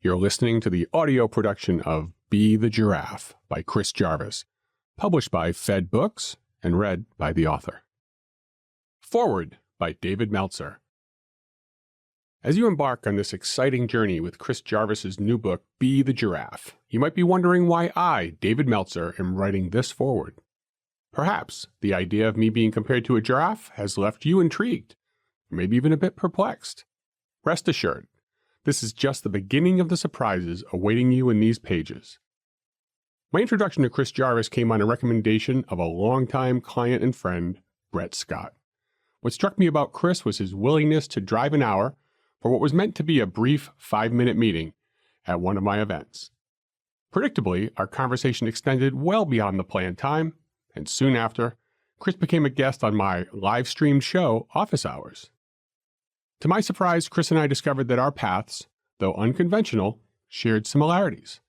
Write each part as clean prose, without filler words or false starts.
You're listening to the audio production of Be the Giraffe by Chris Jarvis, published by Fed Books and read by the author. Forward by David Meltzer. As you embark on this exciting journey with Chris Jarvis's new book, Be the Giraffe, you might be wondering why I, David Meltzer, am writing this forward. Perhaps the idea of me being compared to a giraffe has left you intrigued, or maybe even a bit perplexed. Rest assured, this is just the beginning of the surprises awaiting you in these pages. My introduction to Chris Jarvis came on a recommendation of a longtime client and friend, Brett Scott. What struck me about Chris was his willingness to drive an hour for what was meant to be a brief 5-minute meeting at one of my events. Predictably, our conversation extended well beyond the planned time, and soon after, Chris became a guest on my live-streamed show, Office Hours. To my surprise, Chris and I discovered that our paths, though unconventional, shared similarities.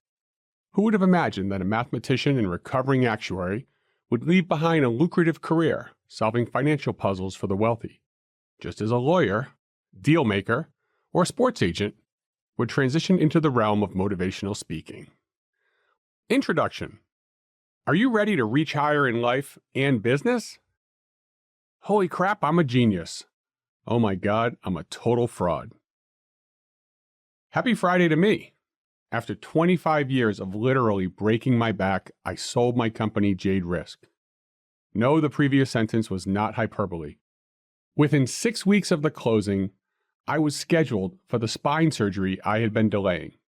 Who would have imagined that a mathematician and recovering actuary would leave behind a lucrative career solving financial puzzles for the wealthy, just as a lawyer, deal maker, or sports agent would transition into the realm of motivational speaking. Introduction. Are you ready to reach higher in life and business? Holy crap, I'm a genius. Oh my God, I'm a total fraud. Happy Friday to me. After 25 years of literally breaking my back, I sold my company Jade Risk. No, the previous sentence was not hyperbole. Within 6 weeks of the closing, I was scheduled for the spine surgery I had been delaying,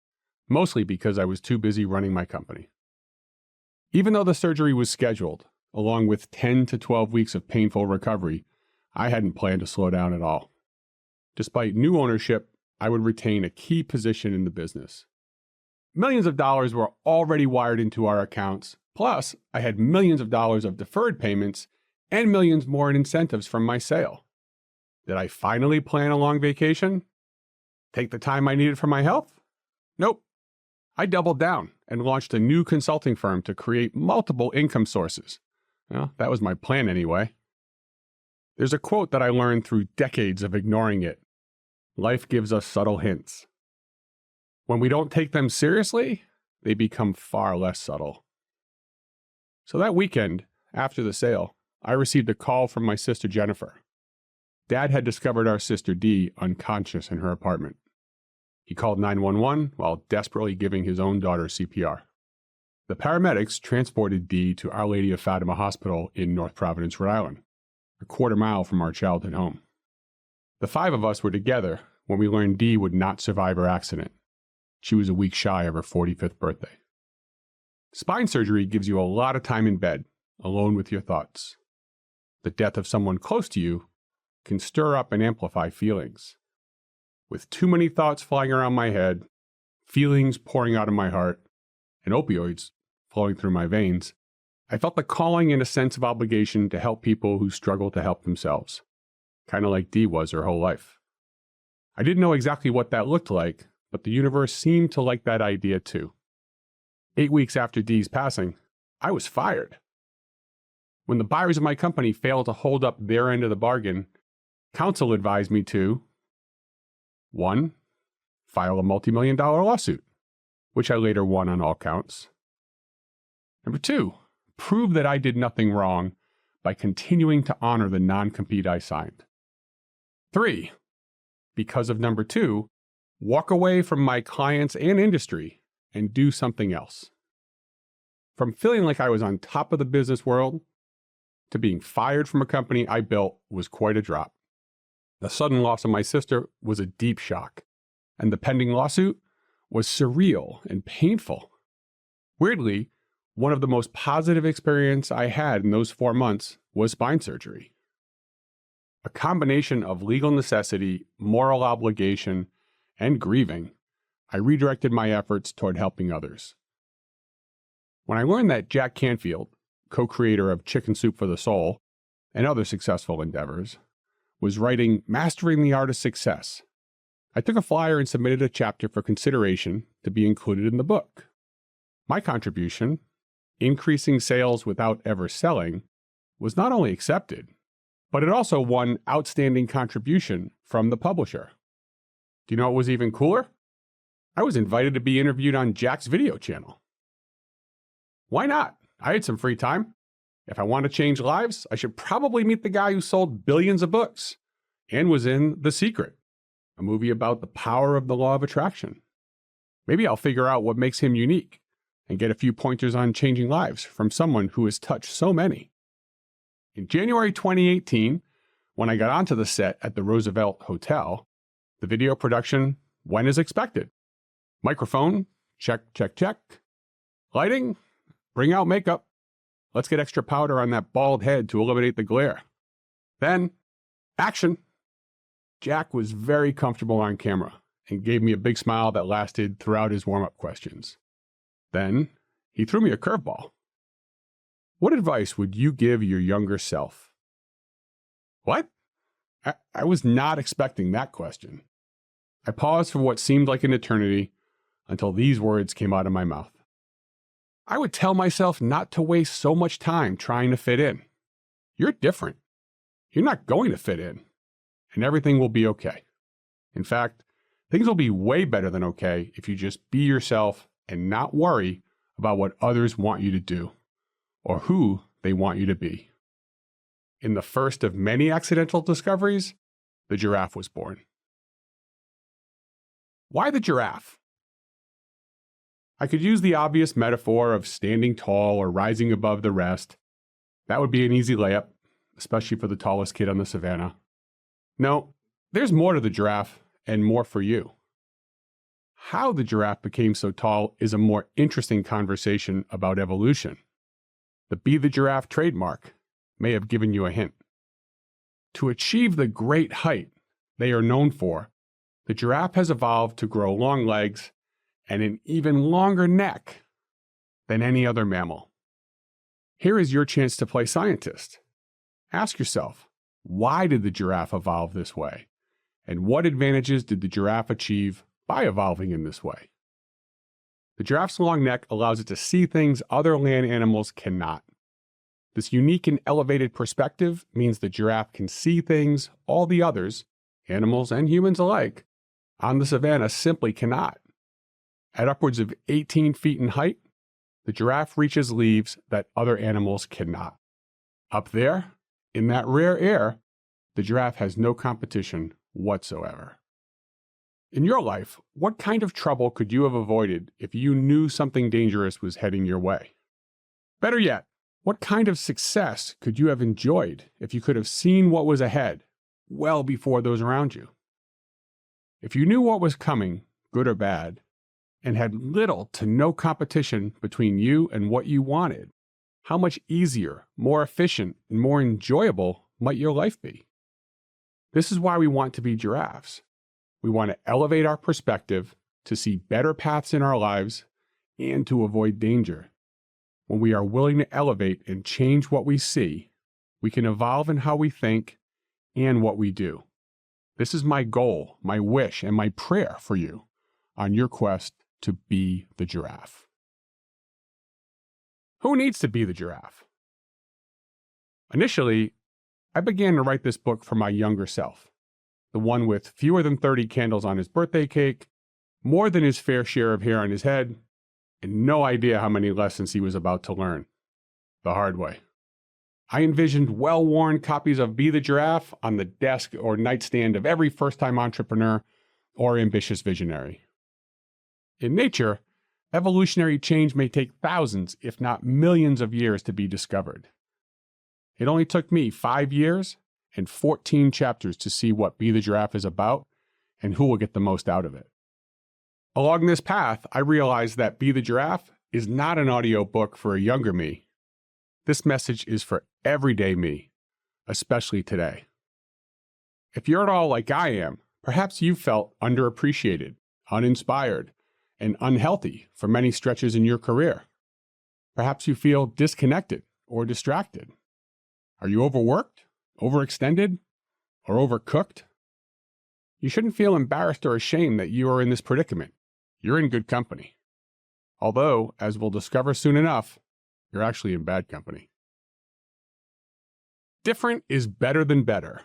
mostly because I was too busy running my company. Even though the surgery was scheduled, along with 10 to 12 weeks of painful recovery, I hadn't planned to slow down at all. Despite new ownership, I would retain a key position in the business. Millions of dollars were already wired into our accounts, plus I had millions of dollars of deferred payments and millions more in incentives from my sale. Did I finally plan a long vacation? Take the time I needed for my health? Nope. I doubled down and launched a new consulting firm to create multiple income sources. Well, that was my plan anyway. There's a quote that I learned through decades of ignoring it. Life gives us subtle hints. When we don't take them seriously, they become far less subtle. So that weekend, after the sale, I received a call from my sister Jennifer. Dad had discovered our sister Dee unconscious in her apartment. He called 911 while desperately giving his own daughter CPR. The paramedics transported Dee to Our Lady of Fatima Hospital in North Providence, Rhode Island, a quarter-mile from our childhood home. The 5 of us were together when we learned Dee would not survive her accident. She was a week shy of her 45th birthday. Spine surgery gives you a lot of time in bed, alone with your thoughts. The death of someone close to you can stir up and amplify feelings. With too many thoughts flying around my head, feelings pouring out of my heart, and opioids flowing through my veins, I felt the calling and a sense of obligation to help people who struggle to help themselves, kind of like Dee was her whole life. I didn't know exactly what that looked like, but the universe seemed to like that idea too. 8 weeks after Dee's passing, I was fired. When the buyers of my company failed to hold up their end of the bargain, counsel advised me to 1. File a multi-million-dollar lawsuit, which I later won on all counts. 2. Prove that I did nothing wrong by continuing to honor the non-compete I signed. 3. Because of 2, walk away from my clients and industry and do something else. From feeling like I was on top of the business world to being fired from a company I built was quite a drop. The sudden loss of my sister was a deep shock, and the pending lawsuit was surreal and painful. Weirdly, one of the most positive experiences I had in those 4 months was spine surgery. A combination of legal necessity, moral obligation, and grieving, I redirected my efforts toward helping others. When I learned that Jack Canfield, co-creator of Chicken Soup for the Soul and other successful endeavors, was writing Mastering the Art of Success, I took a flyer and submitted a chapter for consideration to be included in the book. My contribution, increasing sales without ever selling, was not only accepted, but it also won Outstanding Contribution from the publisher. Do you know what was even cooler? I was invited to be interviewed on Jack's video channel. Why not? I had some free time. If I want to change lives, I should probably meet the guy who sold billions of books and was in The Secret, a movie about the power of the law of attraction. Maybe I'll figure out what makes him unique and get a few pointers on changing lives from someone who has touched so many. In January 2018, when I got onto the set at the Roosevelt Hotel, the video production went as expected. Microphone, check, check, check. Lighting, bring out makeup. Let's get extra powder on that bald head to eliminate the glare. Then, action. Jack was very comfortable on camera and gave me a big smile that lasted throughout his warm-up questions. Then, he threw me a curveball. What advice would you give your younger self? What? I was not expecting that question. I paused for what seemed like an eternity until these words came out of my mouth. I would tell myself not to waste so much time trying to fit in. You're different. You're not going to fit in, and everything will be okay. In fact, things will be way better than okay if you just be yourself and not worry about what others want you to do or who they want you to be. In the first of many accidental discoveries, the giraffe was born. Why the giraffe? I could use the obvious metaphor of standing tall or rising above the rest. That would be an easy layup, especially for the tallest kid on the savannah. No, there's more to the giraffe and more for you. How the giraffe became so tall is a more interesting conversation about evolution. The Be the Giraffe trademark may have given you a hint. To achieve the great height they are known for, the giraffe has evolved to grow long legs and an even longer neck than any other mammal. Here is your chance to play scientist. Ask yourself, why did the giraffe evolve this way? And what advantages did the giraffe achieve by evolving in this way? The giraffe's long neck allows it to see things other land animals cannot. This unique and elevated perspective means the giraffe can see things all the others, animals and humans alike, on the savannah simply cannot. At upwards of 18 feet in height, the giraffe reaches leaves that other animals cannot. Up there, in that rare air, the giraffe has no competition whatsoever. In your life, what kind of trouble could you have avoided if you knew something dangerous was heading your way? Better yet, what kind of success could you have enjoyed if you could have seen what was ahead well before those around you? If you knew what was coming, good or bad, and had little to no competition between you and what you wanted, how much easier, more efficient, and more enjoyable might your life be? This is why we want to be giraffes. We want to elevate our perspective to see better paths in our lives and to avoid danger. When we are willing to elevate and change what we see, we can evolve in how we think and what we do. This is my goal, my wish, and my prayer for you on your quest to be the giraffe. Who needs to be the giraffe? Initially, I began to write this book for my younger self, the one with fewer than 30 candles on his birthday cake, more than his fair share of hair on his head, and no idea how many lessons he was about to learn the hard way. I envisioned well-worn copies of Be the Giraffe on the desk or nightstand of every first-time entrepreneur or ambitious visionary. In nature, evolutionary change may take thousands, if not millions of years to be discovered. It only took me 5 years and 14 chapters to see what Be the Giraffe is about and who will get the most out of it. Along this path, I realized that Be the Giraffe is not an audiobook for a younger me. This message is for everyday me, especially today. If you're at all like I am, perhaps you've felt underappreciated, uninspired, and unhealthy for many stretches in your career. Perhaps you feel disconnected or distracted. Are you overworked, overextended, or overcooked? You shouldn't feel embarrassed or ashamed that you are in this predicament. You're in good company. Although, as we'll discover soon enough, you're actually in bad company. Different is better than better.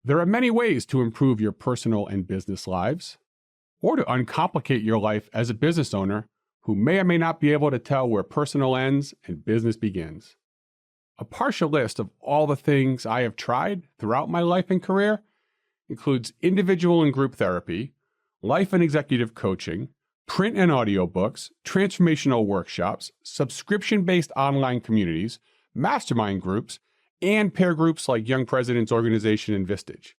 There are many ways to improve your personal and business lives. or to uncomplicate your life as a business owner who may or may not be able to tell where personal ends and business begins. A partial list of all the things I have tried throughout my life and career includes individual and group therapy, life and executive coaching, print and audiobooks, transformational workshops, subscription-based online communities, mastermind groups, and peer groups like Young Presidents Organization and Vistage.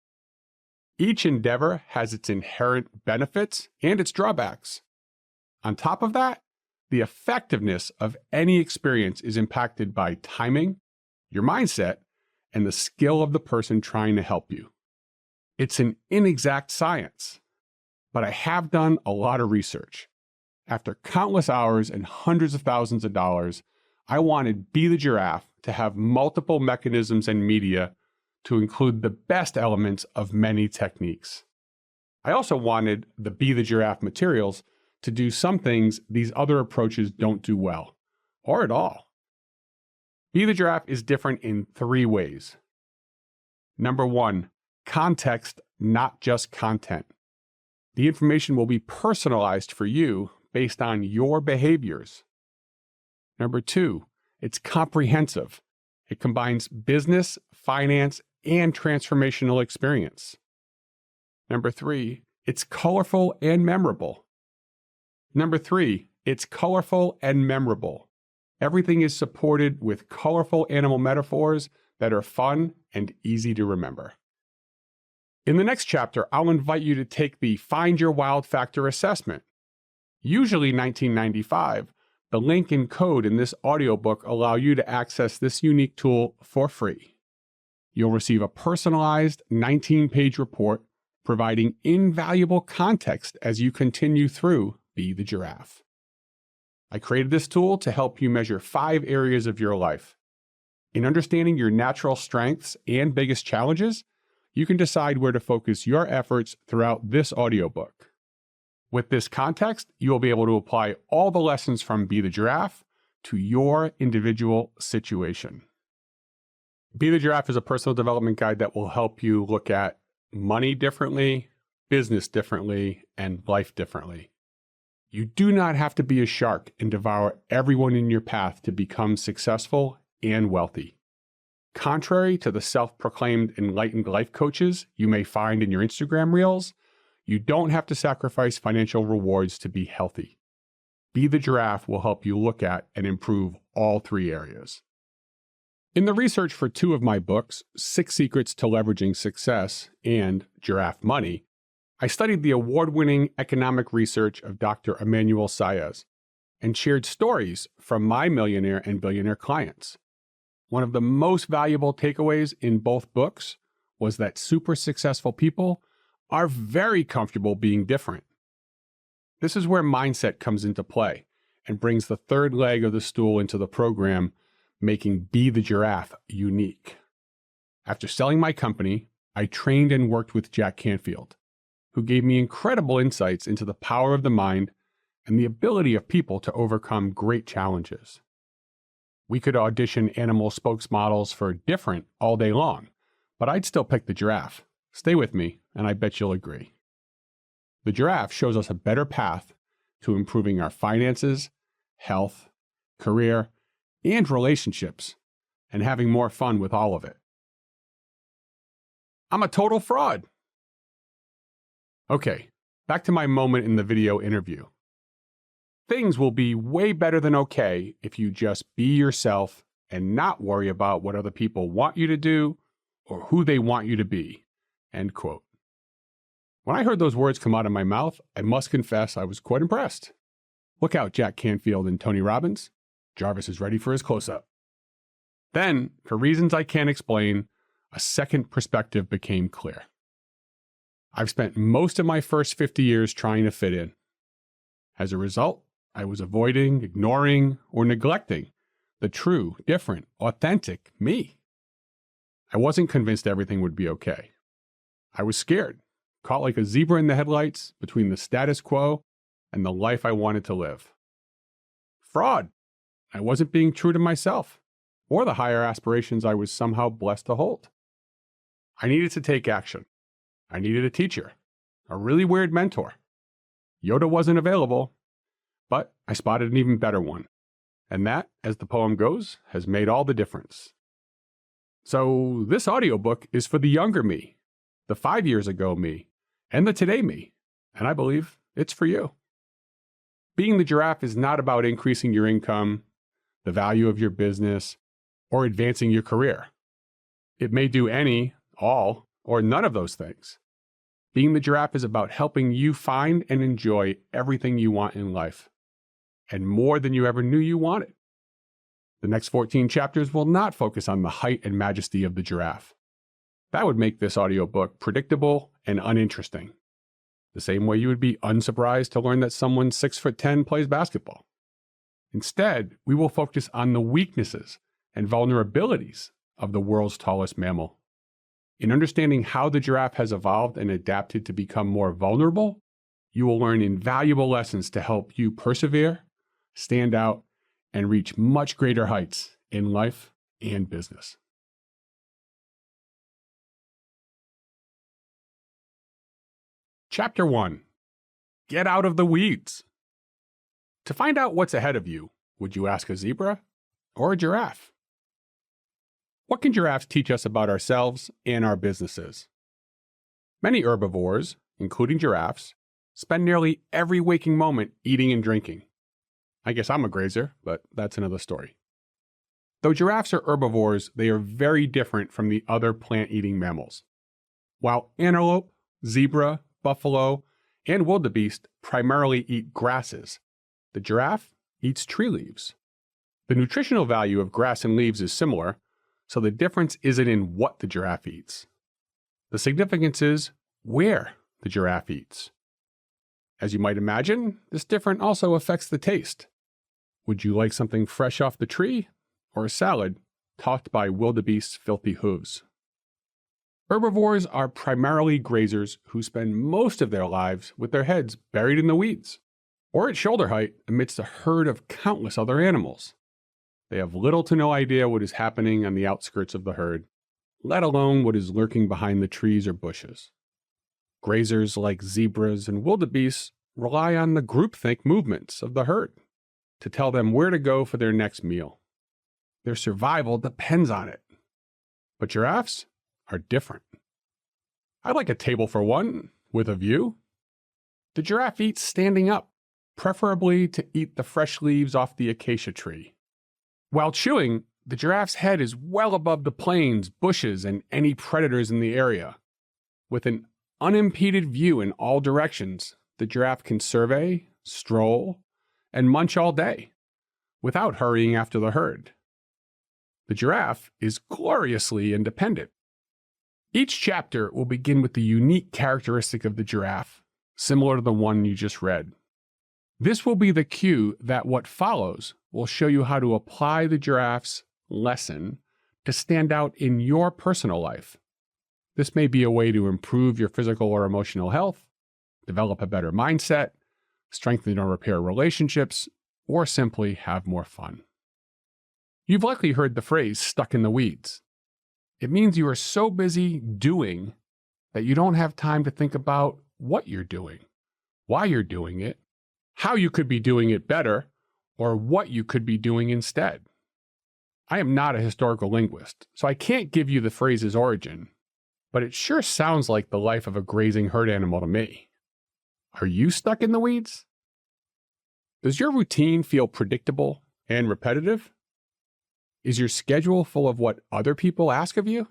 Each endeavor has its inherent benefits and its drawbacks. On top of that, the effectiveness of any experience is impacted by timing, your mindset, and the skill of the person trying to help you. It's an inexact science, but I have done a lot of research. After countless hours and hundreds of thousands of dollars, I wanted Be the Giraffe to have multiple mechanisms and media to include the best elements of many techniques. I also wanted the Be the Giraffe materials to do some things these other approaches don't do well, or at all. Be the Giraffe is different in 3 ways. Number 1, context, not just content. The information will be personalized for you based on your behaviors. Number 2, it's comprehensive. It combines business, finance, and transformational experience. Number 3, it's colorful and memorable. Number 3, it's colorful and memorable. Everything is supported with colorful animal metaphors that are fun and easy to remember. In the next chapter, I'll invite you to take the Find Your Wild Factor assessment. Usually $19.95, the link and code in this audiobook allow you to access this unique tool for free. You'll receive a personalized 19-page report providing invaluable context as you continue through Be the Giraffe. I created this tool to help you measure 5 areas of your life. In understanding your natural strengths and biggest challenges, you can decide where to focus your efforts throughout this audiobook. With this context, you will be able to apply all the lessons from Be the Giraffe to your individual situation. Be the Giraffe is a personal development guide that will help you look at money differently, business differently, and life differently. You do not have to be a shark and devour everyone in your path to become successful and wealthy. Contrary to the self-proclaimed enlightened life coaches you may find in your Instagram reels, you don't have to sacrifice financial rewards to be healthy. Be the Giraffe will help you look at and improve all 3 areas. In the research for 2 of my books, 6 Secrets to Leveraging Success and Giraffe Money, I studied the award-winning economic research of Dr. Emmanuel Saez and shared stories from my millionaire and billionaire clients. One of the most valuable takeaways in both books was that super successful people are very comfortable being different. This is where mindset comes into play and brings the 3rd leg of the stool into the program, making Be the Giraffe unique. After selling my company, I trained and worked with Jack Canfield, who gave me incredible insights into the power of the mind and the ability of people to overcome great challenges. We could audition animal spokesmodels for different all day long, but I'd still pick the giraffe. Stay with me, and I bet you'll agree. The giraffe shows us a better path to improving our finances, health, career, and relationships, and having more fun with all of it. I'm a total fraud. Okay, back to my moment in the video interview. Things will be way better than okay if you just be yourself and not worry about what other people want you to do or who they want you to be. End quote. When I heard those words come out of my mouth, I must confess I was quite impressed. Look out, Jack Canfield and Tony Robbins. Jarvis is ready for his close-up. Then, for reasons I can't explain, a second perspective became clear. I've spent most of my first 50 years trying to fit in. As a result, I was avoiding, ignoring, or neglecting the true, different, authentic me. I wasn't convinced everything would be okay. I was scared, caught like a zebra in the headlights between the status quo and the life I wanted to live. Fraud. I wasn't being true to myself or the higher aspirations I was somehow blessed to hold. I needed to take action. I needed a teacher, a really weird mentor, Yoda wasn't available, but I spotted an even better one. And that, as the poem goes, has made all the difference. So this audiobook is for the younger me, the 5 years ago me, and the today me, and I believe it's for you. Being the Giraffe is not about increasing your income, the value of your business, or advancing your career. It may do any, all, or none of those things. Being the Giraffe is about helping you find and enjoy everything you want in life, and more than you ever knew you wanted. The next 14 chapters will not focus on the height and majesty of the giraffe. That would make this audiobook predictable and uninteresting, the same way you would be unsurprised to learn that someone 6'10" plays basketball. Instead, we will focus on the weaknesses and vulnerabilities of the world's tallest mammal. In understanding how the giraffe has evolved and adapted to become more vulnerable, you will learn invaluable lessons to help you persevere, stand out, and reach much greater heights in life and business. Chapter 1. Get out of the weeds. To find out what's ahead of you, would you ask a zebra or a giraffe? What can giraffes teach us about ourselves and our businesses? Many herbivores, including giraffes, spend nearly every waking moment eating and drinking. I guess I'm a grazer, but that's another story. Though giraffes are herbivores, they are very different from the other plant-eating mammals. While antelope, zebra, buffalo, and wildebeest primarily eat grasses, the giraffe eats tree leaves. The nutritional value of grass and leaves is similar, so the difference isn't in what the giraffe eats. The significance is where the giraffe eats. As you might imagine, this difference also affects the taste. Would you like something fresh off the tree, or a salad tossed by wildebeest's filthy hooves? Herbivores are primarily grazers who spend most of their lives with their heads buried in the weeds, or at shoulder height amidst a herd of countless other animals. They have little to no idea what is happening on the outskirts of the herd, let alone what is lurking behind the trees or bushes. Grazers like zebras and wildebeest rely on the groupthink movements of the herd to tell them where to go for their next meal. Their survival depends on it. But giraffes are different. I'd like a table for one, with a view. The giraffe eats standing up, preferably to eat the fresh leaves off the acacia tree. While chewing, the giraffe's head is well above the planes, bushes, and any predators in the area. With an unimpeded view in all directions, the giraffe can survey, stroll, and munch all day, without hurrying after the herd. The giraffe is gloriously independent. Each chapter will begin with the unique characteristic of the giraffe, similar to the one you just read. This will be the cue that what follows will show you how to apply the giraffe's lesson to stand out in your personal life. This may be a way to improve your physical or emotional health, develop a better mindset, strengthen or repair relationships, or simply have more fun. You've likely heard the phrase stuck in the weeds. It means you are so busy doing that you don't have time to think about what you're doing, why you're doing it, how you could be doing it better, or what you could be doing instead. I am not a historical linguist, so I can't give you the phrase's origin, but it sure sounds like the life of a grazing herd animal to me. Are you stuck in the weeds? Does your routine feel predictable and repetitive? Is your schedule full of what other people ask of you?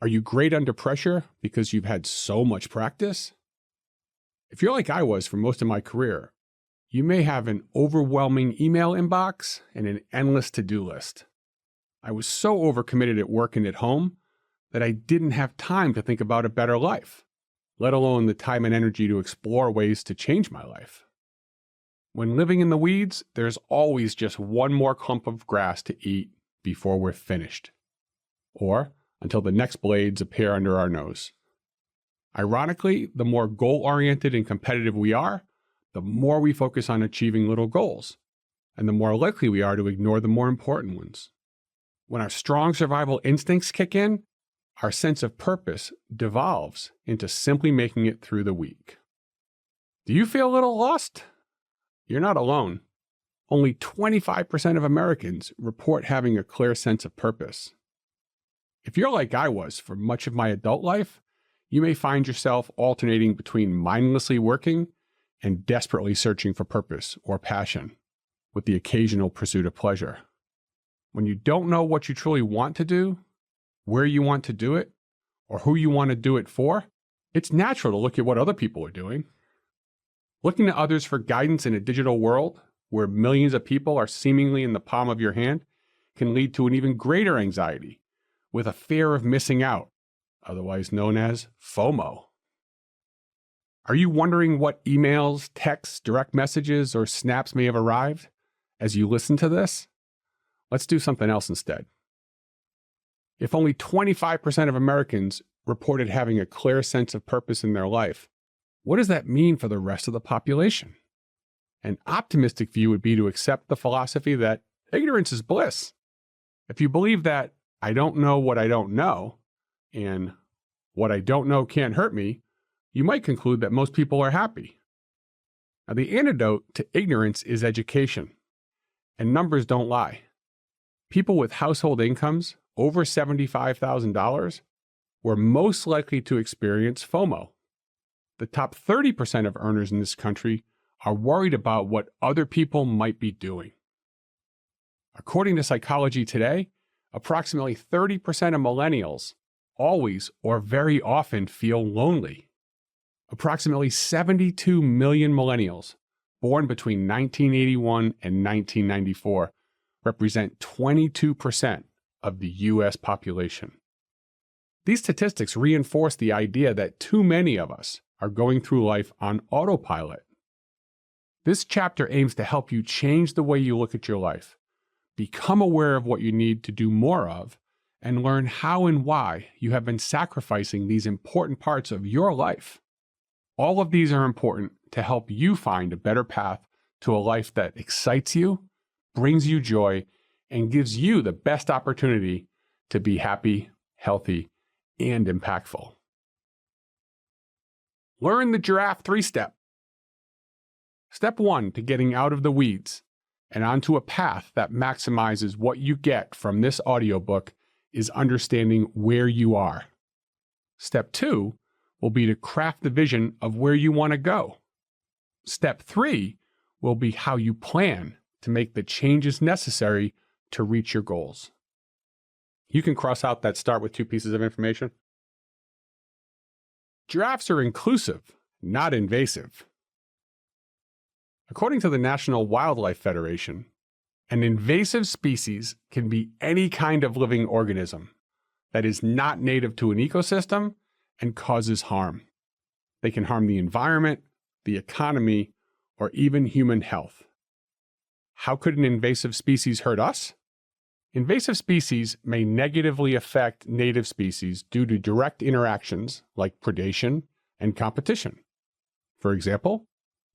Are you great under pressure because you've had so much practice? If you're like I was for most of my career, you may have an overwhelming email inbox and an endless to-do list. I was so overcommitted at work and at home that I didn't have time to think about a better life, let alone the time and energy to explore ways to change my life. When living in the weeds, there's always just one more clump of grass to eat before we're finished, or until the next blades appear under our nose. Ironically, the more goal-oriented and competitive we are, the more we focus on achieving little goals, and the more likely we are to ignore the more important ones. When our strong survival instincts kick in, our sense of purpose devolves into simply making it through the week. Do you feel a little lost? You're not alone. Only 25% of Americans report having a clear sense of purpose. If you're like I was for much of my adult life, you may find yourself alternating between mindlessly working and desperately searching for purpose or passion, with the occasional pursuit of pleasure. When you don't know what you truly want to do, where you want to do it, or who you want to do it for, it's natural to look at what other people are doing. Looking to others for guidance in a digital world where millions of people are seemingly in the palm of your hand can lead to an even greater anxiety, with a fear of missing out, otherwise known as FOMO. Are you wondering what emails, texts, direct messages, or snaps may have arrived as you listen to this? Let's do something else instead. If only 25% of Americans reported having a clear sense of purpose in their life, what does that mean for the rest of the population? An optimistic view would be to accept the philosophy that ignorance is bliss. If you believe that I don't know what I don't know, and what I don't know can't hurt me, you might conclude that most people are happy. Now, the antidote to ignorance is education, and numbers don't lie. People with household incomes over $75,000 were most likely to experience FOMO. The top 30% of earners in this country are worried about what other people might be doing. According to Psychology Today, approximately 30% of millennials always or very often feel lonely. Approximately 72 million millennials born between 1981 and 1994 represent 22% of the U.S. population. These statistics reinforce the idea that too many of us are going through life on autopilot. This chapter aims to help you change the way you look at your life, become aware of what you need to do more of, and learn how and why you have been sacrificing these important parts of your life. All of these are important to help you find a better path to a life that excites you, brings you joy, and gives you the best opportunity to be happy, healthy, and impactful. Learn the Giraffe 3-step. Step 1 to getting out of the weeds and onto a path that maximizes what you get from this audiobook is understanding where you are. Step 2 will be to craft the vision of where you want to go. Step 3 will be how you plan to make the changes necessary to reach your goals. You can cross out that start with 2 pieces of information. Giraffes are inclusive, not invasive. According to the National Wildlife Federation, an invasive species can be any kind of living organism that is not native to an ecosystem and causes harm. They can harm the environment, the economy, or even human health. How could an invasive species hurt us? Invasive species may negatively affect native species due to direct interactions like predation and competition. For example,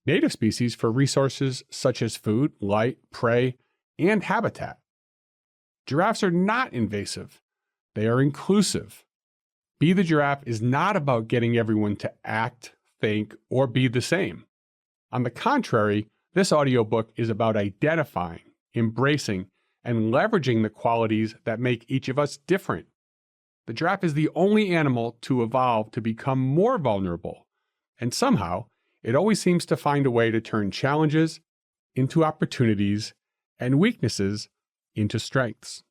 native species for resources such as food, light, prey, and habitat. Giraffes are not invasive. They are inclusive. Be the Giraffe is not about getting everyone to act, think, or be the same. On the contrary, this audiobook is about identifying, embracing, and leveraging the qualities that make each of us different. The giraffe is the only animal to evolve to become more vulnerable, and somehow, it always seems to find a way to turn challenges into opportunities and weaknesses into strengths.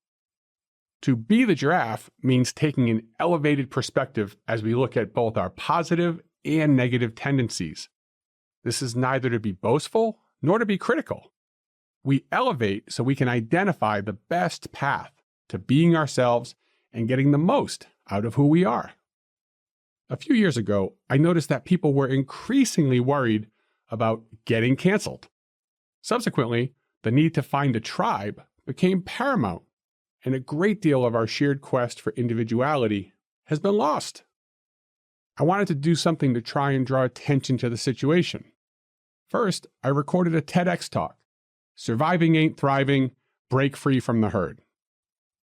To be the giraffe means taking an elevated perspective as we look at both our positive and negative tendencies. This is neither to be boastful nor to be critical. We elevate so we can identify the best path to being ourselves and getting the most out of who we are. A few years ago, I noticed that people were increasingly worried about getting canceled. Subsequently, the need to find a tribe became paramount, and a great deal of our shared quest for individuality has been lost. I wanted to do something to try and draw attention to the situation. First, I recorded a TEDx talk, Surviving Ain't Thriving, Break Free from the Herd.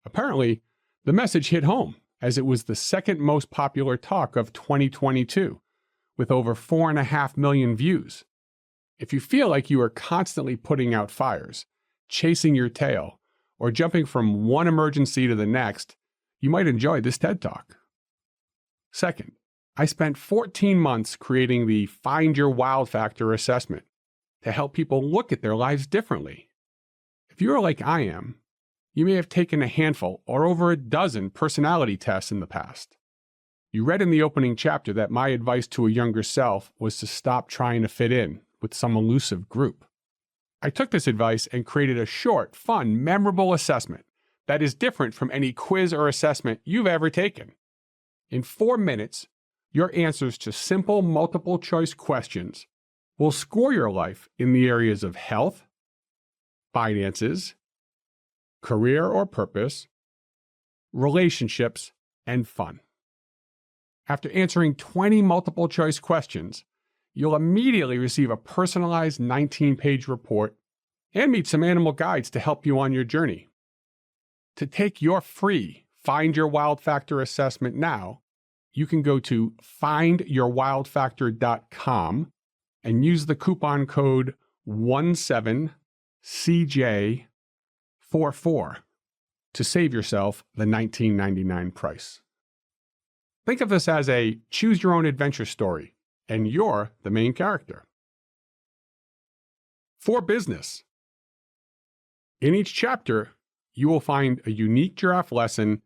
Apparently, the message hit home, as it was the second most popular talk of 2022, with over 4.5 million views. If you feel like you are constantly putting out fires, chasing your tail, or jumping from one emergency to the next, you might enjoy this TED Talk. Second, I spent 14 months creating the Find Your Wow Factor assessment to help people look at their lives differently. If you are like I am, you may have taken a handful or over a dozen personality tests in the past. You read in the opening chapter that my advice to a younger self was to stop trying to fit in with some elusive group. I took this advice and created a short, fun, memorable assessment that is different from any quiz or assessment you've ever taken. In 4 minutes, your answers to simple multiple-choice questions will score your life in the areas of health, finances, career or purpose, relationships, and fun. After answering 20 multiple-choice questions, you'll immediately receive a personalized 19-page report and meet some animal guides to help you on your journey. To take your free Find Your Wow Factor assessment now, you can go to findyourwildfactor.com and use the coupon code 17CJ44 to save yourself the $19.99 price. Think of this as a choose-your-own-adventure story, and you're the main character. For business. In each chapter, you will find a unique giraffe lesson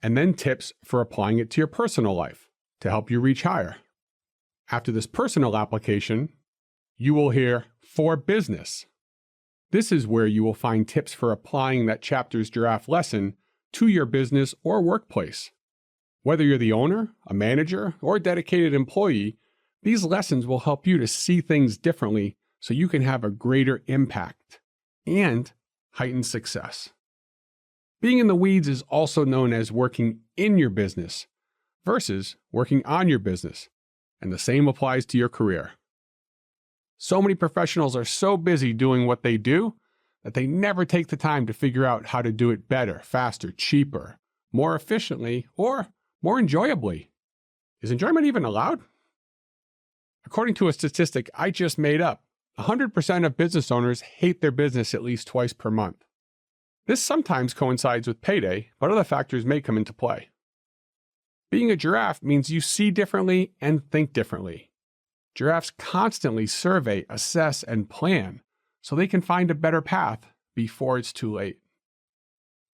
and then tips for applying it to your personal life to help you reach higher. After this personal application, you will hear For Business. This is where you will find tips for applying that chapter's giraffe lesson to your business or workplace. Whether you're the owner, a manager, or a dedicated employee, these lessons will help you to see things differently so you can have a greater impact and heightened success. Being in the weeds is also known as working in your business versus working on your business, and the same applies to your career. So many professionals are so busy doing what they do that they never take the time to figure out how to do it better, faster, cheaper, more efficiently, or more enjoyably. Is enjoyment even allowed? According to a statistic I just made up, 100% of business owners hate their business at least twice per month. This sometimes coincides with payday, but other factors may come into play. Being a giraffe means you see differently and think differently. Giraffes constantly survey, assess, and plan so they can find a better path before it's too late.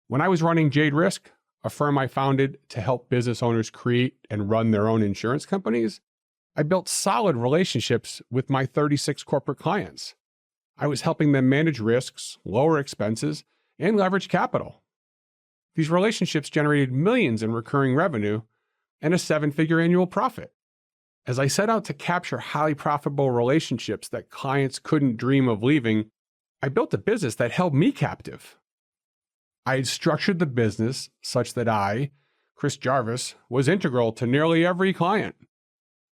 When I was running Jade Risk, a firm I founded to help business owners create and run their own insurance companies, I built solid relationships with my 36 corporate clients. I was helping them manage risks, lower expenses, and leverage capital. These relationships generated millions in recurring revenue and a 7-figure annual profit. As I set out to capture highly profitable relationships that clients couldn't dream of leaving, I built a business that held me captive. I had structured the business such that I, Chris Jarvis, was integral to nearly every client.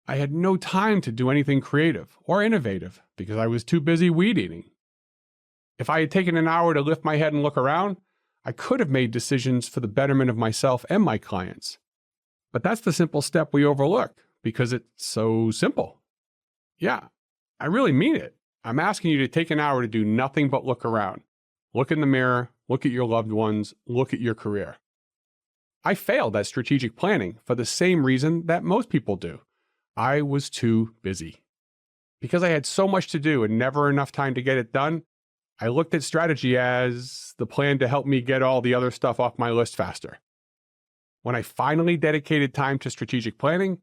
I had no time to do anything creative or innovative because I was too busy weed eating. If I had taken an hour to lift my head and look around, I could have made decisions for the betterment of myself and my clients. But that's the simple step we overlook because it's so simple. Yeah, I really mean it. I'm asking you to take an hour to do nothing but look around. Look in the mirror, look at your loved ones, look at your career. I failed at strategic planning for the same reason that most people do. I was too busy. Because I had so much to do and never enough time to get it done, I looked at strategy as the plan to help me get all the other stuff off my list faster. When I finally dedicated time to strategic planning,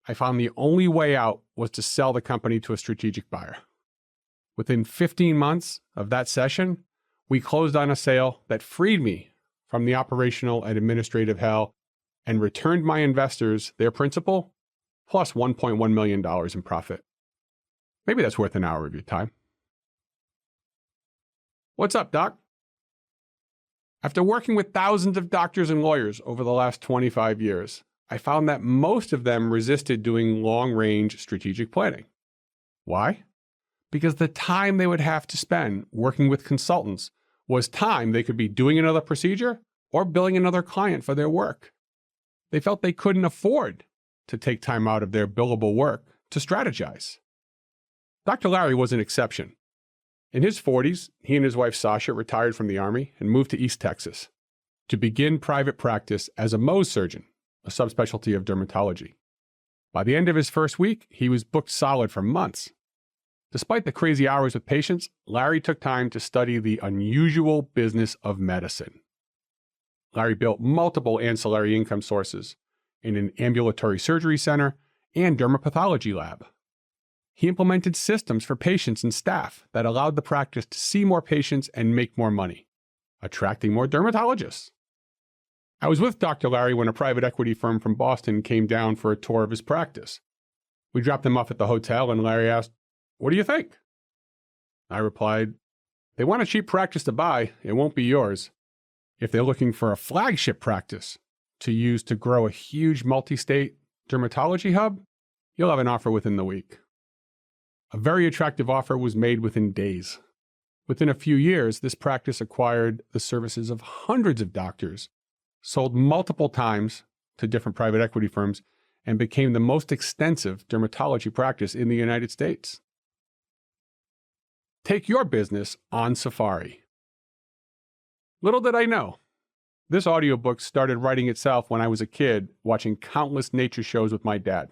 I found the only way out was to sell the company to a strategic buyer. Within 15 months of that session, we closed on a sale that freed me from the operational and administrative hell and returned my investors their principal plus $1.1 million in profit. Maybe that's worth an hour of your time. What's up, Doc? After working with thousands of doctors and lawyers over the last 25 years, I found that most of them resisted doing long-range strategic planning. Why? Because the time they would have to spend working with consultants was time they could be doing another procedure or billing another client for their work. They felt they couldn't afford to take time out of their billable work to strategize. Dr. Larry was an exception. In his 40s, he and his wife Sasha retired from the Army and moved to East Texas to begin private practice as a Mohs surgeon, a subspecialty of dermatology. By the end of his first week, he was booked solid for months. Despite the crazy hours with patients, Larry took time to study the unusual business of medicine. Larry built multiple ancillary income sources in an ambulatory surgery center and dermapathology lab. He implemented systems for patients and staff that allowed the practice to see more patients and make more money, attracting more dermatologists. I was with Dr. Larry when a private equity firm from Boston came down for a tour of his practice. We dropped them off at the hotel and Larry asked, "What do you think?" I replied, "They want a cheap practice to buy, it won't be yours. If they're looking for a flagship practice to use to grow a huge multi-state dermatology hub, you'll have an offer within the week." A very attractive offer was made within days. Within a few years, this practice acquired the services of hundreds of doctors, sold multiple times to different private equity firms, and became the most extensive dermatology practice in the United States. Take your business on safari. Little did I know, this audiobook started writing itself when I was a kid watching countless nature shows with my dad.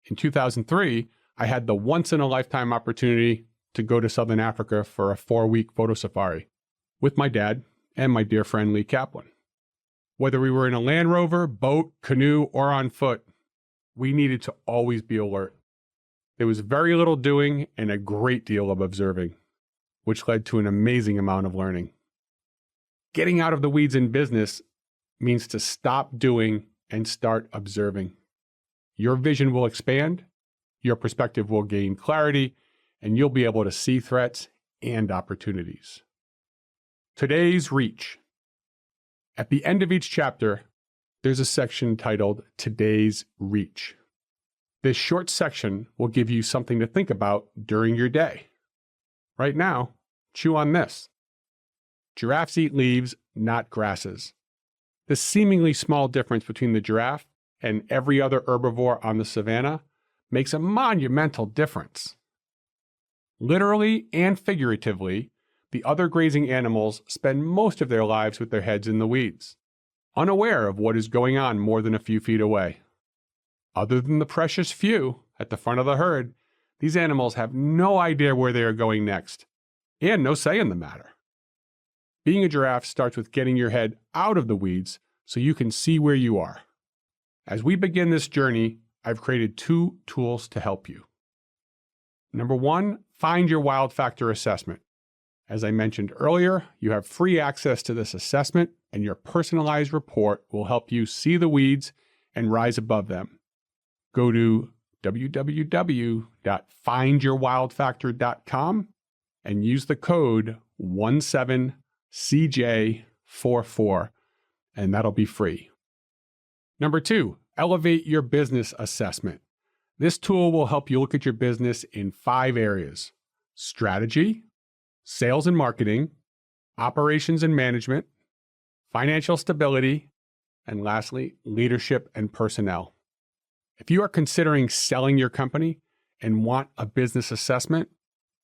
In 2003, I had the once-in-a-lifetime opportunity to go to Southern Africa for a 4-week photo safari with my dad and my dear friend Lee Kaplan. Whether we were in a Land Rover, boat, canoe, or on foot, we needed to always be alert. There was very little doing and a great deal of observing, which led to an amazing amount of learning. Getting out of the weeds in business means to stop doing and start observing. Your vision will expand, your perspective will gain clarity, and you'll be able to see threats and opportunities. Today's Reach. At the end of each chapter, there's a section titled Today's Reach. This short section will give you something to think about during your day. Right now, chew on this. Giraffes eat leaves, not grasses. The seemingly small difference between the giraffe and every other herbivore on the savanna makes a monumental difference. Literally and figuratively, the other grazing animals spend most of their lives with their heads in the weeds, unaware of what is going on more than a few feet away. Other than the precious few at the front of the herd, these animals have no idea where they are going next, and no say in the matter. Being a giraffe starts with getting your head out of the weeds so you can see where you are. As we begin this journey, I've created 2 tools to help you. Number 1, find your wild factor assessment. As I mentioned earlier, you have free access to this assessment, and your personalized report will help you see the weeds and rise above them. Go to www.findyourwildfactor.com and use the code 17CJ44, and that'll be free. Number 2, elevate your business assessment. This tool will help you look at your business in 5 areas: strategy, sales and marketing, operations and management, financial stability, and lastly, leadership and personnel. If you are considering selling your company and want a business assessment,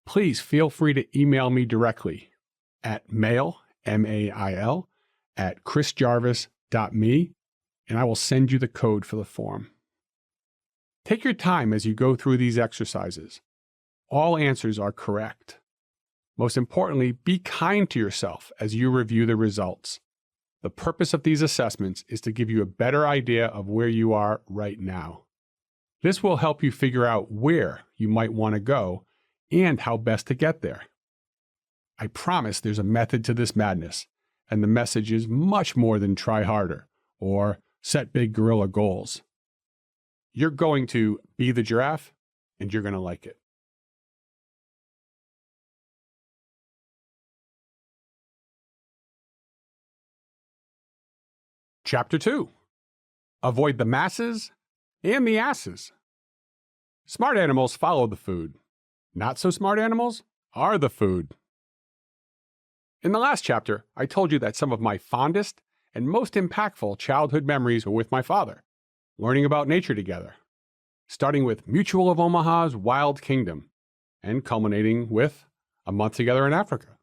please feel free to email me directly at mail, M-A-I-L, at chrisjarvis.me, and I will send you the code for the form. Take your time as you go through these exercises. All answers are correct. Most importantly, be kind to yourself as you review the results. The purpose of these assessments is to give you a better idea of where you are right now. This will help you figure out where you might want to go and how best to get there. I promise there's a method to this madness, and the message is much more than try harder or set big gorilla goals. You're going to be the giraffe, and you're going to like it. Chapter 2. Avoid the masses and the asses. Smart animals follow the food. Not so smart animals are the food. In the last chapter, I told you that some of my fondest and most impactful childhood memories were with my father, learning about nature together. starting with Mutual of Omaha's Wild Kingdom and culminating with A Month Together in Africa.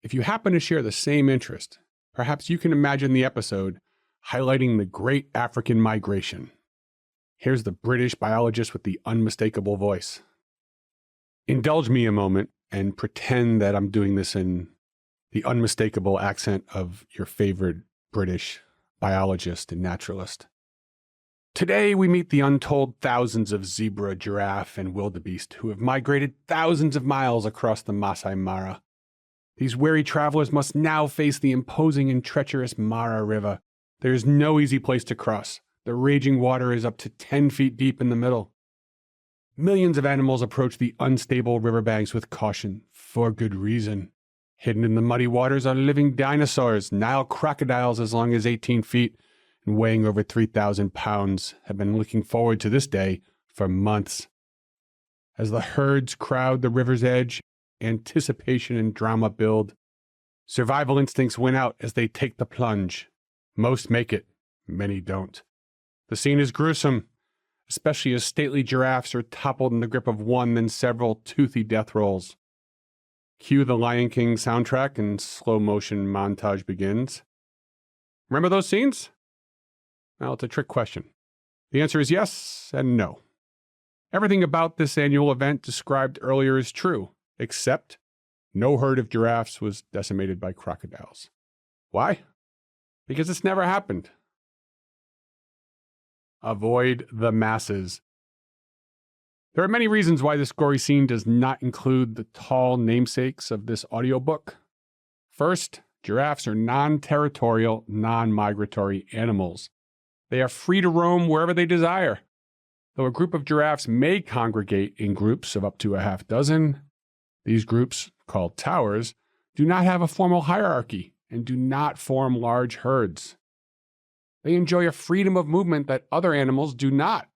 If you happen to share the same interest, perhaps you can imagine the episode highlighting the great African migration. Here's the British biologist with the unmistakable voice. Indulge me a moment and pretend that I'm doing this in the unmistakable accent of your favorite British biologist and naturalist. Today we meet the untold thousands of zebra, giraffe, and wildebeest who have migrated thousands of miles across the Masai Mara. These weary travelers must now face the imposing and treacherous Mara River. There is no easy place to cross. The raging water is up to 10 feet deep in the middle. Millions of animals approach the unstable riverbanks with caution, for good reason. Hidden in the muddy waters are living dinosaurs. Nile crocodiles as long as 18 feet and weighing over 3,000 pounds have been looking forward to this day for months. As the herds crowd the river's edge, anticipation and drama build. Survival instincts win out as they take the plunge. Most make it, many don't. The scene is gruesome, especially as stately giraffes are toppled in the grip of one, then several toothy death rolls. Cue the Lion King soundtrack and slow motion montage begins. Remember those scenes? Well, it's a trick question. The answer is yes and no. Everything about this annual event described earlier is true, except no herd of giraffes was decimated by crocodiles. Why? Because it's never happened. Avoid the masses. There are many reasons why this gory scene does not include the tall namesakes of this audiobook. First, giraffes are non-territorial, non-migratory animals. They are free to roam wherever they desire. Though a group of giraffes may congregate in groups of up to a half dozen, these groups, called towers, do not have a formal hierarchy and do not form large herds. They enjoy a freedom of movement that other animals do not,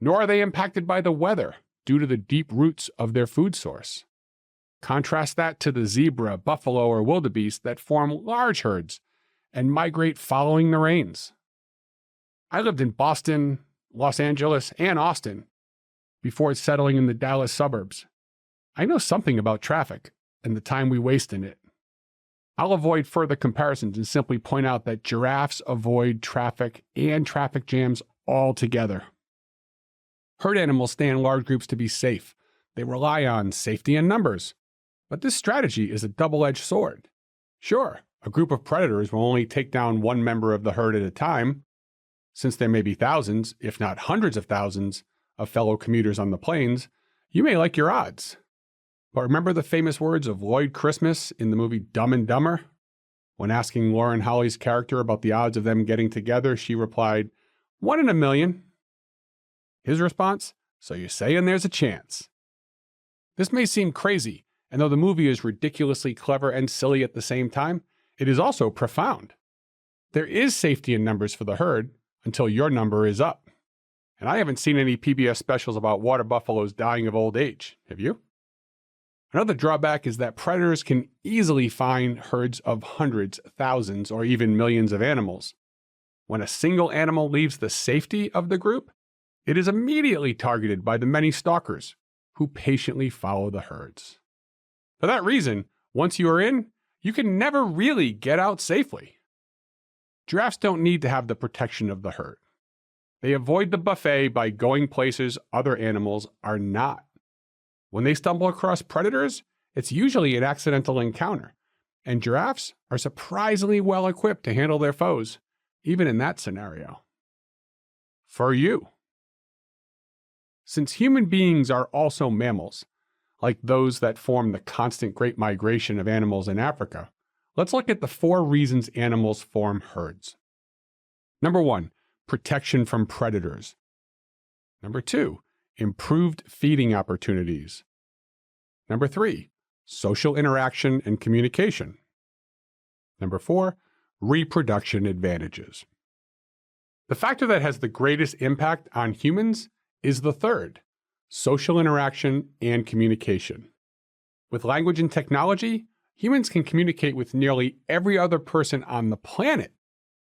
nor are they impacted by the weather due to the deep roots of their food source. Contrast that to the zebra, buffalo, or wildebeest that form large herds and migrate following the rains. I lived in Boston, Los Angeles, and Austin before settling in the Dallas suburbs. I know something about traffic and the time we waste in it. I'll avoid further comparisons and simply point out that giraffes avoid traffic and traffic jams altogether. Herd animals stay in large groups to be safe. They rely on safety in numbers. But this strategy is a double-edged sword. Sure, a group of predators will only take down one member of the herd at a time. Since there may be thousands, if not hundreds of thousands, of fellow commuters on the plains, you may like your odds. But remember the famous words of Lloyd Christmas in the movie Dumb and Dumber? When asking Lauren Holly's character about the odds of them getting together, she replied, 1 in a million. His response, so you're saying there's a chance. This may seem crazy, and though the movie is ridiculously clever and silly at the same time, it is also profound. There is safety in numbers for the herd until your number is up. And I haven't seen any PBS specials about water buffaloes dying of old age. Have you? Another drawback is that predators can easily find herds of hundreds, thousands, or even millions of animals. When a single animal leaves the safety of the group, it is immediately targeted by the many stalkers who patiently follow the herds. For that reason, once you are in, you can never really get out safely. Giraffes don't need to have the protection of the herd. They avoid the buffet by going places other animals are not. When they stumble across predators, it's usually an accidental encounter, and giraffes are surprisingly well equipped to handle their foes, even in that scenario. For you. Since human beings are also mammals, like those that form the constant great migration of animals in Africa, let's look at the 4 reasons animals form herds. Number 1, protection from predators. Number 2, improved feeding opportunities. Number 3, social interaction and communication. Number 4, reproduction advantages. The factor that has the greatest impact on humans is the third, social interaction and communication. With language and technology, humans can communicate with nearly every other person on the planet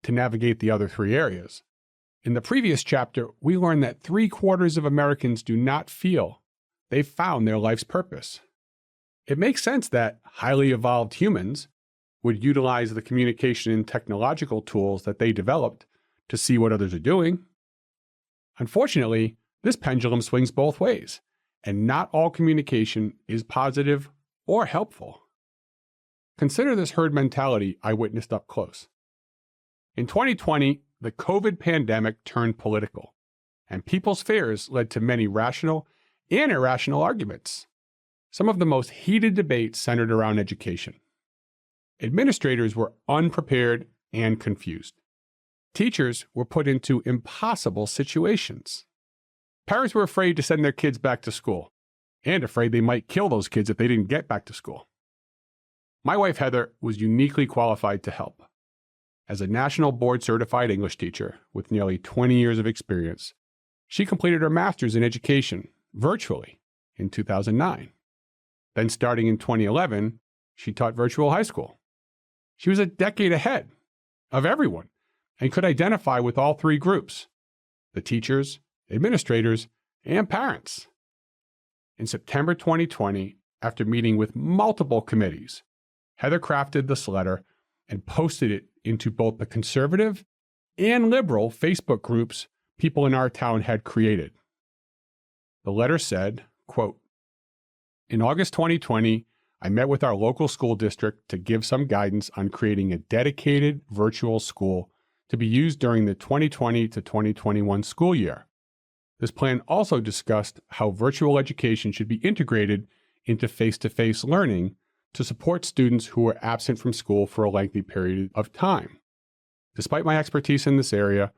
to navigate the other 3 areas. In the previous chapter, we learned that 3/4 of Americans do not feel they've found their life's purpose. It makes sense that highly evolved humans would utilize the communication and technological tools that they developed to see what others are doing. Unfortunately, this pendulum swings both ways, and not all communication is positive or helpful. Consider this herd mentality I witnessed up close. In 2020, the COVID pandemic turned political, and people's fears led to many rational and irrational arguments. Some of the most heated debates centered around education. Administrators were unprepared and confused. Teachers were put into impossible situations. Parents were afraid to send their kids back to school, and afraid they might kill those kids if they didn't get back to school. My wife Heather was uniquely qualified to help. As a national board-certified English teacher with nearly 20 years of experience, she completed her master's in education virtually in 2009. Then starting in 2011, she taught virtual high school. She was a decade ahead of everyone and could identify with all three groups: the teachers, administrators, and parents. In September 2020, after meeting with multiple committees, Heather crafted this letter and posted it into both the conservative and liberal Facebook groups people in our town had created. The letter said, quote, "In August 2020, I met with our local school district to give some guidance on creating a dedicated virtual school to be used during the 2020 to 2021 school year. This plan also discussed how virtual education should be integrated into face-to-face learning to support students who were absent from school for a lengthy period of time. Despite my expertise in this area,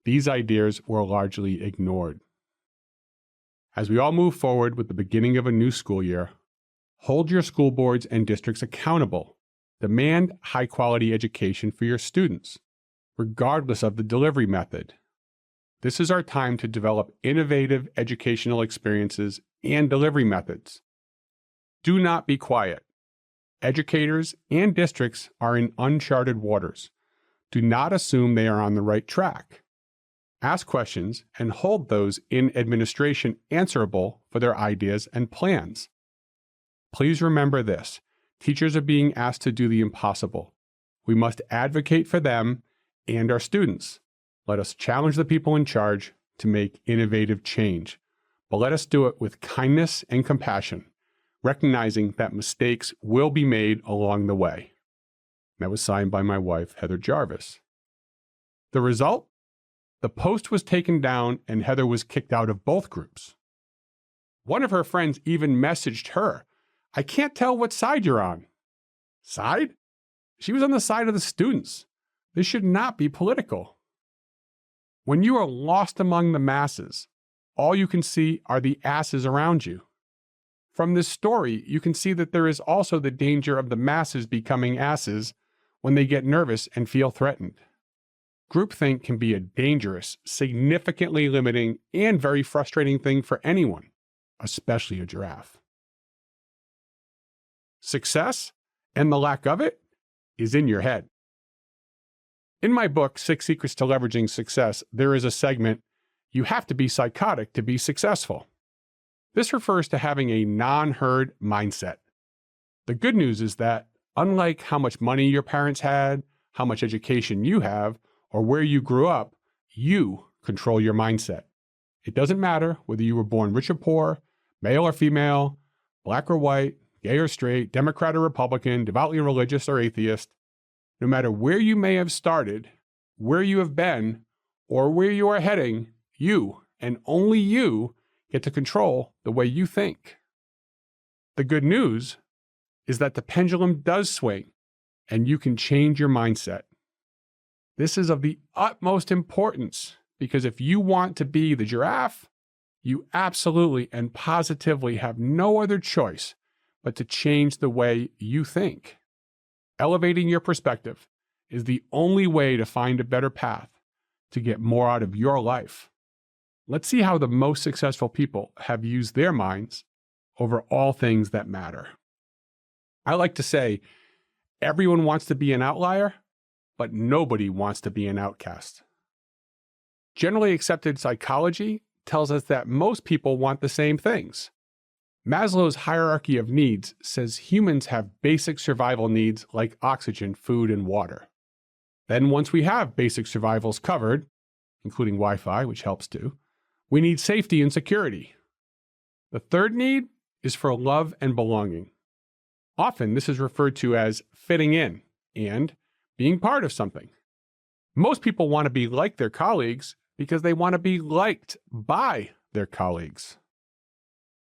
these ideas were largely ignored. As we all move forward with the beginning of a new school year, hold your school boards and districts accountable. Demand high-quality education for your students, regardless of the delivery method. This is our time to develop innovative educational experiences and delivery methods. Do not be quiet. Educators and districts are in uncharted waters. Do not assume they are on the right track. Ask questions and hold those in administration answerable for their ideas and plans. Please remember this: teachers are being asked to do the impossible. We must advocate for them and our students. Let us challenge the people in charge to make innovative change, but let us do it with kindness and compassion, recognizing that mistakes will be made along the way." That was signed by my wife, Heather Jarvis. The result? The post was taken down and Heather was kicked out of both groups. One of her friends even messaged her, "I can't tell what side you're on." Side? She was on the side of the students. This should not be political. When you are lost among the masses, all you can see are the asses around you. From this story, you can see that there is also the danger of the masses becoming asses when they get nervous and feel threatened. Groupthink can be a dangerous, significantly limiting, and very frustrating thing for anyone, especially a giraffe. Success, and the lack of it, is in your head. In my book, 6 Secrets to Leveraging Success, there is a segment, "You have to be psychotic to be successful." This refers to having a non-herd mindset. The good news is that, unlike how much money your parents had, how much education you have, or where you grew up, you control your mindset. It doesn't matter whether you were born rich or poor, male or female, black or white, gay or straight, Democrat or Republican, devoutly religious or atheist. No matter where you may have started, where you have been, or where you are heading, you, and only you, get to control the way you think. The good news is that the pendulum does swing, and you can change your mindset. This is of the utmost importance, because if you want to be the giraffe, you absolutely and positively have no other choice but to change the way you think. Elevating your perspective is the only way to find a better path to get more out of your life. Let's see how the most successful people have used their minds over all things that matter. I like to say, everyone wants to be an outlier, but nobody wants to be an outcast. Generally accepted psychology tells us that most people want the same things. Maslow's hierarchy of needs says humans have basic survival needs like oxygen, food, and water. Then once we have basic survivals covered, including Wi-Fi, which helps too, we need safety and security. The third need is for love and belonging. Often this is referred to as fitting in and being part of something. Most people want to be like their colleagues because they want to be liked by their colleagues.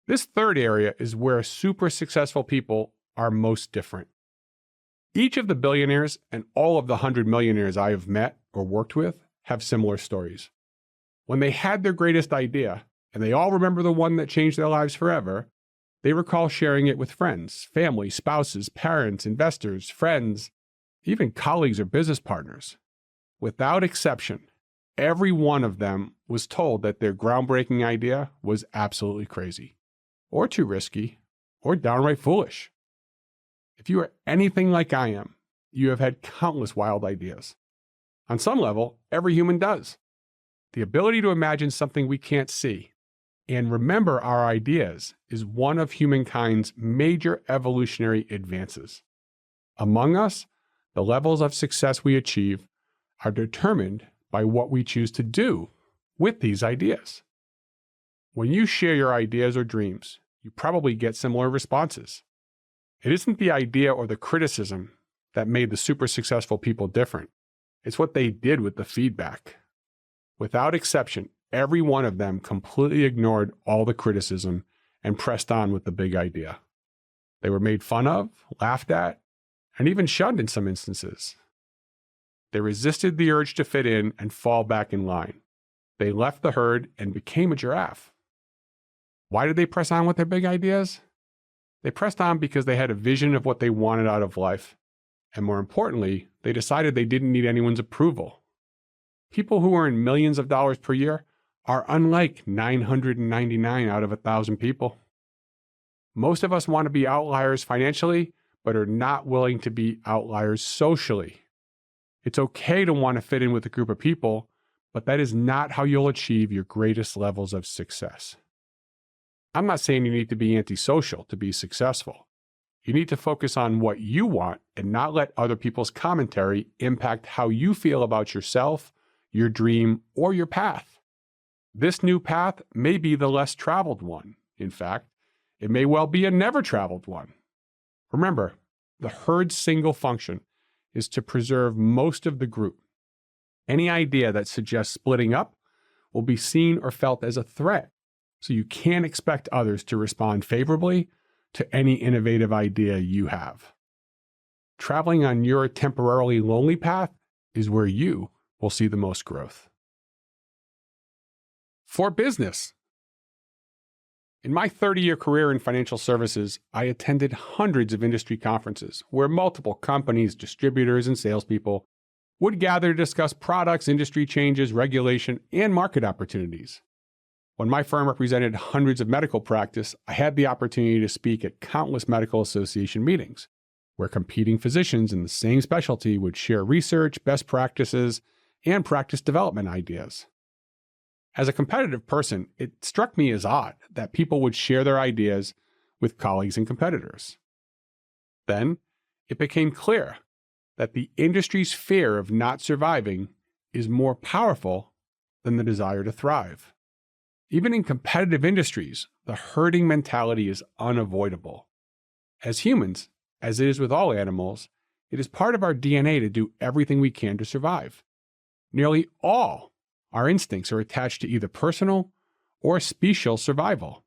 This third area is where super successful people are most different. Each of the billionaires and all of the 100 millionaires I have met or worked with have similar stories. When they had their greatest idea, and they all remember the one that changed their lives forever, they recall sharing it with friends, family, spouses, parents, investors, friends, even colleagues or business partners. Without exception, every one of them was told that their groundbreaking idea was absolutely crazy, or too risky, or downright foolish. If you are anything like I am, you have had countless wild ideas. On some level, every human does. The ability to imagine something we can't see and remember our ideas is one of humankind's major evolutionary advances. Among us, the levels of success we achieve are determined by what we choose to do with these ideas. When you share your ideas or dreams, you probably get similar responses. It isn't the idea or the criticism that made the super successful people different. It's what they did with the feedback. Without exception, every one of them completely ignored all the criticism and pressed on with the big idea. They were made fun of, laughed at, and even shunned in some instances. They resisted the urge to fit in and fall back in line. They left the herd and became a giraffe. Why did they press on with their big ideas? They pressed on because they had a vision of what they wanted out of life. And more importantly, they decided they didn't need anyone's approval. People who earn millions of dollars per year are unlike 999 out of 1,000 people. Most of us want to be outliers financially, but are not willing to be outliers socially. It's okay to want to fit in with a group of people, but that is not how you'll achieve your greatest levels of success. I'm not saying you need to be antisocial to be successful. You need to focus on what you want and not let other people's commentary impact how you feel about yourself, your dream, or your path. This new path may be the less traveled one. In fact, it may well be a never traveled one. Remember, the herd's single function is to preserve most of the group. Any idea that suggests splitting up will be seen or felt as a threat, so you can't expect others to respond favorably to any innovative idea you have. Traveling on your temporarily lonely path is where you will see the most growth. For business. In my 30-year career in financial services, I attended hundreds of industry conferences where multiple companies, distributors, and salespeople would gather to discuss products, industry changes, regulation, and market opportunities. When my firm represented hundreds of medical practice, I had the opportunity to speak at countless medical association meetings, where competing physicians in the same specialty would share research, best practices, and practice development ideas. As a competitive person, it struck me as odd that people would share their ideas with colleagues and competitors. Then, it became clear that the industry's fear of not surviving is more powerful than the desire to thrive. Even in competitive industries, the herding mentality is unavoidable. As humans, as it is with all animals, it is part of our DNA to do everything we can to survive. Nearly all our instincts are attached to either personal or special survival.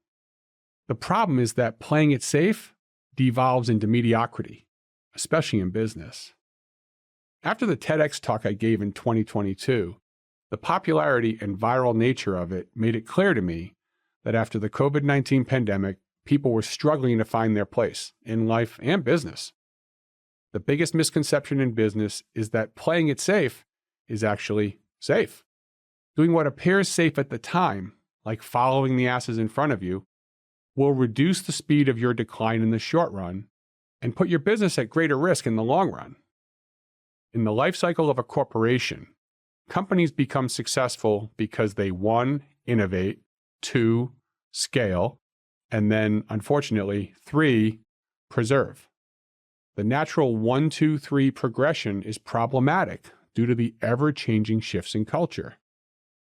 The problem is that playing it safe devolves into mediocrity, especially in business. After the TEDx talk I gave in 2022, the popularity and viral nature of it made it clear to me that after the COVID-19 pandemic, people were struggling to find their place in life and business. The biggest misconception in business is that playing it safe is actually safe. Doing what appears safe at the time, like following the asses in front of you, will reduce the speed of your decline in the short run and put your business at greater risk in the long run. In the life cycle of a corporation, companies become successful because they, 1, innovate, 2, scale, and then, unfortunately, 3, preserve. The natural 1, 2, 3 progression is problematic due to the ever-changing shifts in culture.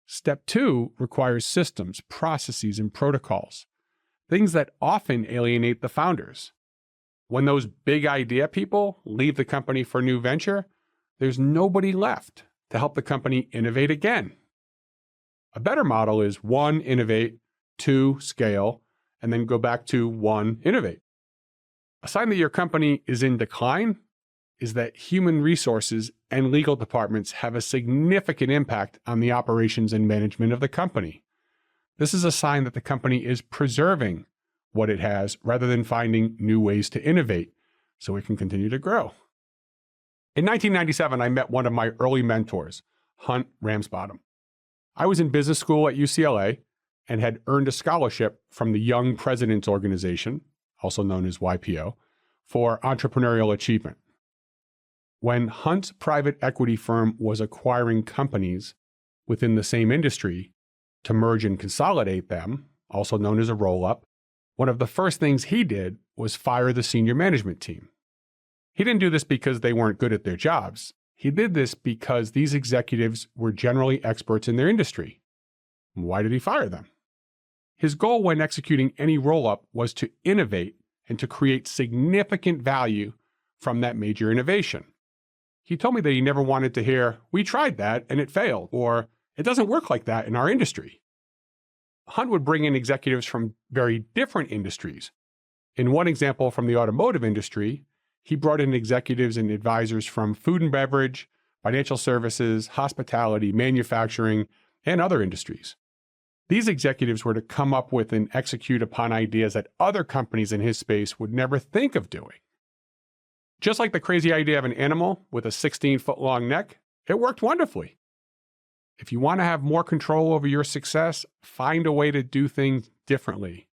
Step 2 requires systems, processes, and protocols, things that often alienate the founders. When those big idea people leave the company for a new venture, there's nobody left to help the company innovate again. A better model is 1, innovate, 2, scale, and then go back to 1, innovate. A sign that your company is in decline is that human resources and legal departments have a significant impact on the operations and management of the company. This is a sign that the company is preserving what it has rather than finding new ways to innovate so it can continue to grow. In 1997, I met one of my early mentors, Hunt Ramsbottom. I was in business school at UCLA and had earned a scholarship from the Young Presidents Organization, also known as YPO, for entrepreneurial achievement. When Hunt's private equity firm was acquiring companies within the same industry to merge and consolidate them, also known as a roll-up, one of the first things he did was fire the senior management team. He didn't do this because they weren't good at their jobs. He did this because these executives were generally experts in their industry. Why did he fire them? His goal when executing any roll-up was to innovate and to create significant value from that major innovation. He told me that he never wanted to hear, "We tried that and it failed," or "It doesn't work like that in our industry." Hunt would bring in executives from very different industries. In one example from the automotive industry, he brought in executives and advisors from food and beverage, financial services, hospitality, manufacturing, and other industries. These executives were to come up with and execute upon ideas that other companies in his space would never think of doing. Just like the crazy idea of an animal with a 16-foot-long neck, it worked wonderfully. If you want to have more control over your success, find a way to do things differently.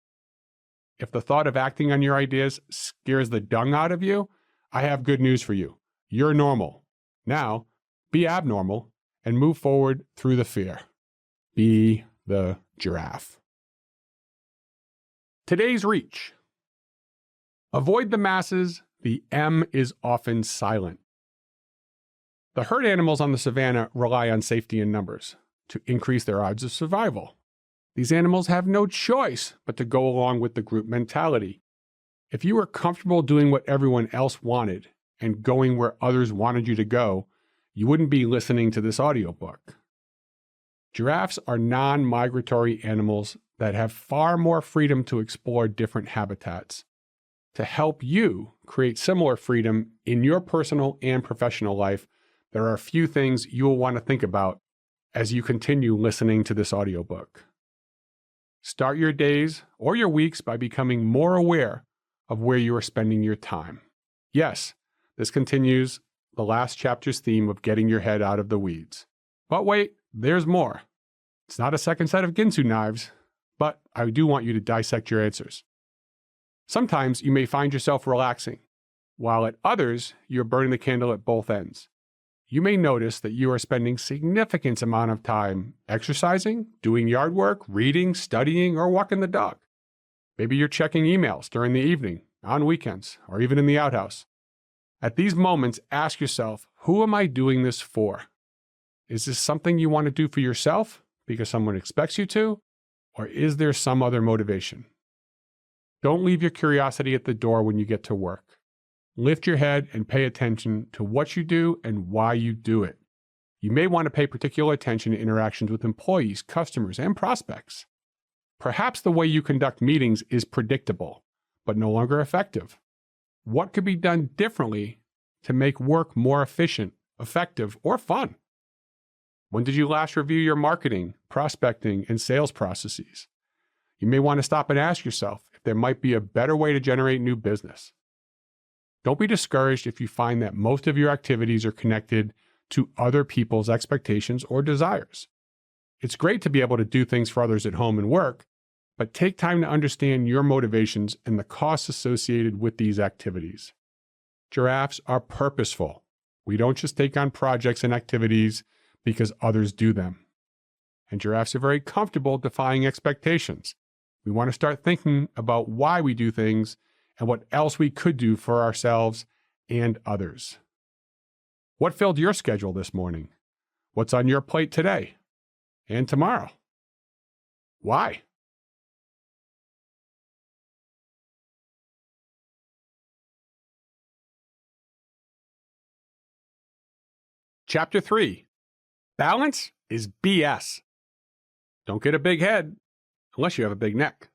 If the thought of acting on your ideas scares the dung out of you, I have good news for you. You're normal. Now, be abnormal and move forward through the fear. Be the giraffe. Today's reach. Avoid the masses. The M is often silent. The herd animals on the savanna rely on safety in numbers to increase their odds of survival. These animals have no choice but to go along with the group mentality. If you were comfortable doing what everyone else wanted and going where others wanted you to go, you wouldn't be listening to this audiobook. Giraffes are non-migratory animals that have far more freedom to explore different habitats. To help you create similar freedom in your personal and professional life, there are a few things you will want to think about as you continue listening to this audiobook. Start your days or your weeks by becoming more aware of where you are spending your time. Yes, this continues the last chapter's theme of getting your head out of the weeds. But wait, there's more. It's not a second set of Ginsu knives, but I do want you to dissect your answers. Sometimes you may find yourself relaxing, while at others, you're burning the candle at both ends. You may notice that you are spending significant amount of time exercising, doing yard work, reading, studying, or walking the dog. Maybe you're checking emails during the evening, on weekends, or even in the outhouse. At these moments, ask yourself, who am I doing this for? Is this something you want to do for yourself because someone expects you to, or is there some other motivation? Don't leave your curiosity at the door when you get to work. Lift your head and pay attention to what you do and why you do it. You may want to pay particular attention to interactions with employees, customers, and prospects. Perhaps the way you conduct meetings is predictable, but no longer effective. What could be done differently to make work more efficient, effective, or fun? When did you last review your marketing, prospecting, and sales processes? You may want to stop and ask yourself if there might be a better way to generate new business. Don't be discouraged if you find that most of your activities are connected to other people's expectations or desires. It's great to be able to do things for others at home and work, but take time to understand your motivations and the costs associated with these activities. Giraffes are purposeful. We don't just take on projects and activities because others do them. And giraffes are very comfortable defying expectations. We want to start thinking about why we do things and what else we could do for ourselves and others. What filled your schedule this morning? What's on your plate today and tomorrow? Why? Chapter 3. Balance is BS. Don't get a big head unless you have a big neck.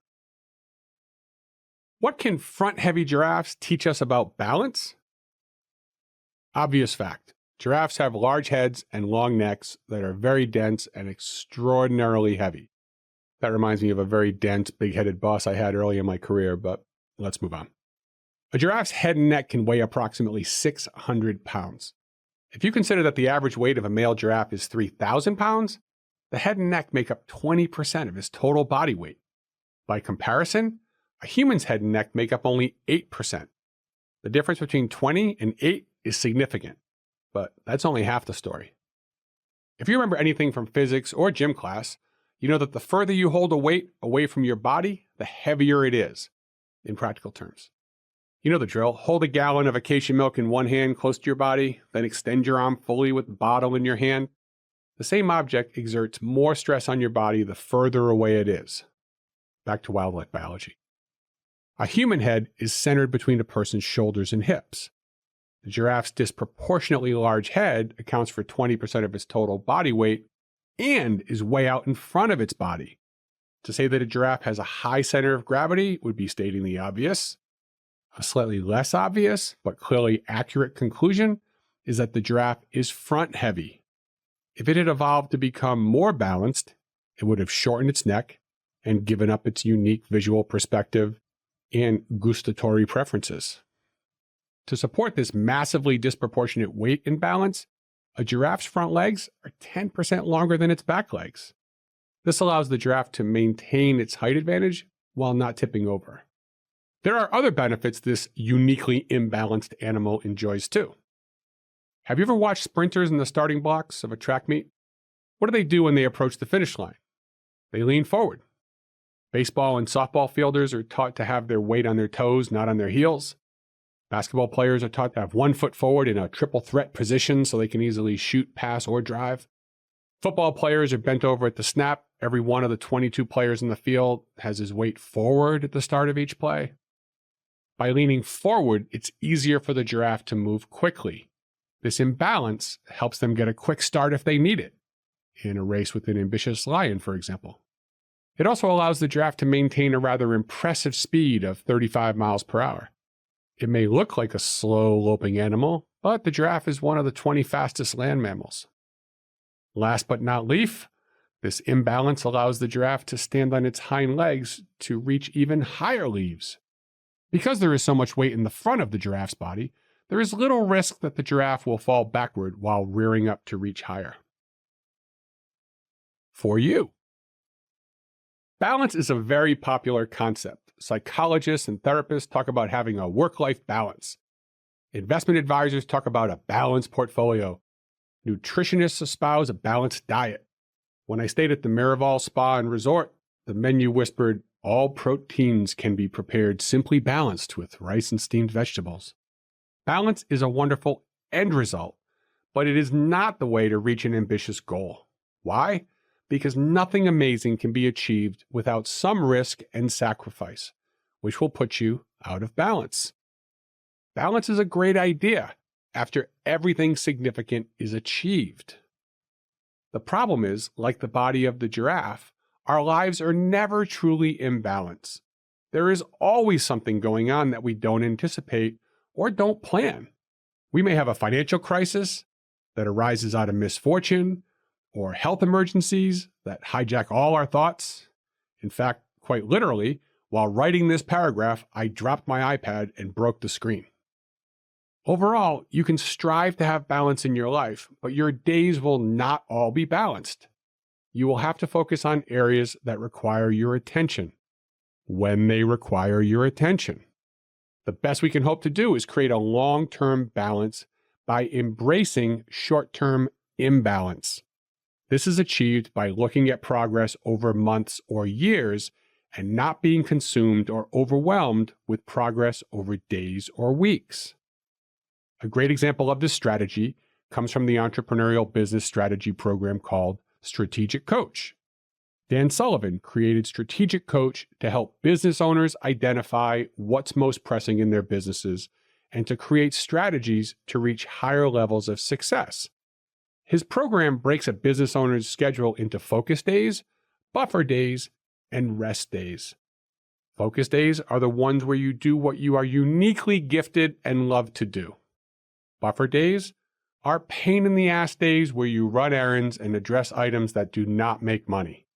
What can front-heavy giraffes teach us about balance? Obvious fact. Giraffes have large heads and long necks that are very dense and extraordinarily heavy. That reminds me of a very dense, big-headed boss I had early in my career, but let's move on. A giraffe's head and neck can weigh approximately 600 pounds. If you consider that the average weight of a male giraffe is 3,000 pounds, the head and neck make up 20% of his total body weight. By comparison, a human's head and neck make up only 8%. The difference between 20 and 8 is significant, but that's only half the story. If you remember anything from physics or gym class, you know that the further you hold a weight away from your body, the heavier it is, in practical terms. You know the drill. Hold a gallon of acacia milk in one hand close to your body, then extend your arm fully with the bottle in your hand. The same object exerts more stress on your body the further away it is. Back to wildlife biology. A human head is centered between a person's shoulders and hips. The giraffe's disproportionately large head accounts for 20% of its total body weight and is way out in front of its body. To say that a giraffe has a high center of gravity would be stating the obvious. A slightly less obvious, but clearly accurate conclusion is that the giraffe is front-heavy. If it had evolved to become more balanced, it would have shortened its neck and given up its unique visual perspective and gustatory preferences. To support this massively disproportionate weight imbalance, a giraffe's front legs are 10% longer than its back legs. This allows the giraffe to maintain its height advantage while not tipping over. There are other benefits this uniquely imbalanced animal enjoys too. Have you ever watched sprinters in the starting blocks of a track meet? What do they do when they approach the finish line? They lean forward. Baseball and softball fielders are taught to have their weight on their toes, not on their heels. Basketball players are taught to have one foot forward in a triple threat position so they can easily shoot, pass, or drive. Football players are bent over at the snap. Every one of the 22 players in the field has his weight forward at the start of each play. By leaning forward, it's easier for the giraffe to move quickly. This imbalance helps them get a quick start if they need it, in a race with an ambitious lion, for example. It also allows the giraffe to maintain a rather impressive speed of 35 miles per hour. It may look like a slow, loping animal, but the giraffe is one of the 20 fastest land mammals. Last but not least, this imbalance allows the giraffe to stand on its hind legs to reach even higher leaves. Because there is so much weight in the front of the giraffe's body, there is little risk that the giraffe will fall backward while rearing up to reach higher. For you. Balance is a very popular concept. Psychologists and therapists talk about having a work-life balance. Investment advisors talk about a balanced portfolio. Nutritionists espouse a balanced diet. When I stayed at the Miraval Spa and Resort, the menu whispered, all proteins can be prepared simply balanced with rice and steamed vegetables. Balance is a wonderful end result, but it is not the way to reach an ambitious goal. Why? Because nothing amazing can be achieved without some risk and sacrifice, which will put you out of balance. Balance is a great idea after everything significant is achieved. The problem is, like the body of the giraffe, our lives are never truly in balance. There is always something going on that we don't anticipate or don't plan. We may have a financial crisis that arises out of misfortune or health emergencies that hijack all our thoughts. In fact, quite literally, while writing this paragraph, I dropped my iPad and broke the screen. Overall, you can strive to have balance in your life, but your days will not all be balanced. You will have to focus on areas that require your attention, when they require your attention. The best we can hope to do is create a long-term balance by embracing short-term imbalance. This is achieved by looking at progress over months or years and not being consumed or overwhelmed with progress over days or weeks. A great example of this strategy comes from the entrepreneurial business strategy program called Strategic Coach. Dan Sullivan created Strategic Coach to help business owners identify what's most pressing in their businesses and to create strategies to reach higher levels of success. His program breaks a business owner's schedule into focus days, buffer days, and rest days. Focus days are the ones where you do what you are uniquely gifted and love to do. Buffer days are pain-in-the-ass days where you run errands and address items that do not make money.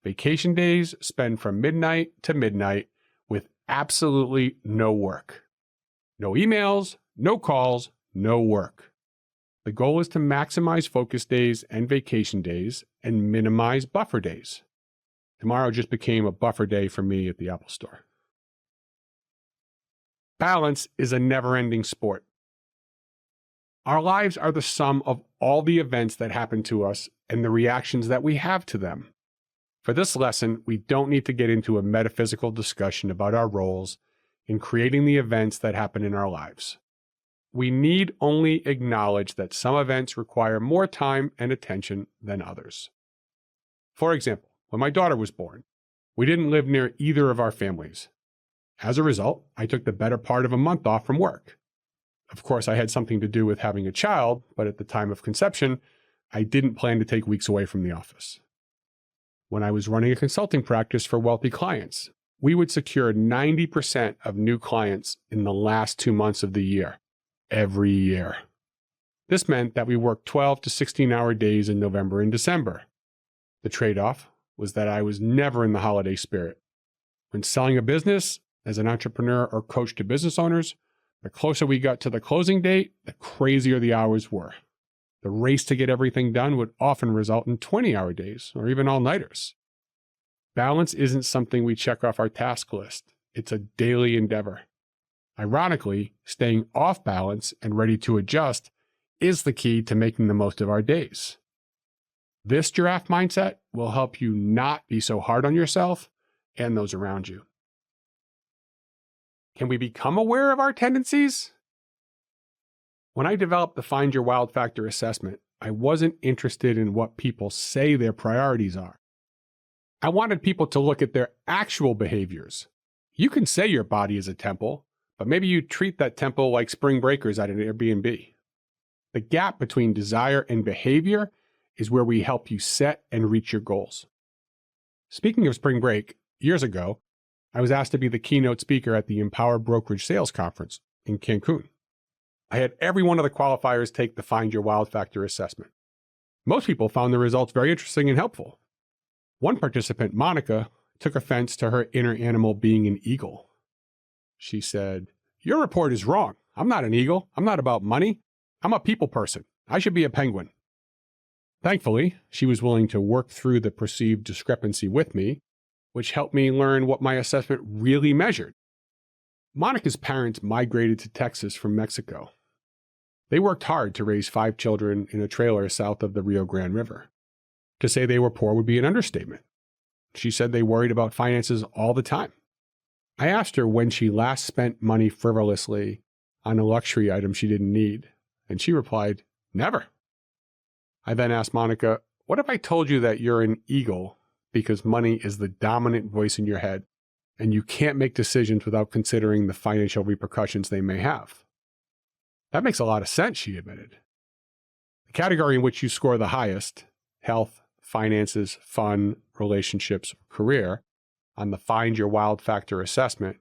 Vacation days spend from midnight to midnight with absolutely no work. No emails, no calls, no work. The goal is to maximize focus days and vacation days and minimize buffer days. Tomorrow just became a buffer day for me at the Apple Store. Balance is a never-ending sport. Our lives are the sum of all the events that happen to us and the reactions that we have to them. For this lesson, we don't need to get into a metaphysical discussion about our roles in creating the events that happen in our lives. We need only acknowledge that some events require more time and attention than others. For example, when my daughter was born, we didn't live near either of our families. As a result, I took the better part of a month off from work. Of course, I had something to do with having a child, but at the time of conception, I didn't plan to take weeks away from the office. When I was running a consulting practice for wealthy clients, we would secure 90% of new clients in the last 2 months of the year, every year. This meant that we worked 12 to 16-hour days in November and December. The trade-off was that I was never in the holiday spirit. When selling a business, as an entrepreneur or coach to business owners, the closer we got to the closing date, the crazier the hours were. The race to get everything done would often result in 20-hour days or even all-nighters. Balance isn't something we check off our task list. It's a daily endeavor. Ironically, staying off balance and ready to adjust is the key to making the most of our days. This giraffe mindset will help you not be so hard on yourself and those around you. Can we become aware of our tendencies? When I developed the Find Your Wild Factor assessment, I wasn't interested in what people say their priorities are. I wanted people to look at their actual behaviors. You can say your body is a temple, but maybe you treat that temple like spring breakers at an Airbnb. The gap between desire and behavior is where we help you set and reach your goals. Speaking of spring break, years ago, I was asked to be the keynote speaker at the Empower Brokerage Sales Conference in Cancun. I had every one of the qualifiers take the Find Your Wild Factor assessment. Most people found the results very interesting and helpful. One participant, Monica, took offense to her inner animal being an eagle. She said, "Your report is wrong. I'm not an eagle. I'm not about money. I'm a people person. I should be a penguin." Thankfully, she was willing to work through the perceived discrepancy with me, which helped me learn what my assessment really measured. Monica's parents migrated to Texas from Mexico. They worked hard to raise 5 children in a trailer south of the Rio Grande River. To say they were poor would be an understatement. She said they worried about finances all the time. I asked her when she last spent money frivolously on a luxury item she didn't need, and she replied, "Never." I then asked Monica, "What if I told you that you're an eagle because money is the dominant voice in your head, and you can't make decisions without considering the financial repercussions they may have?" "That makes a lot of sense," she admitted. The category in which you score the highest, health, finances, fun, relationships, career, on the Find Your Wild Factor assessment,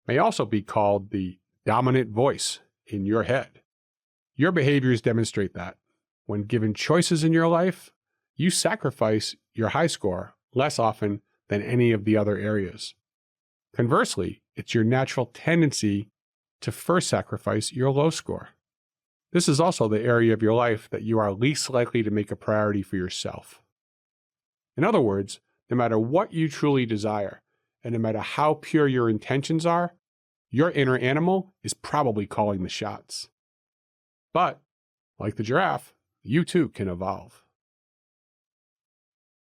may also be called the dominant voice in your head. Your behaviors demonstrate that. When given choices in your life, you sacrifice your high score less often than any of the other areas. Conversely, it's your natural tendency to first sacrifice your low score. This is also the area of your life that you are least likely to make a priority for yourself. In other words, no matter what you truly desire, and no matter how pure your intentions are, your inner animal is probably calling the shots. But, like the giraffe, you too can evolve.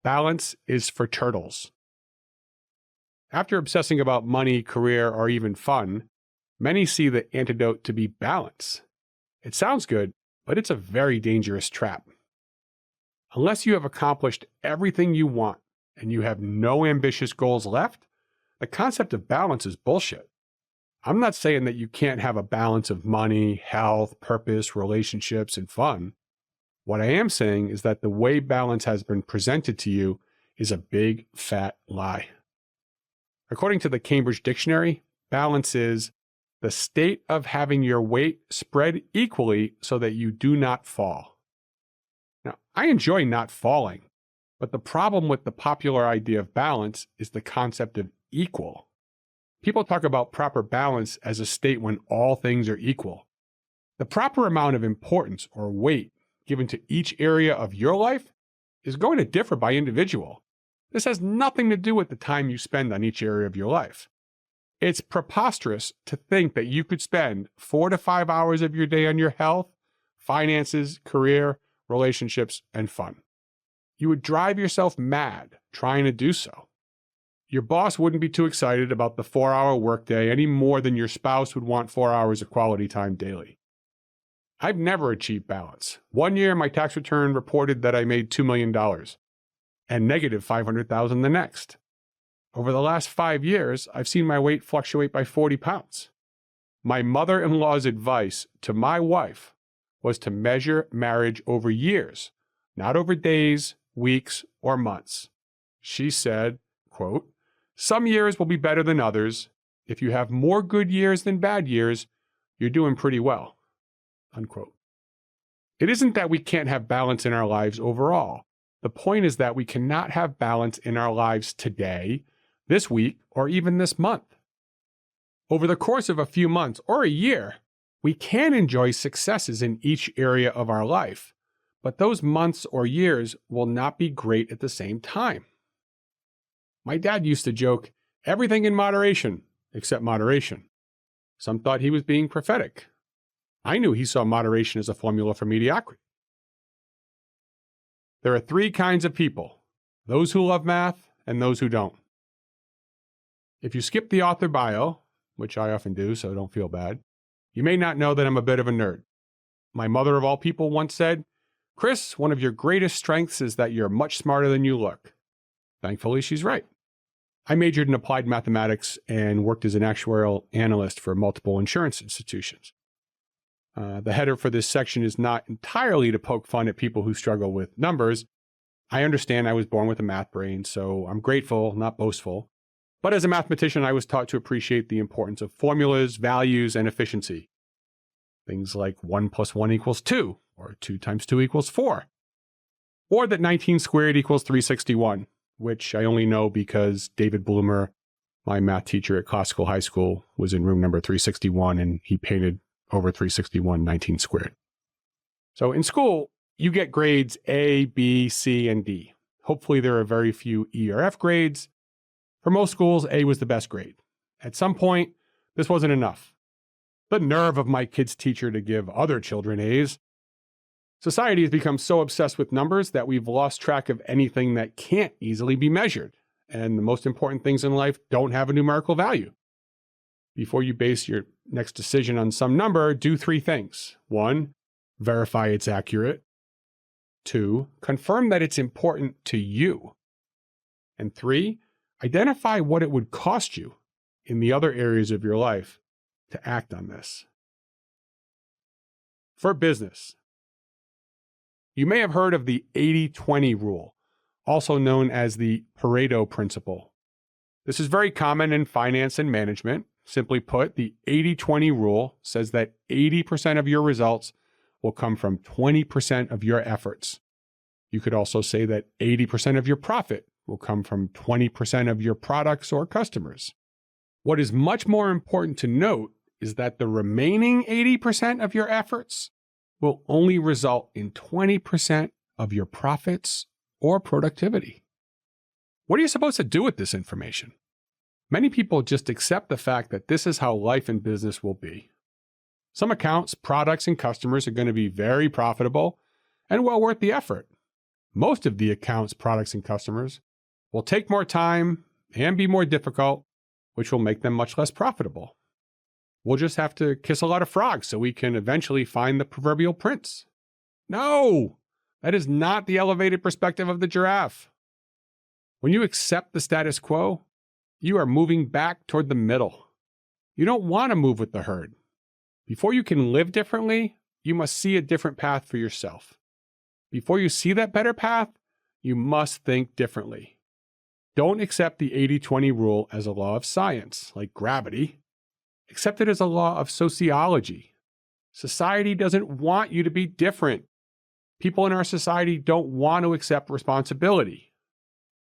Balance is for turtles. After obsessing about money, career, or even fun, many see the antidote to be balance. It sounds good, but it's a very dangerous trap. Unless you have accomplished everything you want and you have no ambitious goals left, the concept of balance is bullshit. I'm not saying that you can't have a balance of money, health, purpose, relationships, and fun. What I am saying is that the way balance has been presented to you is a big, fat lie. According to the Cambridge Dictionary, balance is the state of having your weight spread equally so that you do not fall. Now, I enjoy not falling, but the problem with the popular idea of balance is the concept of equal. People talk about proper balance as a state when all things are equal. The proper amount of importance or weight given to each area of your life is going to differ by individual. This has nothing to do with the time you spend on each area of your life. It's preposterous to think that you could spend 4 to 5 hours of your day on your health, finances, career, relationships, and fun. You would drive yourself mad trying to do so. Your boss wouldn't be too excited about the 4-hour workday any more than your spouse would want 4 hours of quality time daily. I've never achieved balance. One year, my tax return reported that I made $2 million and negative $500,000 the next. Over the last 5 years, I've seen my weight fluctuate by 40 pounds. My mother-in-law's advice to my wife was to measure marriage over years, not over days, weeks, or months. She said, quote, "Some years will be better than others. If you have more good years than bad years, you're doing pretty well." Unquote. It isn't that we can't have balance in our lives overall. The point is that we cannot have balance in our lives today, this week, or even this month. Over the course of a few months or a year, we can enjoy successes in each area of our life, but those months or years will not be great at the same time. My dad used to joke, "Everything in moderation, except moderation." Some thought he was being prophetic. I knew he saw moderation as a formula for mediocrity. There are 3 kinds of people: those who love math and those who don't. If you skip the author bio, which I often do, so don't feel bad, you may not know that I'm a bit of a nerd. My mother of all people once said, "Chris, one of your greatest strengths is that you're much smarter than you look." Thankfully, she's right. I majored in applied mathematics and worked as an actuarial analyst for multiple insurance institutions. The header for this section is not entirely to poke fun at people who struggle with numbers. I understand I was born with a math brain, so I'm grateful, not boastful. But as a mathematician, I was taught to appreciate the importance of formulas, values, and efficiency. Things like 1 + 1 = 2, or 2 × 2 = 4. Or that 19 squared equals 361, which I only know because David Bloomer, my math teacher at Classical High School, was in room number 361 and he painted over 361 19 squared. So in school, you get grades A, B, C, and D. Hopefully there are very few E or F grades. For most schools, A was the best grade. At some point, this wasn't enough. The nerve of my kid's teacher to give other children A's. Society has become so obsessed with numbers that we've lost track of anything that can't easily be measured. And the most important things in life don't have a numerical value. Before you base your next decision on some number, do 3 things. 1, verify it's accurate. 2, confirm that it's important to you. And 3, identify what it would cost you in the other areas of your life to act on this. For business, you may have heard of the 80-20 rule, also known as the Pareto principle. This is very common in finance and management. Simply put, the 80-20 rule says that 80% of your results will come from 20% of your efforts. You could also say that 80% of your profit will come from 20% of your products or customers. What is much more important to note is that the remaining 80% of your efforts will only result in 20% of your profits or productivity. What are you supposed to do with this information? Many people just accept the fact that this is how life and business will be. Some accounts, products, and customers are going to be very profitable and well worth the effort. Most of the accounts, products, and customers will take more time and be more difficult, which will make them much less profitable. We'll just have to kiss a lot of frogs so we can eventually find the proverbial prince. No, that is not the elevated perspective of the giraffe. When you accept the status quo, you are moving back toward the middle. You don't want to move with the herd. Before you can live differently, you must see a different path for yourself. Before you see that better path, you must think differently. Don't accept the 80-20 rule as a law of science, like gravity. Accept it as a law of sociology. Society doesn't want you to be different. People in our society don't want to accept responsibility.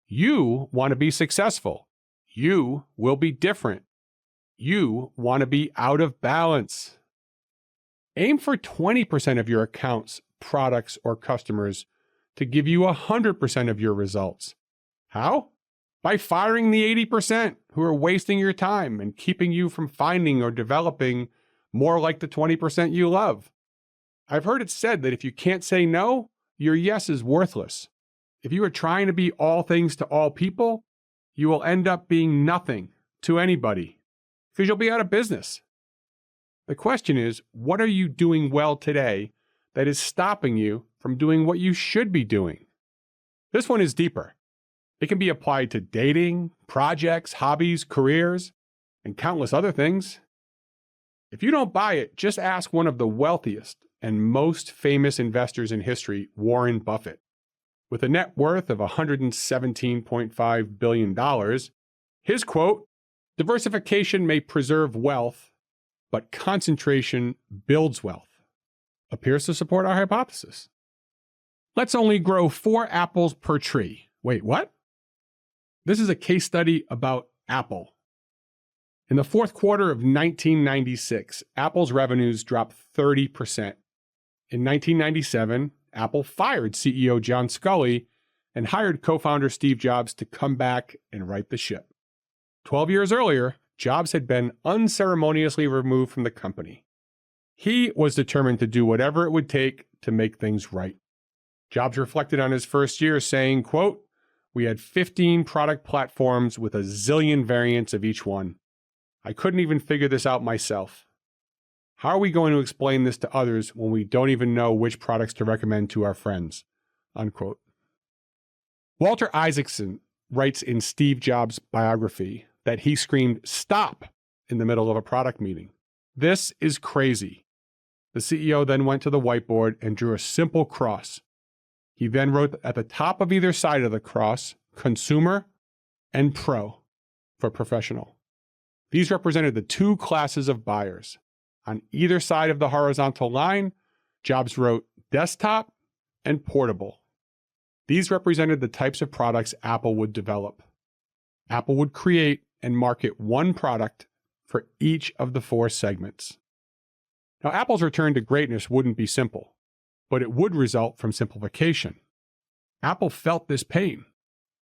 You want to be successful. You will be different. You want to be out of balance. Aim for 20% of your accounts, products, or customers to give you 100% of your results. How? By firing the 80% who are wasting your time and keeping you from finding or developing more like the 20% you love. I've heard it said that if you can't say no, your yes is worthless. If you are trying to be all things to all people, you will end up being nothing to anybody because you'll be out of business. The question is, what are you doing well today that is stopping you from doing what you should be doing? This one is deeper. It can be applied to dating, projects, hobbies, careers, and countless other things. If you don't buy it, just ask one of the wealthiest and most famous investors in history, Warren Buffett. With a net worth of $117.5 billion, his quote, "Diversification may preserve wealth, but concentration builds wealth," appears to support our hypothesis. Let's only grow 4 apples per tree. Wait, what? This is a case study about Apple. In the fourth quarter of 1996, Apple's revenues dropped 30%. In 1997, Apple fired CEO John Sculley and hired co-founder Steve Jobs to come back and right the ship. 12 years earlier, Jobs had been unceremoniously removed from the company. He was determined to do whatever it would take to make things right. Jobs reflected on his first year saying, quote, "We had 15 product platforms with a zillion variants of each one. I couldn't even figure this out myself. How are we going to explain this to others when we don't even know which products to recommend to our friends?" Unquote. Walter Isaacson writes in Steve Jobs' biography that he screamed "stop" in the middle of a product meeting. This is crazy. The CEO then went to the whiteboard and drew a simple cross. He then wrote at the top of either side of the cross, consumer and pro for professional. These represented the 2 classes of buyers. On either side of the horizontal line, Jobs wrote desktop and portable. These represented the types of products Apple would develop. Apple would create and market one product for each of the 4 segments. Now, Apple's return to greatness wouldn't be simple, but it would result from simplification. Apple felt this pain.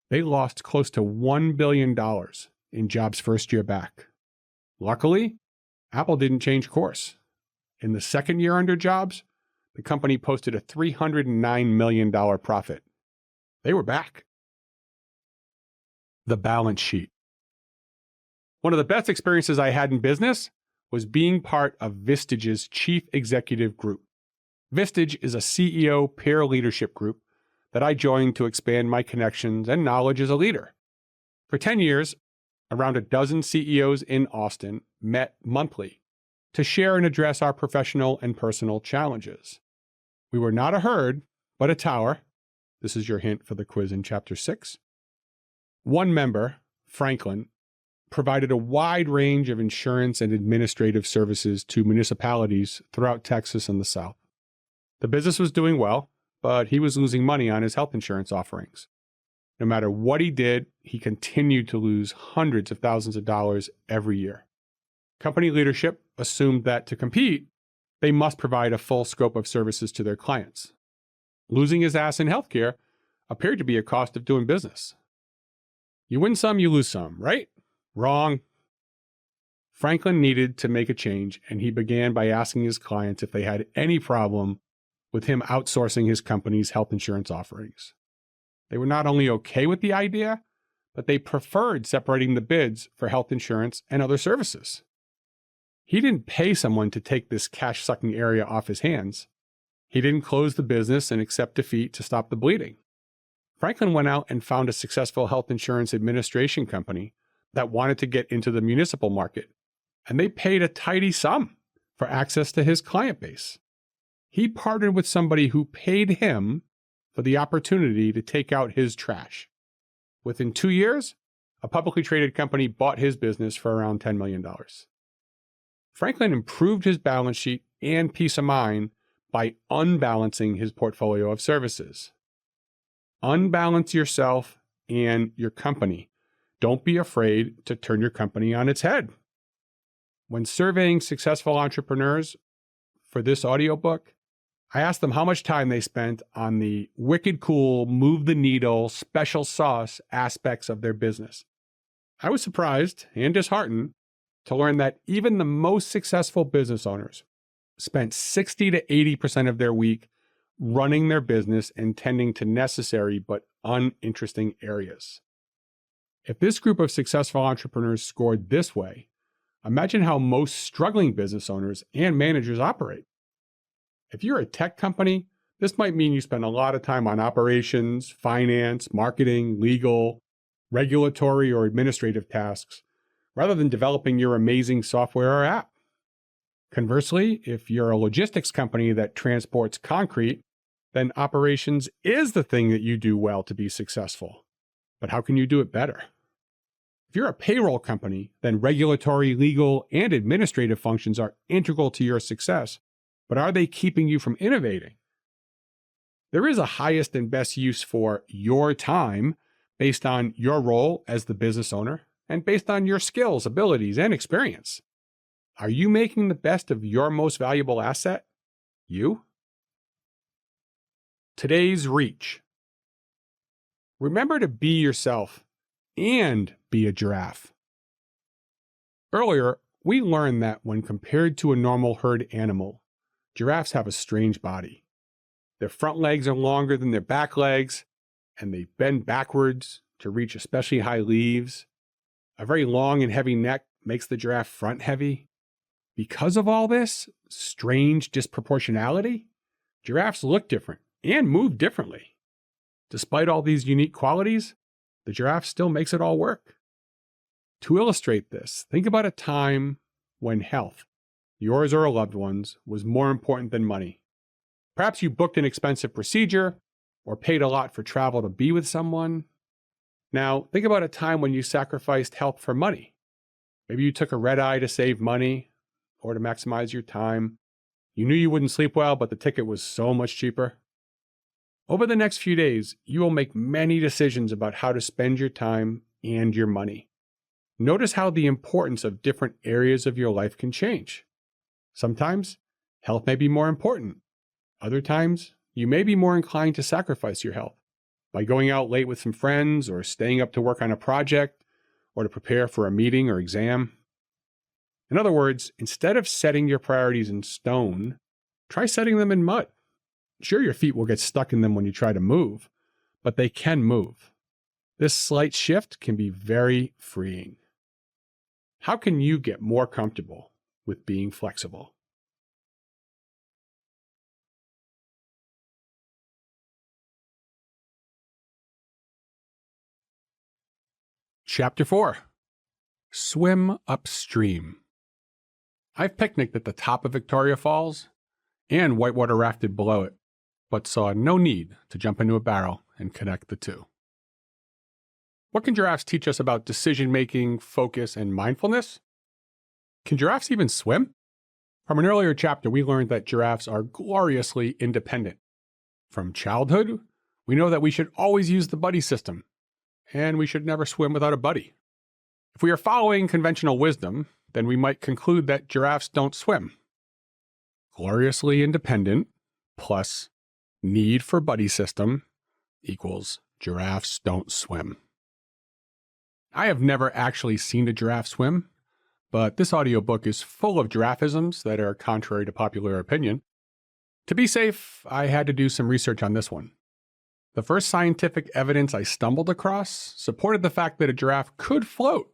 They lost close to $1 billion in Jobs' first year back. Luckily, Apple didn't change course. In the second year under Jobs, the company posted a $309 million profit. They were back. The balance sheet. One of the best experiences I had in business was being part of Vistage's chief executive group. Vistage is a CEO peer leadership group that I joined to expand my connections and knowledge as a leader. For 10 years, around a dozen CEOs in Austin met monthly to share and address our professional and personal challenges. We were not a herd, but a tower. This is your hint for the quiz in Chapter 6. One member, Franklin, provided a wide range of insurance and administrative services to municipalities throughout Texas and the South. The business was doing well, but he was losing money on his health insurance offerings. No matter what he did, he continued to lose hundreds of thousands of dollars every year. Company leadership assumed that to compete, they must provide a full scope of services to their clients. Losing his ass in healthcare appeared to be a cost of doing business. You win some, you lose some, right? Wrong. Franklin needed to make a change, and he began by asking his clients if they had any problem with him outsourcing his company's health insurance offerings. They were not only okay with the idea, but they preferred separating the bids for health insurance and other services. He didn't pay someone to take this cash-sucking area off his hands. He didn't close the business and accept defeat to stop the bleeding. Franklin went out and found a successful health insurance administration company that wanted to get into the municipal market, and they paid a tidy sum for access to his client base. He partnered with somebody who paid him for the opportunity to take out his trash. Within 2 years, a publicly traded company bought his business for around $10 million. Franklin improved his balance sheet and peace of mind by unbalancing his portfolio of services. Unbalance yourself and your company. Don't be afraid to turn your company on its head. When surveying successful entrepreneurs for this audiobook, I asked them how much time they spent on the wicked cool, move the needle, special sauce aspects of their business. I was surprised and disheartened to learn that even the most successful business owners spent 60 to 80% of their week running their business and tending to necessary but uninteresting areas. If this group of successful entrepreneurs scored this way, imagine how most struggling business owners and managers operate. If you're a tech company, this might mean you spend a lot of time on operations, finance, marketing, legal, regulatory, or administrative tasks, rather than developing your amazing software or app. Conversely, if you're a logistics company that transports concrete, then operations is the thing that you do well to be successful. But how can you do it better? If you're a payroll company, then regulatory, legal, and administrative functions are integral to your success. But are they keeping you from innovating? There is a highest and best use for your time based on your role as the business owner and based on your skills, abilities, and experience. Are you making the best of your most valuable asset? You? Today's reach. Remember to be yourself and be a giraffe. Earlier, we learned that when compared to a normal herd animal, giraffes have a strange body. Their front legs are longer than their back legs, and they bend backwards to reach especially high leaves. A very long and heavy neck makes the giraffe front heavy. Because of all this strange disproportionality, giraffes look different and move differently. Despite all these unique qualities, the giraffe still makes it all work. To illustrate this, think about a time when health, yours or a loved one's, was more important than money. Perhaps you booked an expensive procedure or paid a lot for travel to be with someone. Now, think about a time when you sacrificed health for money. Maybe you took a red eye to save money or to maximize your time. You knew you wouldn't sleep well, but the ticket was so much cheaper. Over the next few days, you will make many decisions about how to spend your time and your money. Notice how the importance of different areas of your life can change. Sometimes, health may be more important. Other times, you may be more inclined to sacrifice your health by going out late with some friends or staying up to work on a project or to prepare for a meeting or exam. In other words, instead of setting your priorities in stone, try setting them in mud. Sure, your feet will get stuck in them when you try to move, but they can move. This slight shift can be very freeing. How can you get more comfortable with being flexible? Chapter 4. Swim upstream. I've picnicked at the top of Victoria Falls and whitewater rafted below it, but saw no need to jump into a barrel and connect the two. What can giraffes teach us about decision-making, focus, and mindfulness? Can giraffes even swim? From an earlier chapter, we learned that giraffes are gloriously independent. From childhood, we know that we should always use the buddy system, and we should never swim without a buddy. If we are following conventional wisdom, then we might conclude that giraffes don't swim. Gloriously independent plus need for buddy system equals giraffes don't swim. I have never actually seen a giraffe swim, but this audiobook is full of giraffisms that are contrary to popular opinion. To be safe, I had to do some research on this one. The first scientific evidence I stumbled across supported the fact that a giraffe could float.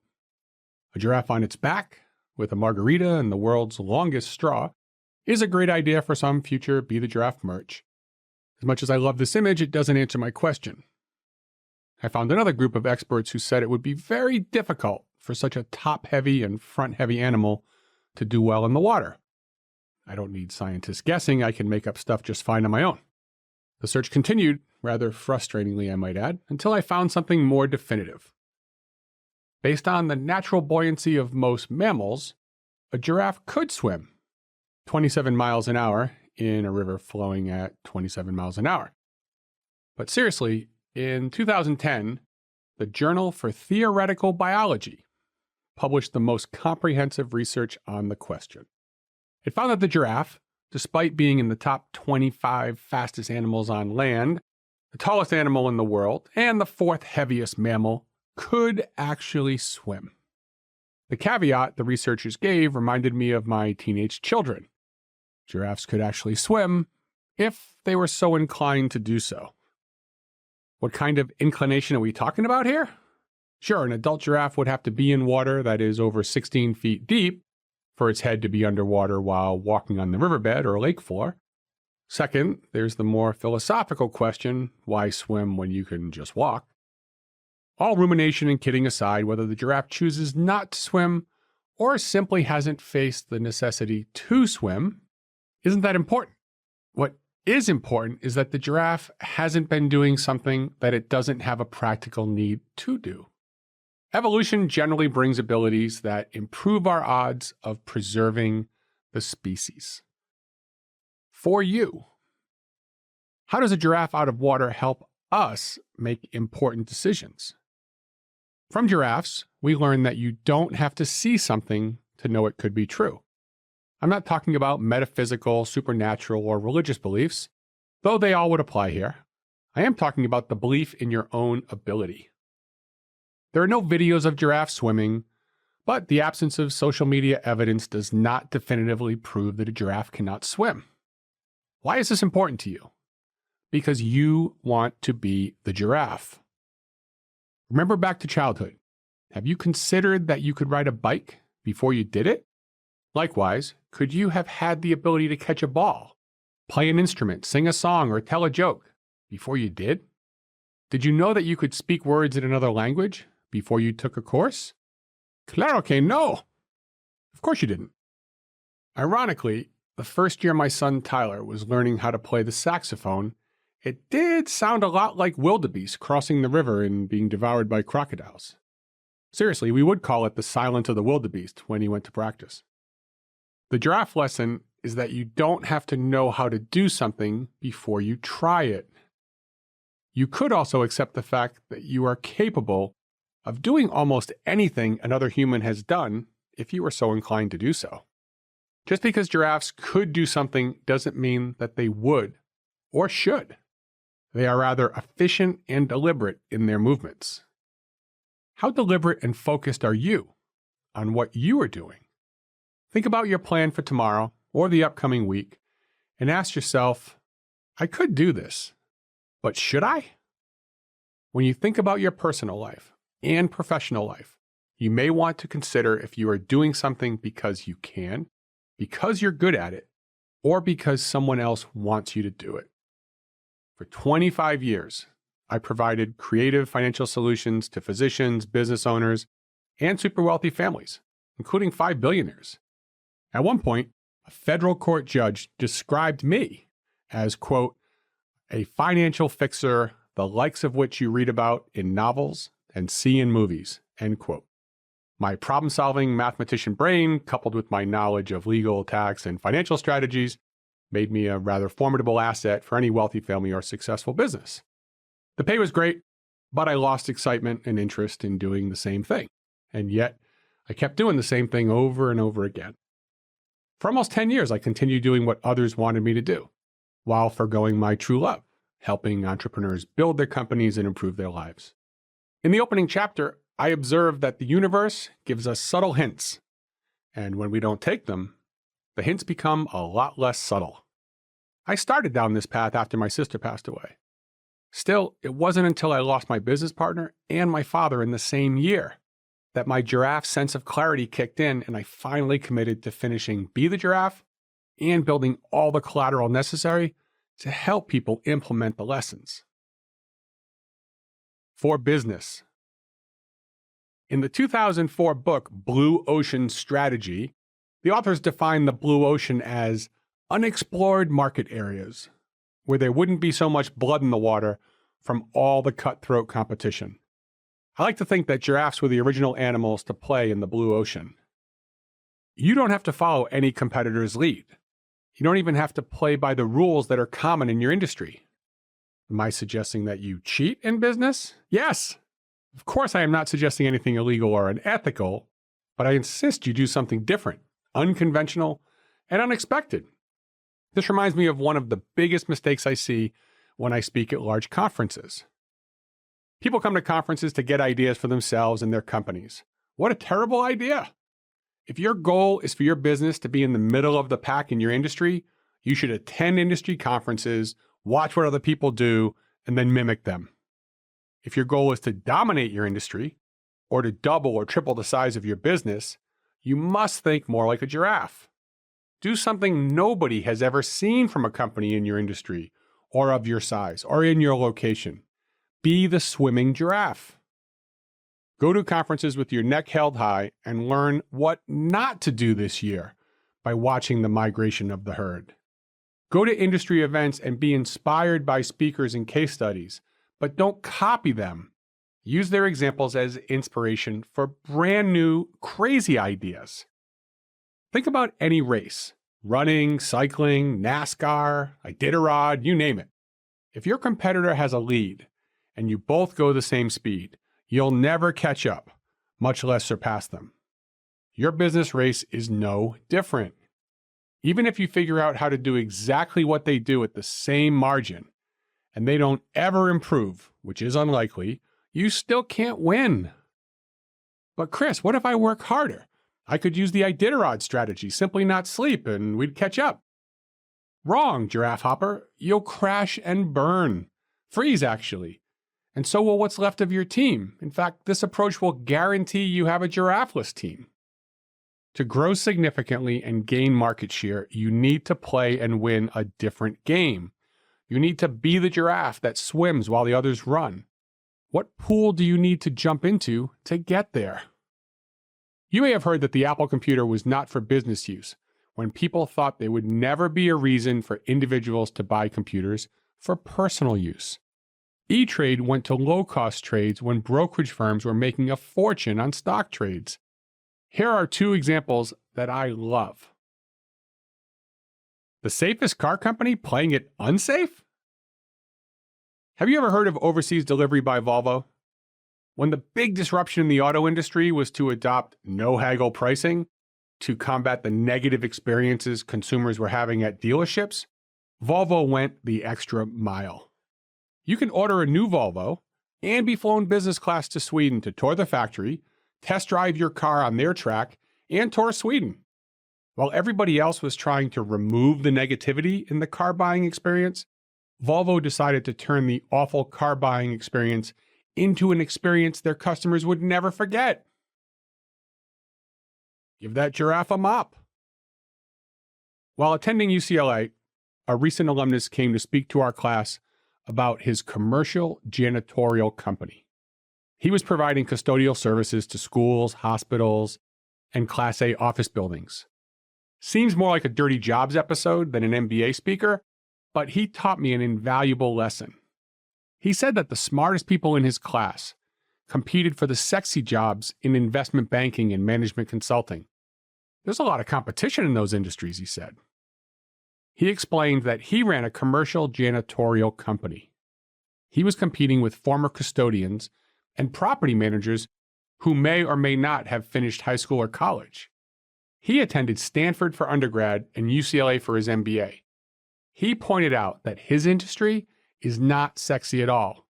A giraffe on its back, with a margarita and the world's longest straw, is a great idea for some future Be the Giraffe merch. As much as I love this image, it doesn't answer my question. I found another group of experts who said it would be very difficult for such a top-heavy and front-heavy animal to do well in the water. I don't need scientists guessing, I can make up stuff just fine on my own. The search continued, rather frustratingly I might add, until I found something more definitive. Based on the natural buoyancy of most mammals, a giraffe could swim 27 miles an hour in a river flowing at 27 miles an hour. But seriously, in 2010, the Journal for Theoretical Biology published the most comprehensive research on the question. It found that the giraffe, despite being in the top 25 fastest animals on land, the tallest animal in the world, and the fourth heaviest mammal, could actually swim. The caveat the researchers gave reminded me of my teenage children. Giraffes could actually swim if they were so inclined to do so. What kind of inclination are we talking about here? Sure, an adult giraffe would have to be in water that is over 16 feet deep for its head to be underwater while walking on the riverbed or lake floor. Second, there's the more philosophical question, why swim when you can just walk? All rumination and kidding aside, whether the giraffe chooses not to swim or simply hasn't faced the necessity to swim, isn't that important? What is important is that the giraffe hasn't been doing something that it doesn't have a practical need to do. Evolution generally brings abilities that improve our odds of preserving the species. For you, how does a giraffe out of water help us make important decisions? From giraffes, we learn that you don't have to see something to know it could be true. I'm not talking about metaphysical, supernatural, or religious beliefs, though they all would apply here. I am talking about the belief in your own ability. There are no videos of giraffes swimming, but the absence of social media evidence does not definitively prove that a giraffe cannot swim. Why is this important to you? Because you want to be the giraffe. Remember back to childhood. Have you considered that you could ride a bike before you did it? Likewise, could you have had the ability to catch a ball, play an instrument, sing a song, or tell a joke before you did? Did you know that you could speak words in another language before you took a course? Claro que no! Of course you didn't. Ironically, the first year my son Tyler was learning how to play the saxophone, it did sound a lot like wildebeest crossing the river and being devoured by crocodiles. Seriously, we would call it the silence of the wildebeest when he went to practice. The giraffe lesson is that you don't have to know how to do something before you try it. You could also accept the fact that you are capable of doing almost anything another human has done if you were so inclined to do so. Just because giraffes could do something doesn't mean that they would or should. They are rather efficient and deliberate in their movements. How deliberate and focused are you on what you are doing? Think about your plan for tomorrow or the upcoming week and ask yourself, I could do this, but should I? When you think about your personal life and professional life, you may want to consider if you are doing something because you can, because you're good at it, or because someone else wants you to do it. For 25 years, I provided creative financial solutions to physicians, business owners, and super wealthy families, including 5 billionaires. At one point, a federal court judge described me as, quote, a financial fixer, the likes of which you read about in novels and see in movies, end quote. My problem-solving mathematician brain, coupled with my knowledge of legal, tax, and financial strategies, made me a rather formidable asset for any wealthy family or successful business. The pay was great, but I lost excitement and interest in doing the same thing. And yet, I kept doing the same thing over and over again. For almost 10 years, I continued doing what others wanted me to do, while forgoing my true love, helping entrepreneurs build their companies and improve their lives. In the opening chapter, I observed that the universe gives us subtle hints, and when we don't take them, the hints become a lot less subtle. I started down this path after my sister passed away. Still, it wasn't until I lost my business partner and my father in the same year that my giraffe sense of clarity kicked in and I finally committed to finishing Be the Giraffe and building all the collateral necessary to help people implement the lessons. For business. In the 2004 book, Blue Ocean Strategy, the authors defined the blue ocean as unexplored market areas where there wouldn't be so much blood in the water from all the cutthroat competition. I like to think that giraffes were the original animals to play in the blue ocean. You don't have to follow any competitor's lead. You don't even have to play by the rules that are common in your industry. Am I suggesting that you cheat in business? Yes. Of course, I am not suggesting anything illegal or unethical, but I insist you do something different, unconventional, and unexpected. This reminds me of one of the biggest mistakes I see when I speak at large conferences. People come to conferences to get ideas for themselves and their companies. What a terrible idea! If your goal is for your business to be in the middle of the pack in your industry, you should attend industry conferences, watch what other people do, and then mimic them. If your goal is to dominate your industry, or to double or triple the size of your business, you must think more like a giraffe. Do something nobody has ever seen from a company in your industry, or of your size, or in your location. Be the swimming giraffe. Go to conferences with your neck held high and learn what not to do this year by watching the migration of the herd. Go to industry events and be inspired by speakers and case studies, but don't copy them. Use their examples as inspiration for brand new, crazy ideas. Think about any race, running, cycling, NASCAR, Iditarod, you name it. If your competitor has a lead and you both go the same speed, you'll never catch up, much less surpass them. Your business race is no different. Even if you figure out how to do exactly what they do at the same margin, and they don't ever improve, which is unlikely, you still can't win. But Chris, what if I work harder? I could use the Iditarod strategy, simply not sleep, and we'd catch up. Wrong, giraffe hopper. You'll crash and burn. Freeze, actually. And so will what's left of your team. In fact, this approach will guarantee you have a giraffeless team. To grow significantly and gain market share, you need to play and win a different game. You need to be the giraffe that swims while the others run. What pool do you need to jump into to get there? You may have heard that the Apple computer was not for business use, when people thought there would never be a reason for individuals to buy computers for personal use. E-Trade went to low-cost trades when brokerage firms were making a fortune on stock trades. Here are two examples that I love. The safest car company playing it unsafe? Have you ever heard of overseas delivery by Volvo? When the big disruption in the auto industry was to adopt no-haggle pricing to combat the negative experiences consumers were having at dealerships, Volvo went the extra mile. You can order a new Volvo and be flown business class to Sweden to tour the factory, test drive your car on their track, and tour Sweden. While everybody else was trying to remove the negativity in the car buying experience, Volvo decided to turn the awful car buying experience into an experience their customers would never forget. Give that giraffe a mop. While attending UCLA, a recent alumnus came to speak to our class about his commercial janitorial company. He was providing custodial services to schools, hospitals, and Class A office buildings. Seems more like a Dirty Jobs episode than an MBA speaker, but he taught me an invaluable lesson. He said that the smartest people in his class competed for the sexy jobs in investment banking and management consulting. There's a lot of competition in those industries, he said. He explained that he ran a commercial janitorial company. He was competing with former custodians and property managers who may or may not have finished high school or college. He attended Stanford for undergrad and UCLA for his MBA. He pointed out that his industry is not sexy at all,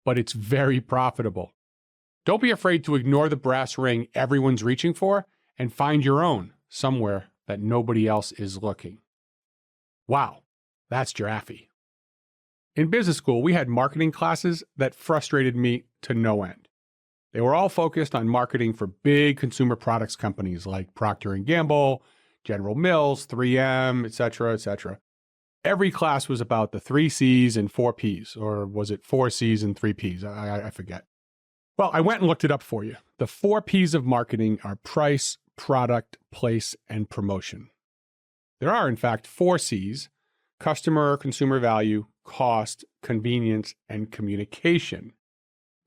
but it's very profitable. Don't be afraid to ignore the brass ring everyone's reaching for and find your own somewhere that nobody else is looking. Wow, That's Giraffe. In business school, we had marketing classes that frustrated me to no end. They were all focused on marketing for big consumer products companies like Procter & Gamble, General Mills, 3M, etc., etc. Every class was about the 3 C's and 4 P's, or was it 4 C's and 3 P's? I forget. Well, I went and looked it up for you. The 4 P's of marketing are price, product, place, and promotion. There are, in fact, 4 C's: customer or consumer value, cost, convenience, and communication.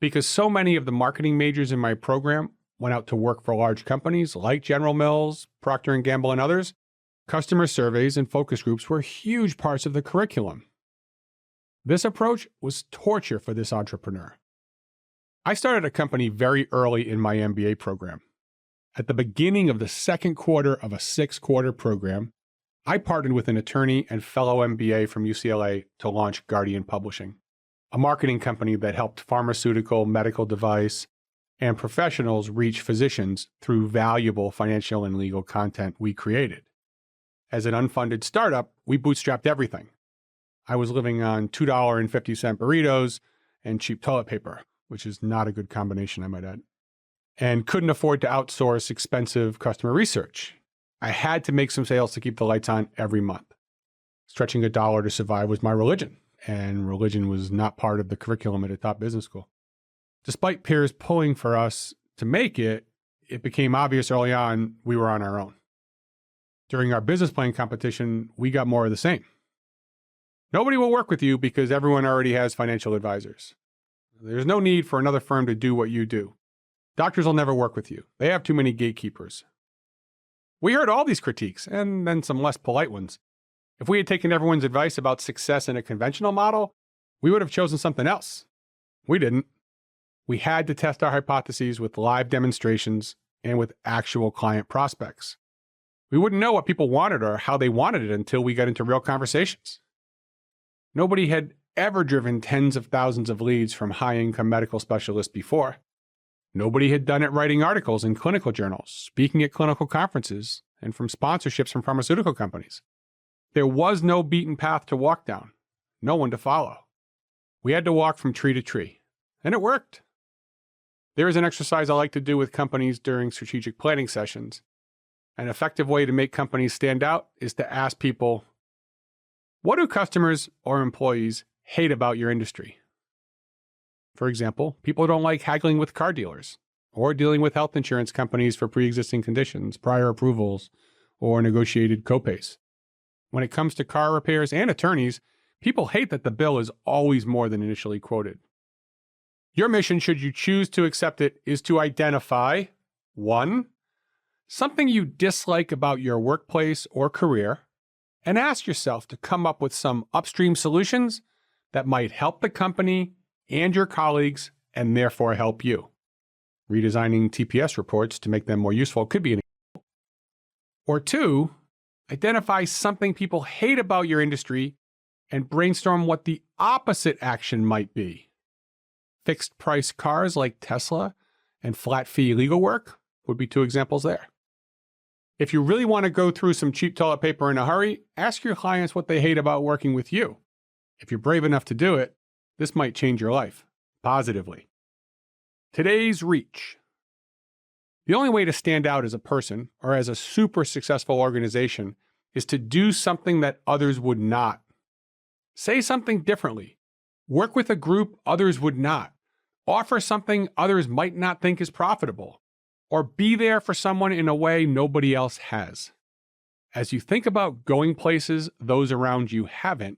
Because so many of the marketing majors in my program went out to work for large companies like General Mills, Procter & Gamble, and others, customer surveys and focus groups were huge parts of the curriculum. This approach was torture for this entrepreneur. I started a company very early in my MBA program. At the beginning of the second quarter of a 6-quarter program, I partnered with an attorney and fellow MBA from UCLA to launch Guardian Publishing, a marketing company that helped pharmaceutical, medical device, and professionals reach physicians through valuable financial and legal content we created. As an unfunded startup, we bootstrapped everything. I was living on $2.50 burritos and cheap toilet paper, which is not a good combination, I might add, and couldn't afford to outsource expensive customer research. I had to make some sales to keep the lights on every month. Stretching $1 to survive was my religion, and religion was not part of the curriculum at a top business school. Despite peers pulling for us to make it, it became obvious early on we were on our own. During our business plan competition, we got more of the same. Nobody will work with you because everyone already has financial advisors. There's no need for another firm to do what you do. Doctors will never work with you. They have too many gatekeepers. We heard all these critiques, and then some less polite ones. If we had taken everyone's advice about success in a conventional model, we would have chosen something else. We didn't. We had to test our hypotheses with live demonstrations and with actual client prospects. We wouldn't know what people wanted or how they wanted it until we got into real conversations. Nobody had ever driven tens of thousands of leads from high-income medical specialists before. Nobody had done it writing articles in clinical journals, speaking at clinical conferences, and from sponsorships from pharmaceutical companies. There was no beaten path to walk down, no one to follow. We had to walk from tree to tree, and it worked. There is an exercise I like to do with companies during strategic planning sessions. An effective way to make companies stand out is to ask people, what do customers or employees hate about your industry? For example, people don't like haggling with car dealers, or dealing with health insurance companies for pre-existing conditions, prior approvals, or negotiated copays. When it comes to car repairs and attorneys, people hate that the bill is always more than initially quoted. Your mission, should you choose to accept it, is to identify 1. Something you dislike about your workplace or career, and ask yourself to come up with some upstream solutions that might help the company and your colleagues, and therefore help you. Redesigning TPS reports to make them more useful could be an example. Or 2, identify something people hate about your industry and brainstorm what the opposite action might be. Fixed price cars like Tesla and flat fee legal work would be 2 examples there. If you really want to go through some cheap toilet paper in a hurry, ask your clients what they hate about working with you. If you're brave enough to do it, this might change your life, positively. Today's reach. The only way to stand out as a person or as a super successful organization is to do something that others would not. Say something differently. Work with a group others would not. Offer something others might not think is profitable. Or be there for someone in a way nobody else has. As you think about going places those around you haven't,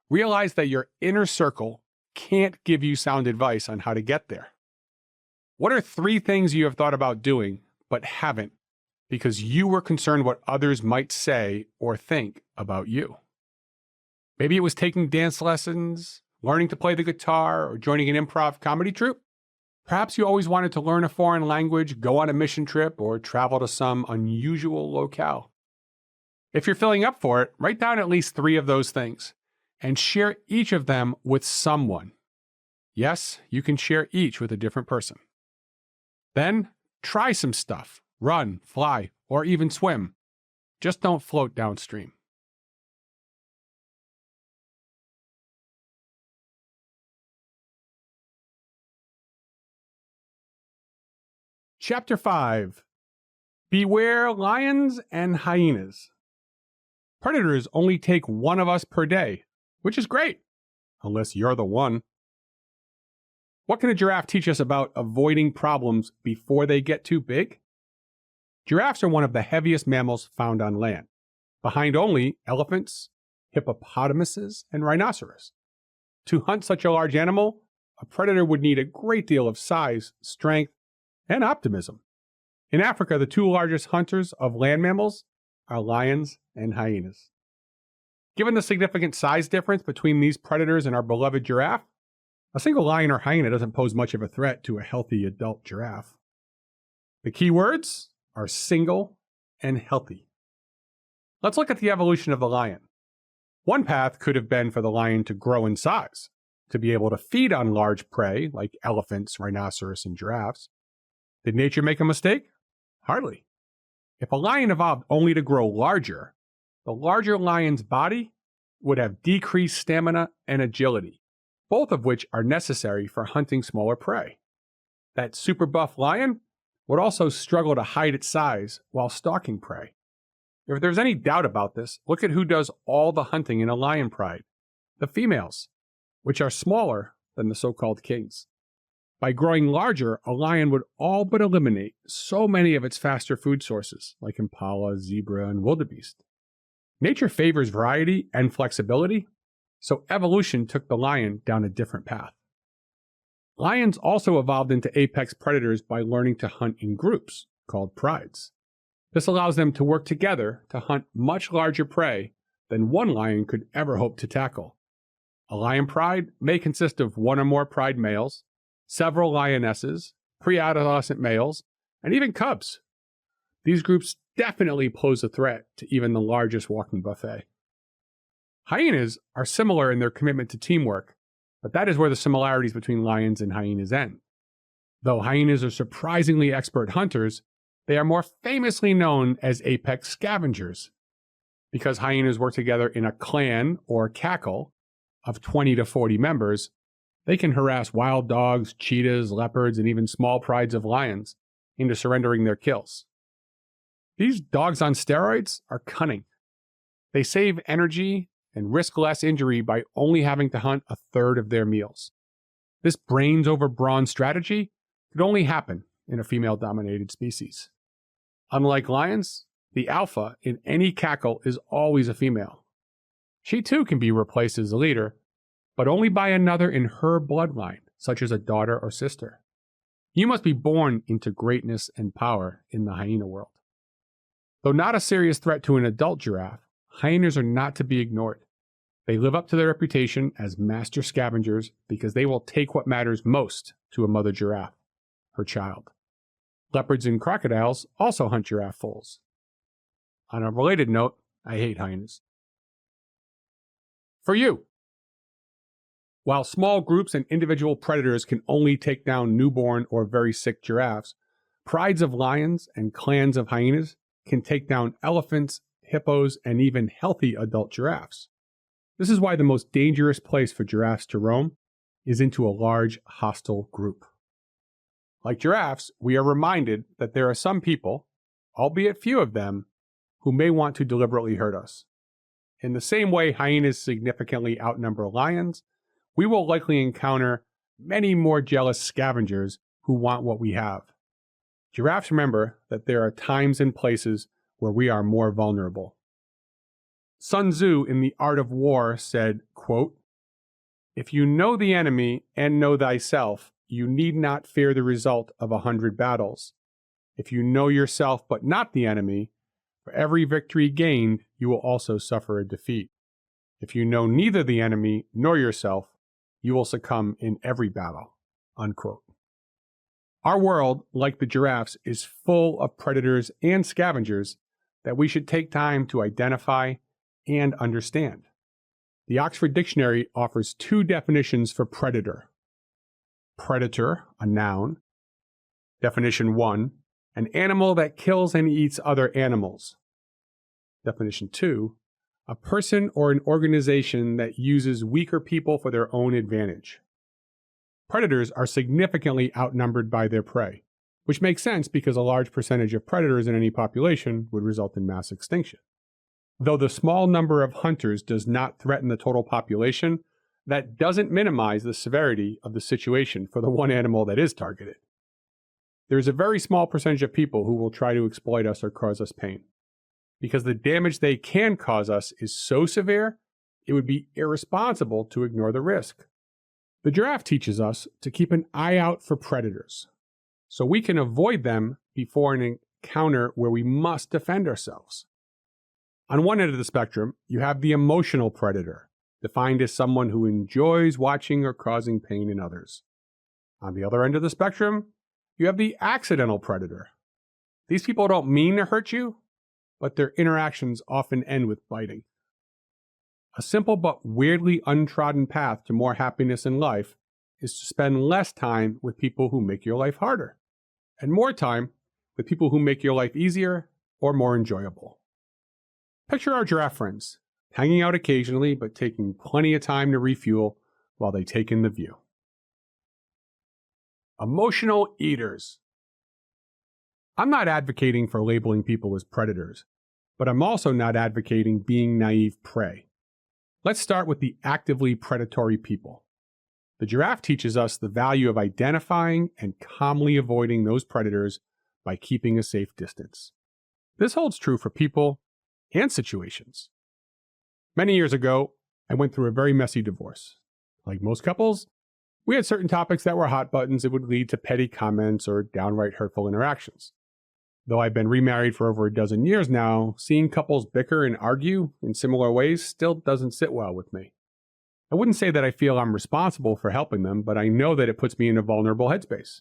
realize that your inner circle can't give you sound advice on how to get there. What are 3 things you have thought about doing but haven't because you were concerned what others might say or think about you? Maybe it was taking dance lessons, learning to play the guitar, or joining an improv comedy troupe. Perhaps you always wanted to learn a foreign language, go on a mission trip, or travel to some unusual locale. If you're filling up for it, write down at least 3 of those things and share each of them with someone. Yes, you can share each with a different person. Then, try some stuff. Run, fly, or even swim. Just don't float downstream. Chapter 5. Beware lions and hyenas. Predators only take one of us per day, which is great, unless you're the one. What can a giraffe teach us about avoiding problems before they get too big? Giraffes are one of the heaviest mammals found on land, behind only elephants, hippopotamuses, and rhinoceros. To hunt such a large animal, a predator would need a great deal of size, strength, and optimism. In Africa, the two largest hunters of land mammals are lions and hyenas. Given the significant size difference between these predators and our beloved giraffe, a single lion or hyena doesn't pose much of a threat to a healthy adult giraffe. The key words are single and healthy. Let's look at the evolution of the lion. One path could have been for the lion to grow in size, to be able to feed on large prey like elephants, rhinoceros, and giraffes. Did nature make a mistake? Hardly. If a lion evolved only to grow larger, the larger lion's body would have decreased stamina and agility, both of which are necessary for hunting smaller prey. That super buff lion would also struggle to hide its size while stalking prey. If there's any doubt about this, look at who does all the hunting in a lion pride: the females, which are smaller than the so-called kings. By growing larger, a lion would all but eliminate so many of its faster food sources, like impala, zebra, and wildebeest. Nature favors variety and flexibility, so evolution took the lion down a different path. Lions also evolved into apex predators by learning to hunt in groups, called prides. This allows them to work together to hunt much larger prey than one lion could ever hope to tackle. A lion pride may consist of one or more pride males, several lionesses, pre-adolescent males, and even cubs. These groups definitely pose a threat to even the largest walking buffet. Hyenas are similar in their commitment to teamwork, but that is where the similarities between lions and hyenas end. Though hyenas are surprisingly expert hunters, they are more famously known as apex scavengers. Because hyenas work together in a clan or cackle of 20 to 40 members, they can harass wild dogs, cheetahs, leopards, and even small prides of lions into surrendering their kills. These dogs on steroids are cunning. They save energy and risk less injury by only having to hunt a third of their meals. This brains over brawn strategy could only happen in a female-dominated species. Unlike lions, the alpha in any cackle is always a female. She too can be replaced as a leader, but only by another in her bloodline, such as a daughter or sister. You must be born into greatness and power in the hyena world. Though not a serious threat to an adult giraffe, hyenas are not to be ignored. They live up to their reputation as master scavengers because they will take what matters most to a mother giraffe, her child. Leopards and crocodiles also hunt giraffe foals. On a related note, I hate hyenas. For you. While small groups and individual predators can only take down newborn or very sick giraffes, prides of lions and clans of hyenas can take down elephants, hippos, and even healthy adult giraffes. This is why the most dangerous place for giraffes to roam is into a large, hostile group. Like giraffes, we are reminded that there are some people, albeit few of them, who may want to deliberately hurt us. In the same way hyenas significantly outnumber lions, we will likely encounter many more jealous scavengers who want what we have. Giraffes remember that there are times and places where we are more vulnerable. Sun Tzu in The Art of War said, quote, "If you know the enemy and know thyself, you need not fear the result of 100 battles. If you know yourself but not the enemy, for every victory gained, you will also suffer a defeat. If you know neither the enemy nor yourself, you will succumb in every battle." Unquote. Our world, like the giraffes, is full of predators and scavengers that we should take time to identify and understand. The Oxford Dictionary offers two definitions for predator. Predator, a noun. Definition 1, an animal that kills and eats other animals. Definition 2, a person or an organization that uses weaker people for their own advantage. Predators are significantly outnumbered by their prey, which makes sense because a large percentage of predators in any population would result in mass extinction. Though the small number of hunters does not threaten the total population, that doesn't minimize the severity of the situation for the one animal that is targeted. There's a very small percentage of people who will try to exploit us or cause us pain. Because the damage they can cause us is so severe, it would be irresponsible to ignore the risk. The giraffe teaches us to keep an eye out for predators, so we can avoid them before an encounter where we must defend ourselves. On one end of the spectrum, you have the emotional predator, defined as someone who enjoys watching or causing pain in others. On the other end of the spectrum, you have the accidental predator. These people don't mean to hurt you, but their interactions often end with biting. A simple but weirdly untrodden path to more happiness in life is to spend less time with people who make your life harder, and more time with people who make your life easier or more enjoyable. Picture our giraffe friends, hanging out occasionally but taking plenty of time to refuel while they take in the view. Emotional eaters. I'm not advocating for labeling people as predators, but I'm also not advocating being naive prey. Let's start with the actively predatory people. The giraffe teaches us the value of identifying and calmly avoiding those predators by keeping a safe distance. This holds true for people and situations. Many years ago, I went through a very messy divorce. Like most couples, we had certain topics that were hot buttons that would lead to petty comments or downright hurtful interactions. Though I've been remarried for over a dozen years now, seeing couples bicker and argue in similar ways still doesn't sit well with me. I wouldn't say that I feel I'm responsible for helping them, but I know that it puts me in a vulnerable headspace.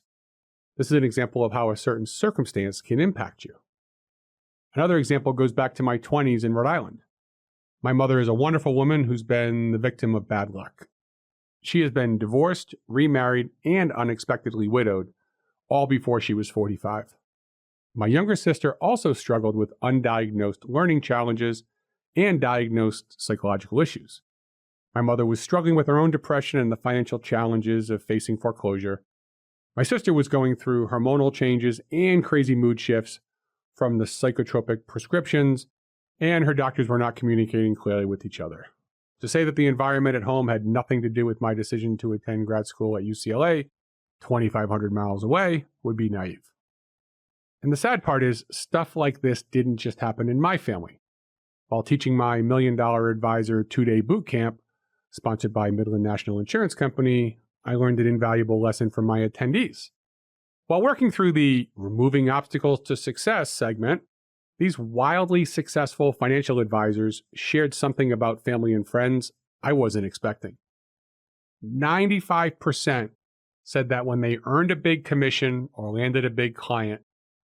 This is an example of how a certain circumstance can impact you. Another example goes back to my 20s in Rhode Island. My mother is a wonderful woman who's been the victim of bad luck. She has been divorced, remarried, and unexpectedly widowed, all before she was 45. My younger sister also struggled with undiagnosed learning challenges and diagnosed psychological issues. My mother was struggling with her own depression and the financial challenges of facing foreclosure. My sister was going through hormonal changes and crazy mood shifts from the psychotropic prescriptions, and her doctors were not communicating clearly with each other. To say that the environment at home had nothing to do with my decision to attend grad school at UCLA, 2,500 miles away, would be naive. And the sad part is, stuff like this didn't just happen in my family. While teaching my $1 Million Advisor 2-day boot camp, sponsored by Midland National Insurance Company, I learned an invaluable lesson from my attendees. While working through the Removing Obstacles to Success segment, these wildly successful financial advisors shared something about family and friends I wasn't expecting. 95% said that when they earned a big commission or landed a big client,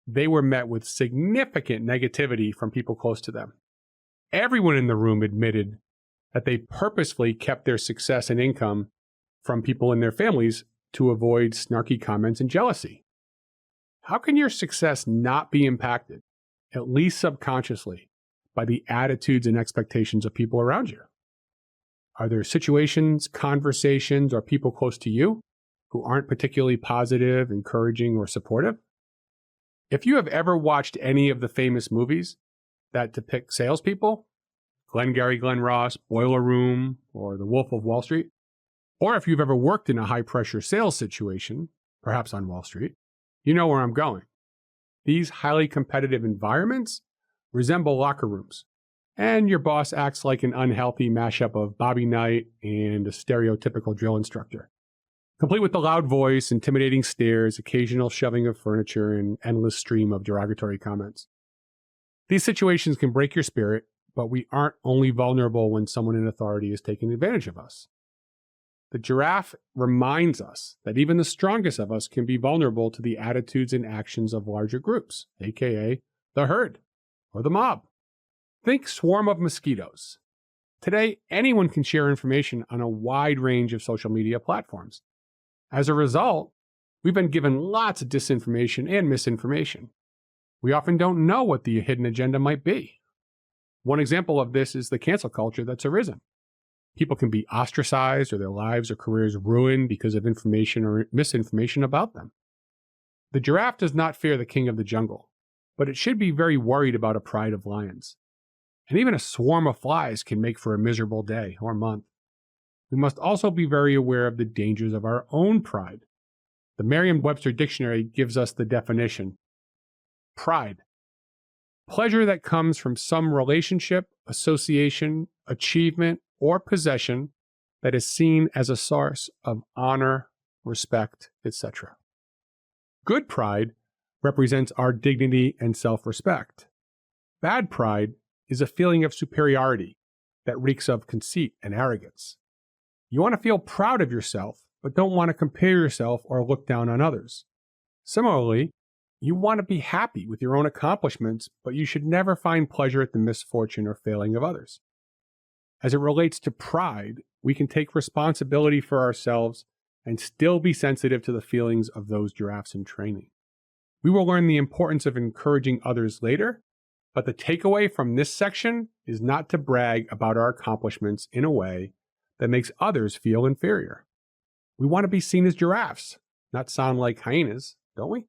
they were met with significant negativity from people close to them. Everyone in the room admitted that they purposefully kept their success and income from people in their families to avoid snarky comments and jealousy. How can your success not be impacted, at least subconsciously, by the attitudes and expectations of people around you? Are there situations, conversations, or people close to you who aren't particularly positive, encouraging, or supportive? If you have ever watched any of the famous movies that depict salespeople, Glengarry Glen Ross, Boiler Room, or The Wolf of Wall Street, or if you've ever worked in a high-pressure sales situation, perhaps on Wall Street, you know where I'm going. These highly competitive environments resemble locker rooms, and your boss acts like an unhealthy mashup of Bobby Knight and a stereotypical drill instructor, complete with the loud voice, intimidating stares, occasional shoving of furniture, and endless stream of derogatory comments. These situations can break your spirit, but we aren't only vulnerable when someone in authority is taking advantage of us. The giraffe reminds us that even the strongest of us can be vulnerable to the attitudes and actions of larger groups, aka the herd or the mob. Think swarm of mosquitoes. Today, anyone can share information on a wide range of social media platforms. As a result, we've been given lots of disinformation and misinformation. We often don't know what the hidden agenda might be. One example of this is the cancel culture that's arisen. People can be ostracized or their lives or careers ruined because of information or misinformation about them. The giraffe does not fear the king of the jungle, but it should be very worried about a pride of lions. And even a swarm of flies can make for a miserable day or month. We must also be very aware of the dangers of our own pride. The Merriam-Webster Dictionary gives us the definition. Pride. Pleasure that comes from some relationship, association, achievement, or possession that is seen as a source of honor, respect, etc. Good pride represents our dignity and self-respect. Bad pride is a feeling of superiority that reeks of conceit and arrogance. You want to feel proud of yourself, but don't want to compare yourself or look down on others. Similarly, you want to be happy with your own accomplishments, but you should never find pleasure at the misfortune or failing of others. As it relates to pride, we can take responsibility for ourselves and still be sensitive to the feelings of those giraffes in training. We will learn the importance of encouraging others later, but the takeaway from this section is not to brag about our accomplishments in a way that makes others feel inferior. We want to be seen as giraffes, not sound like hyenas, don't we?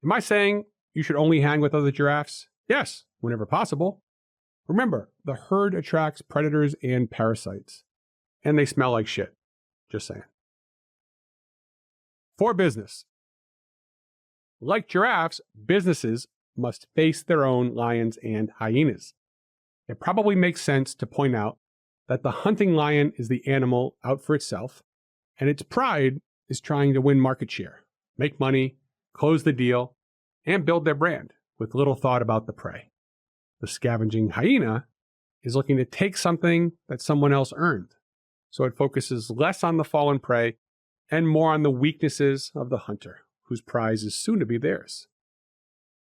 Am I saying you should only hang with other giraffes? Yes, whenever possible. Remember, the herd attracts predators and parasites, and they smell like shit. Just saying. For business. Like giraffes, businesses must face their own lions and hyenas. It probably makes sense to point out that the hunting lion is the animal out for itself, and its pride is trying to win market share, make money, close the deal, and build their brand with little thought about the prey. The scavenging hyena is looking to take something that someone else earned, so it focuses less on the fallen prey and more on the weaknesses of the hunter, whose prize is soon to be theirs.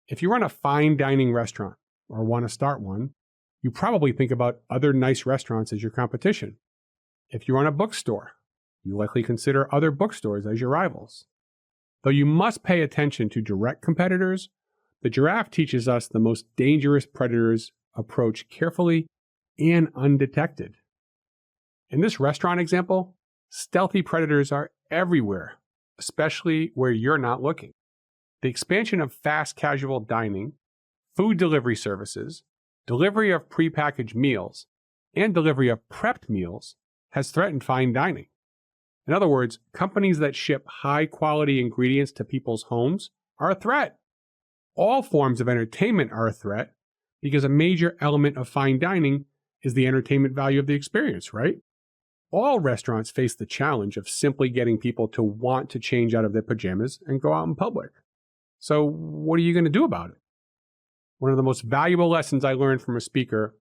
If you run a fine dining restaurant or want to start one, you probably think about other nice restaurants as your competition. If you run a bookstore, you likely consider other bookstores as your rivals. Though you must pay attention to direct competitors, the giraffe teaches us the most dangerous predators approach carefully and undetected. In this restaurant example, stealthy predators are everywhere, especially where you're not looking. The expansion of fast casual dining, food delivery services, delivery of prepackaged meals, and delivery of prepped meals has threatened fine dining. In other words, companies that ship high-quality ingredients to people's homes are a threat. All forms of entertainment are a threat because a major element of fine dining is the entertainment value of the experience, right? All restaurants face the challenge of simply getting people to want to change out of their pajamas and go out in public. So what are you going to do about it? One of the most valuable lessons I learned from a speaker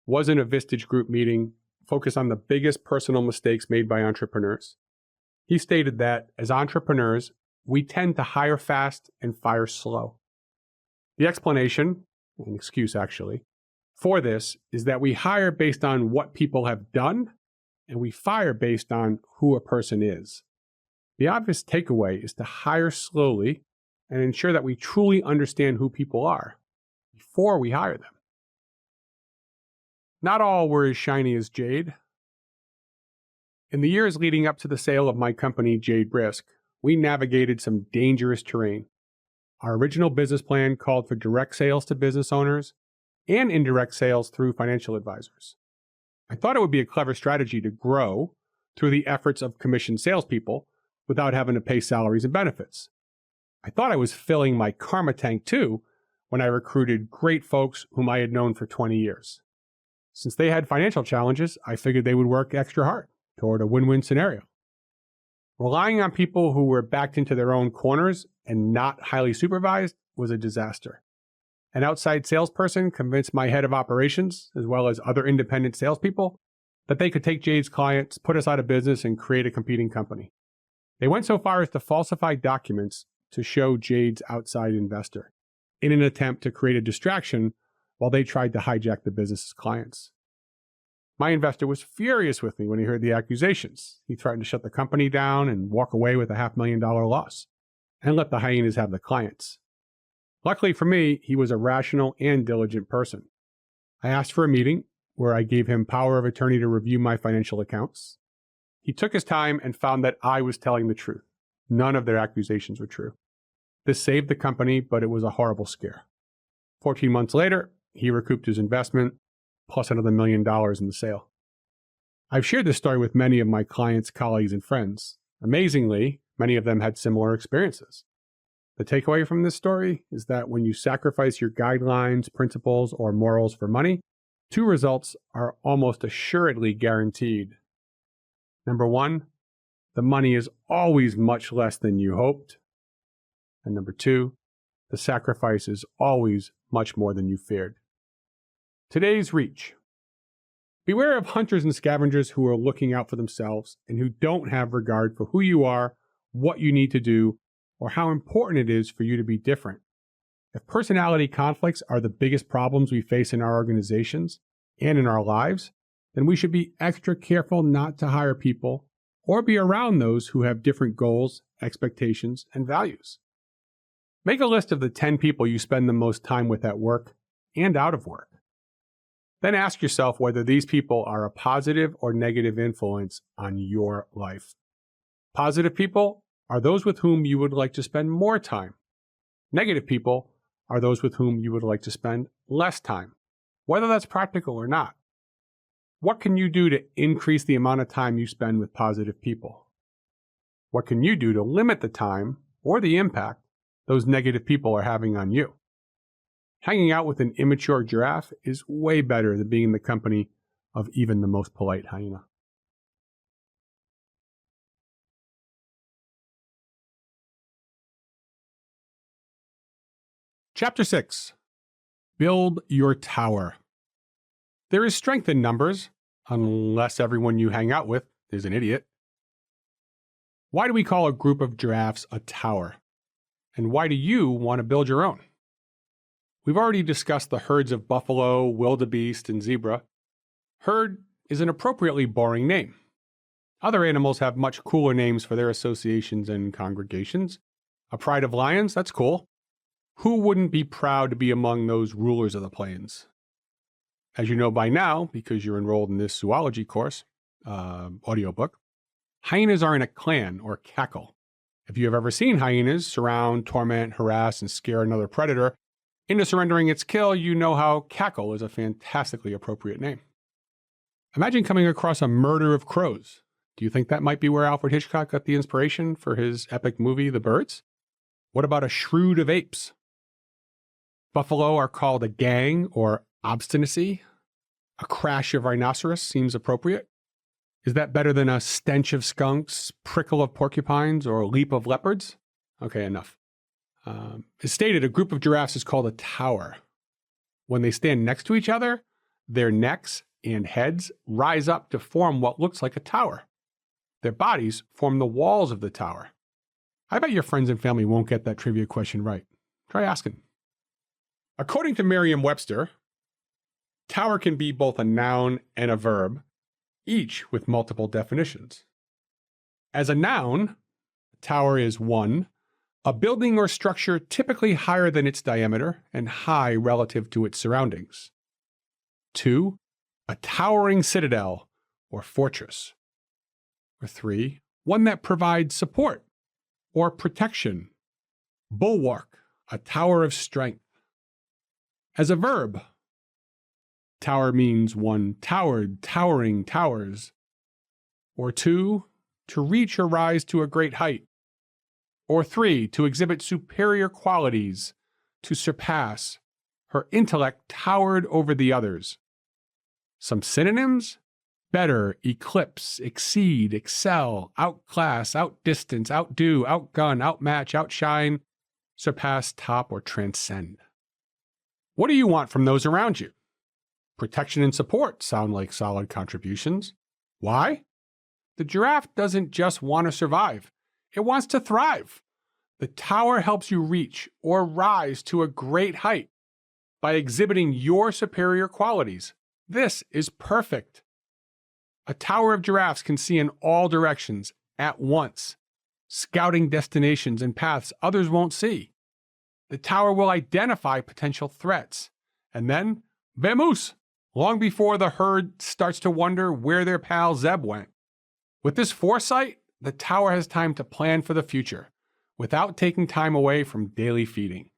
was in a Vistage group meeting focused on the biggest personal mistakes made by entrepreneurs. He stated that, as entrepreneurs, we tend to hire fast and fire slow. The explanation, an excuse actually, for this is that we hire based on what people have done, and we fire based on who a person is. The obvious takeaway is to hire slowly and ensure that we truly understand who people are before we hire them. Not all were as shiny as Jade. In the years leading up to the sale of my company, Jade Brisk, we navigated some dangerous terrain. Our original business plan called for direct sales to business owners and indirect sales through financial advisors. I thought it would be a clever strategy to grow through the efforts of commissioned salespeople without having to pay salaries and benefits. I thought I was filling my karma tank too when I recruited great folks whom I had known for 20 years. Since they had financial challenges, I figured they would work extra hard toward a win-win scenario. Relying on people who were backed into their own corners and not highly supervised was a disaster. An outside salesperson convinced my head of operations, as well as other independent salespeople, that they could take Jade's clients, put us out of business, and create a competing company. They went so far as to falsify documents to show Jade's outside investor, in an attempt to create a distraction while they tried to hijack the business's clients. My investor was furious with me when he heard the accusations. He threatened to shut the company down and walk away with a $500,000 loss, and let the hyenas have the clients. Luckily for me, he was a rational and diligent person. I asked for a meeting where I gave him power of attorney to review my financial accounts. He took his time and found that I was telling the truth. None of their accusations were true. This saved the company, but it was a horrible scare. 14 months later, he recouped his investment, plus another $1 million in the sale. I've shared this story with many of my clients, colleagues, and friends. Amazingly, many of them had similar experiences. The takeaway from this story is that when you sacrifice your guidelines, principles, or morals for money, two results are almost assuredly guaranteed. Number one, the money is always much less than you hoped. And number two, the sacrifice is always much more than you feared. Today's reach. Beware of hunters and scavengers who are looking out for themselves and who don't have regard for who you are, what you need to do, or how important it is for you to be different. If personality conflicts are the biggest problems we face in our organizations and in our lives, then we should be extra careful not to hire people or be around those who have different goals, expectations, and values. Make a list of the 10 people you spend the most time with at work and out of work. Then ask yourself whether these people are a positive or negative influence on your life. Positive people are those with whom you would like to spend more time. Negative people are those with whom you would like to spend less time, whether that's practical or not. What can you do to increase the amount of time you spend with positive people? What can you do to limit the time or the impact those negative people are having on you? Hanging out with an immature giraffe is way better than being in the company of even the most polite hyena. Chapter 6. Build your tower. There is strength in numbers, unless everyone you hang out with is an idiot. Why do we call a group of giraffes a tower? And why do you want to build your own? We've already discussed the herds of buffalo, wildebeest, and zebra. Herd is an appropriately boring name. Other animals have much cooler names for their associations and congregations. A pride of lions, that's cool. Who wouldn't be proud to be among those rulers of the plains? As you know by now, because you're enrolled in this zoology course, audiobook, hyenas are in a clan or cackle. If you have ever seen hyenas surround, torment, harass, and scare another predator into surrendering its kill, you know how cackle is a fantastically appropriate name. Imagine coming across a murder of crows. Do you think that might be where Alfred Hitchcock got the inspiration for his epic movie, The Birds? What about a shroud of apes? Buffalo are called a gang or obstinacy. A crash of rhinoceros seems appropriate. Is that better than a stench of skunks, prickle of porcupines, or leap of leopards? Okay, enough. As stated, a group of giraffes is called a tower. When they stand next to each other, their necks and heads rise up to form what looks like a tower. Their bodies form the walls of the tower. I bet your friends and family won't get that trivia question right. Try asking. According to Merriam-Webster, tower can be both a noun and a verb, each with multiple definitions. As a noun, tower is 1, a building or structure typically higher than its diameter and high relative to its surroundings. 2, a towering citadel or fortress. Or 3, one that provides support or protection. Bulwark, a tower of strength. As a verb, tower means 1 towered, towering, towers. Or 2, to reach or rise to a great height. Or 3, to exhibit superior qualities, to surpass. Her intellect towered over the others. Some synonyms? Better, eclipse, exceed, excel, outclass, outdistance, outdo, outgun, outmatch, outshine, surpass, top, or transcend. What do you want from those around you? Protection and support sound like solid contributions. Why? The giraffe doesn't just want to survive. It wants to thrive. The tower helps you reach or rise to a great height by exhibiting your superior qualities. This is perfect. A tower of giraffes can see in all directions at once, scouting destinations and paths others won't see. The tower will identify potential threats, and then, vamoose, long before the herd starts to wonder where their pal Zeb went. With this foresight, the tower has time to plan for the future, without taking time away from daily feeding.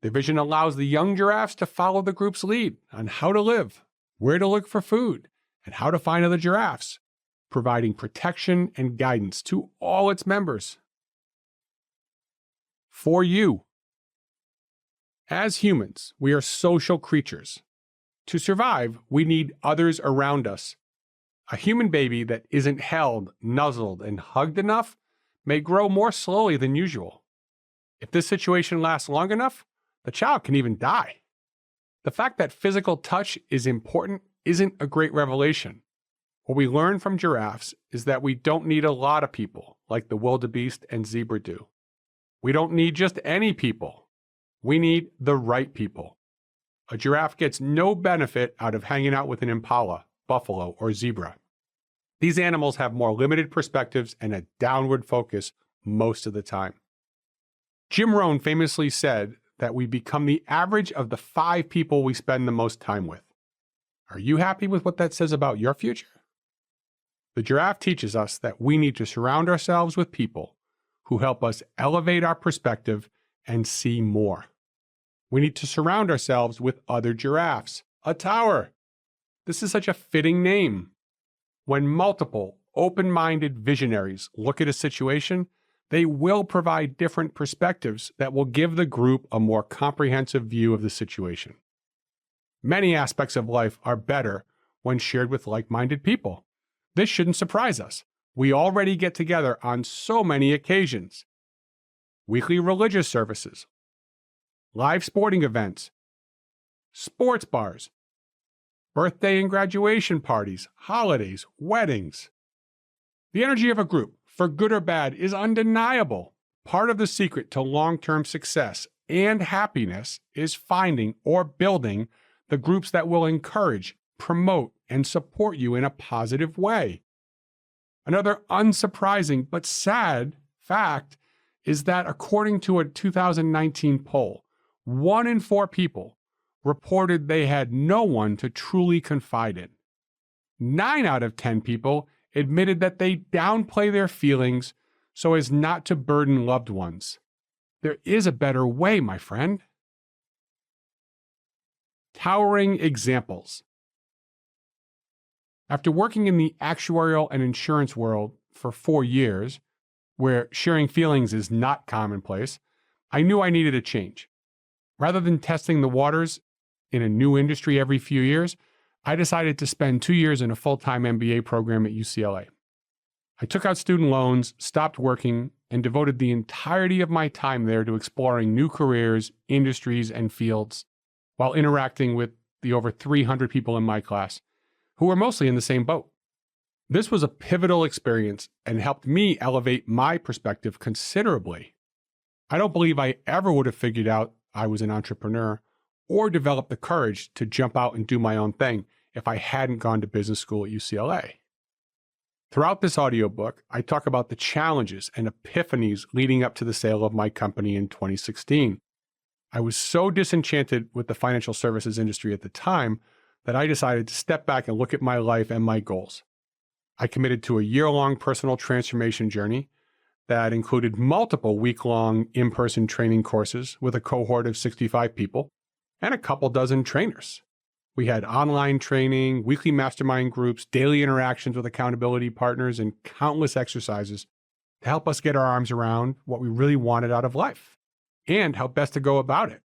Their vision allows the young giraffes to follow the group's lead on how to live, where to look for food, and how to find other giraffes, providing protection and guidance to all its members. For you. As humans, we are social creatures. To survive, we need others around us. A human baby that isn't held, nuzzled, and hugged enough may grow more slowly than usual. If this situation lasts long enough, the child can even die. The fact that physical touch is important isn't a great revelation. What we learn from giraffes is that we don't need a lot of people like the wildebeest and zebra do. We don't need just any people. We need the right people. A giraffe gets no benefit out of hanging out with an impala, buffalo, or zebra. These animals have more limited perspectives and a downward focus most of the time. Jim Rohn famously said that we become the average of the 5 people we spend the most time with. Are you happy with what that says about your future? The giraffe teaches us that we need to surround ourselves with people who help us elevate our perspective and see more. We need to surround ourselves with other giraffes. A tower. This is such a fitting name. When multiple, open-minded visionaries look at a situation, they will provide different perspectives that will give the group a more comprehensive view of the situation. Many aspects of life are better when shared with like-minded people. This shouldn't surprise us. We already get together on so many occasions. Weekly religious services, live sporting events, sports bars, birthday and graduation parties, holidays, weddings. The energy of a group, for good or bad, is undeniable. Part of the secret to long-term success and happiness is finding or building the groups that will encourage, promote, and support you in a positive way. Another unsurprising but sad fact is that according to a 2019 poll, 1 in 4 people reported they had no one to truly confide in. 9 out of 10 people admitted that they downplay their feelings so as not to burden loved ones. There is a better way, my friend. Towering examples. After working in the actuarial and insurance world for 4 years, where sharing feelings is not commonplace, I knew I needed a change. Rather than testing the waters in a new industry every few years, I decided to spend 2 years in a full-time MBA program at UCLA. I took out student loans, stopped working, and devoted the entirety of my time there to exploring new careers, industries, and fields, while interacting with the over 300 people in my class, who were mostly in the same boat. This was a pivotal experience and helped me elevate my perspective considerably. I don't believe I ever would have figured out I was an entrepreneur or developed the courage to jump out and do my own thing if I hadn't gone to business school at UCLA. Throughout this audiobook, I talk about the challenges and epiphanies leading up to the sale of my company in 2016. I was so disenchanted with the financial services industry at the time that I decided to step back and look at my life and my goals. I committed to a year-long personal transformation journey that included multiple week-long in-person training courses with a cohort of 65 people and a couple dozen trainers. We had online training, weekly mastermind groups, daily interactions with accountability partners, and countless exercises to help us get our arms around what we really wanted out of life and how best to go about it.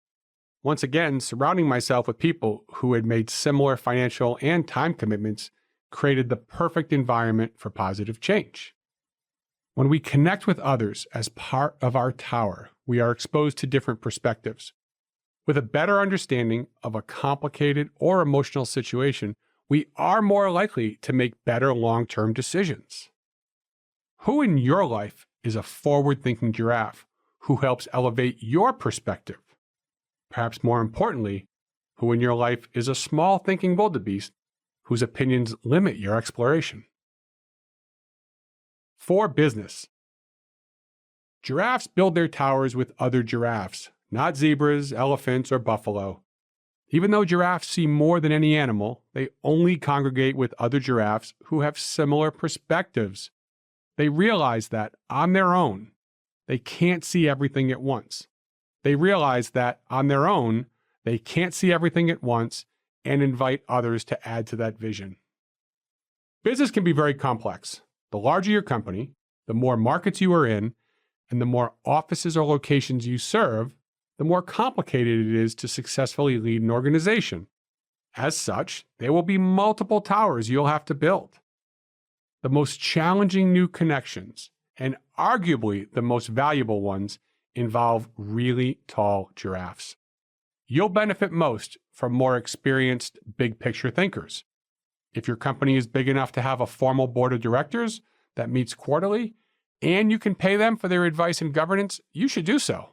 Once again, surrounding myself with people who had made similar financial and time commitments created the perfect environment for positive change. When we connect with others as part of our tower, we are exposed to different perspectives. With a better understanding of a complicated or emotional situation, we are more likely to make better long-term decisions. Who in your life is a forward-thinking giraffe who helps elevate your perspective? Perhaps more importantly, who in your life is a small-thinking wildebeest whose opinions limit your exploration? For business. Giraffes build their towers with other giraffes, not zebras, elephants, or buffalo. Even though giraffes see more than any animal, they only congregate with other giraffes who have similar perspectives. They realize that, on their own, they can't see everything at once. They realize that on their own, they can't see everything at once and invite others to add to that vision. Business can be very complex. The larger your company, the more markets you are in, and the more offices or locations you serve, the more complicated it is to successfully lead an organization. As such, there will be multiple towers you'll have to build. The most challenging new connections, and arguably the most valuable ones, involve really tall giraffes. You'll benefit most from more experienced big picture thinkers. If your company is big enough to have a formal board of directors that meets quarterly, and you can pay them for their advice and governance, you should do so.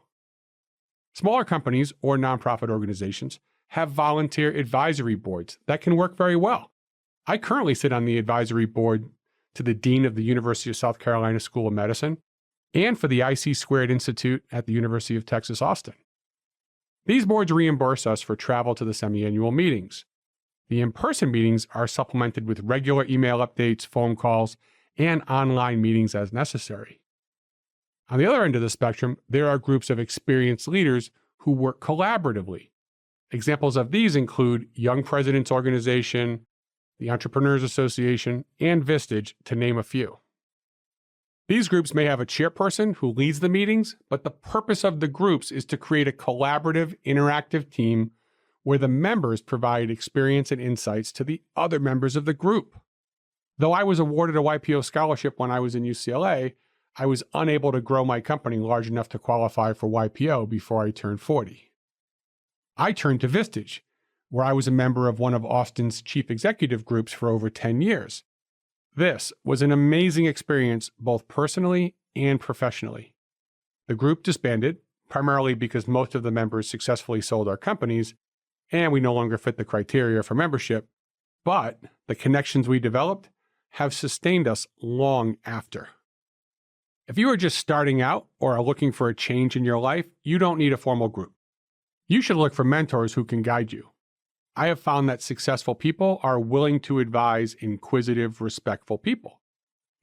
Smaller companies or nonprofit organizations have volunteer advisory boards that can work very well. I currently sit on the advisory board to the Dean of the University of South Carolina School of Medicine and for the IC² Institute at the University of Texas, Austin. These boards reimburse us for travel to the semi-annual meetings. The in-person meetings are supplemented with regular email updates, phone calls, and online meetings as necessary. On the other end of the spectrum, there are groups of experienced leaders who work collaboratively. Examples of these include Young Presidents Organization, the Entrepreneurs Association, and Vistage, to name a few. These groups may have a chairperson who leads the meetings, but the purpose of the groups is to create a collaborative, interactive team where the members provide experience and insights to the other members of the group. Though I was awarded a YPO scholarship when I was in UCLA, I was unable to grow my company large enough to qualify for YPO before I turned 40. I turned to Vistage, where I was a member of one of Austin's chief executive groups for over 10 years. This was an amazing experience both personally and professionally. The group disbanded, primarily because most of the members successfully sold our companies, and we no longer fit the criteria for membership, but the connections we developed have sustained us long after. If you are just starting out or are looking for a change in your life, you don't need a formal group. You should look for mentors who can guide you. I have found that successful people are willing to advise inquisitive, respectful people.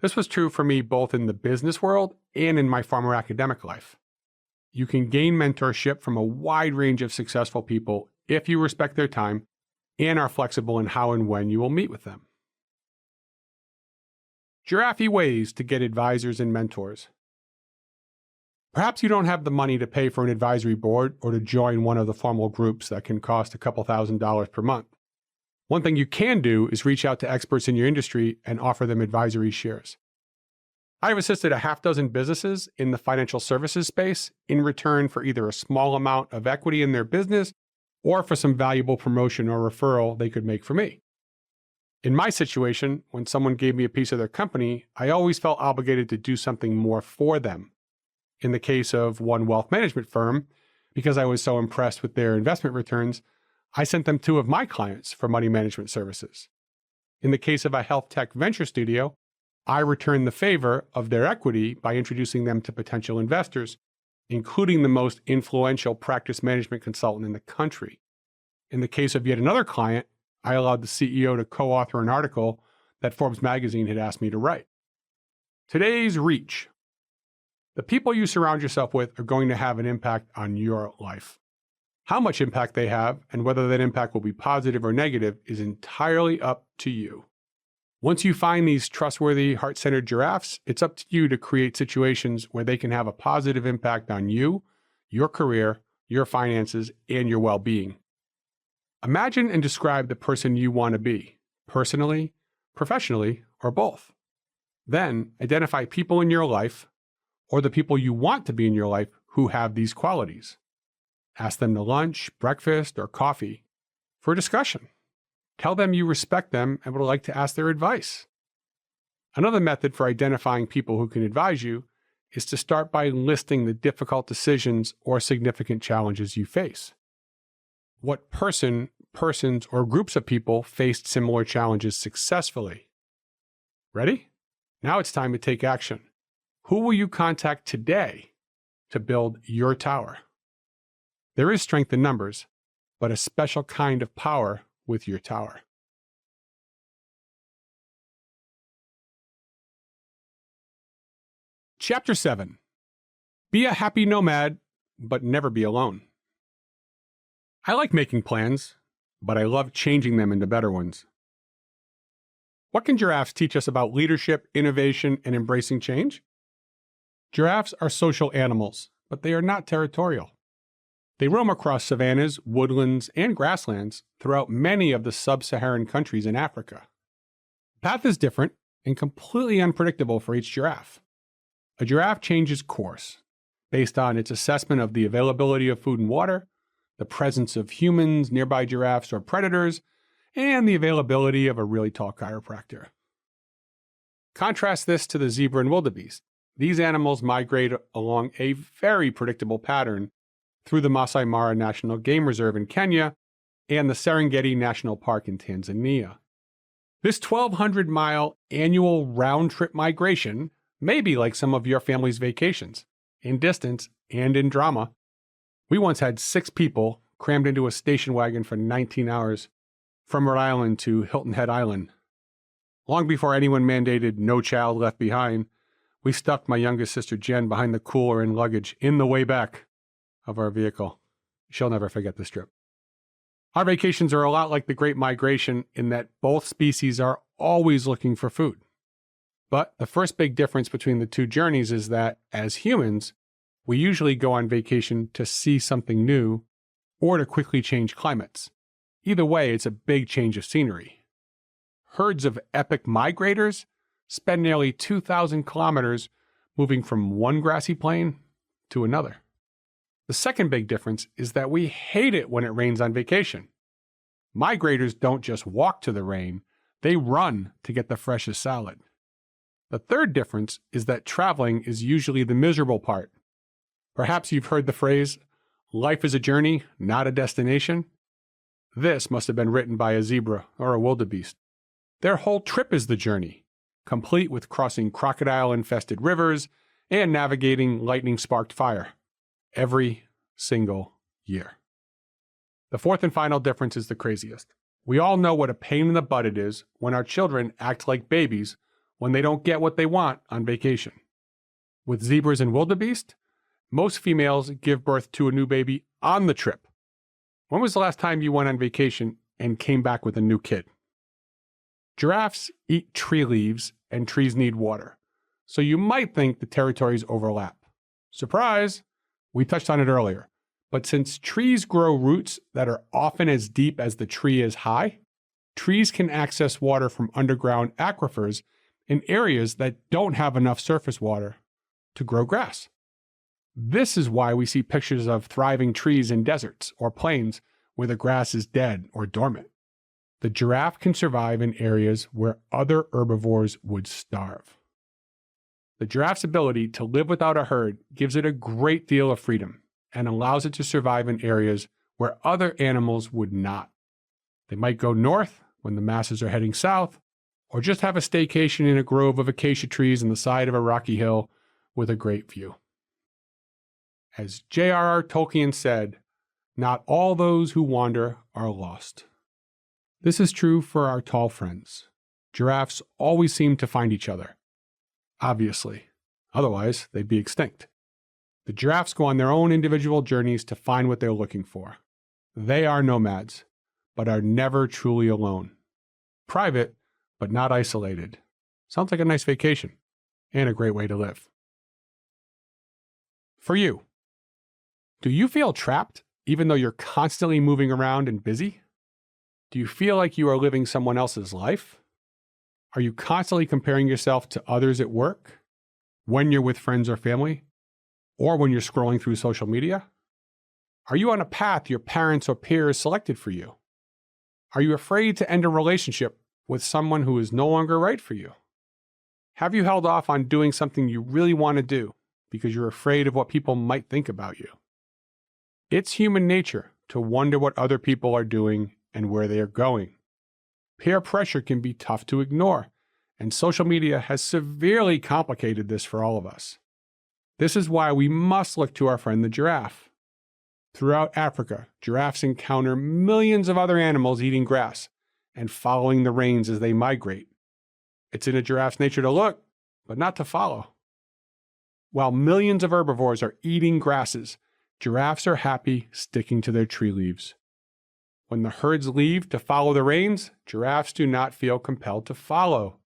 This was true for me both in the business world and in my former academic life. You can gain mentorship from a wide range of successful people if you respect their time and are flexible in how and when you will meet with them. Giraffe ways to get advisors and mentors. Perhaps you don't have the money to pay for an advisory board or to join one of the formal groups that can cost a couple $1,000s per month. One thing you can do is reach out to experts in your industry and offer them advisory shares. I have assisted a half dozen businesses in the financial services space in return for either a small amount of equity in their business or for some valuable promotion or referral they could make for me. In my situation, when someone gave me a piece of their company, I always felt obligated to do something more for them. In the case of one wealth management firm, because I was so impressed with their investment returns, I sent them 2 of my clients for money management services. In the case of a health tech venture studio, I returned the favor of their equity by introducing them to potential investors, including the most influential practice management consultant in the country. In the case of yet another client, I allowed the CEO to co-author an article that Forbes magazine had asked me to write. Today's reach. The people you surround yourself with are going to have an impact on your life. How much impact they have and whether that impact will be positive or negative is entirely up to you. Once you find these trustworthy, heart-centered giraffes, it's up to you to create situations where they can have a positive impact on you, your career, your finances, and your well-being. Imagine and describe the person you want to be, personally, professionally, or both. Then identify people in your life, or the people you want to be in your life who have these qualities. Ask them to lunch, breakfast, or coffee for a discussion. Tell them you respect them and would like to ask their advice. Another method for identifying people who can advise you is to start by listing the difficult decisions or significant challenges you face. What person, persons, or groups of people faced similar challenges successfully? Ready? Now it's time to take action. Who will you contact today to build your tower? There is strength in numbers, but a special kind of power with your tower. Chapter 7. Be a happy nomad, but never be alone. I like making plans, but I love changing them into better ones. What can giraffes teach us about leadership, innovation, and embracing change? Giraffes are social animals, but they are not territorial. They roam across savannas, woodlands, and grasslands throughout many of the sub-Saharan countries in Africa. The path is different and completely unpredictable for each giraffe. A giraffe changes course based on its assessment of the availability of food and water, the presence of humans, nearby giraffes, or predators, and the availability of a really tall chiropractor. Contrast this to the zebra and wildebeest. These animals migrate along a very predictable pattern through the Masai Mara National Game Reserve in Kenya and the Serengeti National Park in Tanzania. This 1,200-mile annual round-trip migration may be like some of your family's vacations, in distance and in drama. We once had 6 people crammed into a station wagon for 19 hours from Rhode Island to Hilton Head Island. Long before anyone mandated no child left behind, we stuffed my youngest sister Jen behind the cooler and luggage in the way back of our vehicle. She'll never forget this trip. Our vacations are a lot like the Great Migration in that both species are always looking for food. But the first big difference between the two journeys is that, as humans, we usually go on vacation to see something new or to quickly change climates. Either way, it's a big change of scenery. Herds of epic migrators spend nearly 2,000 kilometers moving from one grassy plain to another. The second big difference is that we hate it when it rains on vacation. Migrators don't just walk to the rain, they run to get the freshest salad. The third difference is that traveling is usually the miserable part. Perhaps you've heard the phrase, "Life is a journey, not a destination." This must have been written by a zebra or a wildebeest. Their whole trip is the journey, complete with crossing crocodile-infested rivers and navigating lightning-sparked fire. Every single year. The fourth and final difference is the craziest. We all know what a pain in the butt it is when our children act like babies when they don't get what they want on vacation. With zebras and wildebeest, most females give birth to a new baby on the trip. When was the last time you went on vacation and came back with a new kid? Giraffes eat tree leaves and trees need water, so you might think the territories overlap. Surprise! We touched on it earlier, but since trees grow roots that are often as deep as the tree is high, trees can access water from underground aquifers in areas that don't have enough surface water to grow grass. This is why we see pictures of thriving trees in deserts or plains where the grass is dead or dormant. The giraffe can survive in areas where other herbivores would starve. The giraffe's ability to live without a herd gives it a great deal of freedom and allows it to survive in areas where other animals would not. They might go north when the masses are heading south, or just have a staycation in a grove of acacia trees on the side of a rocky hill with a great view. As J.R.R. Tolkien said, "Not all those who wander are lost." This is true for our tall friends. Giraffes always seem to find each other. Obviously, otherwise they'd be extinct. The giraffes go on their own individual journeys to find what they're looking for. They are nomads, but are never truly alone. Private, but not isolated. Sounds like a nice vacation, and a great way to live. For you, do you feel trapped even though you're constantly moving around and busy? Do you feel like you are living someone else's life? Are you constantly comparing yourself to others at work, when you're with friends or family, or when you're scrolling through social media? Are you on a path your parents or peers selected for you? Are you afraid to end a relationship with someone who is no longer right for you? Have you held off on doing something you really want to do because you're afraid of what people might think about you? It's human nature to wonder what other people are doing and where they are going. Peer pressure can be tough to ignore, and social media has severely complicated this for all of us. This is why we must look to our friend the giraffe. Throughout Africa, giraffes encounter millions of other animals eating grass and following the rains as they migrate. It's in a giraffe's nature to look, but not to follow. While millions of herbivores are eating grasses, giraffes are happy sticking to their tree leaves. When the herds leave to follow the reins, giraffes do not feel compelled to follow.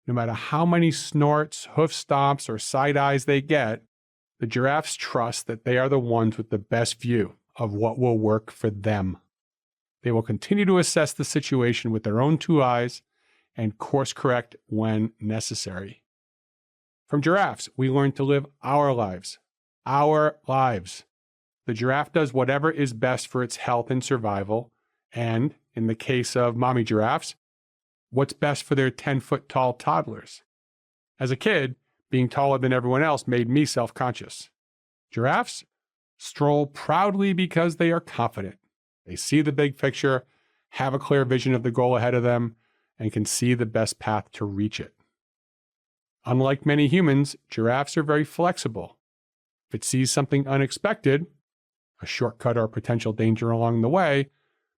No matter how many snorts, hoof stomps, or side eyes they get, the giraffes trust that they are the ones with the best view of what will work for them. They will continue to assess the situation with their own two eyes and course correct when necessary. From giraffes, we learn to live our lives. Our lives. The giraffe does whatever is best for its health and survival, and, in the case of mommy giraffes, what's best for their 10-foot-tall toddlers. As a kid, being taller than everyone else made me self-conscious. Giraffes stroll proudly because they are confident. They see the big picture, have a clear vision of the goal ahead of them, and can see the best path to reach it. Unlike many humans, giraffes are very flexible. If it sees something unexpected, a shortcut or potential danger along the way,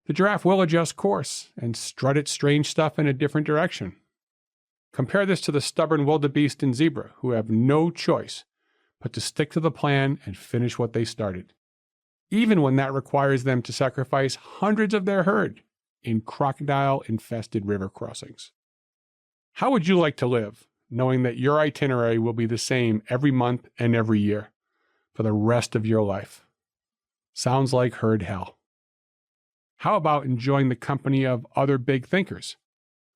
the giraffe will adjust course and strut its strange stuff in a different direction. Compare this to the stubborn wildebeest and zebra, who have no choice but to stick to the plan and finish what they started, even when that requires them to sacrifice hundreds of their herd in crocodile-infested river crossings. How would you like to live, knowing that your itinerary will be the same every month and every year for the rest of your life? Sounds like herd hell. How about enjoying the company of other big thinkers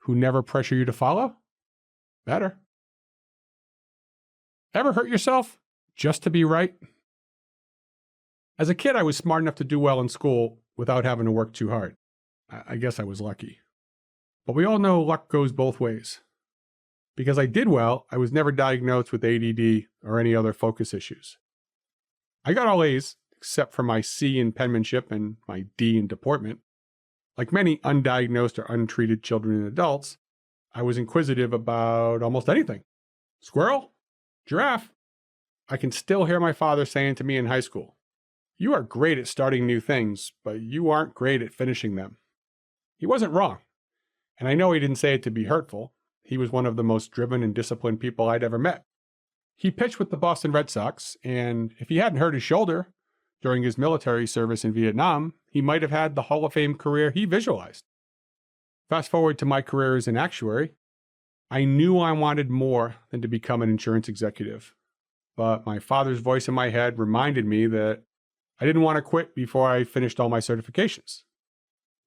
who never pressure you to follow? Better. Ever hurt yourself just to be right? As a kid, I was smart enough to do well in school without having to work too hard. I guess I was lucky. But we all know luck goes both ways. Because I did well, I was never diagnosed with ADD or any other focus issues. I got all A's, except for my C in penmanship and my D in deportment. Like many undiagnosed or untreated children and adults, I was inquisitive about almost anything. Squirrel? Giraffe? I can still hear my father saying to me in high school, "You are great at starting new things, but you aren't great at finishing them." He wasn't wrong. And I know he didn't say it to be hurtful. He was one of the most driven and disciplined people I'd ever met. He pitched with the Boston Red Sox, and if he hadn't hurt his shoulder during his military service in Vietnam, he might have had the Hall of Fame career he visualized. Fast forward to my career as an actuary, I knew I wanted more than to become an insurance executive. But my father's voice in my head reminded me that I didn't want to quit before I finished all my certifications.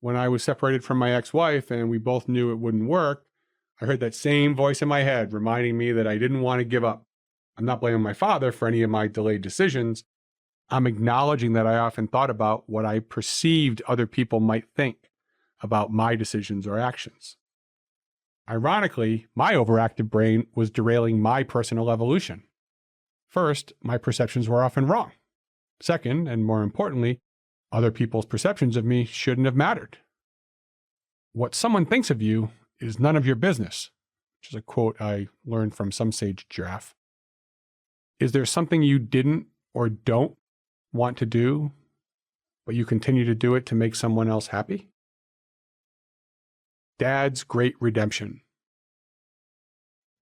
When I was separated from my ex-wife and we both knew it wouldn't work, I heard that same voice in my head reminding me that I didn't want to give up. I'm not blaming my father for any of my delayed decisions. I'm acknowledging that I often thought about what I perceived other people might think about my decisions or actions. Ironically, my overactive brain was derailing my personal evolution. First, my perceptions were often wrong. Second, and more importantly, other people's perceptions of me shouldn't have mattered. What someone thinks of you is none of your business, which is a quote I learned from some sage giraffe. Is there something you didn't or don't want to do, but you continue to do it to make someone else happy? Dad's Great Redemption.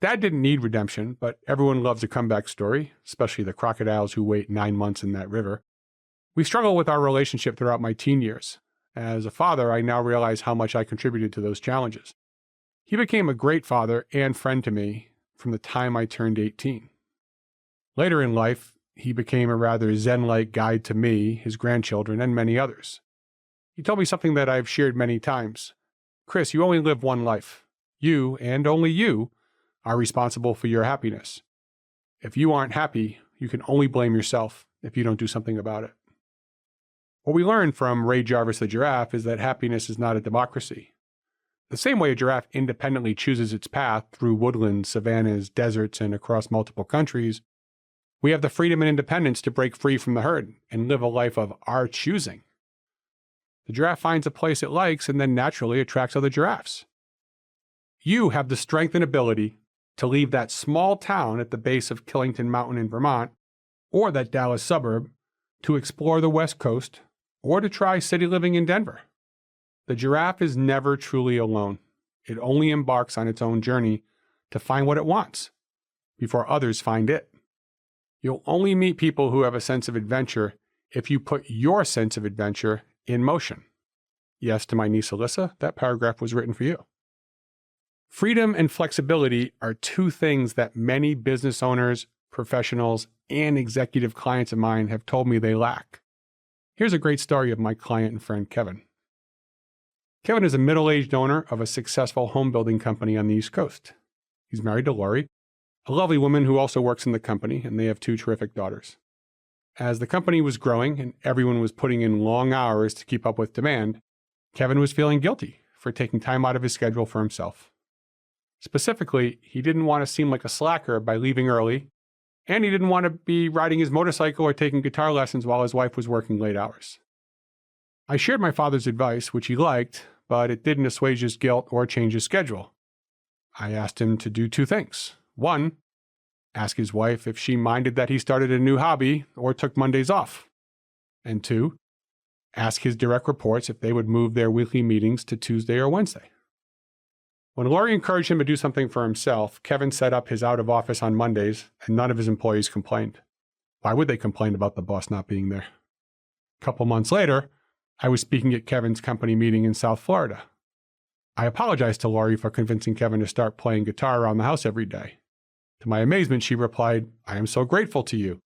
Dad didn't need redemption, but everyone loves a comeback story, especially the crocodiles who wait 9 months in that river. We struggled with our relationship throughout my teen years. As a father, I now realize how much I contributed to those challenges. He became a great father and friend to me from the time I turned 18. Later in life, he became a rather Zen-like guide to me, his grandchildren, and many others. He told me something that I've shared many times. Chris, you only live one life. You, and only you, are responsible for your happiness. If you aren't happy, you can only blame yourself if you don't do something about it. What we learned from Ray Jarvis the giraffe is that happiness is not a democracy. The same way a giraffe independently chooses its path through woodlands, savannas, deserts, and across multiple countries, we have the freedom and independence to break free from the herd and live a life of our choosing. The giraffe finds a place it likes and then naturally attracts other giraffes. You have the strength and ability to leave that small town at the base of Killington Mountain in Vermont, or that Dallas suburb, to explore the West Coast, or to try city living in Denver. The giraffe is never truly alone. It only embarks on its own journey to find what it wants before others find it. You'll only meet people who have a sense of adventure if you put your sense of adventure in motion. Yes, to my niece Alyssa, that paragraph was written for you. Freedom and flexibility are two things that many business owners, professionals, and executive clients of mine have told me they lack. Here's a great story of my client and friend Kevin. Kevin is a middle-aged owner of a successful home building company on the East Coast. He's married to Lori, a lovely woman who also works in the company, and they have two terrific daughters. As the company was growing and everyone was putting in long hours to keep up with demand, Kevin was feeling guilty for taking time out of his schedule for himself. Specifically, he didn't want to seem like a slacker by leaving early, and he didn't want to be riding his motorcycle or taking guitar lessons while his wife was working late hours. I shared my father's advice, which he liked, but it didn't assuage his guilt or change his schedule. I asked him to do two things. One, ask his wife if she minded that he started a new hobby or took Mondays off. And two, ask his direct reports if they would move their weekly meetings to Tuesday or Wednesday. When Lori encouraged him to do something for himself, Kevin set up his out of office on Mondays, and none of his employees complained. Why would they complain about the boss not being there? A couple months later, I was speaking at Kevin's company meeting in South Florida. I apologized to Lori for convincing Kevin to start playing guitar around the house every day. To my amazement, she replied, "I am so grateful to you.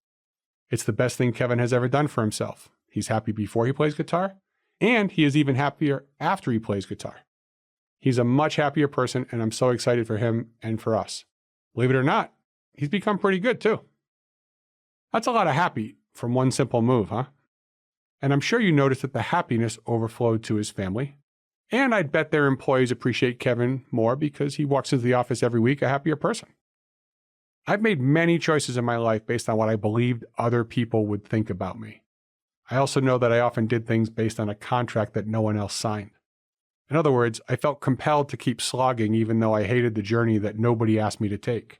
It's the best thing Kevin has ever done for himself. He's happy before he plays guitar, and he is even happier after he plays guitar. He's a much happier person, and I'm so excited for him and for us. Believe it or not, he's become pretty good too." That's a lot of happy from one simple move, huh? And I'm sure you noticed that the happiness overflowed to his family. And I'd bet their employees appreciate Kevin more because he walks into the office every week a happier person. I've made many choices in my life based on what I believed other people would think about me. I also know that I often did things based on a contract that no one else signed. In other words, I felt compelled to keep slogging even though I hated the journey that nobody asked me to take.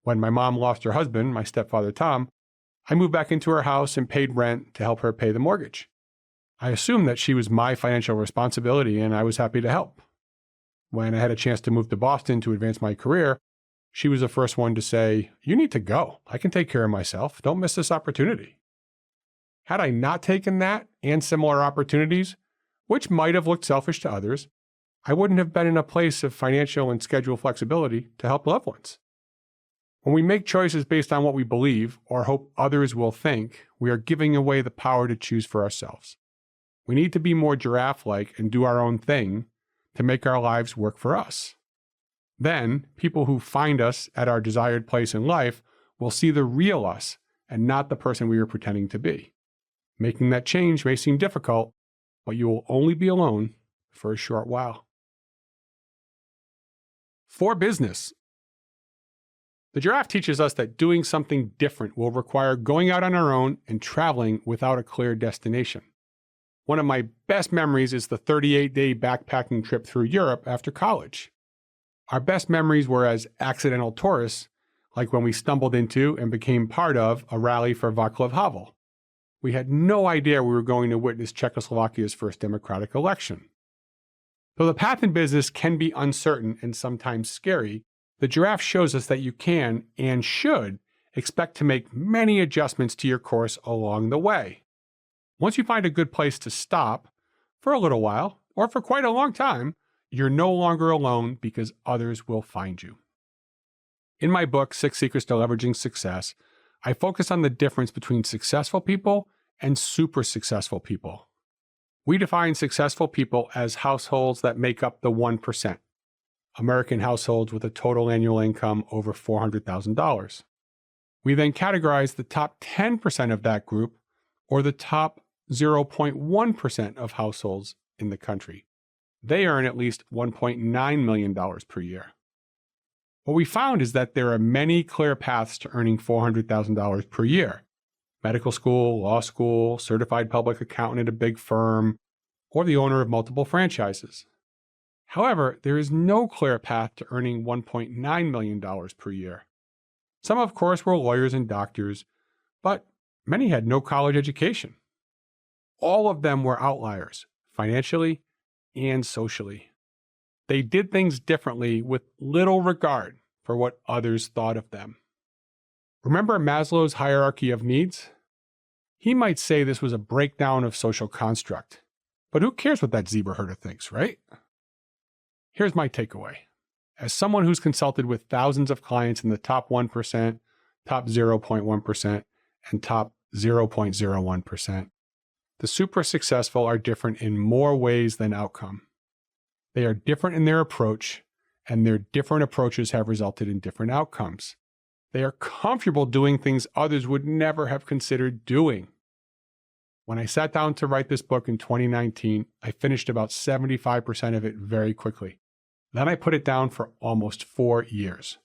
When my mom lost her husband, my stepfather Tom, I moved back into her house and paid rent to help her pay the mortgage. I assumed that she was my financial responsibility and I was happy to help. When I had a chance to move to Boston to advance my career, she was the first one to say, "You need to go. I can take care of myself. Don't miss this opportunity." Had I not taken that and similar opportunities, which might have looked selfish to others, I wouldn't have been in a place of financial and schedule flexibility to help loved ones. When we make choices based on what we believe or hope others will think, we are giving away the power to choose for ourselves. We need to be more giraffe-like and do our own thing to make our lives work for us. Then, people who find us at our desired place in life will see the real us and not the person we are pretending to be. Making that change may seem difficult, but you will only be alone for a short while. For business. The giraffe teaches us that doing something different will require going out on our own and traveling without a clear destination. One of my best memories is the 38-day backpacking trip through Europe after college. Our best memories were as accidental tourists, like when we stumbled into and became part of a rally for Václav Havel. We had no idea we were going to witness Czechoslovakia's first democratic election. Though the path in business can be uncertain and sometimes scary, the giraffe shows us that you can and should expect to make many adjustments to your course along the way. Once you find a good place to stop, for a little while, or for quite a long time, you're no longer alone because others will find you. In my book, 6 Secrets to Leveraging Success, I focus on the difference between successful people and super successful people. We define successful people as households that make up the 1%, American households with a total annual income over $400,000. We then categorize the top 10% of that group, or the top 0.1% of households in the country. They earn at least $1.9 million per year. What we found is that there are many clear paths to earning $400,000 per year. Medical school, law school, certified public accountant at a big firm, or the owner of multiple franchises. However, there is no clear path to earning $1.9 million per year. Some, of course, were lawyers and doctors, but many had no college education. All of them were outliers, financially and socially. They did things differently with little regard for what others thought of them. Remember Maslow's hierarchy of needs? He might say this was a breakdown of social construct, but who cares what that zebra herder thinks, right? Here's my takeaway. As someone who's consulted with thousands of clients in the top 1%, top 0.1%, and top 0.01%, the super successful are different in more ways than outcome. They are different in their approach, and their different approaches have resulted in different outcomes. They are comfortable doing things others would never have considered doing. When I sat down to write this book in 2019, I finished about 75% of it very quickly. Then I put it down for almost 4 years.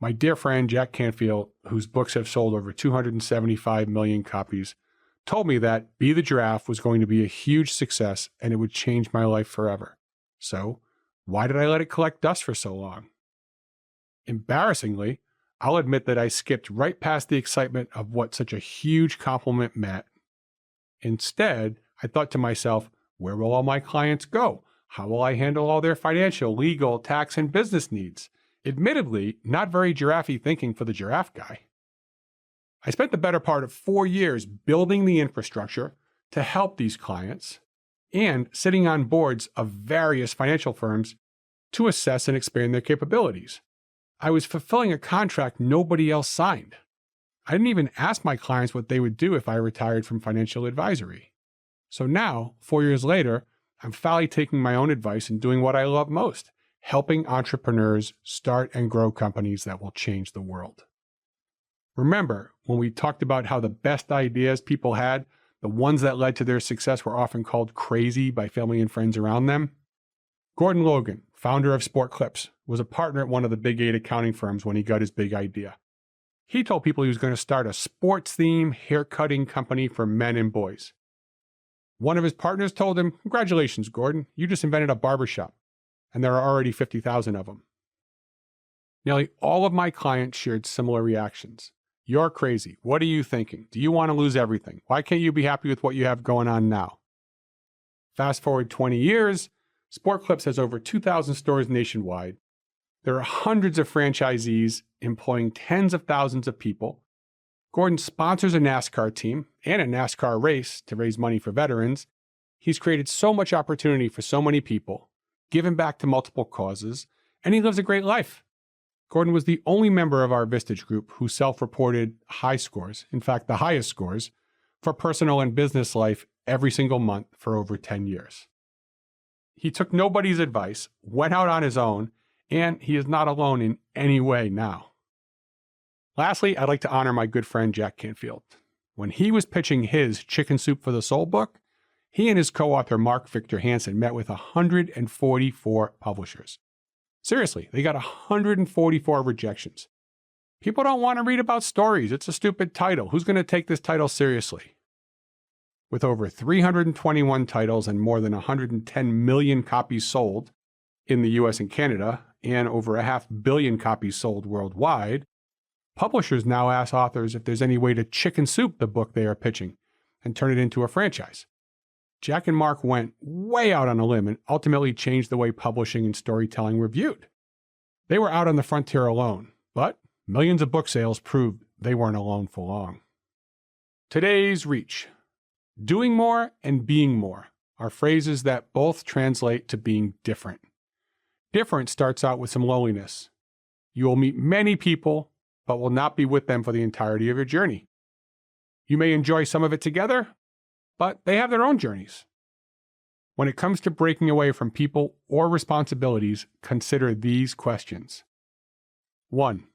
My dear friend Jack Canfield, whose books have sold over 275 million copies, told me that Be the Giraffe was going to be a huge success and it would change my life forever. So, why did I let it collect dust for so long? Embarrassingly, I'll admit that I skipped right past the excitement of what such a huge compliment meant. Instead, I thought to myself, where will all my clients go? How will I handle all their financial, legal, tax, and business needs? Admittedly, not very giraffe thinking for the giraffe guy. I spent the better part of 4 years building the infrastructure to help these clients and sitting on boards of various financial firms to assess and expand their capabilities. I was fulfilling a contract nobody else signed. I didn't even ask my clients what they would do if I retired from financial advisory. So now, 4 years later, I'm finally taking my own advice and doing what I love most, helping entrepreneurs start and grow companies that will change the world. Remember, when we talked about how the best ideas people had, the ones that led to their success were often called crazy by family and friends around them? Gordon Logan, founder of Sport Clips, was a partner at one of the Big 8 accounting firms when he got his big idea. He told people he was going to start a sports-themed hair-cutting company for men and boys. One of his partners told him, "Congratulations, Gordon, you just invented a barbershop, and there are already 50,000 of them." Nearly all of my clients shared similar reactions. "You're crazy. What are you thinking? Do you want to lose everything? Why can't you be happy with what you have going on now?" Fast forward 20 years, Sport Clips has over 2,000 stores nationwide. There are hundreds of franchisees employing tens of thousands of people. Gordon sponsors a NASCAR team and a NASCAR race to raise money for veterans. He's created so much opportunity for so many people, given back to multiple causes, and he lives a great life. Gordon was the only member of our Vistage group who self-reported high scores, in fact, the highest scores, for personal and business life every single month for over 10 years. He took nobody's advice, went out on his own, and he is not alone in any way now. Lastly, I'd like to honor my good friend Jack Canfield. When he was pitching his Chicken Soup for the Soul book, he and his co-author Mark Victor Hansen met with 144 publishers. Seriously, they got 144 rejections. People don't want to read about stories. It's a stupid title. Who's going to take this title seriously? With over 321 titles and more than 110 million copies sold in the US and Canada, and over 500 million copies sold worldwide, publishers now ask authors if there's any way to chicken soup the book they are pitching and turn it into a franchise. Jack and Mark went way out on a limb and ultimately changed the way publishing and storytelling were viewed. They were out on the frontier alone, but millions of book sales proved they weren't alone for long. Today's reach. Doing more and being more are phrases that both translate to being different. Different starts out with some loneliness. You will meet many people, but will not be with them for the entirety of your journey. You may enjoy some of it together, but they have their own journeys. When it comes to breaking away from people or responsibilities, consider these questions. 1.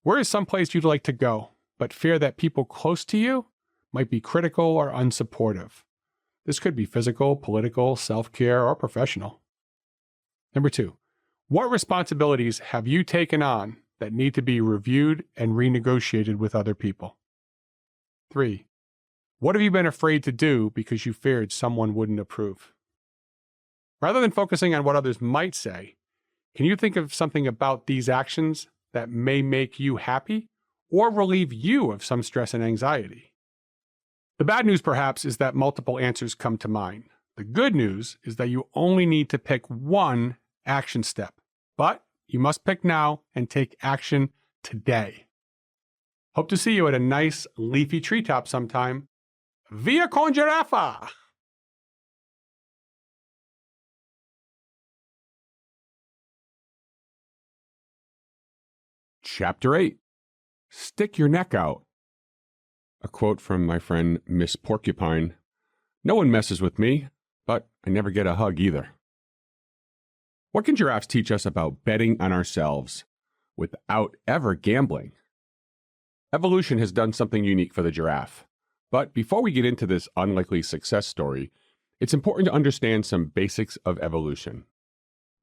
Where is some place you'd like to go, but fear that people close to you might be critical or unsupportive? This could be physical, political, self-care, or professional. Number 2. What responsibilities have you taken on that need to be reviewed and renegotiated with other people? 3. What have you been afraid to do because you feared someone wouldn't approve? Rather than focusing on what others might say, can you think of something about these actions that may make you happy or relieve you of some stress and anxiety? The bad news, perhaps, is that multiple answers come to mind. The good news is that you only need to pick one action step, but you must pick now and take action today. Hope to see you at a nice leafy treetop sometime. Via con giraffa! Chapter 8. Stick your neck out. A quote from my friend Miss Porcupine. No one messes with me, but I never get a hug either. What can giraffes teach us about betting on ourselves without ever gambling? Evolution has done something unique for the giraffe. But before we get into this unlikely success story, it's important to understand some basics of evolution.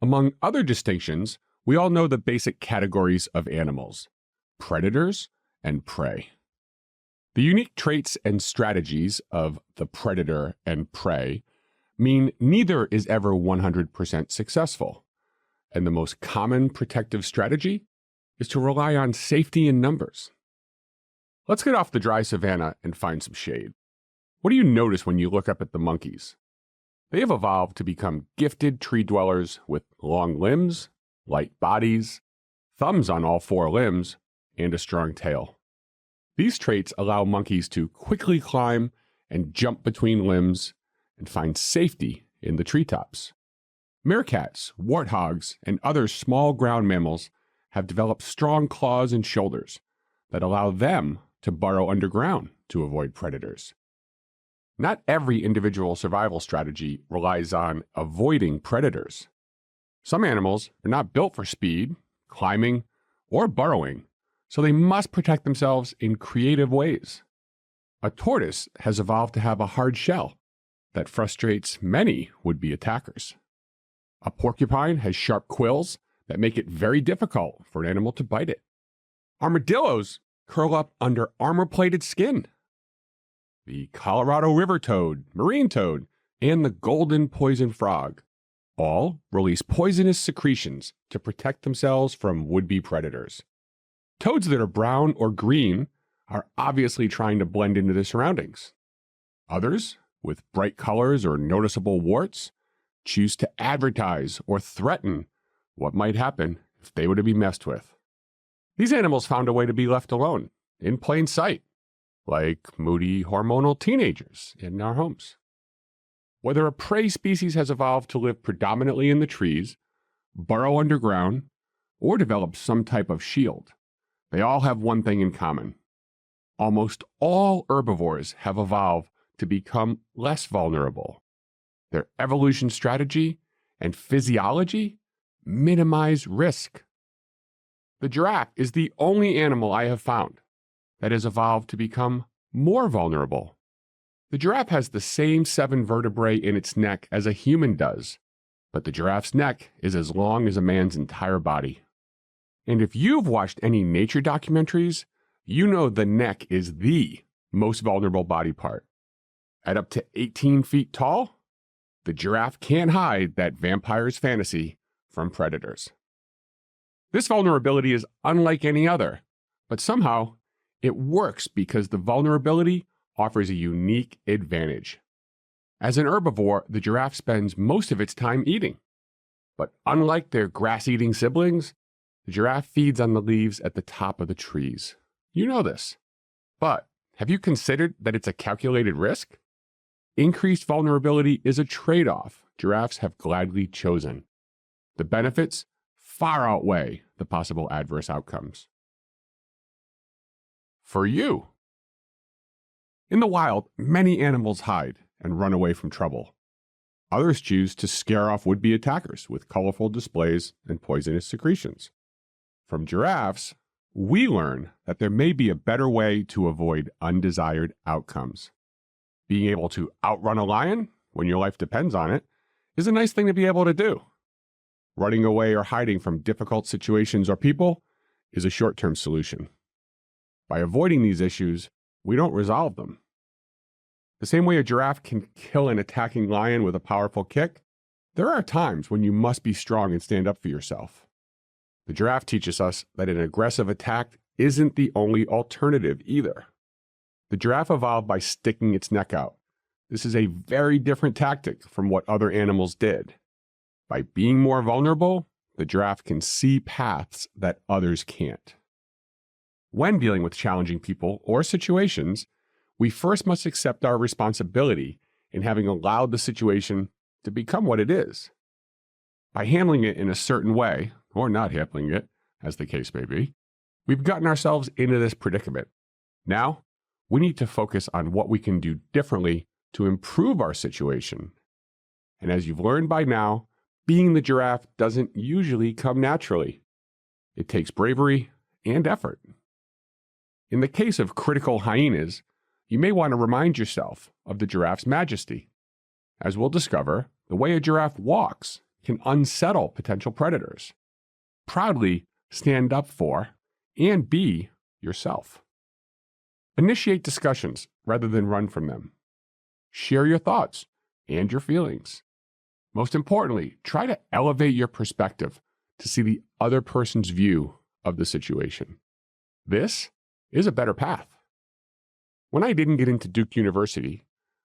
Among other distinctions, we all know the basic categories of animals: predators and prey. The unique traits and strategies of the predator and prey mean neither is ever 100% successful, and the most common protective strategy is to rely on safety in numbers. Let's get off the dry savanna and find some shade. What do you notice when you look up at the monkeys? They have evolved to become gifted tree dwellers with long limbs, light bodies, thumbs on all four limbs, and a strong tail. These traits allow monkeys to quickly climb and jump between limbs and find safety in the treetops. Meerkats, warthogs, and other small ground mammals have developed strong claws and shoulders that allow them to burrow underground to avoid predators. Not every individual survival strategy relies on avoiding predators. Some animals are not built for speed, climbing, or burrowing, so they must protect themselves in creative ways. A tortoise has evolved to have a hard shell that frustrates many would-be attackers. A porcupine has sharp quills that make it very difficult for an animal to bite it. Armadillos curl up under armor-plated skin. The Colorado river toad, marine toad, and the golden poison frog all release poisonous secretions to protect themselves from would-be predators. Toads that are brown or green are obviously trying to blend into their surroundings. Others, with bright colors or noticeable warts, choose to advertise or threaten what might happen if they were to be messed with. These animals found a way to be left alone, in plain sight, like moody hormonal teenagers in our homes. Whether a prey species has evolved to live predominantly in the trees, burrow underground, or develop some type of shield, they all have one thing in common. Almost all herbivores have evolved to become less vulnerable. Their evolution strategy and physiology minimize risk. The giraffe is the only animal I have found that has evolved to become more vulnerable. The giraffe has the same 7 vertebrae in its neck as a human does, but the giraffe's neck is as long as a man's entire body. And if you've watched any nature documentaries, you know the neck is the most vulnerable body part. At up to 18 feet tall, the giraffe can't hide that vampire's fantasy from predators. This vulnerability is unlike any other, but somehow it works because the vulnerability offers a unique advantage. As an herbivore, the giraffe spends most of its time eating. But unlike their grass-eating siblings, the giraffe feeds on the leaves at the top of the trees. You know this. But have you considered that it's a calculated risk? Increased vulnerability is a trade-off giraffes have gladly chosen. The benefits far outweigh the possible adverse outcomes. For you. In the wild, many animals hide and run away from trouble. Others choose to scare off would-be attackers with colorful displays and poisonous secretions. From giraffes, we learn that there may be a better way to avoid undesired outcomes. Being able to outrun a lion when your life depends on it is a nice thing to be able to do. Running away or hiding from difficult situations or people is a short-term solution. By avoiding these issues, we don't resolve them. The same way a giraffe can kill an attacking lion with a powerful kick, there are times when you must be strong and stand up for yourself. The giraffe teaches us that an aggressive attack isn't the only alternative either. The giraffe evolved by sticking its neck out. This is a very different tactic from what other animals did. By being more vulnerable, the giraffe can see paths that others can't. When dealing with challenging people or situations, we first must accept our responsibility in having allowed the situation to become what it is. By handling it in a certain way, or not handling it, as the case may be, we've gotten ourselves into this predicament. Now, we need to focus on what we can do differently to improve our situation. And as you've learned by now, being the giraffe doesn't usually come naturally. It takes bravery and effort. In the case of critical hyenas, you may want to remind yourself of the giraffe's majesty. As we'll discover, the way a giraffe walks can unsettle potential predators. Proudly stand up for and be yourself. Initiate discussions rather than run from them. Share your thoughts and your feelings. Most importantly, try to elevate your perspective to see the other person's view of the situation. This is a better path. When I didn't get into Duke University,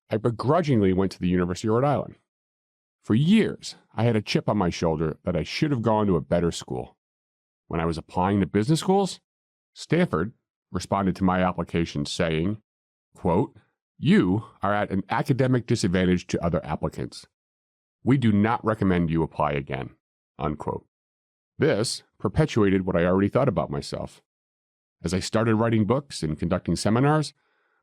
I begrudgingly went to the University of Rhode Island. For years, I had a chip on my shoulder that I should have gone to a better school. When I was applying to business schools, Stanford responded to my application saying, quote, "You are at an academic disadvantage to other applicants. We do not recommend you apply again," unquote. This perpetuated what I already thought about myself. As I started writing books and conducting seminars,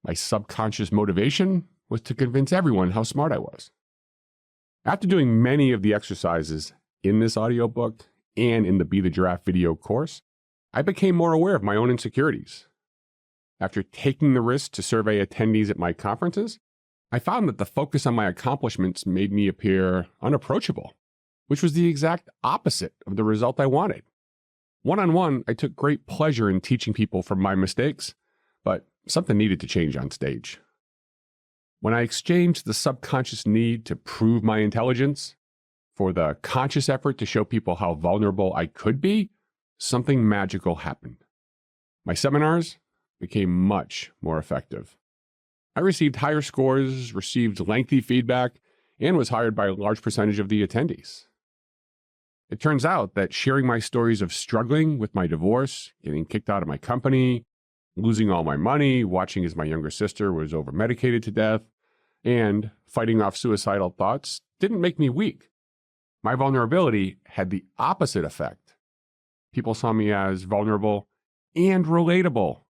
my subconscious motivation was to convince everyone how smart I was. After doing many of the exercises in this audiobook and in the Be the Giraffe video course, I became more aware of my own insecurities. After taking the risk to survey attendees at my conferences, I found that the focus on my accomplishments made me appear unapproachable, which was the exact opposite of the result I wanted. One-on-one, I took great pleasure in teaching people from my mistakes, but something needed to change on stage. When I exchanged the subconscious need to prove my intelligence for the conscious effort to show people how vulnerable I could be, something magical happened. My seminars became much more effective. I received higher scores, received lengthy feedback, and was hired by a large percentage of the attendees. It turns out that sharing my stories of struggling with my divorce, getting kicked out of my company, losing all my money, watching as my younger sister was over-medicated to death, and fighting off suicidal thoughts didn't make me weak. My vulnerability had the opposite effect. People saw me as vulnerable and relatable,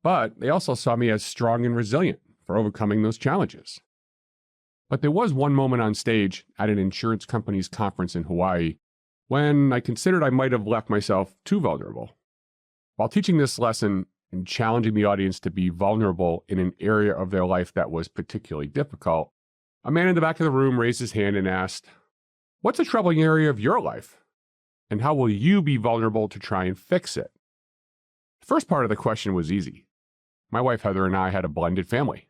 but they also saw me as strong and resilient for overcoming those challenges. But there was one moment on stage at an insurance company's conference in Hawaii when I considered I might have left myself too vulnerable. While teaching this lesson and challenging the audience to be vulnerable in an area of their life that was particularly difficult, a man in the back of the room raised his hand and asked, "What's a troubling area of your life? And how will you be vulnerable to try and fix it?" The first part of the question was easy. My wife Heather and I had a blended family.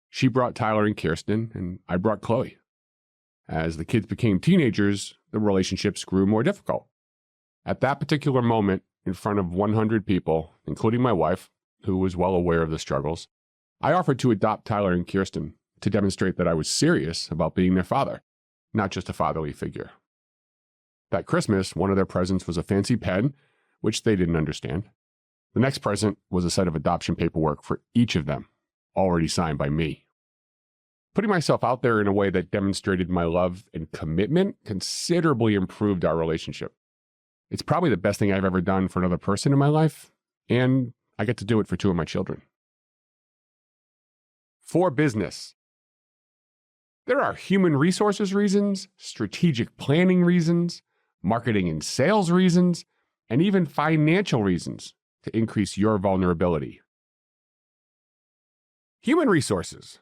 She brought Tyler and Kirsten, and I brought Chloe. As the kids became teenagers, the relationships grew more difficult. At that particular moment, in front of 100 people, including my wife, who was well aware of the struggles, I offered to adopt Tyler and Kirsten to demonstrate that I was serious about being their father, not just a fatherly figure. That Christmas, one of their presents was a fancy pen, which they didn't understand. The next present was a set of adoption paperwork for each of them, already signed by me. Putting myself out there in a way that demonstrated my love and commitment considerably improved our relationship. It's probably the best thing I've ever done for another person in my life, and I get to do it for two of my children. For business. There are human resources reasons, strategic planning reasons, marketing and sales reasons, and even financial reasons to increase your vulnerability. Human resources.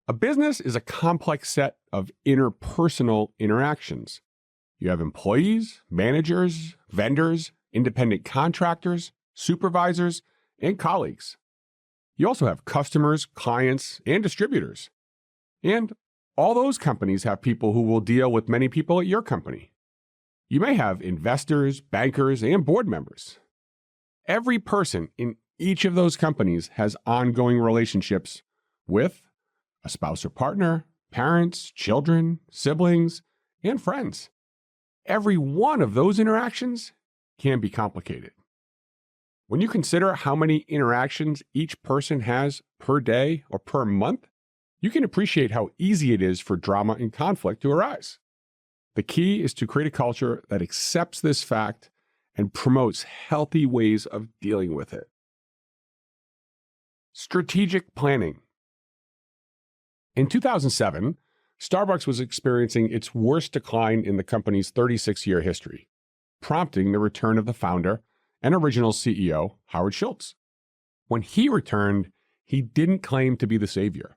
A business is a complex set of interpersonal interactions. You have employees, managers, vendors, independent contractors, supervisors, and colleagues. You also have customers, clients, and distributors. And all those companies have people who will deal with many people at your company. You may have investors, bankers, and board members. Every person in each of those companies has ongoing relationships with a spouse or partner, parents, children, siblings, and friends. Every one of those interactions can be complicated. When you consider how many interactions each person has per day or per month, you can appreciate how easy it is for drama and conflict to arise. The key is to create a culture that accepts this fact and promotes healthy ways of dealing with it. Strategic planning. In 2007, Starbucks was experiencing its worst decline in the company's 36-year history, prompting the return of the founder and original CEO, Howard Schultz. When he returned, he didn't claim to be the savior.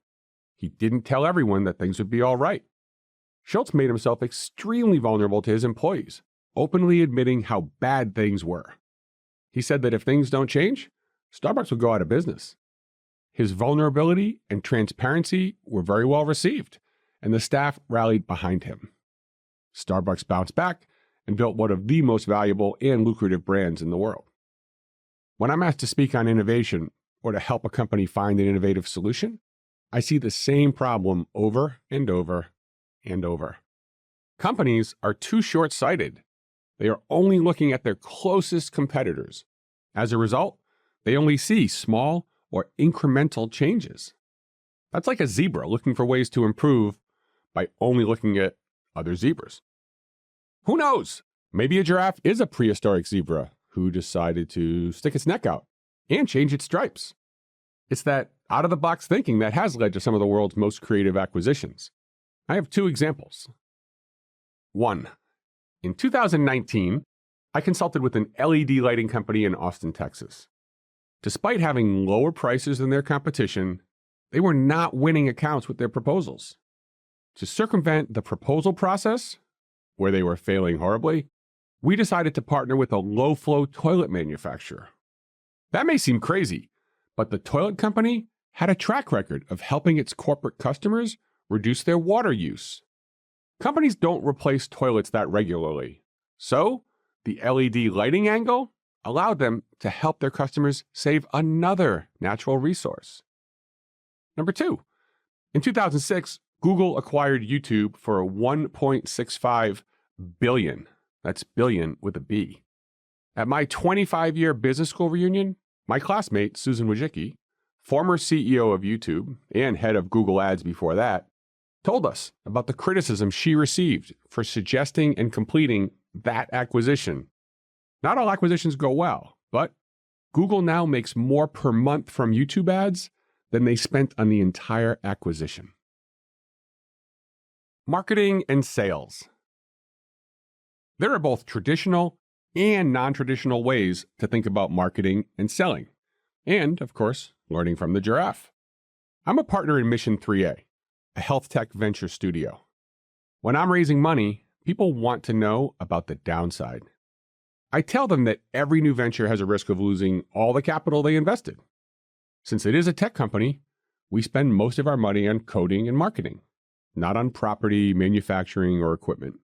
He didn't tell everyone that things would be all right. Schultz made himself extremely vulnerable to his employees, openly admitting how bad things were. He said that if things don't change, Starbucks will go out of business. His vulnerability and transparency were very well received, and the staff rallied behind him. Starbucks bounced back and built one of the most valuable and lucrative brands in the world. When I'm asked to speak on innovation or to help a company find an innovative solution, I see the same problem over and over and over. Companies are too short-sighted. They are only looking at their closest competitors. As a result, they only see small or incremental changes. That's like a zebra looking for ways to improve by only looking at other zebras. Who knows? Maybe a giraffe is a prehistoric zebra who decided to stick its neck out and change its stripes. It's that out-of-the-box thinking that has led to some of the world's most creative acquisitions. I have two examples. 1. In 2019, I consulted with an LED lighting company in Austin, Texas. Despite having lower prices than their competition, they were not winning accounts with their proposals. To circumvent the proposal process, where they were failing horribly, we decided to partner with a low-flow toilet manufacturer. That may seem crazy, but the toilet company had a track record of helping its corporate customers reduce their water use. Companies don't replace toilets that regularly, so the LED lighting angle allowed them to help their customers save another natural resource. Number 2, in 2006, Google acquired YouTube for $1.65 billion. That's billion with a B. At my 25-year business school reunion, my classmate, Susan Wojcicki, former CEO of YouTube and head of Google Ads before that, told us about the criticism she received for suggesting and completing that acquisition. Not all acquisitions go well, but Google now makes more per month from YouTube ads than they spent on the entire acquisition. Marketing and sales. There are both traditional and non-traditional ways to think about marketing and selling, and, of course, learning from the giraffe. I'm a partner in Mission 3A, a health tech venture studio. When I'm raising money, people want to know about the downside. I tell them that every new venture has a risk of losing all the capital they invested. Since it is a tech company, we spend most of our money on coding and marketing, not on property, manufacturing, or equipment.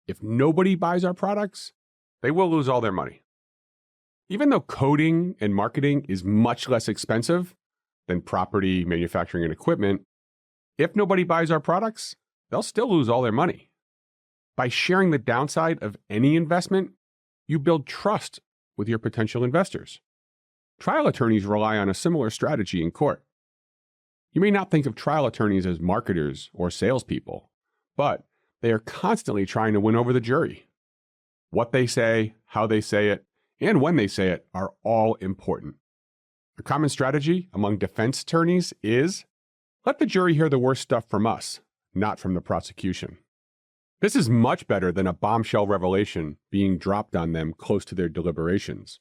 If nobody buys our products, they will lose all their money. Even though coding and marketing is much less expensive than property, manufacturing, and equipment, if nobody buys our products, they'll still lose all their money. By sharing the downside of any investment, you build trust with your potential investors. Trial attorneys rely on a similar strategy in court. You may not think of trial attorneys as marketers or salespeople, but they are constantly trying to win over the jury. What they say, how they say it, and when they say it are all important. A common strategy among defense attorneys is, let the jury hear the worst stuff from us, not from the prosecution. This is much better than a bombshell revelation being dropped on them close to their deliberations.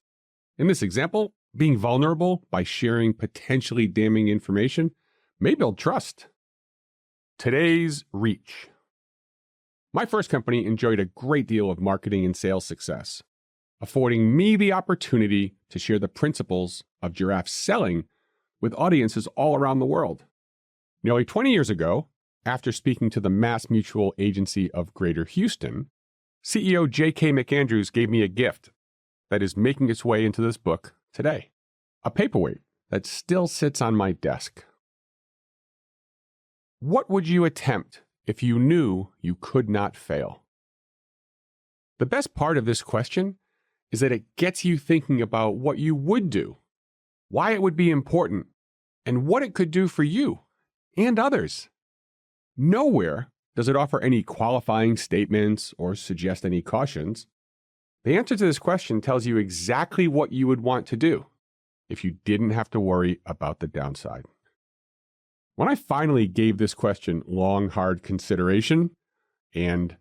In this example, being vulnerable by sharing potentially damning information may build trust. Today's reach. My first company enjoyed a great deal of marketing and sales success, affording me the opportunity to share the principles of giraffe selling with audiences all around the world. Nearly 20 years ago, after speaking to the Mass Mutual Agency of Greater Houston, CEO J.K. McAndrews gave me a gift that is making its way into this book today, a paperweight that still sits on my desk. What would you attempt if you knew you could not fail? The best part of this question is that it gets you thinking about what you would do, why it would be important, and what it could do for you and others. Nowhere does it offer any qualifying statements or suggest any cautions. The answer to this question tells you exactly what you would want to do if you didn't have to worry about the downside. When I finally gave this question long, hard consideration and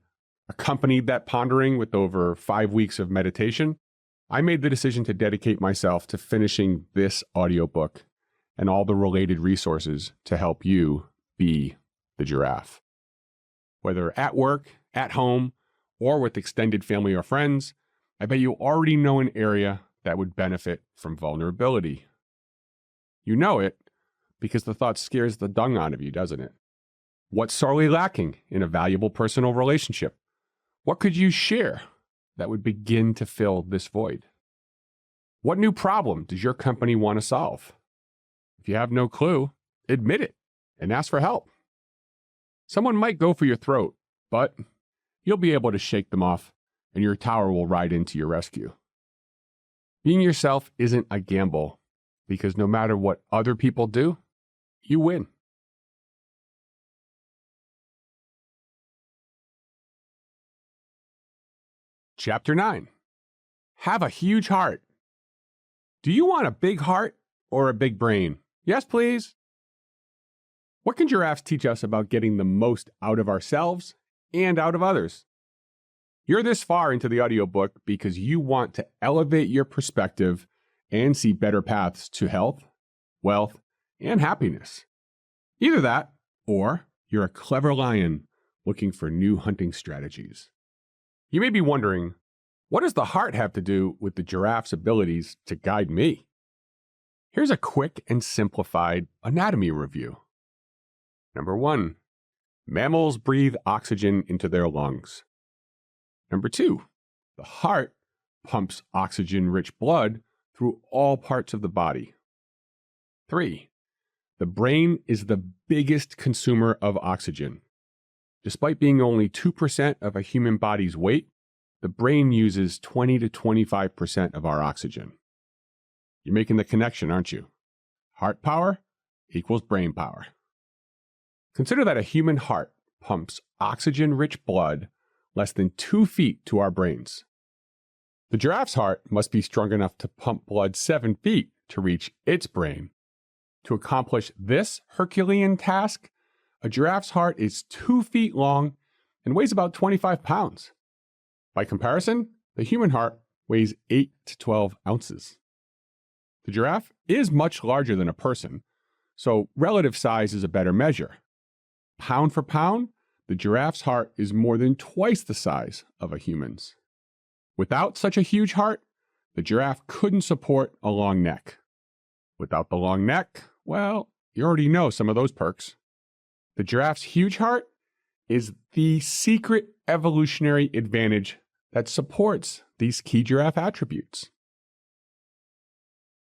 accompanied that pondering with over 5 weeks of meditation, I made the decision to dedicate myself to finishing this audiobook and all the related resources to help you be the giraffe. Whether at work, at home, or with extended family or friends, I bet you already know an area that would benefit from vulnerability. You know it because the thought scares the dung out of you, doesn't it? What's sorely lacking in a valuable personal relationship? What could you share that would begin to fill this void? What new problem does your company want to solve? If you have no clue, admit it and ask for help. Someone might go for your throat, but you'll be able to shake them off and your tower will ride into your rescue. Being yourself isn't a gamble because no matter what other people do, you win. Chapter 9. Have a huge heart. Do you want a big heart or a big brain? Yes, please. What can giraffes teach us about getting the most out of ourselves and out of others? You're this far into the audiobook because you want to elevate your perspective and see better paths to health, wealth, and happiness. Either that, or you're a clever lion looking for new hunting strategies. You may be wondering, what does the heart have to do with the giraffe's abilities to guide me? Here's a quick and simplified anatomy review. Number 1, mammals breathe oxygen into their lungs. Number 2, the heart pumps oxygen-rich blood through all parts of the body. 3, the brain is the biggest consumer of oxygen. Despite being only 2% of a human body's weight, the brain uses 20 to 25% of our oxygen. You're making the connection, aren't you? Heart power equals brain power. Consider that a human heart pumps oxygen-rich blood less than 2 feet to our brains. The giraffe's heart must be strong enough to pump blood 7 feet to reach its brain. To accomplish this Herculean task, a giraffe's heart is 2 feet long and weighs about 25 pounds. By comparison, the human heart weighs 8 to 12 ounces. The giraffe is much larger than a person, so relative size is a better measure. Pound for pound, the giraffe's heart is more than twice the size of a human's. Without such a huge heart, the giraffe couldn't support a long neck. Without the long neck, well, you already know some of those perks. The giraffe's huge heart is the secret evolutionary advantage that supports these key giraffe attributes.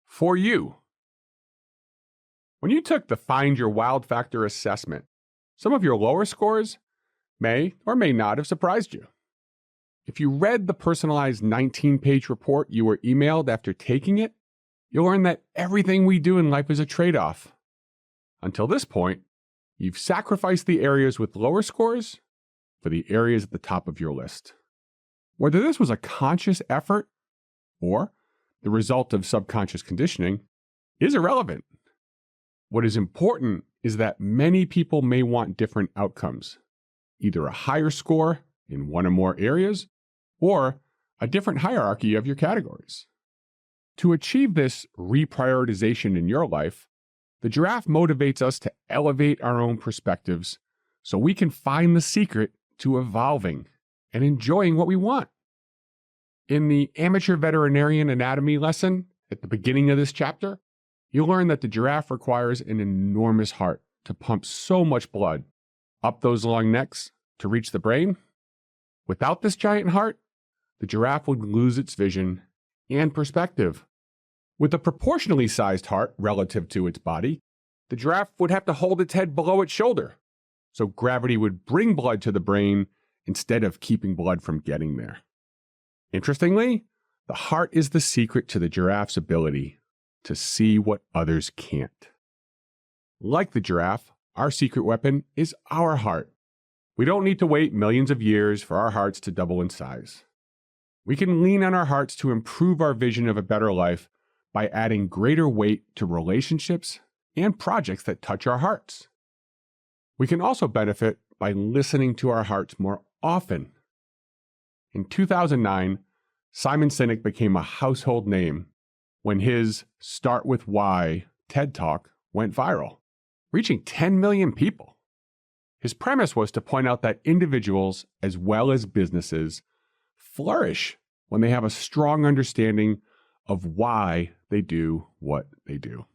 For you, when you took the Find Your Wild Factor assessment, some of your lower scores may or may not have surprised you. If you read the personalized 19-page report you were emailed after taking it, you'll learn that everything we do in life is a trade-off. Until this point, you've sacrificed the areas with lower scores for the areas at the top of your list. Whether this was a conscious effort or the result of subconscious conditioning is irrelevant. What is important is that many people may want different outcomes, either a higher score in one or more areas or a different hierarchy of your categories. To achieve this reprioritization in your life, the giraffe motivates us to elevate our own perspectives so we can find the secret to evolving and enjoying what we want. In the amateur veterinarian anatomy lesson at the beginning of this chapter, you'll learn that the giraffe requires an enormous heart to pump so much blood up those long necks to reach the brain. Without this giant heart, the giraffe would lose its vision and perspective. With a proportionally sized heart relative to its body, the giraffe would have to hold its head below its shoulder, so gravity would bring blood to the brain instead of keeping blood from getting there. Interestingly, The heart is the secret to the giraffe's ability to see what others can't. Like the giraffe, our secret weapon is our heart. We don't need to wait millions of years for our hearts to double in size. We can lean on our hearts to improve our vision of a better life by adding greater weight to relationships and projects that touch our hearts. We can also benefit by listening to our hearts more often. In 2009, Simon Sinek became a household name when his Start With Why TED Talk went viral, reaching 10 million people. His premise was to point out that individuals, as well as businesses, flourish when they have a strong understanding of why they do what they do.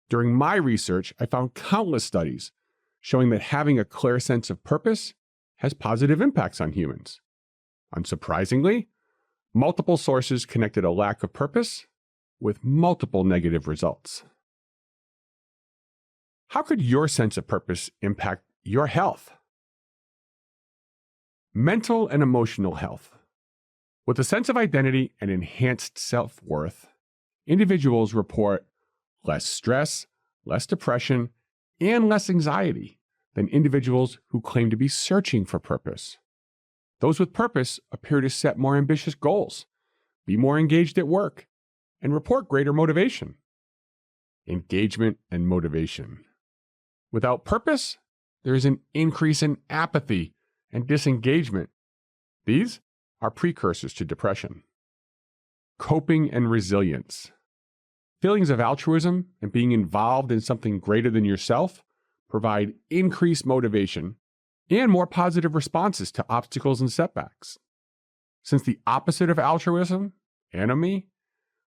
During my research, I found countless studies showing that having a clear sense of purpose has positive impacts on humans. Unsurprisingly, multiple sources connected a lack of purpose with multiple negative results. How could your sense of purpose impact your health? Mental and emotional health. With a sense of identity and enhanced self-worth, individuals report less stress, less depression, and less anxiety than individuals who claim to be searching for purpose. Those with purpose appear to set more ambitious goals, be more engaged at work, and report greater motivation. Engagement and motivation. Without purpose, there is an increase in apathy and disengagement. These are precursors to depression. Coping and resilience. Feelings of altruism and being involved in something greater than yourself provide increased motivation and more positive responses to obstacles and setbacks. Since the opposite of altruism, enemy,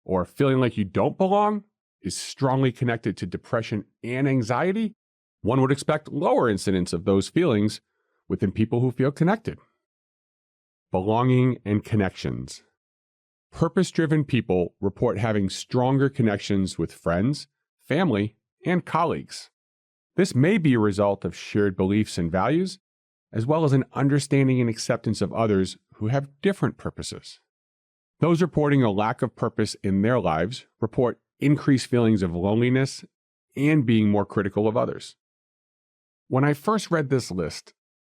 or feeling like you don't belong, is strongly connected to depression and anxiety, one would expect lower incidence of those feelings within people who feel connected. Belonging and connections. Purpose-driven people report having stronger connections with friends, family, and colleagues. This may be a result of shared beliefs and values, as well as an understanding and acceptance of others who have different purposes. Those reporting a lack of purpose in their lives report increased feelings of loneliness and being more critical of others. When I first read this list,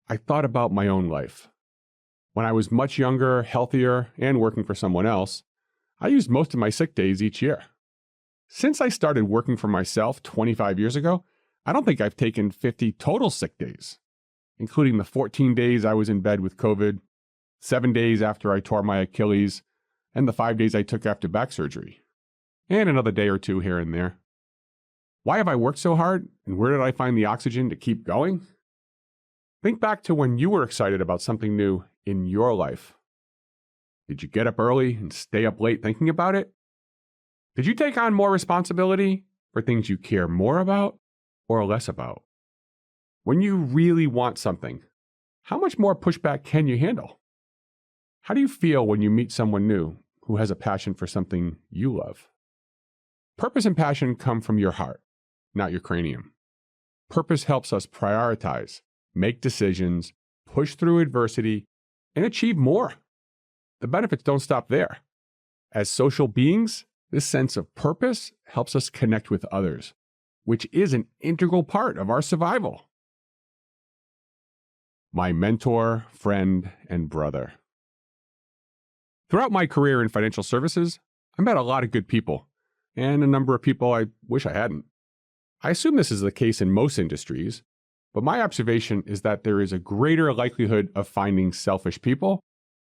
I thought about my own life. When I was much younger, healthier, and working for someone else, I used most of my sick days each year. Since I started working for myself 25 years ago, I don't think I've taken 50 total sick days, including the 14 days I was in bed with COVID, 7 days after I tore my Achilles, and the 5 days I took after back surgery, and another day or two here and there. Why have I worked so hard, and where did I find the oxygen to keep going? Think back to when you were excited about something new in your life. Did you get up early and stay up late thinking about it? Did you take on more responsibility for things you care more about or less about? When you really want something, how much more pushback can you handle? How do you feel when you meet someone new who has a passion for something you love? Purpose and passion come from your heart, not your cranium. Purpose helps us prioritize, make decisions, push through adversity, and achieve more. The benefits don't stop there. As social beings, this sense of purpose helps us connect with others, which is an integral part of our survival. My mentor, friend, and brother. Throughout my career in financial services, I met a lot of good people, and a number of people I wish I hadn't. I assume this is the case in most industries, but my observation is that there is a greater likelihood of finding selfish people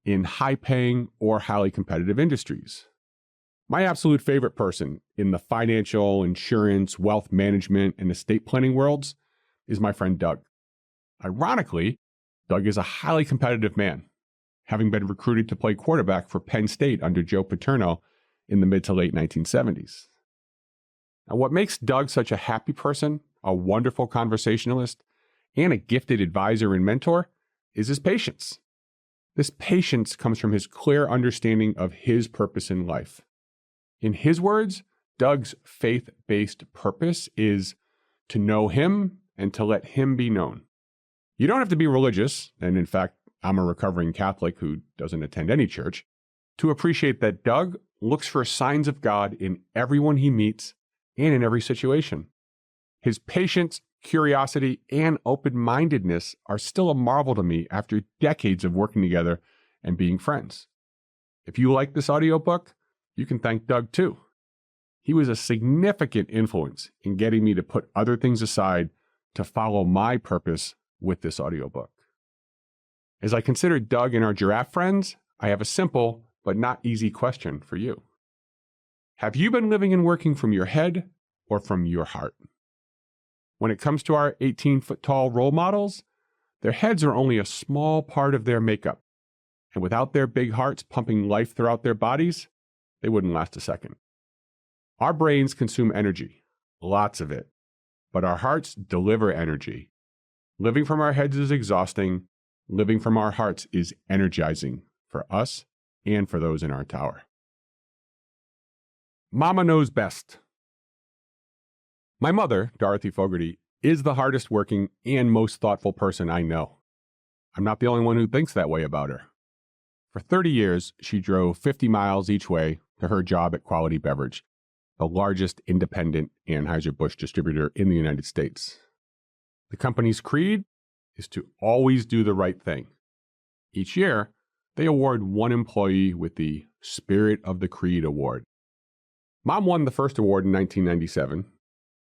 in high-paying or highly competitive industries. My absolute favorite person in the financial, insurance, wealth management, and estate planning worlds is my friend Doug. Ironically, Doug is a highly competitive man, having been recruited to play quarterback for Penn State under Joe Paterno in the mid to late 1970s. Now, what makes Doug such a happy person, a wonderful conversationalist, and a gifted advisor and mentor is his patience. This patience comes from his clear understanding of his purpose in life. In his words, Doug's faith-based purpose is to know him and to let him be known. You don't have to be religious, and in fact, I'm a recovering Catholic who doesn't attend any church, to appreciate that Doug looks for signs of God in everyone he meets and in every situation. His patience, curiosity, and open-mindedness are still a marvel to me after decades of working together and being friends. If you like this audiobook, you can thank Doug too. He was a significant influence in getting me to put other things aside to follow my purpose with this audiobook. As I consider Doug and our giraffe friends, I have a simple but not easy question for you. Have you been living and working from your head or from your heart? When it comes to our 18-foot-tall role models, their heads are only a small part of their makeup, and without their big hearts pumping life throughout their bodies, they wouldn't last a second. Our brains consume energy, lots of it, but our hearts deliver energy. Living from our heads is exhausting. Living from our hearts is energizing for us and for those in our tower. Mama knows best. My mother, Dorothy Fogarty, is the hardest working and most thoughtful person I know. I'm not the only one who thinks that way about her. For 30 years, she drove 50 miles each way to her job at Quality Beverage, the largest independent Anheuser-Busch distributor in the United States. The company's creed is to always do the right thing. Each year, they award one employee with the Spirit of the Creed Award. Mom won the first award in 1997,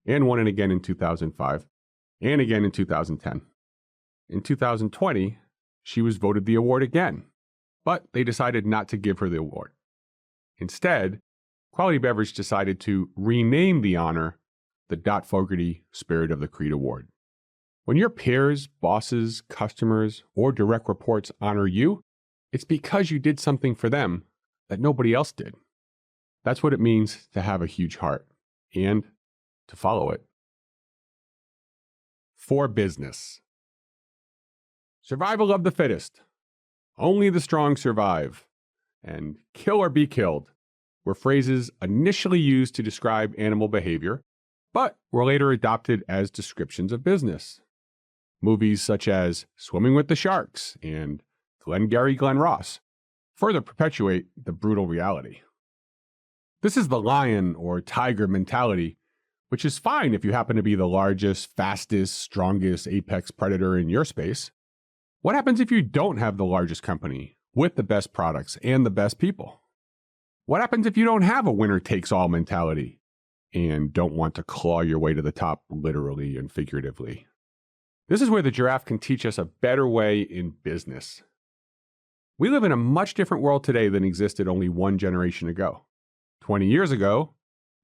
and won it again in 2005, and again in 2010. In 2020, she was voted the award again, but they decided not to give her the award. Instead, Quality Beverage decided to rename the honor the Dot Fogarty Spirit of the Creed Award. When your peers, bosses, customers, or direct reports honor you, it's because you did something for them that nobody else did. That's what it means to have a huge heart and to follow it. For business. Survival of the fittest. Only the strong survive. And kill or be killed were phrases initially used to describe animal behavior, but were later adopted as descriptions of business. Movies such as Swimming with the Sharks and Glengarry Glen Ross further perpetuate the brutal reality. This is the lion or tiger mentality, which is fine if you happen to be the largest, fastest, strongest apex predator in your space. What happens if you don't have the largest company with the best products and the best people? What happens if you don't have a winner-takes-all mentality and don't want to claw your way to the top literally and figuratively? This is where the giraffe can teach us a better way in business. We live in a much different world today than existed only one generation ago. 20 years ago,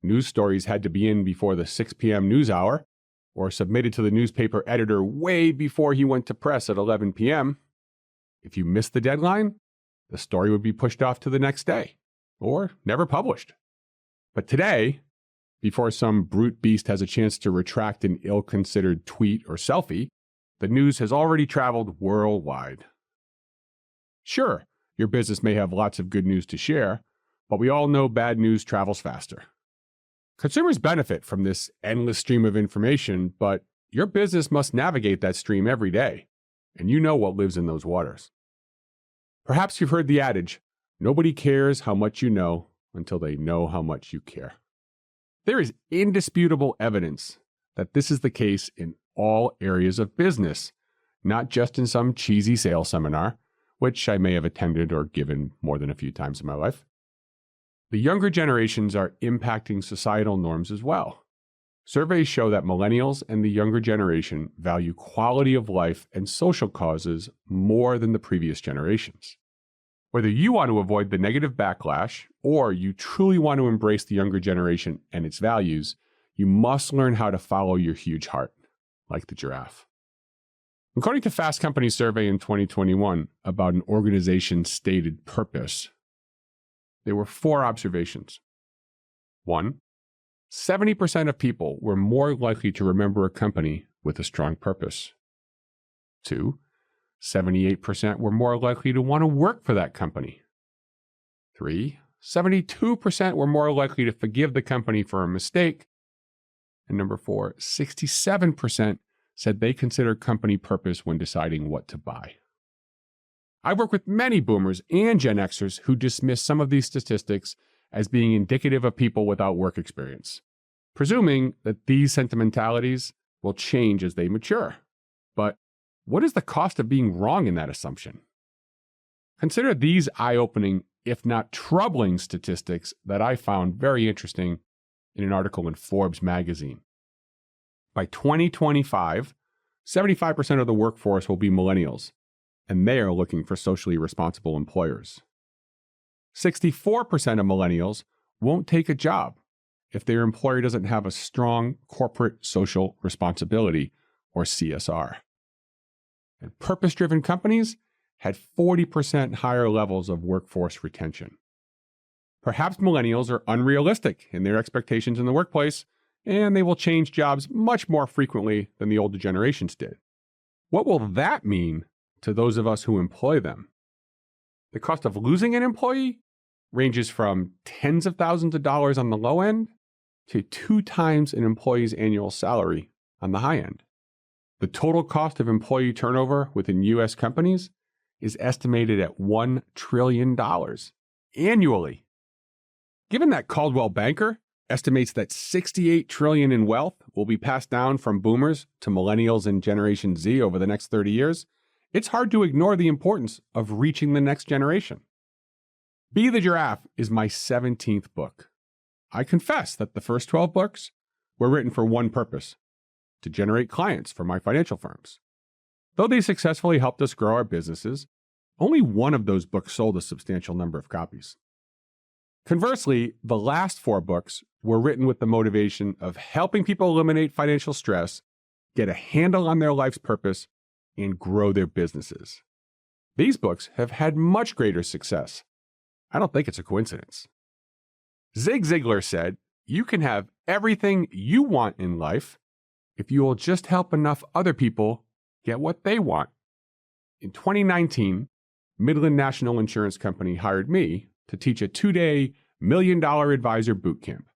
news stories had to be in before the 6 p.m. news hour or submitted to the newspaper editor way before he went to press at 11 p.m. If you missed the deadline, the story would be pushed off to the next day or never published. But today, before some brute beast has a chance to retract an ill-considered tweet or selfie, the news has already traveled worldwide. Sure, your business may have lots of good news to share, but we all know bad news travels faster. Consumers benefit from this endless stream of information, but your business must navigate that stream every day, and you know what lives in those waters. Perhaps you've heard the adage, nobody cares how much you know until they know how much you care. There is indisputable evidence that this is the case in all areas of business, not just in some cheesy sales seminar, which I may have attended or given more than a few times in my life. The younger generations are impacting societal norms as well. Surveys show that millennials and the younger generation value quality of life and social causes more than the previous generations. Whether you want to avoid the negative backlash or you truly want to embrace the younger generation and its values, you must learn how to follow your huge heart, like the giraffe. According to Fast Company's survey in 2021 about an organization's stated purpose, there were 4 observations. 1, 70% of people were more likely to remember a company with a strong purpose. 2, 78% were more likely to want to work for that company. 3, 72% were more likely to forgive the company for a mistake. And number 4, 67% said they consider company purpose when deciding what to buy. I've worked with many boomers and Gen Xers who dismiss some of these statistics as being indicative of people without work experience, presuming that these sentimentalities will change as they mature. But what is the cost of being wrong in that assumption? Consider these eye-opening, if not troubling, statistics that I found very interesting in an article in Forbes magazine. By 2025, 75% of the workforce will be millennials, and they are looking for socially responsible employers. 64% of millennials won't take a job if their employer doesn't have a strong corporate social responsibility, or CSR. And purpose-driven companies had 40% higher levels of workforce retention. Perhaps millennials are unrealistic in their expectations in the workplace, and they will change jobs much more frequently than the older generations did. What will that mean to those of us who employ them? The cost of losing an employee ranges from tens of thousands of dollars on the low end to 2 times an employee's annual salary on the high end. The total cost of employee turnover within U.S. companies is estimated at $1 trillion annually. Given that Coldwell Banker estimates that $68 trillion in wealth will be passed down from boomers to millennials and Generation Z over the next 30 years, it's hard to ignore the importance of reaching the next generation. Be the Giraffe is my 17th book. I confess that the first 12 books were written for one purpose: to generate clients for my financial firms. Though they successfully helped us grow our businesses, only one of those books sold a substantial number of copies. Conversely, the last 4 books were written with the motivation of helping people eliminate financial stress, get a handle on their life's purpose, and grow their businesses. These books have had much greater success. I don't think it's a coincidence. Zig Ziglar said, "You can have everything you want in life if you will just help enough other people get what they want." In 2019, Midland National Insurance Company hired me to teach a 2-day $1 million advisor boot camp.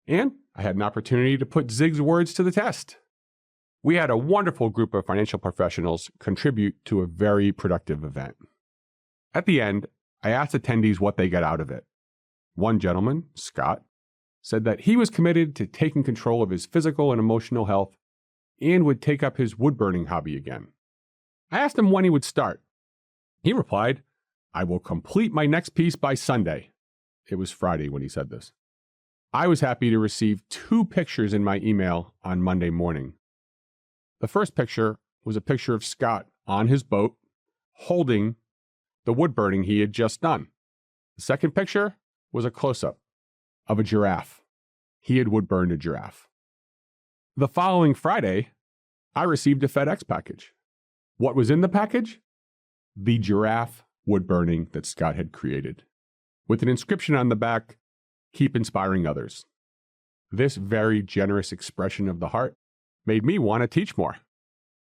And I had an opportunity to put Zig's words to the test. We had a wonderful group of financial professionals contribute to a very productive event. At the end, I asked attendees what they got out of it. One gentleman, Scott, said that he was committed to taking control of his physical and emotional health and would take up his wood-burning hobby again. I asked him when he would start. He replied, "I will complete my next piece by Sunday." It was Friday when he said this. I was happy to receive 2 pictures in my email on Monday morning. The first picture was a picture of Scott on his boat holding the wood burning he had just done. The second picture was a close-up of a giraffe. He had wood burned a giraffe. The following Friday, I received a FedEx package. What was in the package? The giraffe wood burning that Scott had created, with an inscription on the back, "Keep inspiring others." This very generous expression of the heart made me want to teach more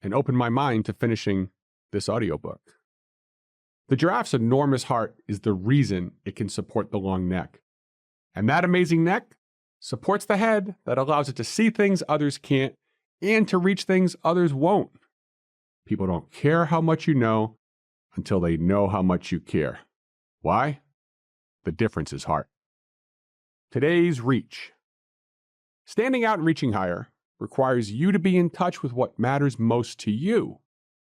and open my mind to finishing this audiobook. The giraffe's enormous heart is the reason it can support the long neck. And that amazing neck supports the head that allows it to see things others can't and to reach things others won't. People don't care how much you know until they know how much you care. Why? The difference is heart. Today's reach. Standing out and reaching higher requires you to be in touch with what matters most to you,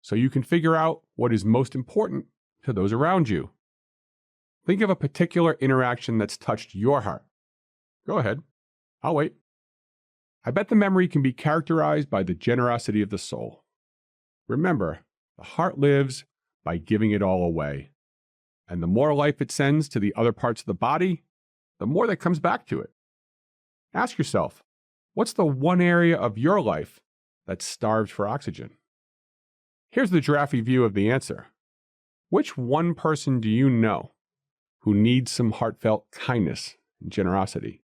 so you can figure out what is most important to those around you. Think of a particular interaction that's touched your heart. Go ahead. I'll wait. I bet the memory can be characterized by the generosity of the soul. Remember, the heart lives by giving it all away. And the more life it sends to the other parts of the body, the more that comes back to it. Ask yourself, what's the one area of your life that's starved for oxygen? Here's the giraffe view of the answer. Which one person do you know who needs some heartfelt kindness and generosity?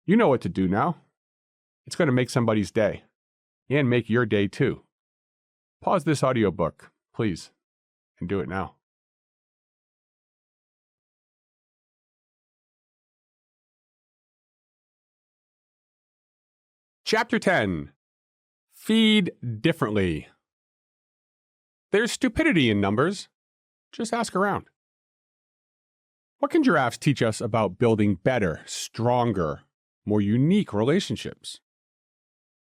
You know what to do now. It's going to make somebody's day, and make your day too. Pause this audiobook, please, and do it now. Chapter 10. Feed differently. There's stupidity in numbers. Just ask around. What can giraffes teach us about building better, stronger, more unique relationships?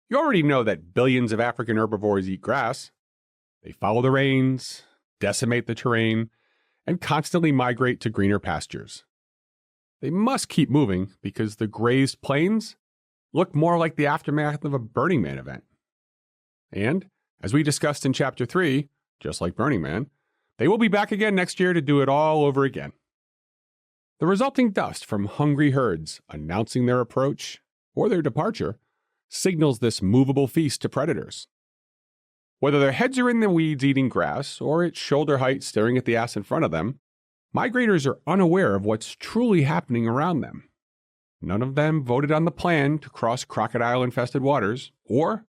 You already know that billions of African herbivores eat grass. They follow the rains, decimate the terrain, and constantly migrate to greener pastures. They must keep moving because the grazed plains look more like the aftermath of a Burning Man event. And, as we discussed in Chapter 3, just like Burning Man, they will be back again next year to do it all over again. The resulting dust from hungry herds announcing their approach or their departure signals this movable feast to predators. Whether their heads are in the weeds eating grass or at shoulder height staring at the ass in front of them, migrators are unaware of what's truly happening around them. None of them voted on the plan to cross crocodile-infested waters or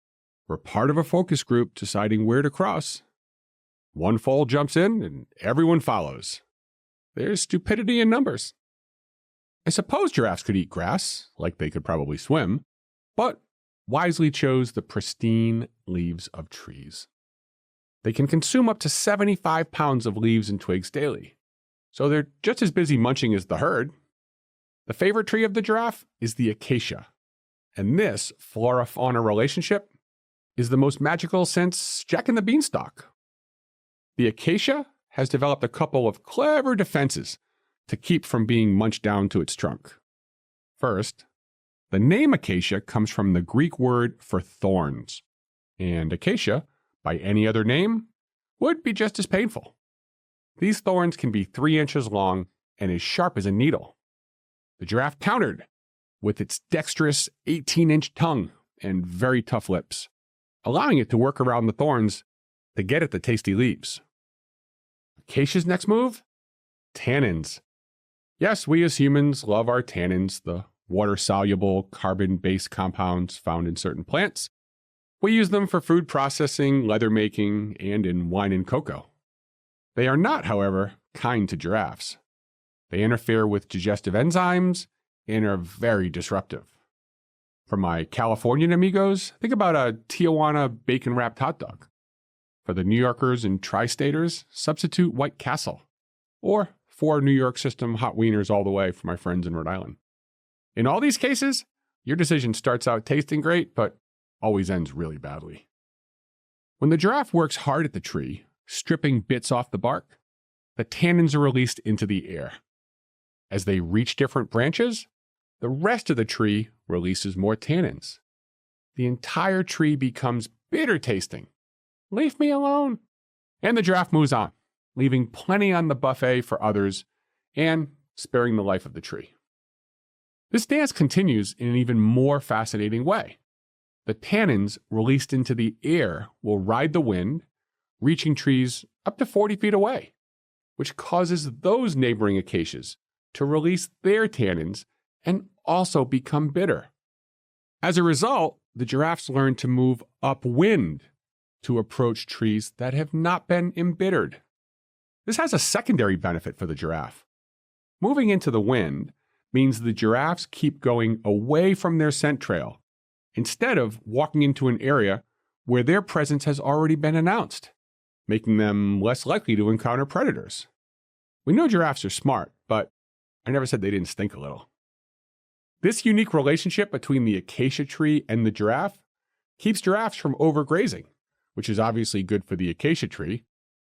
were part of a focus group deciding where to cross. One foal jumps in and everyone follows. There's stupidity in numbers. I suppose giraffes could eat grass, like they could probably swim, but wisely chose the pristine leaves of trees. They can consume up to 75 pounds of leaves and twigs daily, so they're just as busy munching as the herd. The favorite tree of the giraffe is the acacia, and this flora-fauna relationship is the most magical since Jack and the Beanstalk. The acacia has developed a couple of clever defenses to keep from being munched down to its trunk. First, the name acacia comes from the Greek word for thorns, and acacia, by any other name, would be just as painful. These thorns can be 3 inches long and as sharp as a needle. The giraffe countered with its dexterous 18-inch tongue and very tough lips, allowing it to work around the thorns to get at the tasty leaves. Acacia's next move? Tannins. Yes, we as humans love our tannins, the water-soluble, carbon-based compounds found in certain plants. We use them for food processing, leather making, and in wine and cocoa. They are not, however, kind to giraffes. They interfere with digestive enzymes and are very disruptive. For my Californian amigos, think about a Tijuana bacon-wrapped hot dog. For the New Yorkers and tri-staters, substitute White Castle, or 4 New York system hot wieners all the way for my friends in Rhode Island. In all these cases, your decision starts out tasting great, but always ends really badly. When the giraffe works hard at the tree, stripping bits off the bark, the tannins are released into the air. As they reach different branches, the rest of the tree releases more tannins. The entire tree becomes bitter tasting. Leave me alone. And the giraffe moves on, leaving plenty on the buffet for others and sparing the life of the tree. This dance continues in an even more fascinating way. The tannins released into the air will ride the wind, reaching trees up to 40 feet away, which causes those neighboring acacias to release their tannins and also become bitter. As a result, the giraffes learn to move upwind to approach trees that have not been embittered. This has a secondary benefit for the giraffe. Moving into the wind means the giraffes keep going away from their scent trail instead of walking into an area where their presence has already been announced, making them less likely to encounter predators. We know giraffes are smart, but I never said they didn't stink a little. This unique relationship between the acacia tree and the giraffe keeps giraffes from overgrazing, which is obviously good for the acacia tree,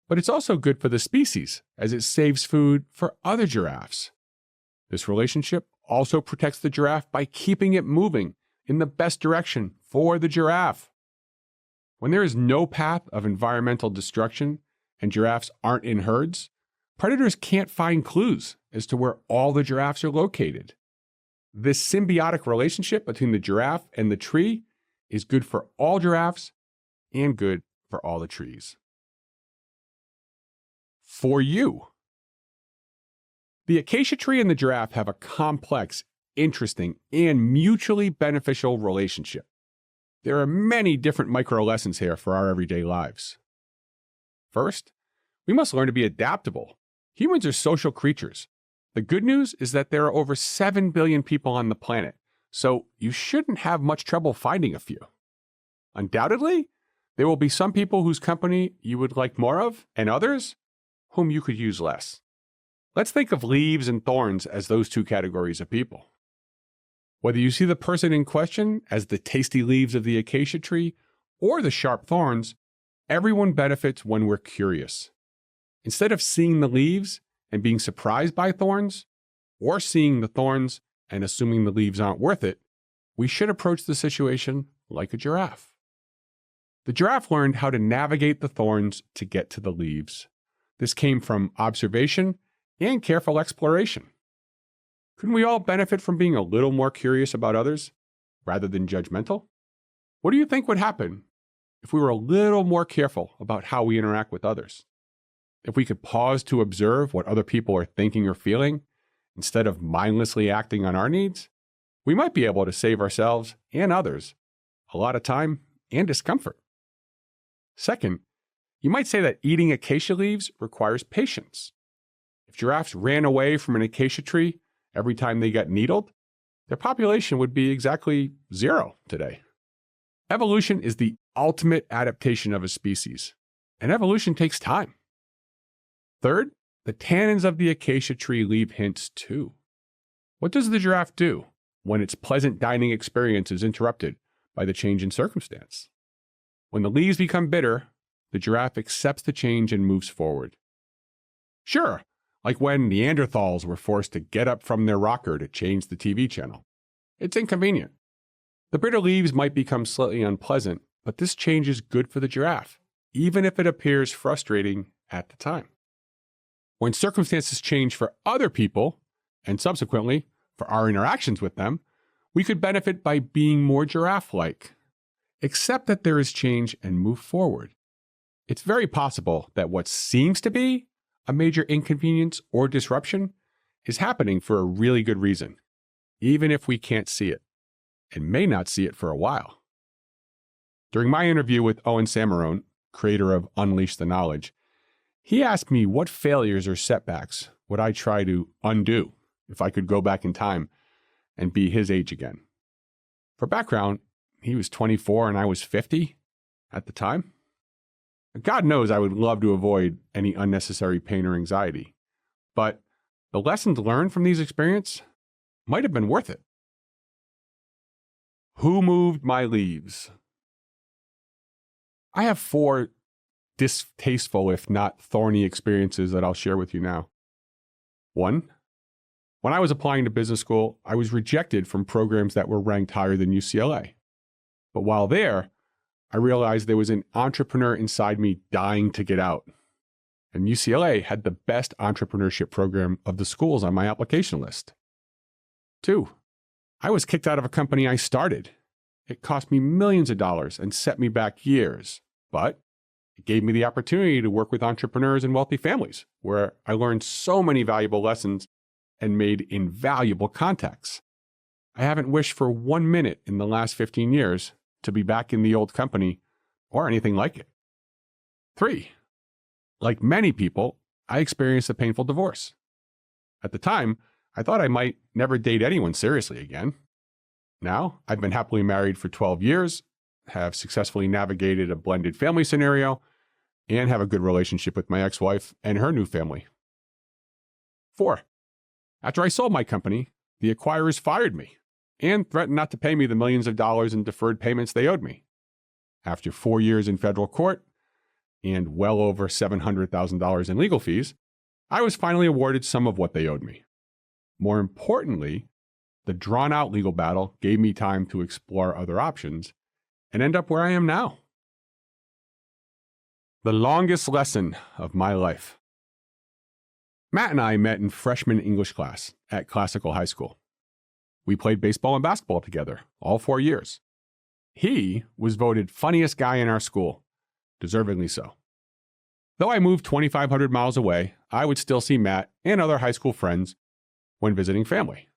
but it's also good for the species as it saves food for other giraffes. This relationship also protects the giraffe by keeping it moving in the best direction for the giraffe. When there is no path of environmental destruction and giraffes aren't in herds, predators can't find clues as to where all the giraffes are located. This symbiotic relationship between the giraffe and the tree is good for all giraffes and good for all the trees. For you. The acacia tree and the giraffe have a complex, interesting, and mutually beneficial relationship. There are many different micro lessons here for our everyday lives. First, we must learn to be adaptable. Humans are social creatures. The good news is that there are over 7 billion people on the planet, so you shouldn't have much trouble finding a few. Undoubtedly, there will be some people whose company you would like more of, and others whom you could use less. Let's think of leaves and thorns as those two categories of people. Whether you see the person in question as the tasty leaves of the acacia tree or the sharp thorns, everyone benefits when we're curious. Instead of seeing the leaves and being surprised by thorns, or seeing the thorns and assuming the leaves aren't worth it, we should approach the situation like a giraffe. The giraffe learned how to navigate the thorns to get to the leaves. This came from observation and careful exploration. Couldn't we all benefit from being a little more curious about others rather than judgmental? What do you think would happen if we were a little more careful about how we interact with others? If we could pause to observe what other people are thinking or feeling instead of mindlessly acting on our needs, we might be able to save ourselves and others a lot of time and discomfort. Second, you might say that eating acacia leaves requires patience. If giraffes ran away from an acacia tree every time they got needled, their population would be exactly 0 today. Evolution is the ultimate adaptation of a species, and evolution takes time. Third, the tannins of the acacia tree leave hints too. What does the giraffe do when its pleasant dining experience is interrupted by the change in circumstance? When the leaves become bitter, the giraffe accepts the change and moves forward. Sure, like when Neanderthals were forced to get up from their rocker to change the TV channel. It's inconvenient. The bitter leaves might become slightly unpleasant, but this change is good for the giraffe, even if it appears frustrating at the time. When circumstances change for other people, and subsequently for our interactions with them, we could benefit by being more giraffe-like. Accept that there is change and move forward. It's very possible that what seems to be a major inconvenience or disruption is happening for a really good reason, even if we can't see it, and may not see it for a while. During my interview with Owen Samarone, creator of Unleash the Knowledge, he asked me what failures or setbacks would I try to undo if I could go back in time and be his age again. For background, he was 24 and I was 50 at the time. God knows I would love to avoid any unnecessary pain or anxiety, but the lessons learned from these experiences might have been worth it. Who moved my leaves? I have 4 distasteful, if not thorny, experiences that I'll share with you now. 1, when I was applying to business school, I was rejected from programs that were ranked higher than UCLA. But while there, I realized there was an entrepreneur inside me dying to get out. And UCLA had the best entrepreneurship program of the schools on my application list. 2, I was kicked out of a company I started. It cost me millions of dollars and set me back years, but it gave me the opportunity to work with entrepreneurs and wealthy families, where I learned so many valuable lessons and made invaluable contacts. I haven't wished for 1 minute in the last 15 years to be back in the old company or anything like it. 3, like many people, I experienced a painful divorce. At the time, I thought I might never date anyone seriously again. Now, I've been happily married for 12 years, have successfully navigated a blended family scenario, and have a good relationship with my ex-wife and her new family. 4, after I sold my company, the acquirers fired me and threatened not to pay me the millions of dollars in deferred payments they owed me. After 4 years in federal court and well over $700,000 in legal fees, I was finally awarded some of what they owed me. More importantly, the drawn-out legal battle gave me time to explore other options and end up where I am now. The longest lesson of my life. Matt and I met in freshman English class at Classical High School. We played baseball and basketball together all 4 years. He was voted funniest guy in our school, deservingly so. Though I moved 2,500 miles away, I would still see Matt and other high school friends when visiting family.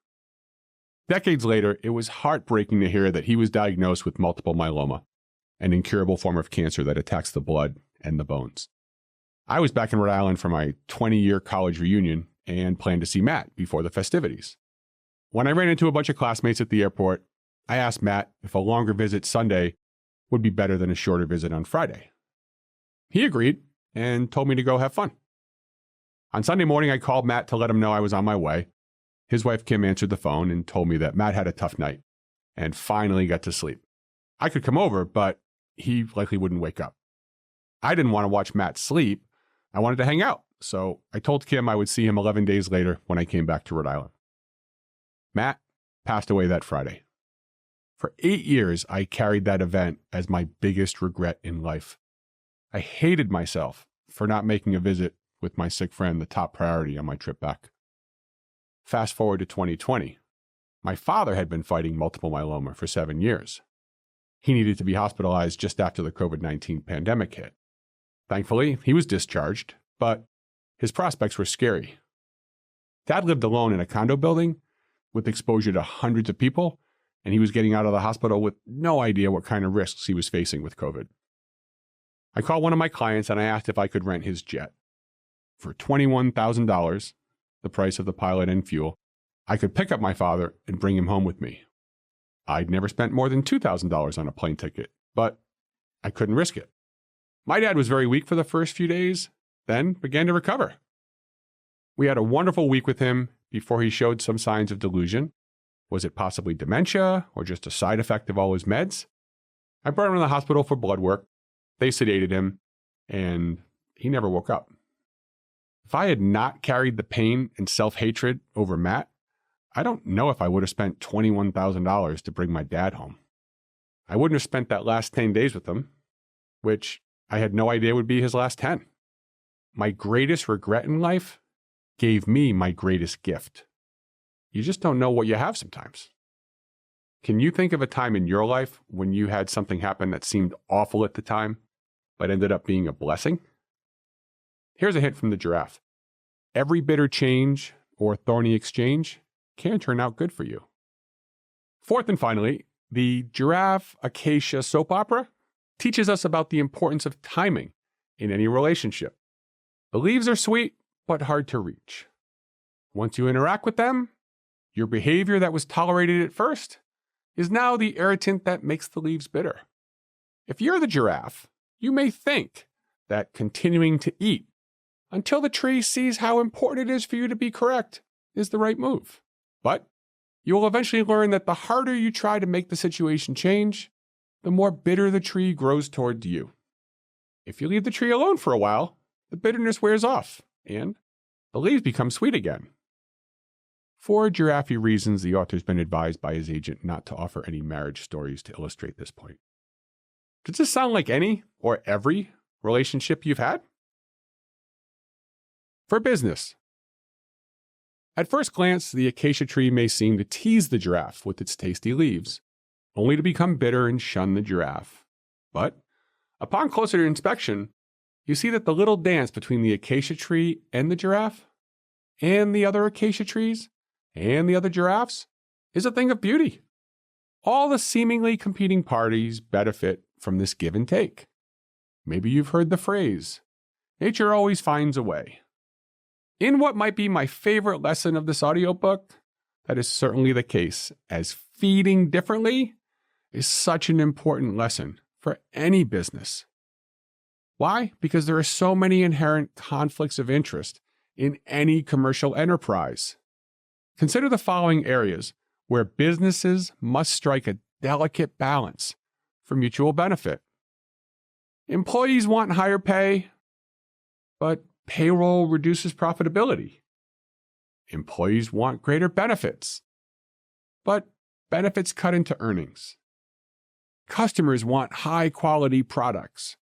Decades later, it was heartbreaking to hear that he was diagnosed with multiple myeloma, an incurable form of cancer that attacks the blood and the bones. I was back in Rhode Island for my 20-year college reunion and planned to see Matt before the festivities. When I ran into a bunch of classmates at the airport, I asked Matt if a longer visit Sunday would be better than a shorter visit on Friday. He agreed and told me to go have fun. On Sunday morning, I called Matt to let him know I was on my way. His wife, Kim, answered the phone and told me that Matt had a tough night and finally got to sleep. I could come over, but he likely wouldn't wake up. I didn't want to watch Matt sleep. I wanted to hang out. So I told Kim I would see him 11 days later when I came back to Rhode Island. Matt passed away that Friday. For 8 years, I carried that event as my biggest regret in life. I hated myself for not making a visit with my sick friend the top priority on my trip back. Fast forward to 2020. My father had been fighting multiple myeloma for 7 years. He needed to be hospitalized just after the COVID-19 pandemic hit. Thankfully, he was discharged, but his prospects were scary. Dad lived alone in a condo building with exposure to hundreds of people, and he was getting out of the hospital with no idea what kind of risks he was facing with COVID. I called one of my clients and I asked if I could rent his jet. For $21,000, the price of the pilot and fuel, I could pick up my father and bring him home with me. I'd never spent more than $2,000 on a plane ticket, but I couldn't risk it. My dad was very weak for the first few days, then began to recover. We had a wonderful week with him before he showed some signs of delusion. Was it possibly dementia or just a side effect of all his meds? I brought him to the hospital for blood work. They sedated him, and he never woke up. If I had not carried the pain and self-hatred over Matt, I don't know if I would have spent $21,000 to bring my dad home. I wouldn't have spent that last 10 days with him, which I had no idea would be his last 10. My greatest regret in life gave me my greatest gift. You just don't know what you have sometimes. Can you think of a time in your life when you had something happen that seemed awful at the time, but ended up being a blessing? Here's a hint from the giraffe. Every bitter change or thorny exchange can turn out good for you. Fourth and finally, the Giraffe Acacia soap opera teaches us about the importance of timing in any relationship. The leaves are sweet, but hard to reach. Once you interact with them, your behavior that was tolerated at first is now the irritant that makes the leaves bitter. If you're the giraffe, you may think that continuing to eat until the tree sees how important it is for you to be correct is the right move. But you will eventually learn that the harder you try to make the situation change, the more bitter the tree grows toward you. If you leave the tree alone for a while, the bitterness wears off and the leaves become sweet again. For giraffe reasons, the author's been advised by his agent not to offer any marriage stories to illustrate this point. Does this sound like any or every relationship you've had? For business. At first glance, the acacia tree may seem to tease the giraffe with its tasty leaves, only to become bitter and shun the giraffe. But upon closer inspection, you see that the little dance between the acacia tree and the giraffe, and the other acacia trees, and the other giraffes, is a thing of beauty. All the seemingly competing parties benefit from this give and take. Maybe you've heard the phrase, nature always finds a way. In what might be my favorite lesson of this audiobook, that is certainly the case, as feeding differently is such an important lesson for any business. Why? Because there are so many inherent conflicts of interest in any commercial enterprise. Consider the following areas where businesses must strike a delicate balance for mutual benefit. Employees want higher pay, but payroll reduces profitability. Employees want greater benefits, but benefits cut into earnings. Customers want high-quality products,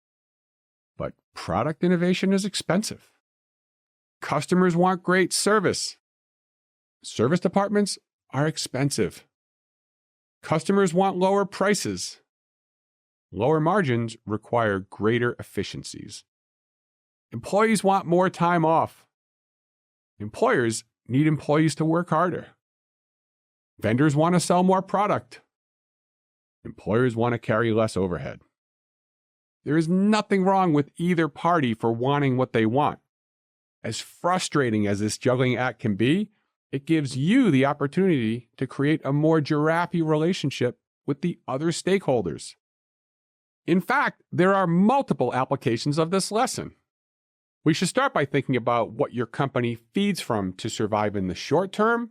but product innovation is expensive. Customers want great service. Service departments are expensive. Customers want lower prices. Lower margins require greater efficiencies. Employees want more time off. Employers need employees to work harder. Vendors want to sell more product. Employers want to carry less overhead. There is nothing wrong with either party for wanting what they want. As frustrating as this juggling act can be, it gives you the opportunity to create a more giraffe relationship with the other stakeholders. In fact, there are multiple applications of this lesson. We should start by thinking about what your company feeds from to survive in the short term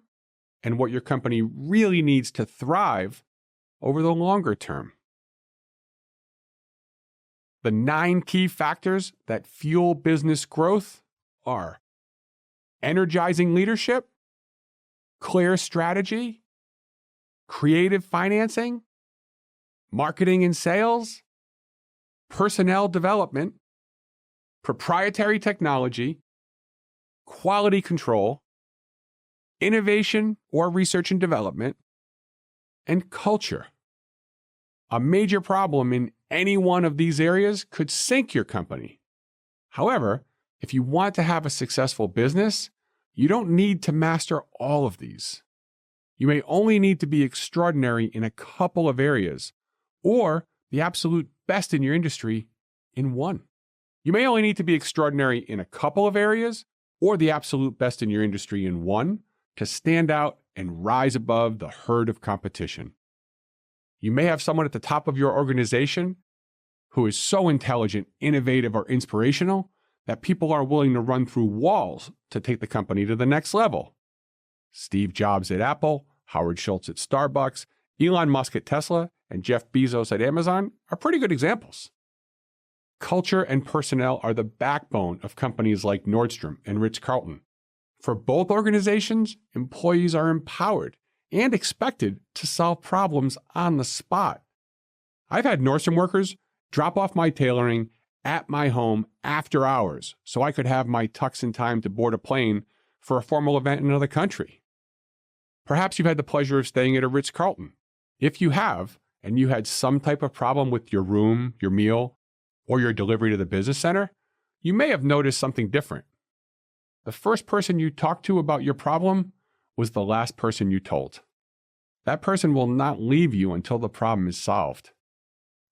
and what your company really needs to thrive over the longer term. The 9 key factors that fuel business growth are energizing leadership, clear strategy, creative financing, marketing and sales, personnel development, proprietary technology, quality control, innovation or research and development, and culture. A major problem in any one of these areas could sink your company. However, if you want to have a successful business, you don't need to master all of these. You may only need to be extraordinary in a couple of areas, or the absolute best in your industry in one. You may only need to be extraordinary in a couple of areas, or the absolute best in your industry in one, to stand out and rise above the herd of competition. You may have someone at the top of your organization who is so intelligent, innovative, or inspirational that people are willing to run through walls to take the company to the next level. Steve Jobs at Apple, Howard Schultz at Starbucks, Elon Musk at Tesla, and Jeff Bezos at Amazon are pretty good examples. Culture and personnel are the backbone of companies like Nordstrom and Ritz-Carlton. For both organizations, employees are empowered and expected to solve problems on the spot. I've had Nordstrom workers drop off my tailoring at my home after hours so I could have my tux in time to board a plane for a formal event in another country. Perhaps you've had the pleasure of staying at a Ritz-Carlton. If you have, and you had some type of problem with your room, your meal, or your delivery to the business center, you may have noticed something different. The first person you talked to about your problem was the last person you told. That person will not leave you until the problem is solved.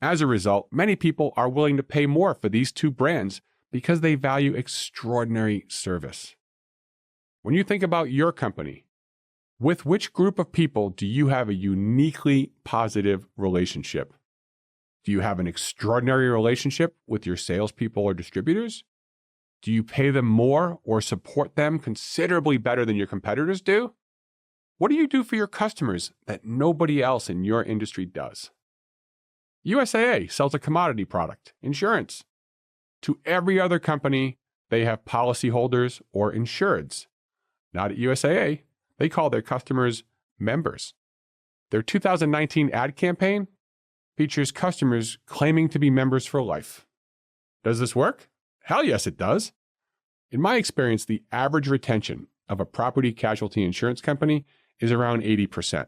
As a result, many people are willing to pay more for these two brands because they value extraordinary service. When you think about your company, with which group of people do you have a uniquely positive relationship? Do you have an extraordinary relationship with your salespeople or distributors? Do you pay them more or support them considerably better than your competitors do? What do you do for your customers that nobody else in your industry does? USAA sells a commodity product, insurance. To every other company, they have policyholders or insureds. Not at USAA. They call their customers members. Their 2019 ad campaign features customers claiming to be members for life. Does this work? Hell yes, it does. In my experience, the average retention of a property casualty insurance company is around 80%.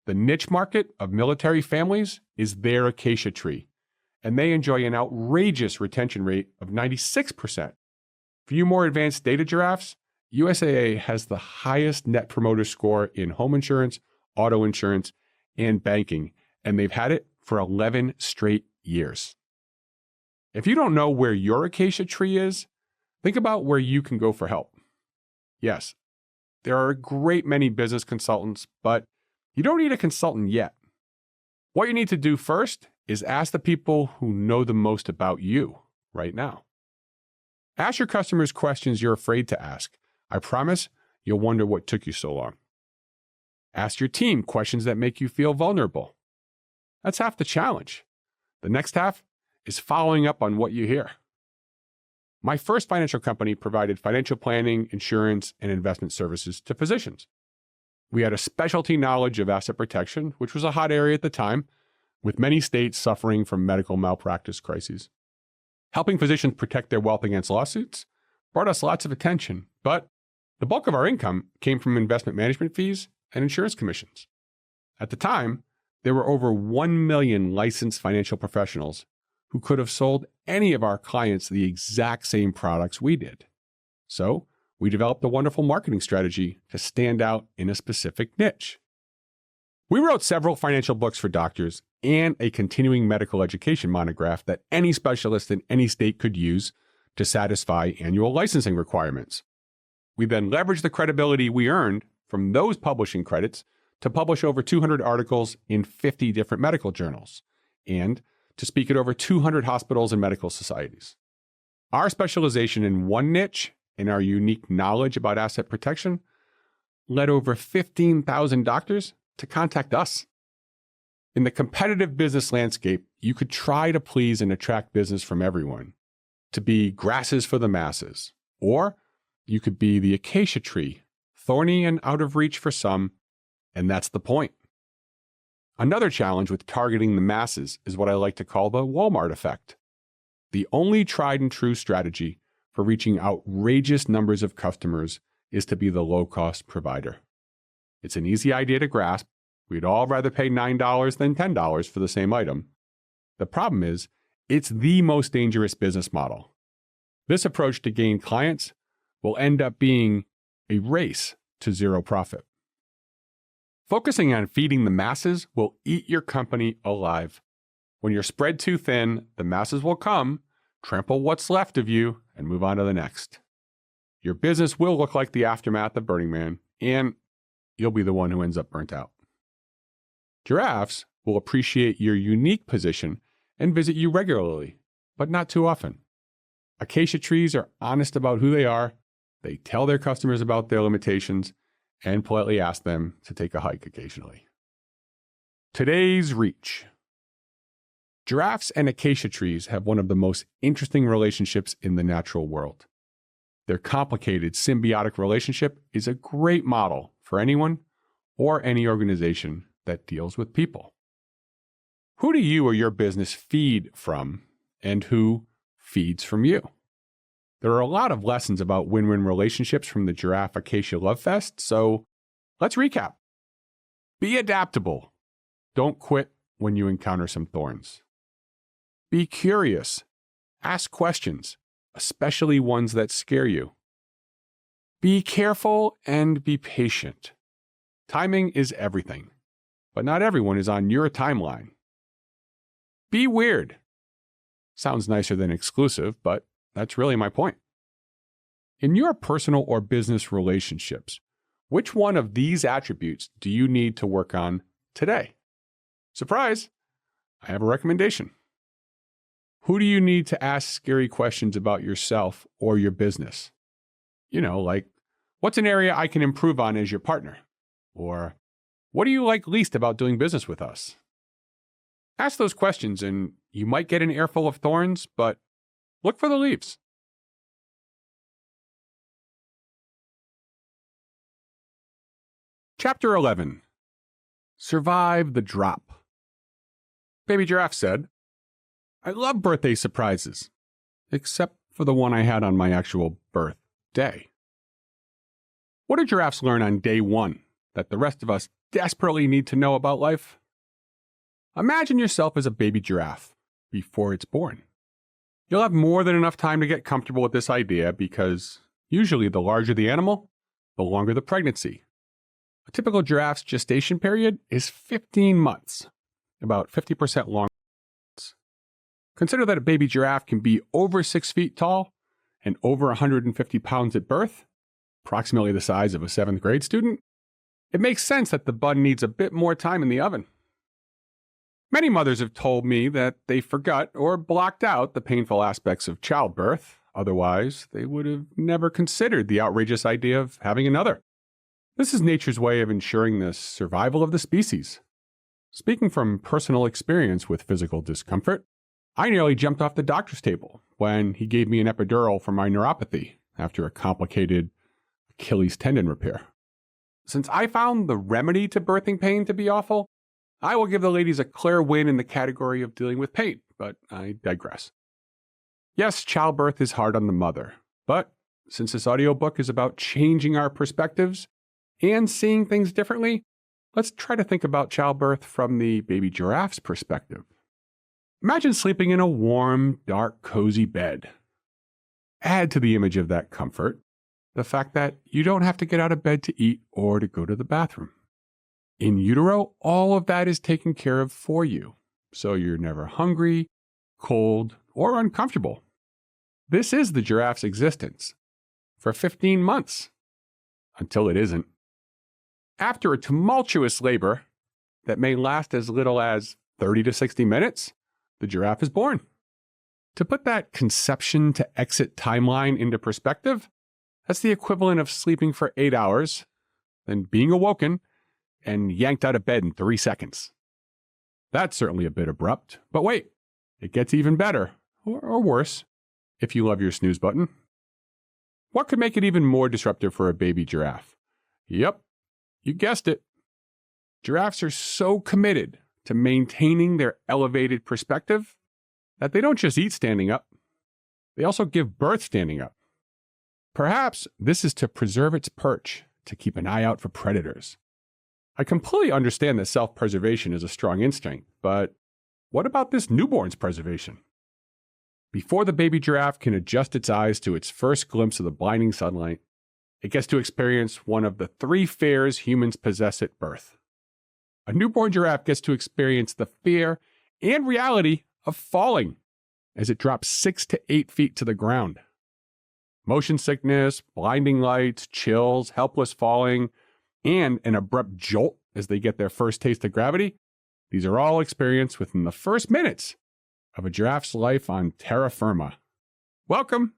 The niche market of military families is their acacia tree, and they enjoy an outrageous retention rate of 96%. For you more advanced data giraffes, USAA has the highest net promoter score in home insurance, auto insurance, and banking, and they've had it for 11 straight years. If you don't know where your acacia tree is, think about where you can go for help. Yes, there are a great many business consultants, but you don't need a consultant yet. What you need to do first is ask the people who know the most about you right now. Ask your customers questions you're afraid to ask. I promise you'll wonder what took you so long. Ask your team questions that make you feel vulnerable. That's half the challenge. The next half is following up on what you hear. My first financial company provided financial planning, insurance, and investment services to physicians. We had a specialty knowledge of asset protection, which was a hot area at the time, with many states suffering from medical malpractice crises. Helping physicians protect their wealth against lawsuits brought us lots of attention, but the bulk of our income came from investment management fees and insurance commissions. At the time, there were over 1 million licensed financial professionals who could have sold any of our clients the exact same products we did. So, we developed a wonderful marketing strategy to stand out in a specific niche. We wrote several financial books for doctors and a continuing medical education monograph that any specialist in any state could use to satisfy annual licensing requirements. We then leveraged the credibility we earned from those publishing credits to publish over 200 articles in 50 different medical journals and to speak at over 200 hospitals and medical societies. Our specialization in one niche and our unique knowledge about asset protection led over 15,000 doctors to contact us. In the competitive business landscape, you could try to please and attract business from everyone, to be grasses for the masses, or you could be the acacia tree, thorny and out of reach for some, and that's the point. Another challenge with targeting the masses is what I like to call the Walmart effect. The only tried and true strategy for reaching outrageous numbers of customers is to be the low-cost provider. It's an easy idea to grasp. We'd all rather pay $9 than $10 for the same item. The problem is, it's the most dangerous business model. This approach to gain clients will end up being a race to zero profit. Focusing on feeding the masses will eat your company alive. When you're spread too thin, the masses will come, trample what's left of you, and move on to the next. Your business will look like the aftermath of Burning Man, and you'll be the one who ends up burnt out. Giraffes will appreciate your unique position and visit you regularly, but not too often. Acacia trees are honest about who they are. They tell their customers about their limitations and politely ask them to take a hike occasionally. Today's reach. Giraffes and acacia trees have one of the most interesting relationships in the natural world. Their complicated symbiotic relationship is a great model for anyone or any organization that deals with people. Who do you or your business feed from, and who feeds from you? There are a lot of lessons about win-win relationships from the Giraffe Acacia Love Fest, so let's recap. Be adaptable. Don't quit when you encounter some thorns. Be curious. Ask questions, especially ones that scare you. Be careful and be patient. Timing is everything, but not everyone is on your timeline. Be weird. Sounds nicer than exclusive, but that's really my point. In your personal or business relationships, which one of these attributes do you need to work on today? Surprise! I have a recommendation. Who do you need to ask scary questions about yourself or your business? Like, what's an area I can improve on as your partner? Or, what do you like least about doing business with us? Ask those questions and you might get an earful of thorns, but look for the leaves. Chapter 11. Survive the drop. Baby Giraffe said, I love birthday surprises, except for the one I had on my actual birthday. What do giraffes learn on day one that the rest of us desperately need to know about life? Imagine yourself as a baby giraffe before it's born. You'll have more than enough time to get comfortable with this idea because usually the larger the animal, the longer the pregnancy. A typical giraffe's gestation period is 15 months, about 50% longer. Consider that a baby giraffe can be over 6 feet tall and over 150 pounds at birth, approximately the size of a 7th grade student. It makes sense that the bun needs a bit more time in the oven. Many mothers have told me that they forgot or blocked out the painful aspects of childbirth. Otherwise, they would have never considered the outrageous idea of having another. This is nature's way of ensuring the survival of the species. Speaking from personal experience with physical discomfort, I nearly jumped off the doctor's table when he gave me an epidural for my neuropathy after a complicated Achilles tendon repair. Since I found the remedy to birthing pain to be awful, I will give the ladies a clear win in the category of dealing with pain, but I digress. Yes, childbirth is hard on the mother, but since this audiobook is about changing our perspectives and seeing things differently, let's try to think about childbirth from the baby giraffe's perspective. Imagine sleeping in a warm, dark, cozy bed. Add to the image of that comfort the fact that you don't have to get out of bed to eat or to go to the bathroom. In utero, all of that is taken care of for you, so you're never hungry, cold, or uncomfortable. This is the giraffe's existence for 15 months, until it isn't. After a tumultuous labor that may last as little as 30 to 60 minutes, the giraffe is born. To put that conception to exit timeline into perspective, that's the equivalent of sleeping for 8 hours, then being awoken and yanked out of bed in 3 seconds. That's certainly a bit abrupt, but wait, it gets even better, or worse, if you love your snooze button. What could make it even more disruptive for a baby giraffe? Yep, you guessed it. Giraffes are so committed to maintaining their elevated perspective that they don't just eat standing up, they also give birth standing up. Perhaps this is to preserve its perch, to keep an eye out for predators. I completely understand that self-preservation is a strong instinct, but what about this newborn's preservation? Before the baby giraffe can adjust its eyes to its first glimpse of the blinding sunlight, it gets to experience one of the 3 fears humans possess at birth. A newborn giraffe gets to experience the fear and reality of falling as it drops 6 to 8 feet to the ground. Motion sickness, blinding lights, chills, helpless falling, and an abrupt jolt as they get their first taste of gravity, these are all experienced within the first minutes of a giraffe's life on terra firma. Welcome!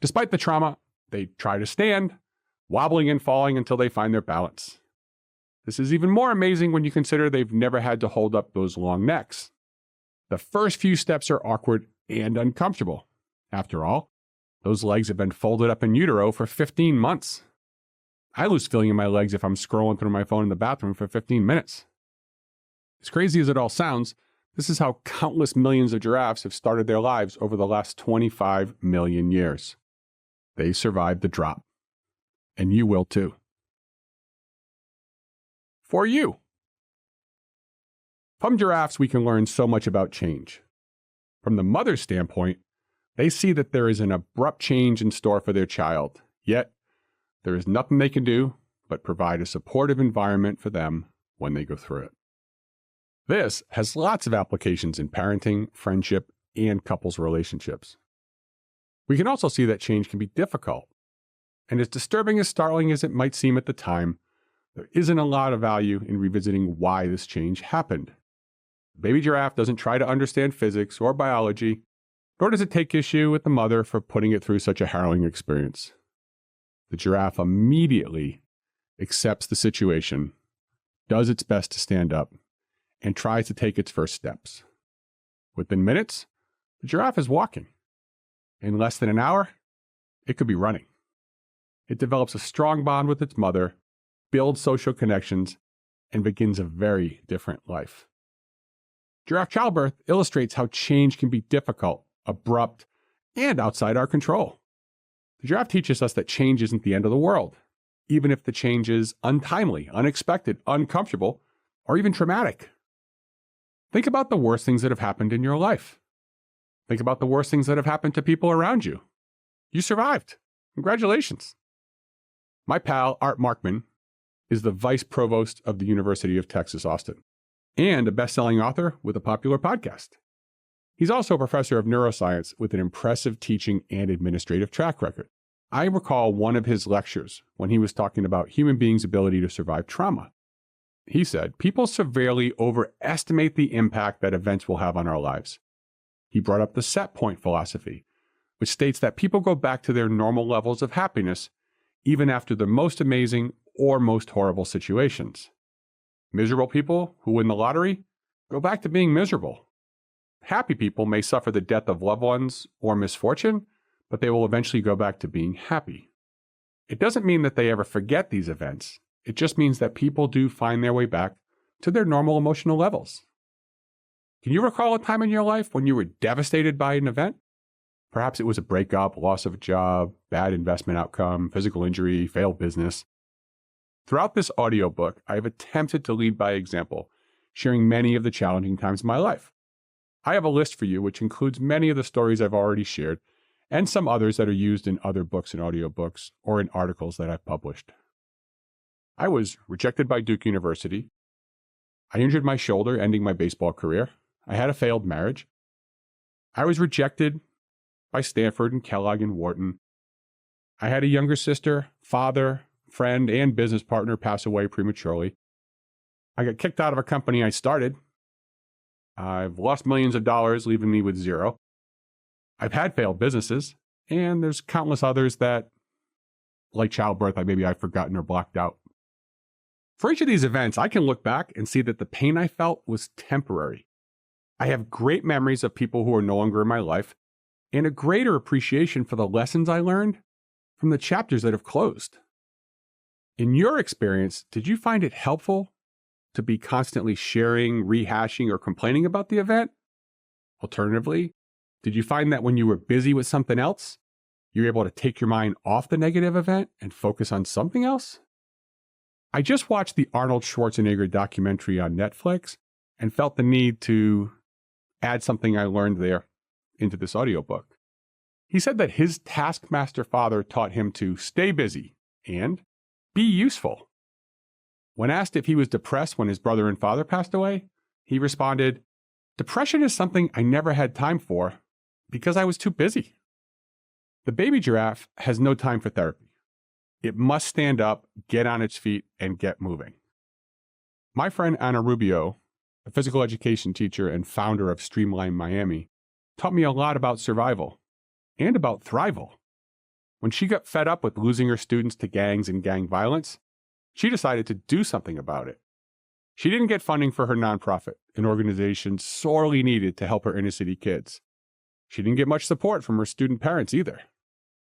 Despite the trauma, they try to stand, wobbling and falling until they find their balance. This is even more amazing when you consider they've never had to hold up those long necks. The first few steps are awkward and uncomfortable. After all, those legs have been folded up in utero for 15 months. I lose feeling in my legs if I'm scrolling through my phone in the bathroom for 15 minutes. As crazy as it all sounds, this is how countless millions of giraffes have started their lives over the last 25 million years. They survived the drop. And you will too. For you. From giraffes, we can learn so much about change. From the mother's standpoint, they see that there is an abrupt change in store for their child, yet there is nothing they can do but provide a supportive environment for them when they go through it. This has lots of applications in parenting, friendship, and couples relationships. We can also see that change can be difficult, and as disturbing and startling as it might seem at the time, there isn't a lot of value in revisiting why this change happened. The baby giraffe doesn't try to understand physics or biology, nor does it take issue with the mother for putting it through such a harrowing experience. The giraffe immediately accepts the situation, does its best to stand up, and tries to take its first steps. Within minutes, the giraffe is walking. In less than an hour, it could be running. It develops a strong bond with its mother, builds social connections, and begins a very different life. Giraffe childbirth illustrates how change can be difficult, abrupt, and outside our control. The giraffe teaches us that change isn't the end of the world, even if the change is untimely, unexpected, uncomfortable, or even traumatic. Think about the worst things that have happened in your life. Think about the worst things that have happened to people around you. You survived. Congratulations. My pal, Art Markman, is the vice provost of the University of Texas, Austin, and a best-selling author with a popular podcast. He's also a professor of neuroscience with an impressive teaching and administrative track record. I recall one of his lectures when he was talking about human beings' ability to survive trauma. He said, people severely overestimate the impact that events will have on our lives. He brought up the set point philosophy, which states that people go back to their normal levels of happiness even after the most amazing or most horrible situations. Miserable people who win the lottery go back to being miserable. Happy people may suffer the death of loved ones or misfortune, but they will eventually go back to being happy. It doesn't mean that they ever forget these events. It just means that people do find their way back to their normal emotional levels. Can you recall a time in your life when you were devastated by an event? Perhaps it was a breakup, loss of a job, bad investment outcome, physical injury, failed business. Throughout this audiobook, I have attempted to lead by example, sharing many of the challenging times of my life. I have a list for you which includes many of the stories I've already shared and some others that are used in other books and audiobooks or in articles that I've published. I was rejected by Duke University. I injured my shoulder, ending my baseball career. I had a failed marriage. I was rejected by Stanford and Kellogg and Wharton. I had a younger sister, father, friend, and business partner pass away prematurely. I got kicked out of a company I started. I've lost millions of dollars, leaving me with zero. I've had failed businesses, and there's countless others that, like childbirth, maybe I've forgotten or blocked out. For each of these events, I can look back and see that the pain I felt was temporary. I have great memories of people who are no longer in my life, and a greater appreciation for the lessons I learned from the chapters that have closed. In your experience, did you find it helpful to be constantly sharing, rehashing, or complaining about the event? Alternatively, did you find that when you were busy with something else, you were able to take your mind off the negative event and focus on something else? I just watched the Arnold Schwarzenegger documentary on Netflix and felt the need to add something I learned there into this audiobook. He said that his taskmaster father taught him to stay busy and be useful. When asked if he was depressed when his brother and father passed away, he responded, "Depression is something I never had time for because I was too busy." The baby giraffe has no time for therapy. It must stand up, get on its feet, and get moving. My friend Anna Rubio, a physical education teacher and founder of Streamline Miami, taught me a lot about survival and about thrival. When she got fed up with losing her students to gangs and gang violence, she decided to do something about it. She didn't get funding for her nonprofit, an organization sorely needed to help her inner city kids. She didn't get much support from her student parents either.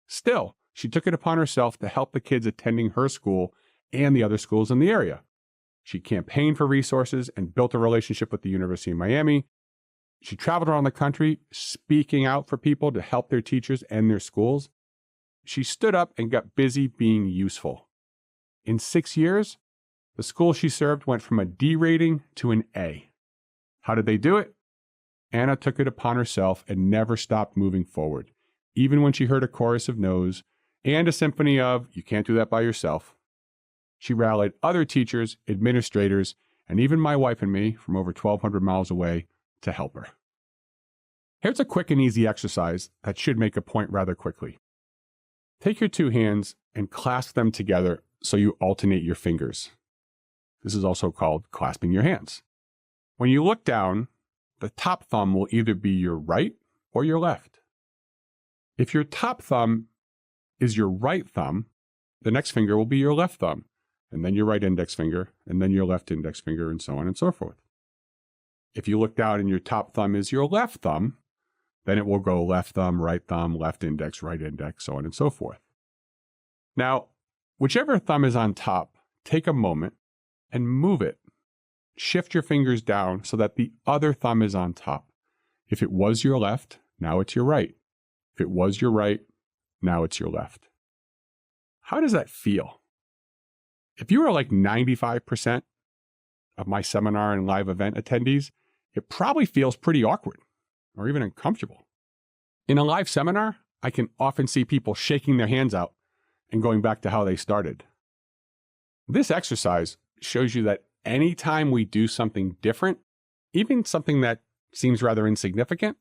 Still, she took it upon herself to help the kids attending her school and the other schools in the area. She campaigned for resources and built a relationship with the University of Miami. She traveled around the country, speaking out for people to help their teachers and their schools. She stood up and got busy being useful. In 6 years, the school she served went from a D rating to an A. How did they do it? Anna took it upon herself and never stopped moving forward, even when she heard a chorus of no's and a symphony of, "You can't do that by yourself." She rallied other teachers, administrators, and even my wife and me from over 1,200 miles away to help her. Here's a quick and easy exercise that should make a point rather quickly. Take your two hands and clasp them together so you alternate your fingers. This is also called clasping your hands. When you look down, the top thumb will either be your right or your left. If your top thumb is your right thumb, the next finger will be your left thumb, and then your right index finger, and then your left index finger, and so on and so forth. If you look down and your top thumb is your left thumb, then it will go left thumb, left index, right index, so on and so forth. Now, whichever thumb is on top, take a moment and move it. Shift your fingers down so that the other thumb is on top. If it was your left, now it's your right. If it was your right, now it's your left. How does that feel? If you are like 95% of my seminar and live event attendees, it probably feels pretty awkward or even uncomfortable. In a live seminar, I can often see people shaking their hands out and going back to how they started. This exercise shows you that anytime we do something different, even something that seems rather insignificant,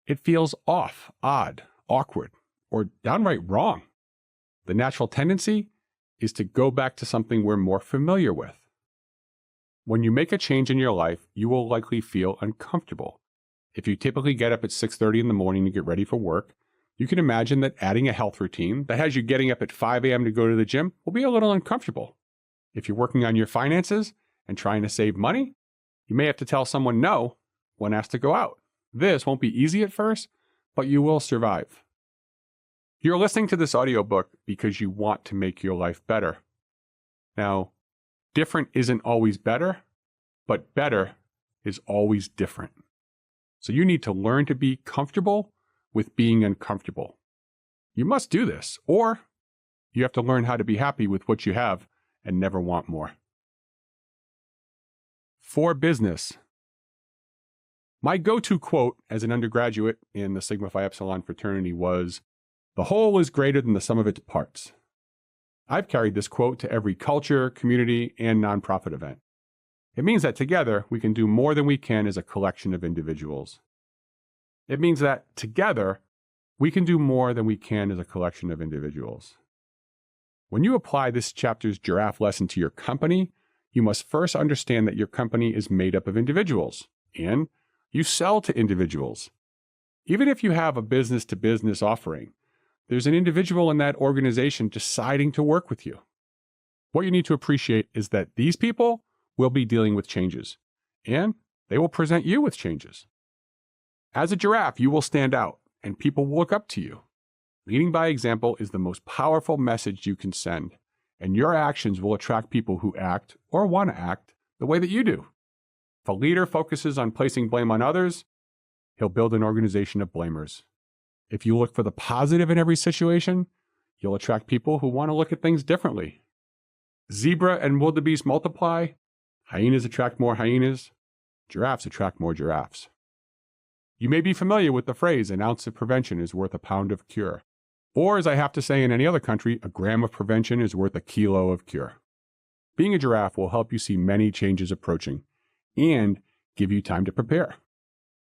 it feels off, odd, awkward, or downright wrong. The natural tendency is to go back to something we're more familiar with. When you make a change in your life, you will likely feel uncomfortable. If you typically get up at 6:30 in the morning to get ready for work, you can imagine that adding a health routine that has you getting up at 5 a.m. to go to the gym will be a little uncomfortable. If you're working on your finances and trying to save money, you may have to tell someone no when asked to go out. This won't be easy at first, but you will survive. You're listening to this audiobook because you want to make your life better. Now, different isn't always better, but better is always different. So you need to learn to be comfortable with being uncomfortable. You must do this, or you have to learn how to be happy with what you have and never want more. For business. My go-to quote as an undergraduate in the Sigma Phi Epsilon fraternity was, "The whole is greater than the sum of its parts." I've carried this quote to every culture, community, and nonprofit event. It means that together we can do more than we can as a collection of individuals. It means that together we can do more than we can as a collection of individuals. When you apply this chapter's giraffe lesson to your company, you must first understand that your company is made up of individuals, and you sell to individuals. Even if you have a business-to-business offering, there's an individual in that organization deciding to work with you. What you need to appreciate is that these people will be dealing with changes, and they will present you with changes. As a giraffe, you will stand out, and people will look up to you. Leading by example is the most powerful message you can send, and your actions will attract people who act or want to act the way that you do. If a leader focuses on placing blame on others, he'll build an organization of blamers. If you look for the positive in every situation, you'll attract people who want to look at things differently. Zebra and wildebeest multiply, hyenas attract more hyenas, giraffes attract more giraffes. You may be familiar with the phrase, an ounce of prevention is worth a pound of cure. Or, as I have to say in any other country, a gram of prevention is worth a kilo of cure. Being a giraffe will help you see many changes approaching and give you time to prepare.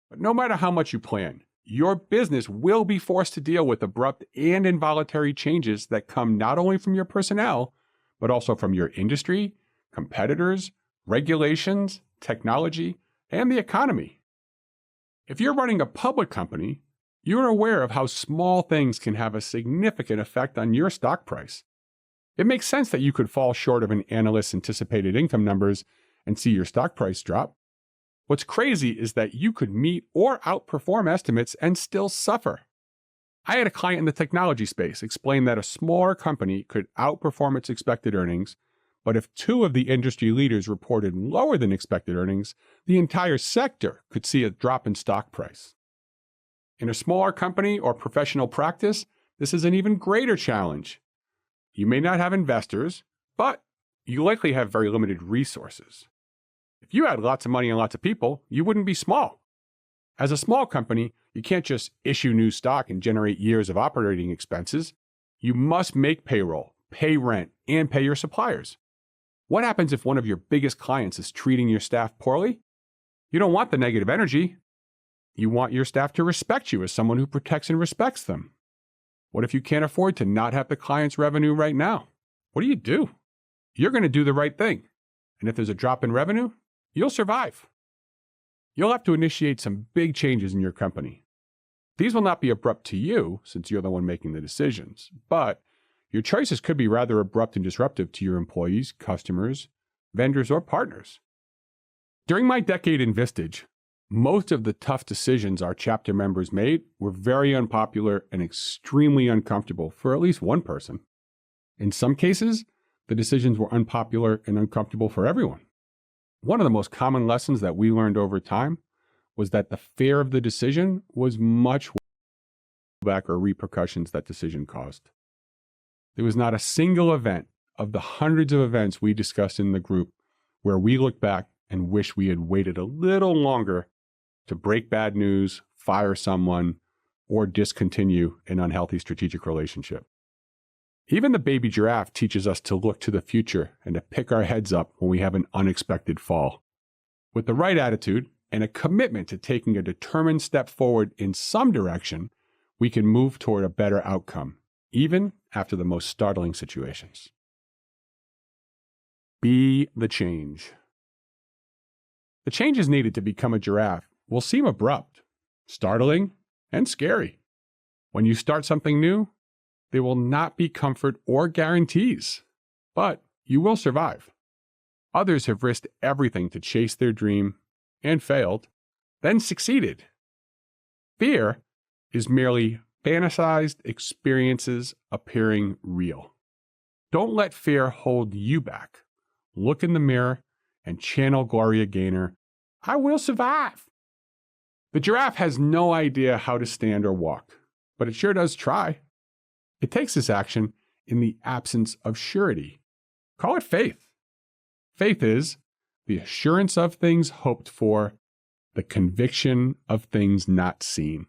But no matter how much you plan, your business will be forced to deal with abrupt and involuntary changes that come not only from your personnel, but also from your industry, competitors, regulations, technology, and the economy. If you're running a public company, you're aware of how small things can have a significant effect on your stock price. It makes sense that you could fall short of an analyst's anticipated income numbers and see your stock price drop. What's crazy is that you could meet or outperform estimates and still suffer. I had a client in the technology space explain that a smaller company could outperform its expected earnings, but if two of the industry leaders reported lower than expected earnings, the entire sector could see a drop in stock price. In a smaller company or professional practice, this is an even greater challenge. You may not have investors, but you likely have very limited resources. If you had lots of money and lots of people, you wouldn't be small. As a small company, you can't just issue new stock and generate years of operating expenses. You must make payroll, pay rent, and pay your suppliers. What happens if one of your biggest clients is treating your staff poorly? You don't want the negative energy. You want your staff to respect you as someone who protects and respects them. What if you can't afford to not have the client's revenue right now? What do? You're going to do the right thing. And if there's a drop in revenue, you'll survive. You'll have to initiate some big changes in your company. These will not be abrupt to you, since you're the one making the decisions, but your choices could be rather abrupt and disruptive to your employees, customers, vendors, or partners. During my decade in Vistage, most of the tough decisions our chapter members made were very unpopular and extremely uncomfortable for at least one person. In some cases, the decisions were unpopular and uncomfortable for everyone. One of the most common lessons that we learned over time was that the fear of the decision was much back or repercussions that decision caused. There was not a single event of the hundreds of events we discussed in the group where we looked back and wish we had waited a little longer to break bad news, fire someone, or discontinue an unhealthy strategic relationship. Even the baby giraffe teaches us to look to the future and to pick our heads up when we have an unexpected fall. With the right attitude and a commitment to taking a determined step forward in some direction, we can move toward a better outcome, even after the most startling situations. Be the change. The changes needed to become a giraffe will seem abrupt, startling, and scary. When you start something new, there will not be comfort or guarantees, but you will survive. Others have risked everything to chase their dream and failed, then succeeded. Fear is merely fantasized experiences appearing real. Don't let fear hold you back. Look in the mirror and channel Gloria Gaynor, I will survive. The giraffe has no idea how to stand or walk, but it sure does try. It takes this action in the absence of surety. Call it faith. Faith is the assurance of things hoped for, the conviction of things not seen.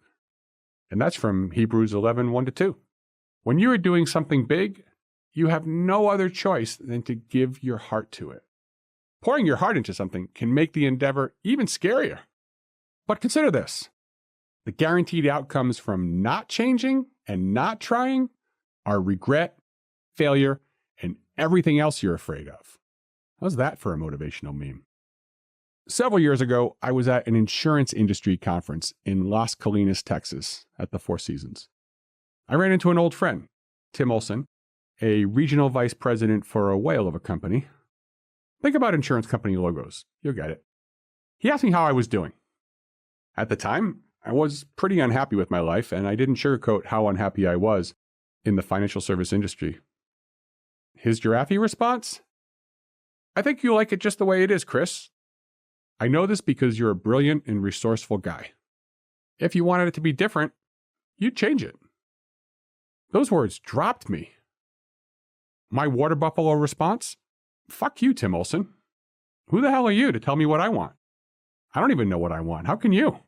And that's from Hebrews 11, 1-2. When you are doing something big, you have no other choice than to give your heart to it. Pouring your heart into something can make the endeavor even scarier. But consider this. The guaranteed outcomes from not changing and not trying are regret, failure, and everything else you're afraid of. How's that for a motivational meme? Several years ago, I was at an insurance industry conference in Las Colinas, Texas, at the Four Seasons. I ran into an old friend, Tim Olson, a regional vice president for a whale of a company. Think about insurance company logos. You'll get it. He asked me how I was doing. At the time, I was pretty unhappy with my life, and I didn't sugarcoat how unhappy I was in the financial service industry. His giraffe response? I think you like it just the way it is, Chris. I know this because you're a brilliant and resourceful guy. If you wanted it to be different, you'd change it. Those words dropped me. My water buffalo response? Fuck you, Tim Olson. Who the hell are you to tell me what I want? I don't even know what I want. How can you?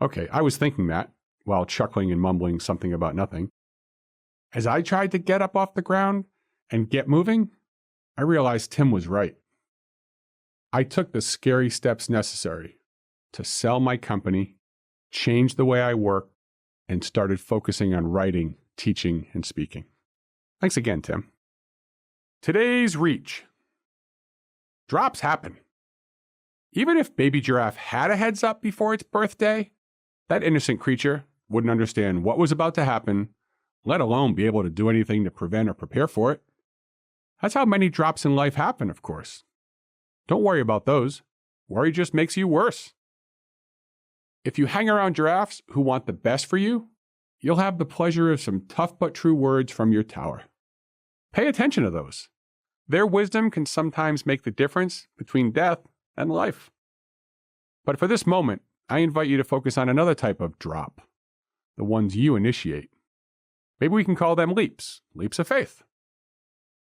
Okay, I was thinking that while chuckling and mumbling something about nothing. As I tried to get up off the ground and get moving, I realized Tim was right. I took the scary steps necessary to sell my company, change the way I work, and started focusing on writing, teaching, and speaking. Thanks again, Tim. Today's reach. Drops happen. Even if baby giraffe had a heads up before its birthday, that innocent creature wouldn't understand what was about to happen, let alone be able to do anything to prevent or prepare for it. That's how many drops in life happen, of course. Don't worry about those. Worry just makes you worse. If you hang around giraffes who want the best for you, you'll have the pleasure of some tough but true words from your tower. Pay attention to those. Their wisdom can sometimes make the difference between death and life. But for this moment, I invite you to focus on another type of drop, the ones you initiate. Maybe we can call them leaps of faith.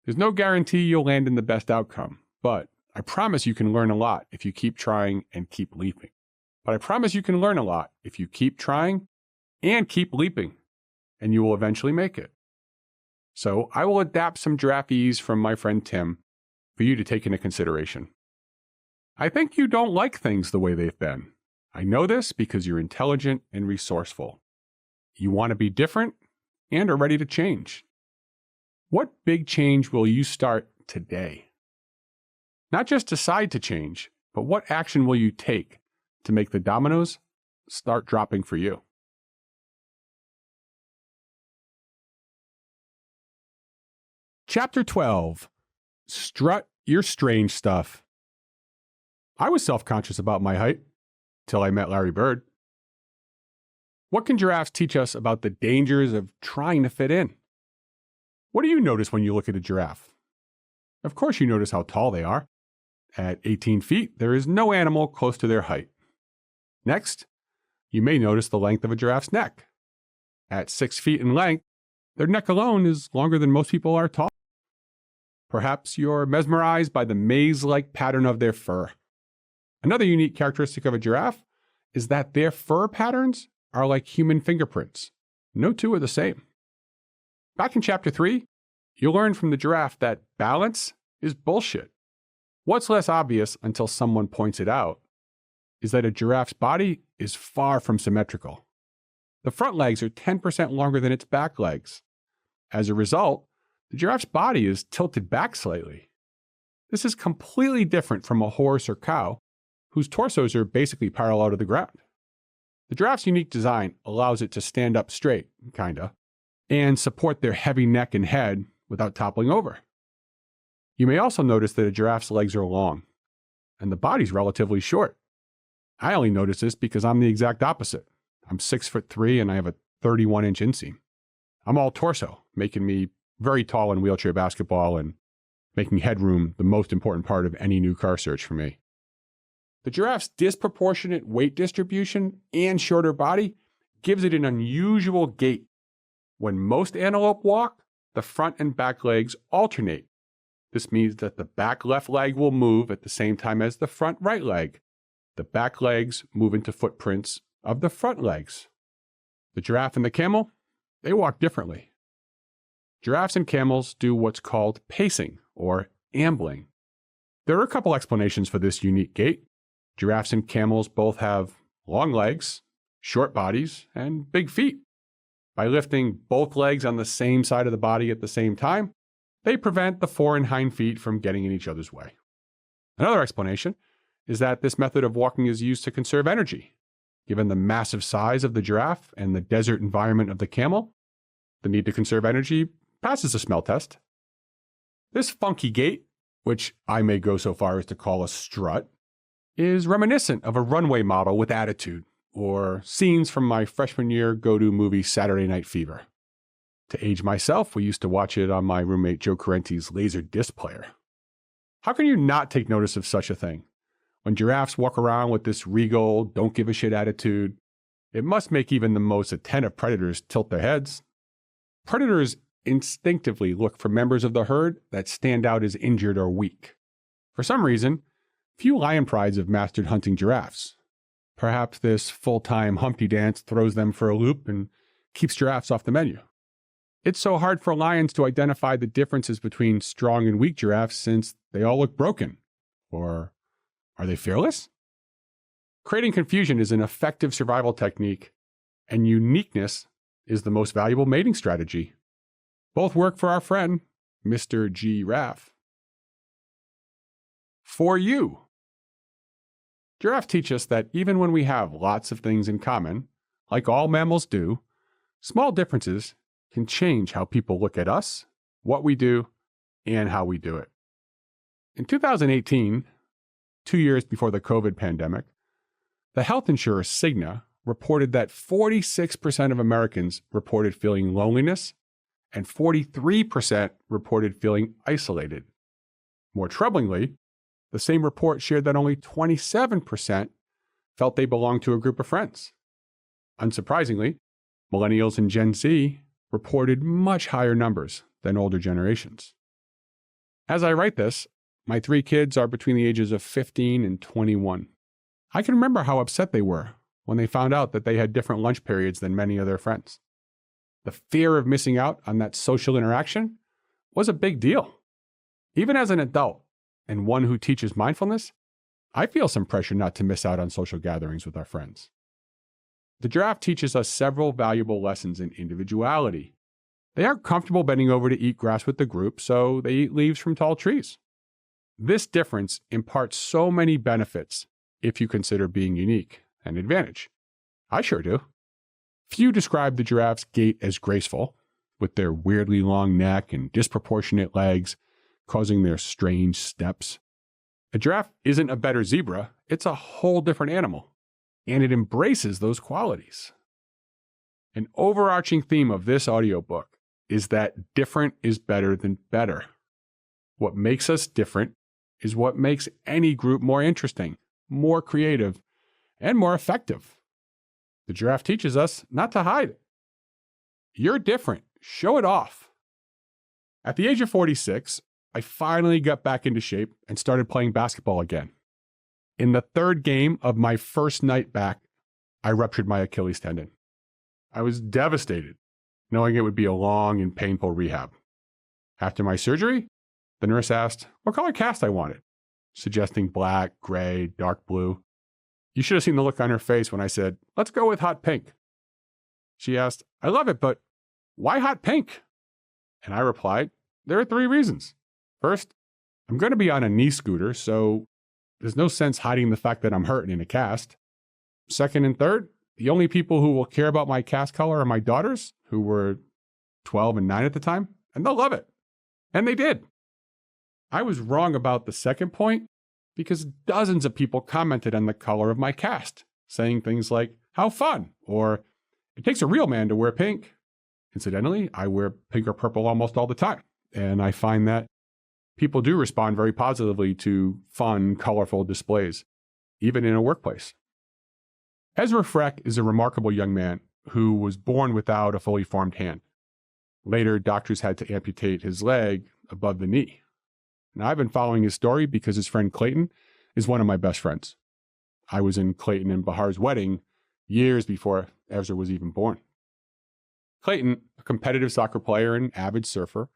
There's no guarantee you'll land in the best outcome, but I promise you can learn a lot if you keep trying and keep leaping. But I promise you can learn a lot if you keep trying and keep leaping, and you will eventually make it. So I will adapt some giraffes from my friend Tim for you to take into consideration. I think you don't like things the way they've been. I know this because you're intelligent and resourceful. You want to be different and are ready to change. What big change will you start today? Not just decide to change, but what action will you take to make the dominoes start dropping for you? Chapter 12. Strut your strange stuff. I was self-conscious about my height till I met Larry Bird. What can giraffes teach us about the dangers of trying to fit in? What do you notice when you look at a giraffe? Of course you notice how tall they are. At 18 feet, there is no animal close to their height. Next, you may notice the length of a giraffe's neck. At 6 feet in length, their neck alone is longer than most people are tall. Perhaps you're mesmerized by the maze-like pattern of their fur. Another unique characteristic of a giraffe is that their fur patterns are like human fingerprints. No two are the same. Back in Chapter 3, you'll learn from the giraffe that balance is bullshit. What's less obvious until someone points it out is that a giraffe's body is far from symmetrical. The front legs are 10% longer than its back legs. As a result, the giraffe's body is tilted back slightly. This is completely different from a horse or cow, whose torsos are basically parallel to the ground. The giraffe's unique design allows it to stand up straight, kinda, and support their heavy neck and head without toppling over. You may also notice that a giraffe's legs are long, and the body's relatively short. I only notice this because I'm the exact opposite. I'm 6'3" and I have a 31-inch inseam. I'm all torso, making me very tall in wheelchair basketball and making headroom the most important part of any new car search for me. The giraffe's disproportionate weight distribution and shorter body gives it an unusual gait. When most antelope walk, the front and back legs alternate. This means that the back left leg will move at the same time as the front right leg. The back legs move into footprints of the front legs. The giraffe and the camel, they walk differently. Giraffes and camels do what's called pacing or ambling. There are a couple explanations for this unique gait. Giraffes and camels both have long legs, short bodies, and big feet. By lifting both legs on the same side of the body at the same time, they prevent the fore and hind feet from getting in each other's way. Another explanation is that this method of walking is used to conserve energy. Given the massive size of the giraffe and the desert environment of the camel, the need to conserve energy passes the smell test. This funky gait, which I may go so far as to call a strut, is reminiscent of a runway model with attitude, or scenes from my freshman year go-to movie Saturday Night Fever. To age myself, we used to watch it on my roommate Joe Carenti's laser disc player. How can you not take notice of such a thing? When giraffes walk around with this regal, don't-give-a-shit attitude, it must make even the most attentive predators tilt their heads. Predators instinctively look for members of the herd that stand out as injured or weak. For some reason, few lion prides have mastered hunting giraffes. Perhaps this full-time Humpty dance throws them for a loop and keeps giraffes off the menu. It's so hard for lions to identify the differences between strong and weak giraffes since they all look broken. Or are they fearless? Creating confusion is an effective survival technique, and uniqueness is the most valuable mating strategy. Both work for our friend, Mr. Giraffe. For you. Giraffes teach us that even when we have lots of things in common, like all mammals do, small differences can change how people look at us, what we do, and how we do it. In 2018, 2 years before the COVID pandemic, the health insurer Cigna reported that 46% of Americans reported feeling loneliness and 43% reported feeling isolated. More troublingly, the same report shared that only 27% felt they belonged to a group of friends. Unsurprisingly, millennials and Gen Z reported much higher numbers than older generations. As I write this, my 3 kids are between the ages of 15 and 21. I can remember how upset they were when they found out that they had different lunch periods than many of their friends. The fear of missing out on that social interaction was a big deal. Even as an adult and one who teaches mindfulness, I feel some pressure not to miss out on social gatherings with our friends. The giraffe teaches us several valuable lessons in individuality. They aren't comfortable bending over to eat grass with the group, so they eat leaves from tall trees. This difference imparts so many benefits if you consider being unique an advantage. I sure do. Few describe the giraffe's gait as graceful, with their weirdly long neck and disproportionate legs causing their strange steps. A giraffe isn't a better zebra, it's a whole different animal, and it embraces those qualities. An overarching theme of this audiobook is that different is better than better. What makes us different is what makes any group more interesting, more creative, and more effective. The giraffe teaches us not to hide it. You're different. Show it off. At the age of 46, I finally got back into shape and started playing basketball again. In the 3rd game of my first night back, I ruptured my Achilles tendon. I was devastated, knowing it would be a long and painful rehab. After my surgery, the nurse asked what color cast I wanted, suggesting black, gray, dark blue. You should have seen the look on her face when I said, "Let's go with hot pink." She asked, "I love it, but why hot pink?" And I replied, "There are 3 reasons. First, I'm going to be on a knee scooter, so there's no sense hiding the fact that I'm hurting in a cast. Second and third, the only people who will care about my cast color are my daughters, who were 12 and 9 at the time, and they'll love it." And they did. I was wrong about the second point because dozens of people commented on the color of my cast, saying things like, "How fun," or "It takes a real man to wear pink." Incidentally, I wear pink or purple almost all the time, and I find that people do respond very positively to fun, colorful displays, even in a workplace. Ezra Freck is a remarkable young man who was born without a fully formed hand. Later, doctors had to amputate his leg above the knee. Now, I've been following his story because his friend Clayton is one of my best friends. I was in Clayton and Bahar's wedding years before Ezra was even born. Clayton, a competitive soccer player and avid surfer,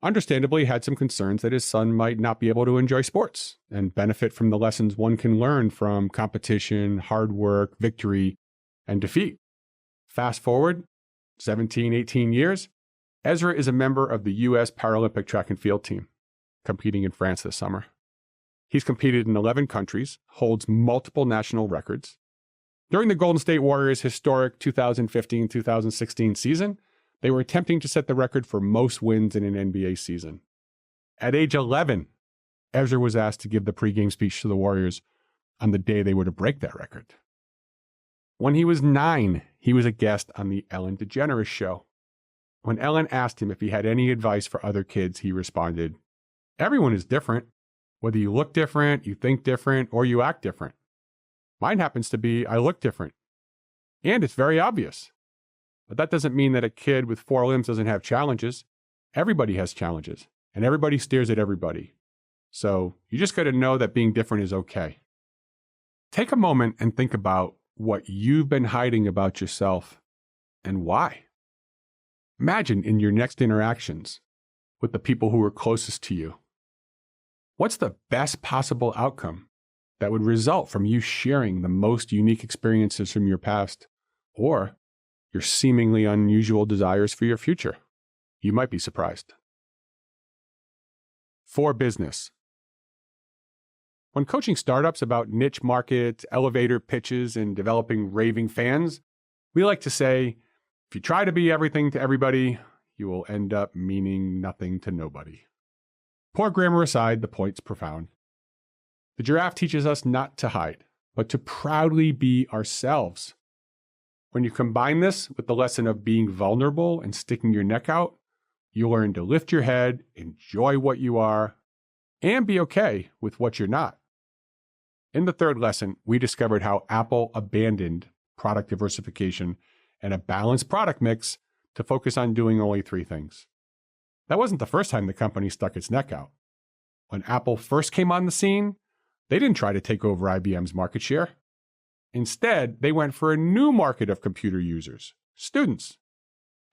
understandably had some concerns that his son might not be able to enjoy sports and benefit from the lessons one can learn from competition, hard work, victory, and defeat. Fast forward 17, 18 years, Ezra is a member of the U.S. Paralympic track and field team, competing in France this summer. He's competed in 11 countries, holds multiple national records. During the Golden State Warriors' historic 2015-2016 season, they were attempting to set the record for most wins in an NBA season. At age 11, Ezra was asked to give the pregame speech to the Warriors on the day they were to break that record. When he was 9, he was a guest on the Ellen DeGeneres show. When Ellen asked him if he had any advice for other kids, he responded, "Everyone is different. Whether you look different, you think different, or you act different. Mine happens to be I look different. And it's very obvious. But that doesn't mean that a kid with 4 limbs doesn't have challenges. Everybody has challenges, and everybody stares at everybody. So you just got to know that being different is okay." Take a moment and think about what you've been hiding about yourself and why. Imagine in your next interactions with the people who are closest to you. What's the best possible outcome that would result from you sharing the most unique experiences from your past or your seemingly unusual desires for your future? You might be surprised. For business. When coaching startups about niche markets, elevator pitches, and developing raving fans, we like to say, if you try to be everything to everybody, you will end up meaning nothing to nobody. Poor grammar aside, the point's profound. The giraffe teaches us not to hide, but to proudly be ourselves. When you combine this with the lesson of being vulnerable and sticking your neck out, you learn to lift your head, enjoy what you are, and be okay with what you're not. In the third lesson, we discovered how Apple abandoned product diversification and a balanced product mix to focus on doing only 3 things. That wasn't the first time the company stuck its neck out. When Apple first came on the scene, they didn't try to take over IBM's market share. Instead, they went for a new market of computer users, students.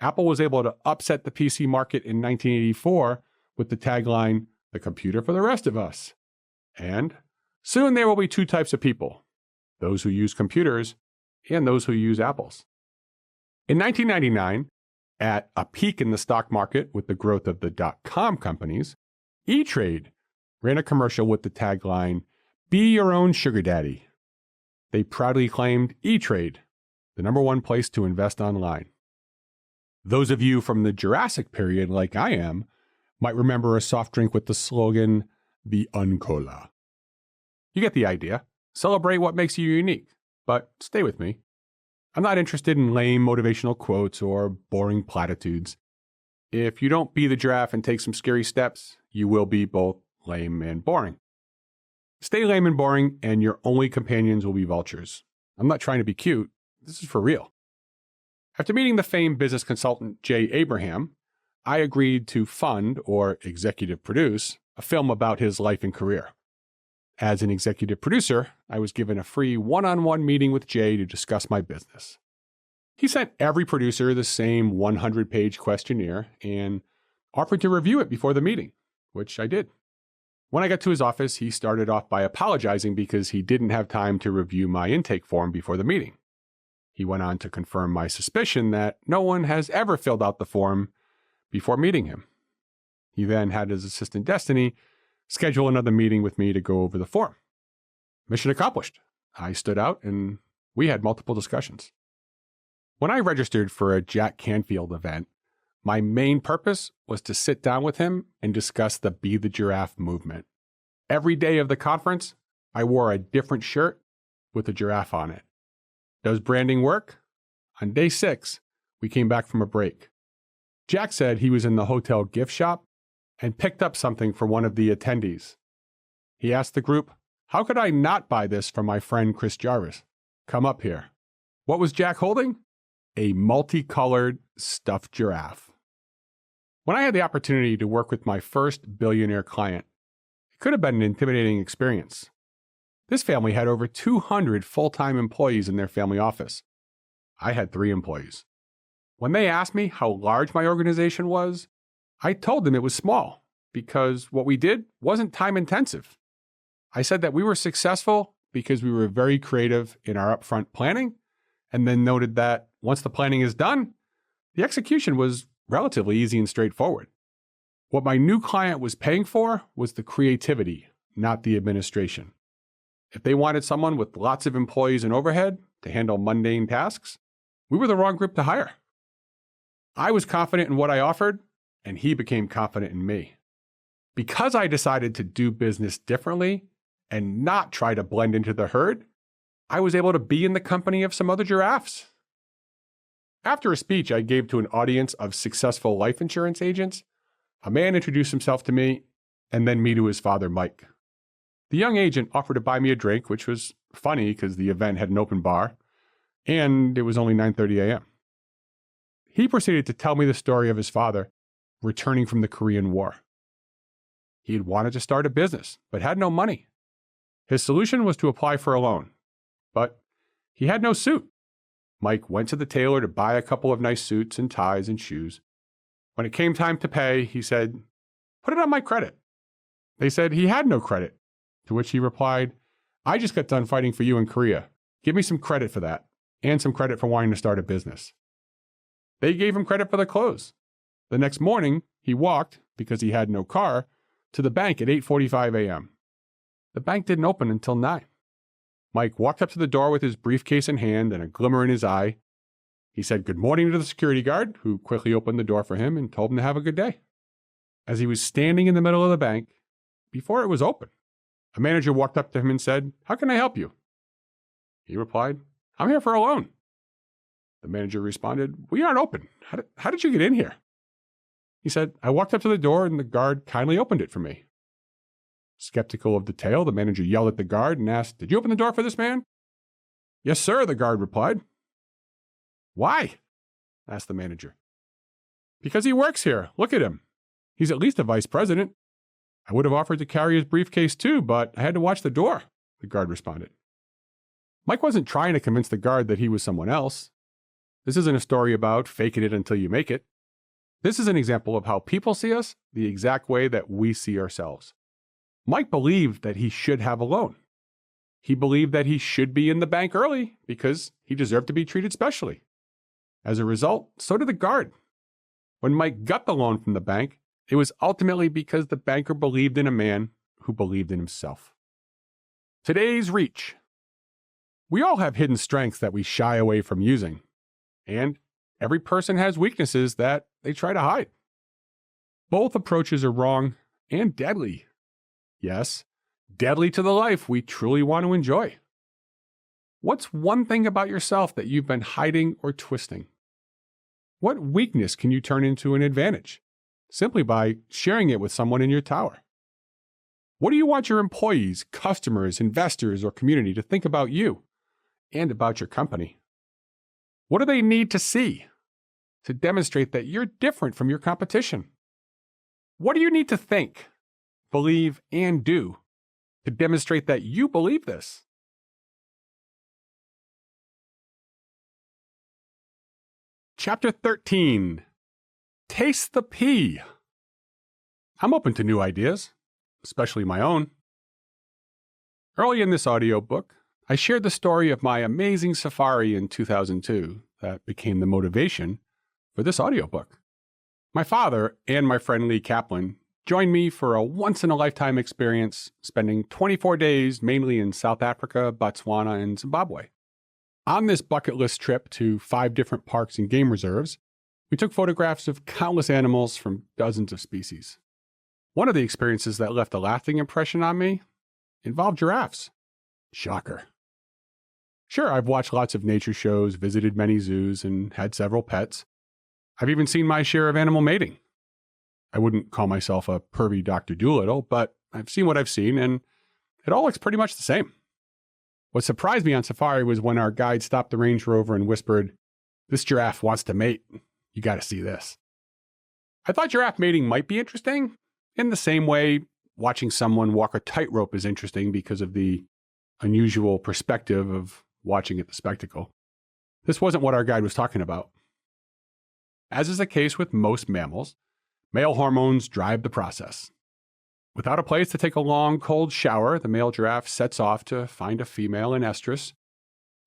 Apple was able to upset the PC market in 1984 with the tagline, "The computer for the rest of us." And soon there will be 2 types of people, those who use computers and those who use Apples. In 1999, at a peak in the stock market with the growth of the .com companies, E-Trade ran a commercial with the tagline, "Be your own sugar daddy." They proudly claimed E-Trade, the #1 place to invest online. Those of you from the Jurassic period, like I am, might remember a soft drink with the slogan, "The Uncola." You get the idea. Celebrate what makes you unique, but stay with me. I'm not interested in lame motivational quotes or boring platitudes. If you don't be the giraffe and take some scary steps, you will be both lame and boring. Stay lame and boring, and your only companions will be vultures. I'm not trying to be cute. This is for real. After meeting the famed business consultant Jay Abraham, I agreed to fund, or executive produce, a film about his life and career. As an executive producer, I was given a free one-on-one meeting with Jay to discuss my business. He sent every producer the same 100-page questionnaire and offered to review it before the meeting, which I did. When I got to his office, he started off by apologizing because he didn't have time to review my intake form before the meeting. He went on to confirm my suspicion that no one has ever filled out the form before meeting him. He then had his assistant Destiny schedule another meeting with me to go over the form. Mission accomplished. I stood out and we had multiple discussions. When I registered for a Jack Canfield event, my main purpose was to sit down with him and discuss the Be the Giraffe movement. Every day of the conference, I wore a different shirt with a giraffe on it. Does branding work? On day 6, we came back from a break. Jack said he was in the hotel gift shop and picked up something for one of the attendees. He asked the group, "How could I not buy this from my friend Chris Jarvis? Come up here." What was Jack holding? A multicolored stuffed giraffe. When I had the opportunity to work with my first billionaire client, it could have been an intimidating experience. This family had over 200 full-time employees in their family office. I had 3 employees. When they asked me how large my organization was, I told them it was small because what we did wasn't time-intensive. I said that we were successful because we were very creative in our upfront planning, and then noted that once the planning is done, the execution was relatively easy and straightforward. What my new client was paying for was the creativity, not the administration. If they wanted someone with lots of employees and overhead to handle mundane tasks, we were the wrong group to hire. I was confident in what I offered, and he became confident in me. Because I decided to do business differently and not try to blend into the herd, I was able to be in the company of some other giraffes. After a speech I gave to an audience of successful life insurance agents, a man introduced himself to me and then me to his father, Mike. The young agent offered to buy me a drink, which was funny because the event had an open bar, and it was only 9:30 a.m. He proceeded to tell me the story of his father returning from the Korean War. He had wanted to start a business, but had no money. His solution was to apply for a loan, but he had no suit. Mike went to the tailor to buy a couple of nice suits and ties and shoes. When it came time to pay, he said, "Put it on my credit." They said he had no credit, to which he replied, "I just got done fighting for you in Korea. Give me some credit for that, and some credit for wanting to start a business." They gave him credit for the clothes. The next morning, he walked, because he had no car, to the bank at 8:45 a.m. The bank didn't open until 9. Mike walked up to the door with his briefcase in hand and a glimmer in his eye. He said good morning to the security guard, who quickly opened the door for him and told him to have a good day. As he was standing in the middle of the bank, before it was open, a manager walked up to him and said, "How can I help you?" He replied, "I'm here for a loan." The manager responded, "We aren't open. How did you get in here?" He said, "I walked up to the door and the guard kindly opened it for me." Skeptical of detail, the manager yelled at the guard and asked, "Did you open the door for this man?" "Yes, sir," the guard replied. "Why?" asked the manager. "Because he works here. Look at him. He's at least a vice president." "I would have offered to carry his briefcase too, but I had to watch the door," the guard responded. Mike wasn't trying to convince the guard that he was someone else. This isn't a story about faking it until you make it. This is an example of how people see us the exact way that we see ourselves. Mike believed that he should have a loan. He believed that he should be in the bank early because he deserved to be treated specially. As a result, so did the guard. When Mike got the loan from the bank, it was ultimately because the banker believed in a man who believed in himself. Today's reach. We all have hidden strengths that we shy away from using, and every person has weaknesses that they try to hide. Both approaches are wrong and deadly. Yes, deadly to the life we truly want to enjoy. What's one thing about yourself that you've been hiding or twisting? What weakness can you turn into an advantage simply by sharing it with someone in your tower? What do you want your employees, customers, investors, or community to think about you and about your company? What do they need to see to demonstrate that you're different from your competition? What do you need to think, believe, and do to demonstrate that you believe this? Chapter 13. Taste the pea. I'm open to new ideas, especially my own. Early in this audiobook, I shared the story of my amazing safari in 2002 that became the motivation for this audiobook. My father and my friend Lee Kaplan joined me for a once-in-a-lifetime experience, spending 24 days mainly in South Africa, Botswana, and Zimbabwe. On this bucket list trip to 5 different parks and game reserves, we took photographs of countless animals from dozens of species. One of the experiences that left a lasting impression on me involved giraffes. Shocker. Sure, I've watched lots of nature shows, visited many zoos, and had several pets. I've even seen my share of animal mating. I wouldn't call myself a pervy Dr. Dolittle, but I've seen what I've seen, and it all looks pretty much the same. What surprised me on safari was when our guide stopped the Range Rover and whispered, "This giraffe wants to mate. You got to see this." I thought giraffe mating might be interesting, in the same way watching someone walk a tightrope is interesting because of the unusual perspective of watching at the spectacle. This wasn't what our guide was talking about. As is the case with most mammals, male hormones drive the process. Without a place to take a long, cold shower, the male giraffe sets off to find a female in estrus.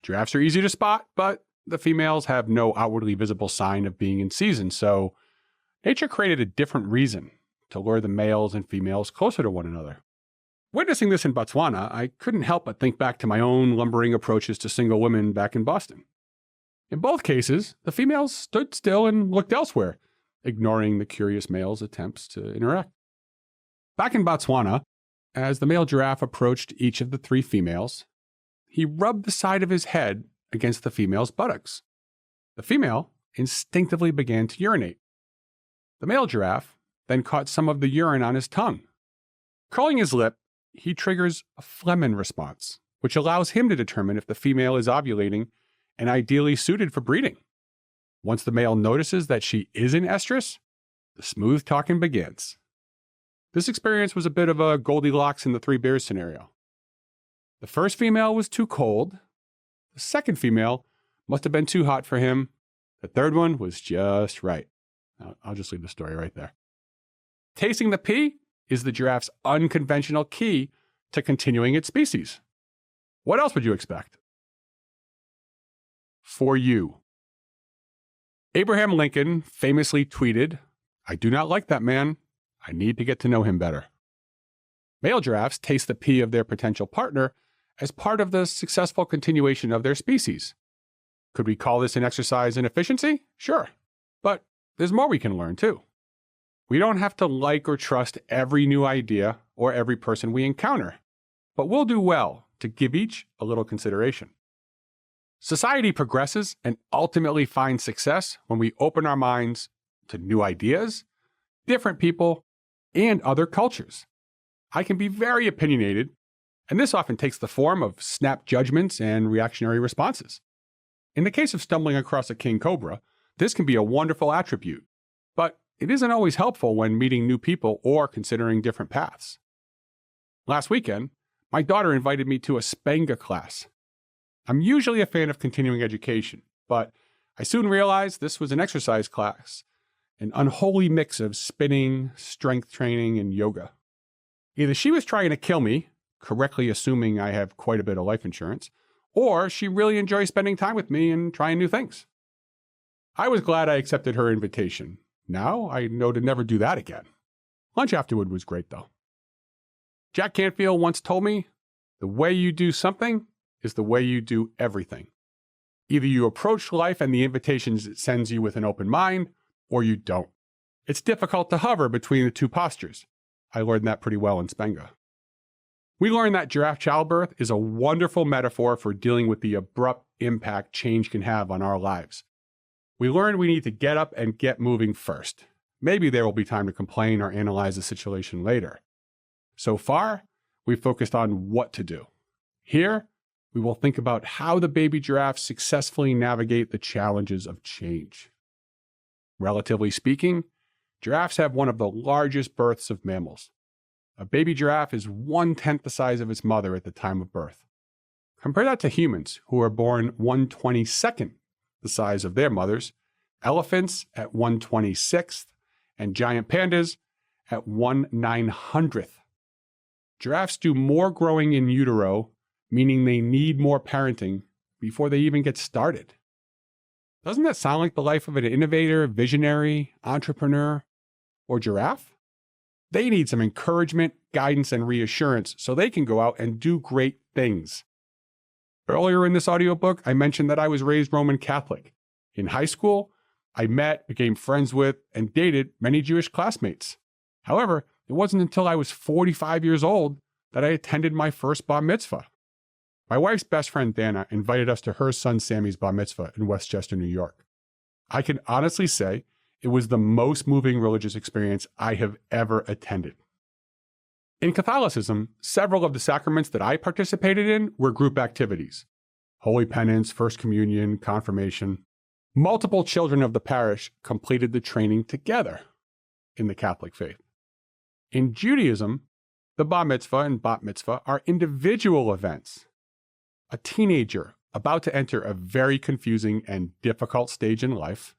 Giraffes are easy to spot, but the females have no outwardly visible sign of being in season, so nature created a different reason to lure the males and females closer to one another. Witnessing this in Botswana, I couldn't help but think back to my own lumbering approaches to single women back in Boston. In both cases, the females stood still and looked elsewhere, ignoring the curious male's attempts to interact. Back in Botswana, as the male giraffe approached each of the three females, he rubbed the side of his head against the female's buttocks. The female instinctively began to urinate. The male giraffe then caught some of the urine on his tongue. Curling his lip, he triggers a phlegm response, which allows him to determine if the female is ovulating and ideally suited for breeding. Once the male notices that she is in estrus, the smooth talking begins. This experience was a bit of a Goldilocks and the Three Bears scenario. The first female was too cold. The second female must have been too hot for him. The third one was just right. I'll just leave the story right there. Tasting the pee is the giraffe's unconventional key to continuing its species. What else would you expect? For you. Abraham Lincoln famously tweeted, "I do not like that man. I need to get to know him better." Male giraffes taste the pee of their potential partner as part of the successful continuation of their species. Could we call this an exercise in efficiency? Sure. But there's more we can learn too. We don't have to like or trust every new idea or every person we encounter, but we'll do well to give each a little consideration. Society progresses and ultimately finds success when we open our minds to new ideas, different people, and other cultures. I can be very opinionated, and this often takes the form of snap judgments and reactionary responses. In the case of stumbling across a king cobra, this can be a wonderful attribute, but it isn't always helpful when meeting new people or considering different paths. Last weekend, my daughter invited me to a Spenga class. I'm usually a fan of continuing education, but I soon realized this was an exercise class, an unholy mix of spinning, strength training, and yoga. Either she was trying to kill me, correctly assuming I have quite a bit of life insurance, or she really enjoys spending time with me and trying new things. I was glad I accepted her invitation. Now I know to never do that again. Lunch afterward was great, though. Jack Canfield once told me, "The way you do something is the way you do everything. Either you approach life and the invitations it sends you with an open mind, or you don't. It's difficult to hover between the two postures." I learned that pretty well in Spenga. We learned that giraffe childbirth is a wonderful metaphor for dealing with the abrupt impact change can have on our lives. We learned we need to get up and get moving first. Maybe there will be time to complain or analyze the situation later. So far, we've focused on what to do. Here, we will think about how the baby giraffes successfully navigate the challenges of change. Relatively speaking, giraffes have one of the largest births of mammals. A baby giraffe is 1/10 the size of its mother at the time of birth. Compare that to humans, who are born 1/22 the size of their mothers, elephants at 1/26, and giant pandas at 1/900. Giraffes do more growing in utero, meaning they need more parenting before they even get started. Doesn't that sound like the life of an innovator, visionary, entrepreneur, or giraffe? They need some encouragement, guidance, and reassurance so they can go out and do great things. Earlier in this audiobook, I mentioned that I was raised Roman Catholic. In high school, I met, became friends with, and dated many Jewish classmates. However, it wasn't until I was 45 years old that I attended my first bar mitzvah. My wife's best friend, Dana, invited us to her son Sammy's bar mitzvah in Westchester, New York. I can honestly say it was the most moving religious experience I have ever attended. In Catholicism, several of the sacraments that I participated in were group activities: Holy Penance, First Communion, Confirmation. Multiple children of the parish completed the training together in the Catholic faith. In Judaism, the bar mitzvah and bat mitzvah are individual events. A teenager about to enter a very confusing and difficult stage in life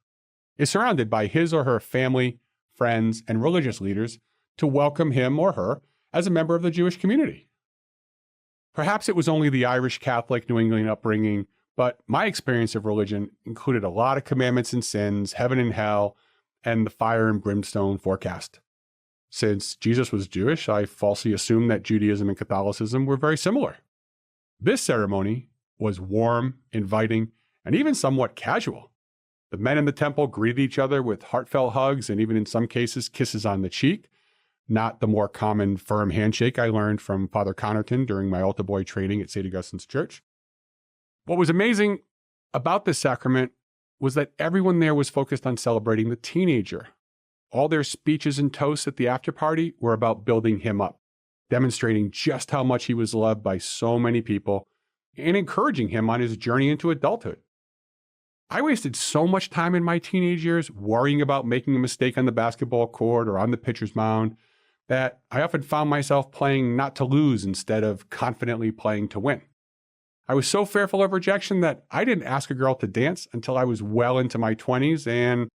is surrounded by his or her family, friends, and religious leaders to welcome him or her as a member of the Jewish community. Perhaps it was only the Irish Catholic New England upbringing, but my experience of religion included a lot of commandments and sins, heaven and hell, and the fire and brimstone forecast. Since Jesus was Jewish, I falsely assumed that Judaism and Catholicism were very similar. This ceremony was warm, inviting, and even somewhat casual. The men in the temple greeted each other with heartfelt hugs and even in some cases kisses on the cheek, not the more common firm handshake I learned from Father Connerton during my altar boy training at St. Augustine's Church. What was amazing about this sacrament was that everyone there was focused on celebrating the teenager. All their speeches and toasts at the after party were about building him up, demonstrating just how much he was loved by so many people and encouraging him on his journey into adulthood. I wasted so much time in my teenage years worrying about making a mistake on the basketball court or on the pitcher's mound that I often found myself playing not to lose instead of confidently playing to win. I was so fearful of rejection that I didn't ask a girl to dance until I was well into my 20s, and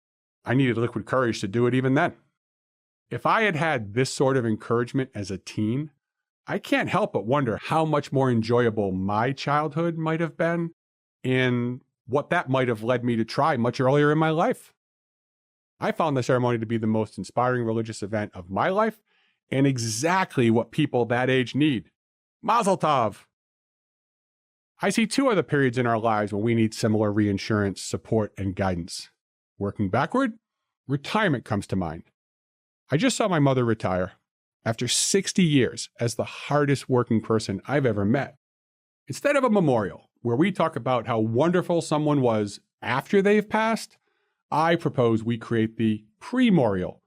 I needed liquid courage to do it even then. If I had had this sort of encouragement as a teen, I can't help but wonder how much more enjoyable my childhood might have been and what that might have led me to try much earlier in my life. I found the ceremony to be the most inspiring religious event of my life and exactly what people that age need. Mazel tov! I see two other periods in our lives when we need similar reinsurance, support, and guidance. Working backward, retirement comes to mind. I just saw my mother retire after 60 years as the hardest working person I've ever met. Instead of a memorial where we talk about how wonderful someone was after they've passed, I propose we create the pre-morial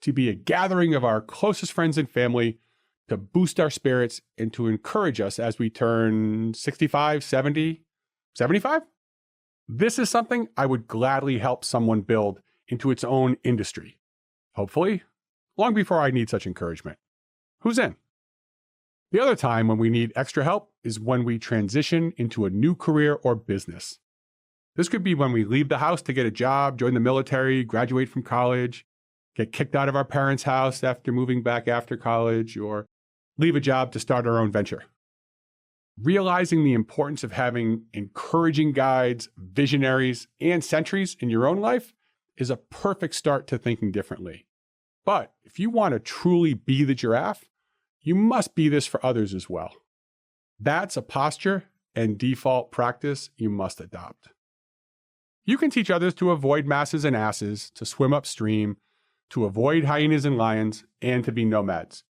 to be a gathering of our closest friends and family to boost our spirits and to encourage us as we turn 65, 70, 75. This is something I would gladly help someone build into its own industry. Hopefully, long before I need such encouragement. Who's in? The other time when we need extra help is when we transition into a new career or business. This could be when we leave the house to get a job, join the military, graduate from college, get kicked out of our parents' house after moving back after college, or leave a job to start our own venture. Realizing the importance of having encouraging guides, visionaries, and sentries in your own life is a perfect start to thinking differently. But if you want to truly be the giraffe, you must be this for others as well. That's a posture and default practice you must adopt. You can teach others to avoid masses and asses, to swim upstream, to avoid hyenas and lions, and to be nomads.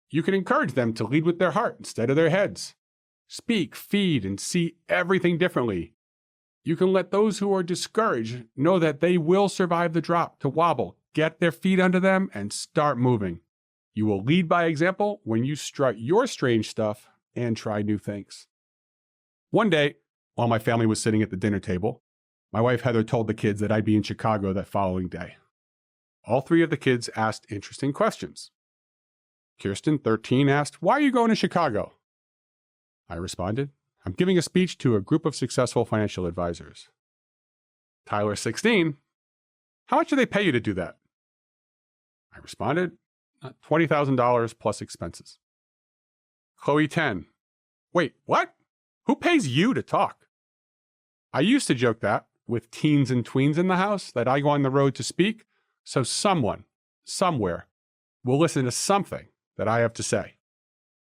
You can encourage them to lead with their heart instead of their heads. Speak, feed, and see everything differently. You can let those who are discouraged know that they will survive the drop, to wobble, get their feet under them, and start moving. You will lead by example when you strut your strange stuff and try new things. One day, while my family was sitting at the dinner table, my wife Heather told the kids that I'd be in Chicago that following day. All three of the kids asked interesting questions. Kirsten, 13, asked, "Why are you going to Chicago?" I responded, "I'm giving a speech to a group of successful financial advisors." Tyler, 16, "How much do they pay you to do that?" I responded, $20,000 plus expenses. Chloe, 10, "Wait, what? Who pays you to talk?" I used to joke that, with teens and tweens in the house, that I go on the road to speak, so someone, somewhere, will listen to something that I have to say.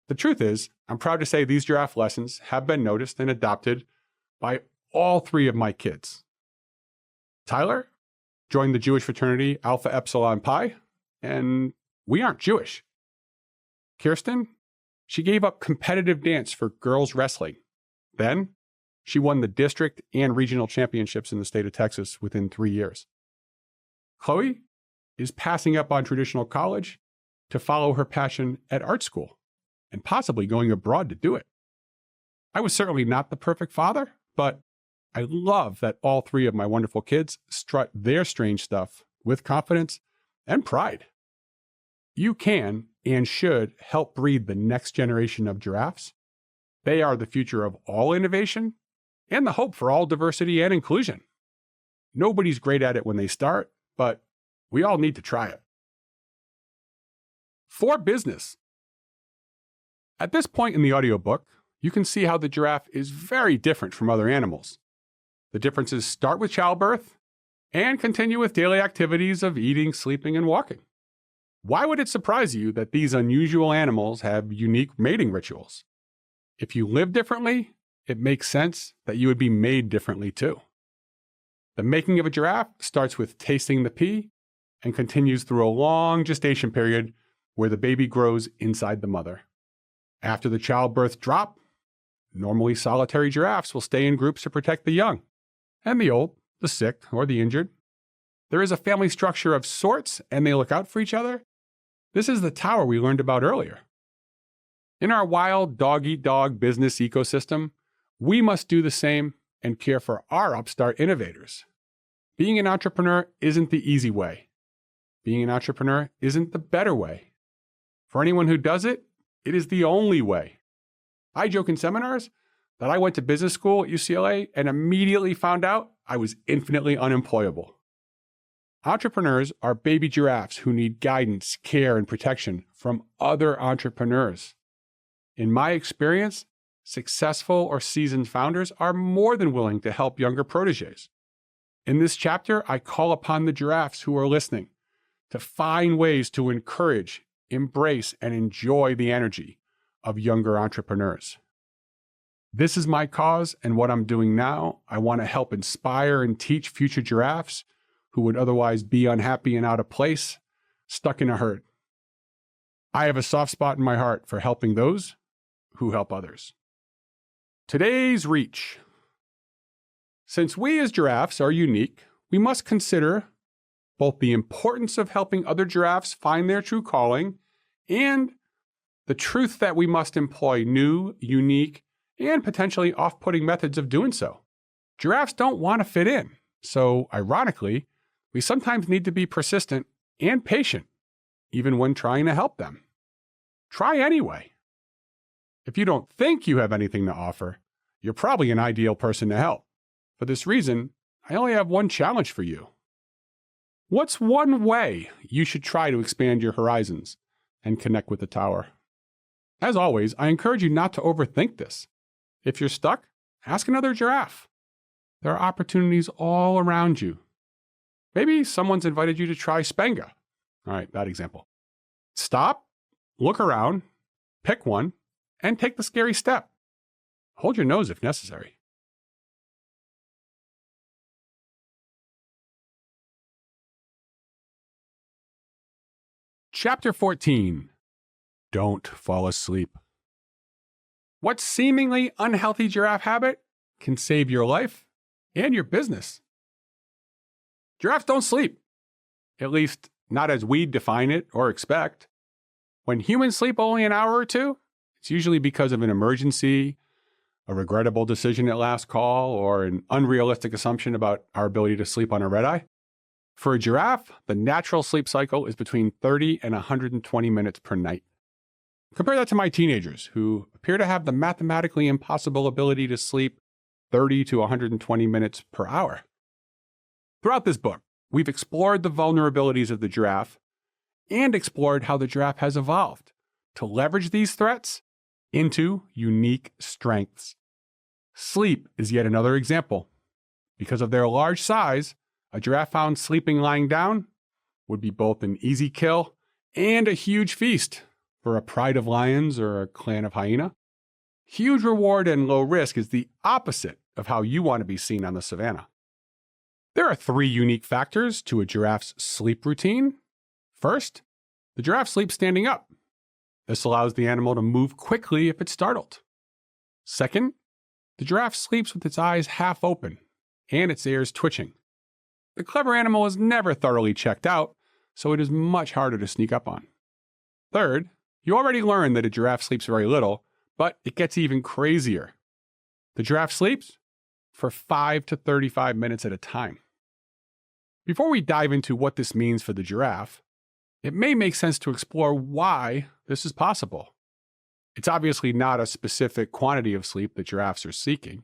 The truth is, I'm proud to say these giraffe lessons have been noticed and adopted by all three of my kids. Tyler joined the Jewish fraternity Alpha Epsilon Pi, and we aren't Jewish. Kirsten, she gave up competitive dance for girls wrestling. Then, she won the district and regional championships in the state of Texas within 3 years. Chloe is passing up on traditional college to follow her passion at art school, and possibly going abroad to do it. I was certainly not the perfect father, but I love that all three of my wonderful kids strut their strange stuff with confidence and pride. You can and should help breed the next generation of giraffes. They are the future of all innovation and the hope for all diversity and inclusion. Nobody's great at it when they start, but we all need to try it. For business. At this point in the audiobook, you can see how the giraffe is very different from other animals. The differences start with childbirth and continue with daily activities of eating, sleeping, and walking. Why would it surprise you that these unusual animals have unique mating rituals? If you live differently, it makes sense that you would be made differently too. The making of a giraffe starts with tasting the pea and continues through a long gestation period where the baby grows inside the mother. After the childbirth drop, normally solitary giraffes will stay in groups to protect the young and the old, the sick, or the injured. There is a family structure of sorts, and they look out for each other. This is the tower we learned about earlier. In our wild dog-eat-dog business ecosystem, we must do the same and care for our upstart innovators. Being an entrepreneur isn't the easy way. Being an entrepreneur isn't the better way. For anyone who does it, it is the only way. I joke in seminars that I went to business school at UCLA and immediately found out I was infinitely unemployable. Entrepreneurs are baby giraffes who need guidance, care, and protection from other entrepreneurs. In my experience, successful or seasoned founders are more than willing to help younger protégés. In this chapter, I call upon the giraffes who are listening to find ways to encourage, embrace, and enjoy the energy of younger entrepreneurs. This is my cause, and what I'm doing now, I want to help inspire and teach future giraffes who would otherwise be unhappy and out of place, stuck in a herd. I have a soft spot in my heart for helping those who help others. Today's reach. Since we as giraffes are unique, we must consider both the importance of helping other giraffes find their true calling and the truth that we must employ new, unique, and potentially off-putting methods of doing so. Giraffes don't want to fit in, so ironically, we sometimes need to be persistent and patient, even when trying to help them. Try anyway. If you don't think you have anything to offer, you're probably an ideal person to help. For this reason, I only have one challenge for you. What's one way you should try to expand your horizons and connect with the tower? As always, I encourage you not to overthink this. If you're stuck, ask another giraffe. There are opportunities all around you. Maybe someone's invited you to try Spenga. All right, bad example. Stop, look around, pick one, and take the scary step. Hold your nose if necessary. Chapter 14. Don't fall asleep. What seemingly unhealthy giraffe habit can save your life and your business? Giraffes don't sleep, at least not as we define it or expect. When humans sleep only an hour or two, it's usually because of an emergency, a regrettable decision at last call, or an unrealistic assumption about our ability to sleep on a red eye. For a giraffe, the natural sleep cycle is between 30 and 120 minutes per night. Compare that to my teenagers, who appear to have the mathematically impossible ability to sleep 30 to 120 minutes per hour. Throughout this book, we've explored the vulnerabilities of the giraffe and explored how the giraffe has evolved to leverage these threats into unique strengths. Sleep is yet another example. Because of their large size, a giraffe found sleeping lying down would be both an easy kill and a huge feast for a pride of lions or a clan of hyena. Huge reward and low risk is the opposite of how you want to be seen on the savannah. There are 3 unique factors to a giraffe's sleep routine. First, the giraffe sleeps standing up. This allows the animal to move quickly if it's startled. Second, the giraffe sleeps with its eyes half open and its ears twitching. The clever animal is never thoroughly checked out, so it is much harder to sneak up on. Third, you already learned that a giraffe sleeps very little, but it gets even crazier. The giraffe sleeps for 5 to 35 minutes at a time. Before we dive into what this means for the giraffe, it may make sense to explore why this is possible. It's obviously not a specific quantity of sleep that giraffes are seeking.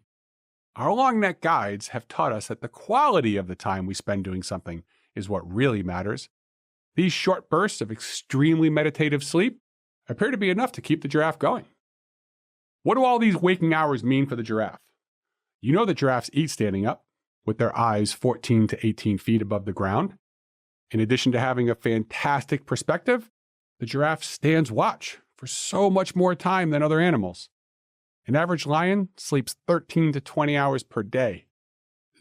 Our long-neck guides have taught us that the quality of the time we spend doing something is what really matters. These short bursts of extremely meditative sleep appear to be enough to keep the giraffe going. What do all these waking hours mean for the giraffe? You know that giraffes eat standing up, with their eyes 14 to 18 feet above the ground. In addition to having a fantastic perspective, the giraffe stands watch for so much more time than other animals. An average lion sleeps 13 to 20 hours per day.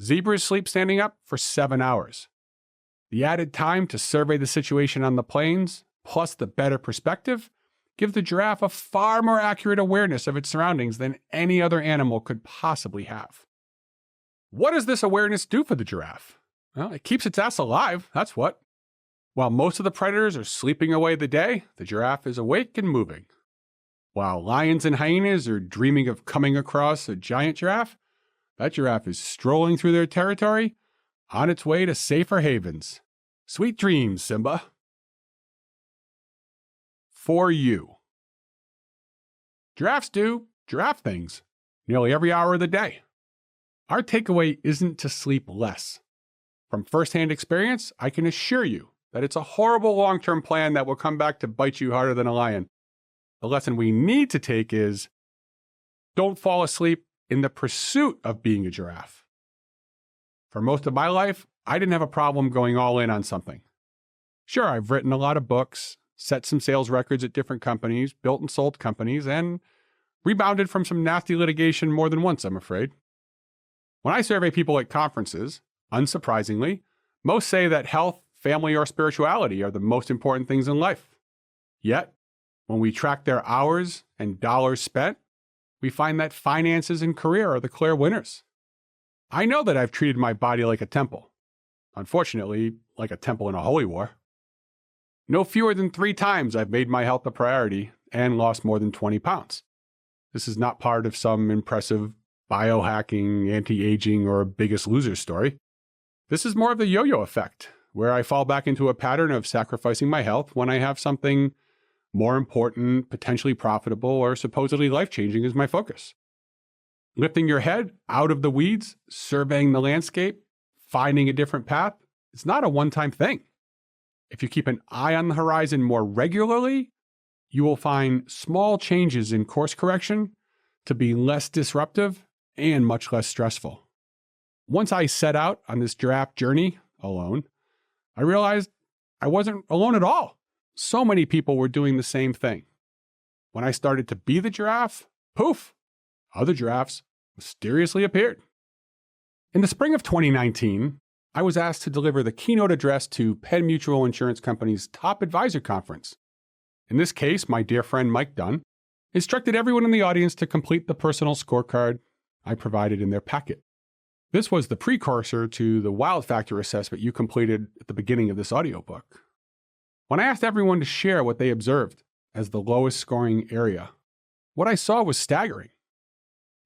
Zebras sleep standing up for 7 hours. The added time to survey the situation on the plains, plus the better perspective, give the giraffe a far more accurate awareness of its surroundings than any other animal could possibly have. What does this awareness do for the giraffe? Well, it keeps its ass alive, that's what. While most of the predators are sleeping away the day, the giraffe is awake and moving. While lions and hyenas are dreaming of coming across a giant giraffe, that giraffe is strolling through their territory on its way to safer havens. Sweet dreams, Simba. For you. Giraffes do giraffe things nearly every hour of the day. Our takeaway isn't to sleep less. From firsthand experience, I can assure you that it's a horrible long-term plan that will come back to bite you harder than a lion. The lesson we need to take is, don't fall asleep in the pursuit of being a giraffe. For most of my life, I didn't have a problem going all in on something. Sure, I've written a lot of books, set some sales records at different companies, built and sold companies, and rebounded from some nasty litigation more than once, I'm afraid. When I survey people at conferences, unsurprisingly, most say that health, family, or spirituality are the most important things in life. Yet, when we track their hours and dollars spent, we find that finances and career are the clear winners. I know that I've treated my body like a temple. Unfortunately, like a temple in a holy war. No fewer than 3 times I've made my health a priority and lost more than 20 pounds. This is not part of some impressive biohacking, anti-aging, or biggest loser story. This is more of the yo-yo effect, where I fall back into a pattern of sacrificing my health when I have something more important, potentially profitable, or supposedly life-changing as my focus. Lifting your head out of the weeds, surveying the landscape, finding a different path, it's not a one-time thing. If you keep an eye on the horizon more regularly, you will find small changes in course correction to be less disruptive and much less stressful. Once I set out on this giraffe journey alone, I realized I wasn't alone at all. So many people were doing the same thing. When I started to be the giraffe, poof, other giraffes mysteriously appeared. In the spring of 2019, I was asked to deliver the keynote address to Penn Mutual Insurance Company's Top Advisor Conference. In this case, my dear friend Mike Dunn instructed everyone in the audience to complete the personal scorecard I provided in their packet. This was the precursor to the Wild Factor assessment you completed at the beginning of this audiobook. When I asked everyone to share what they observed as the lowest scoring area, what I saw was staggering.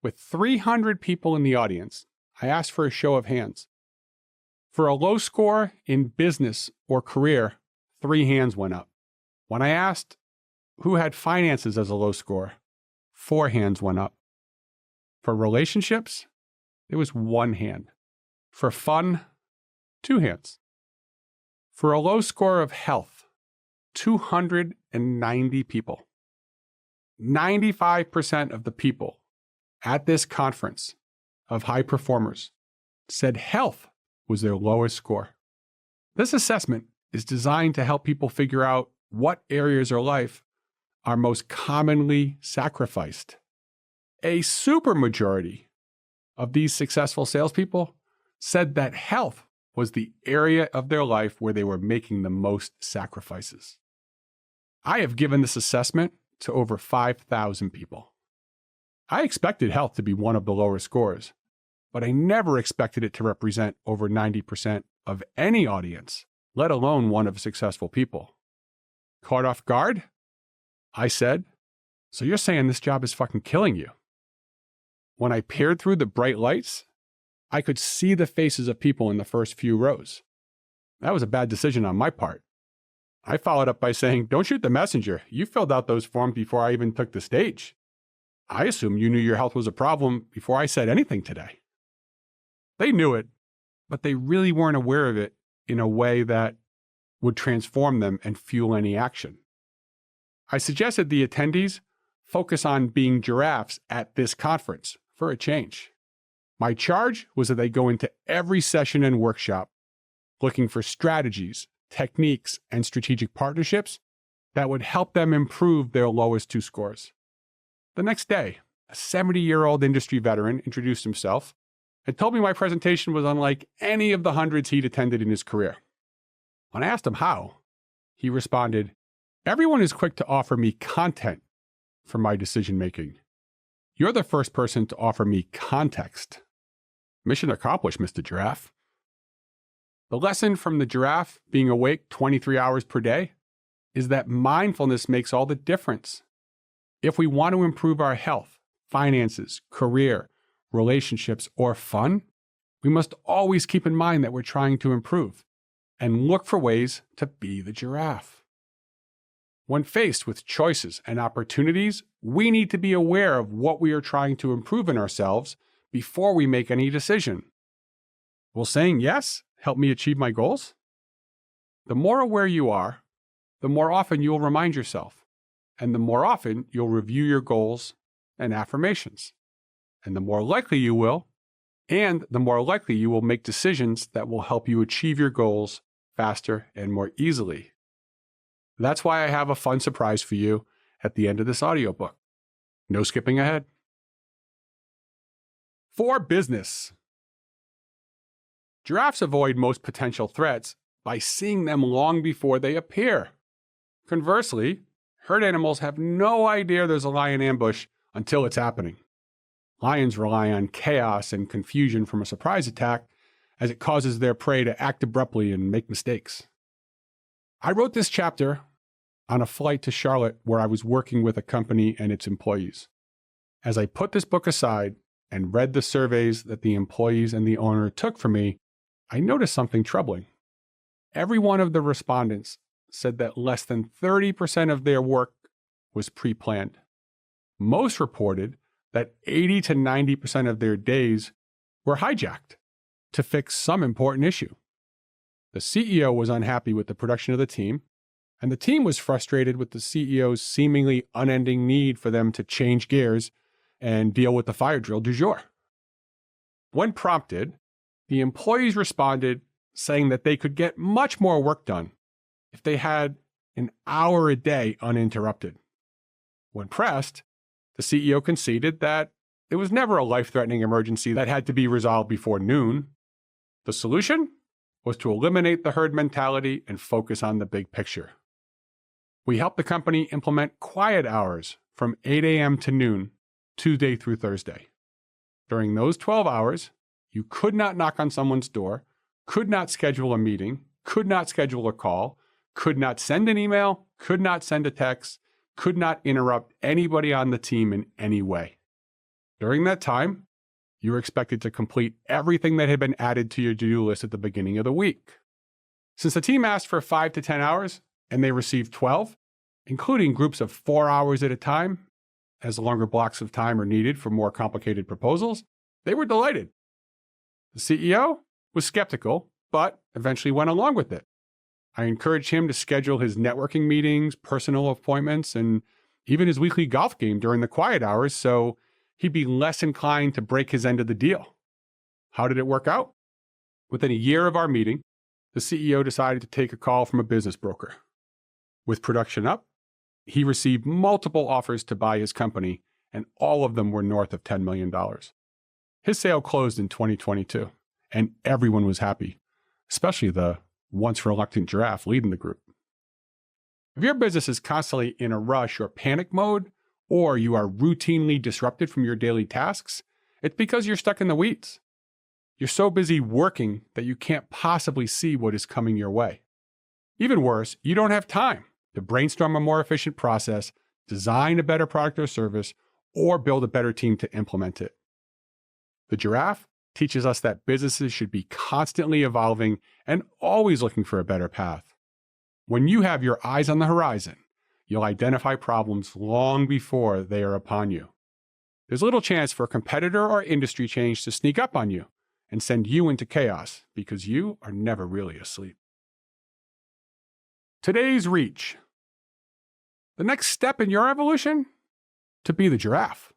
With 300 people in the audience, I asked for a show of hands. For a low score in business or career, 3 hands went up. When I asked who had finances as a low score, 4 hands went up. For relationships, it was 1 hand. For fun, 2 hands. For a low score of health, 290 people. 95% of the people at this conference of high performers said health was their lowest score. This assessment is designed to help people figure out what areas of life are most commonly sacrificed. A supermajority of these successful salespeople said that health was the area of their life where they were making the most sacrifices. I have given this assessment to over 5,000 people. I expected health to be one of the lower scores, but I never expected it to represent over 90% of any audience, let alone one of successful people. Caught off guard? I said, "So you're saying this job is fucking killing you?" When I peered through the bright lights, I could see the faces of people in the first few rows. That was a bad decision on my part. I followed up by saying, "Don't shoot the messenger. You filled out those forms before I even took the stage. I assume you knew your health was a problem before I said anything today." They knew it, but they really weren't aware of it in a way that would transform them and fuel any action. I suggested the attendees focus on being giraffes at this conference for a change. My charge was that they go into every session and workshop looking for strategies, techniques, and strategic partnerships that would help them improve their lowest 2 scores. The next day, a 70-year-old industry veteran introduced himself and told me my presentation was unlike any of the hundreds he'd attended in his career. When I asked him how, he responded, "Everyone is quick to offer me content for my decision-making. You're the first person to offer me context." Mission accomplished, Mr. Giraffe. The lesson from the giraffe being awake 23 hours per day is that mindfulness makes all the difference. If we want to improve our health, finances, career, relationships, or fun, we must always keep in mind that we're trying to improve and look for ways to be the giraffe. When faced with choices and opportunities, we need to be aware of what we are trying to improve in ourselves before we make any decision. Will saying yes help me achieve my goals? The more aware you are, the more often you'll remind yourself, and the more often you'll review your goals and affirmations, and the more likely you will make decisions that will help you achieve your goals faster and more easily. That's why I have a fun surprise for you at the end of this audiobook. No skipping ahead. For business. Giraffes avoid most potential threats by seeing them long before they appear. Conversely, herd animals have no idea there's a lion ambush until it's happening. Lions rely on chaos and confusion from a surprise attack as it causes their prey to act abruptly and make mistakes. I wrote this chapter on a flight to Charlotte where I was working with a company and its employees. As I put this book aside and read the surveys that the employees and the owner took from me, I noticed something troubling. Every one of the respondents said that less than 30% of their work was pre-planned. Most reported that 80 to 90% of their days were hijacked to fix some important issue. The CEO was unhappy with the production of the team, and the team was frustrated with the CEO's seemingly unending need for them to change gears and deal with the fire drill du jour. When prompted, the employees responded saying that they could get much more work done if they had an hour a day uninterrupted. When pressed, the CEO conceded that it was never a life-threatening emergency that had to be resolved before noon. The solution was to eliminate the herd mentality and focus on the big picture. We helped the company implement quiet hours from 8 a.m. to noon, Tuesday through Thursday. During those 12 hours, you could not knock on someone's door, could not schedule a meeting, could not schedule a call, could not send an email, could not send a text, could not interrupt anybody on the team in any way. During that time, you were expected to complete everything that had been added to your to-do list at the beginning of the week. Since the team asked for 5 to 10 hours, and they received 12, including groups of 4 hours at a time, as longer blocks of time are needed for more complicated proposals, they were delighted. The CEO was skeptical, but eventually went along with it. I encouraged him to schedule his networking meetings, personal appointments, and even his weekly golf game during the quiet hours so he'd be less inclined to break his end of the deal. How did it work out? Within a year of our meeting, the CEO decided to take a call from a business broker. With production up, he received multiple offers to buy his company, and all of them were north of $10 million. His sale closed in 2022, and everyone was happy, especially the once reluctant giraffe leading the group. If your business is constantly in a rush or panic mode, or you are routinely disrupted from your daily tasks, it's because you're stuck in the weeds. You're so busy working that you can't possibly see what is coming your way. Even worse, you don't have time to brainstorm a more efficient process, design a better product or service, or build a better team to implement it. The giraffe teaches us that businesses should be constantly evolving and always looking for a better path. When you have your eyes on the horizon, you'll identify problems long before they are upon you. There's little chance for a competitor or industry change to sneak up on you and send you into chaos because you are never really asleep. Today's reach. The next step in your evolution? To be the giraffe.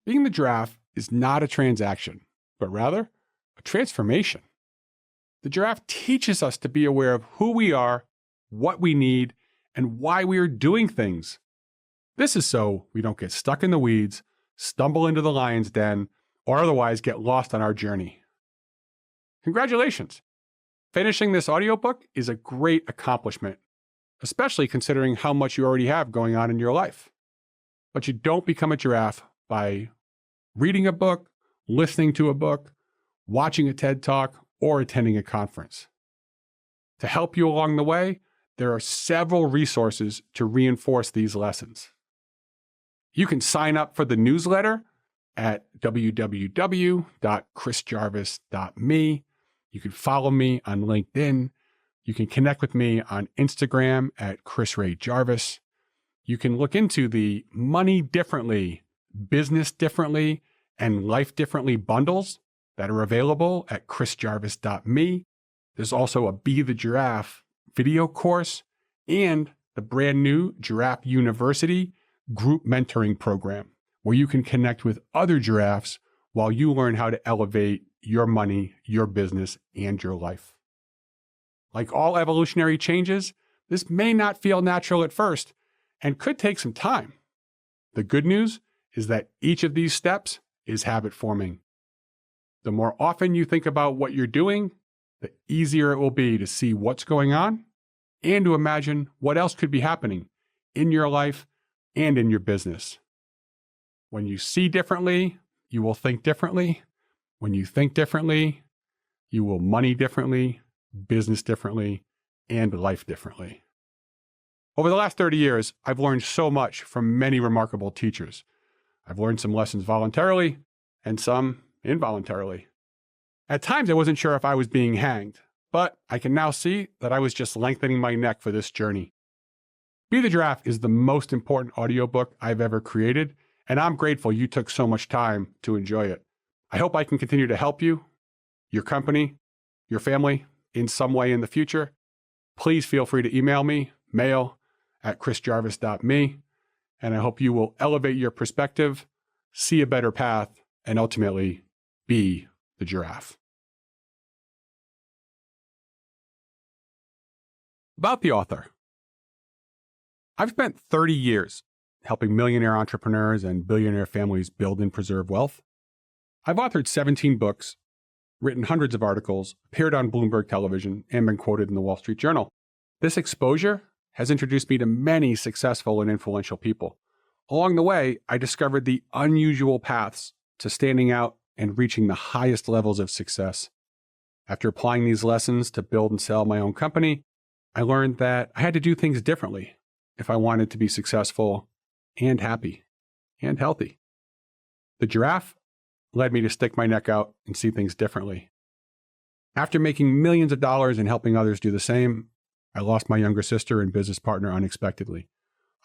Being the giraffe is not a transaction, but rather a transformation. The giraffe teaches us to be aware of who we are, what we need, and why we are doing things. This is so we don't get stuck in the weeds, stumble into the lion's den, or otherwise get lost on our journey. Congratulations! Finishing this audiobook is a great accomplishment, especially considering how much you already have going on in your life. But you don't become a giraffe by reading a book, listening to a book, watching a TED Talk, or attending a conference. To help you along the way, there are several resources to reinforce these lessons. You can sign up for the newsletter at www.chrisjarvis.me. You can follow me on LinkedIn. You can connect with me on Instagram at Chris Ray Jarvis. You can look into the Money Differently, Business Differently, and Life Differently bundles that are available at chrisjarvis.me. There's also a Be the Giraffe video course and the brand new Giraffe University group mentoring program, where you can connect with other giraffes while you learn how to elevate your money, your business, and your life. Like all evolutionary changes, this may not feel natural at first and could take some time. The good news is that each of these steps is habit forming. The more often you think about what you're doing, the easier it will be to see what's going on and to imagine what else could be happening in your life and in your business. When you see differently, you will think differently. When you think differently, you will money differently, business differently, and life differently. Over the last 30 years, I've learned so much from many remarkable teachers. I've learned some lessons voluntarily and some involuntarily. At times, I wasn't sure if I was being hanged, but I can now see that I was just lengthening my neck for this journey. Be the Giraffe is the most important audiobook I've ever created, and I'm grateful you took so much time to enjoy it. I hope I can continue to help you, your company, your family in some way in the future. Please feel free to email me, mail@chrisjarvis.me, and I hope you will elevate your perspective, see a better path, and ultimately be the giraffe. About the author. I've spent 30 years helping millionaire entrepreneurs and billionaire families build and preserve wealth. I've authored 17 books, written hundreds of articles, appeared on Bloomberg Television, and been quoted in the Wall Street Journal. This exposure has introduced me to many successful and influential people. Along the way, I discovered the unusual paths to standing out and reaching the highest levels of success. After applying these lessons to build and sell my own company, I learned that I had to do things differently if I wanted to be successful and happy and healthy. The giraffe led me to stick my neck out and see things differently. After making millions of dollars and helping others do the same, I lost my younger sister and business partner unexpectedly.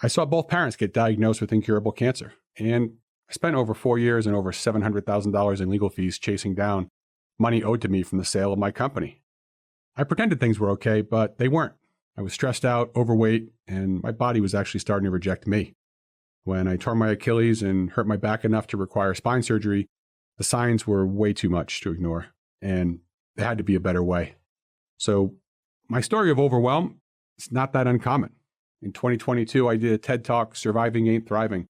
I saw both parents get diagnosed with incurable cancer, and I spent over 4 years and over $700,000 in legal fees chasing down money owed to me from the sale of my company. I pretended things were okay, but they weren't. I was stressed out, overweight, and my body was actually starting to reject me. When I tore my Achilles and hurt my back enough to require spine surgery, the signs were way too much to ignore, and there had to be a better way. So my story of overwhelm is not that uncommon. In 2022, I did a TED Talk, Surviving Ain't Thriving,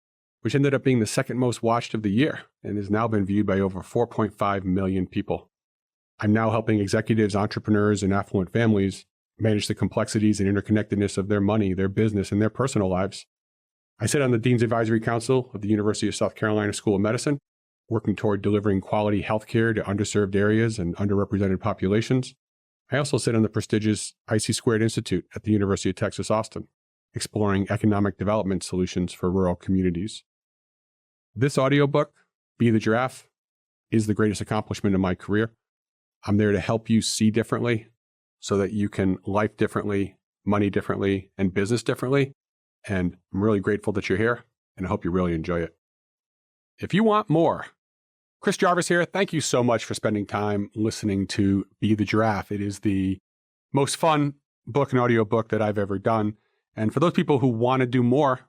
which ended up being the second most watched of the year and has now been viewed by over 4.5 million people. I'm now helping executives, entrepreneurs, and affluent families manage the complexities and interconnectedness of their money, their business, and their personal lives. I sit on the Dean's Advisory Council of the University of South Carolina School of Medicine, working toward delivering quality healthcare to underserved areas and underrepresented populations. I also sit on the prestigious IC² Institute at the University of Texas, Austin, exploring economic development solutions for rural communities. This audiobook, Be the Giraffe, is the greatest accomplishment of my career. I'm there to help you see differently so that you can life differently, money differently, and business differently. And I'm really grateful that you're here, and I hope you really enjoy it. If you want more, Chris Jarvis here. Thank you so much for spending time listening to Be the Giraffe. It is the most fun book and audiobook that I've ever done. And for those people who want to do more,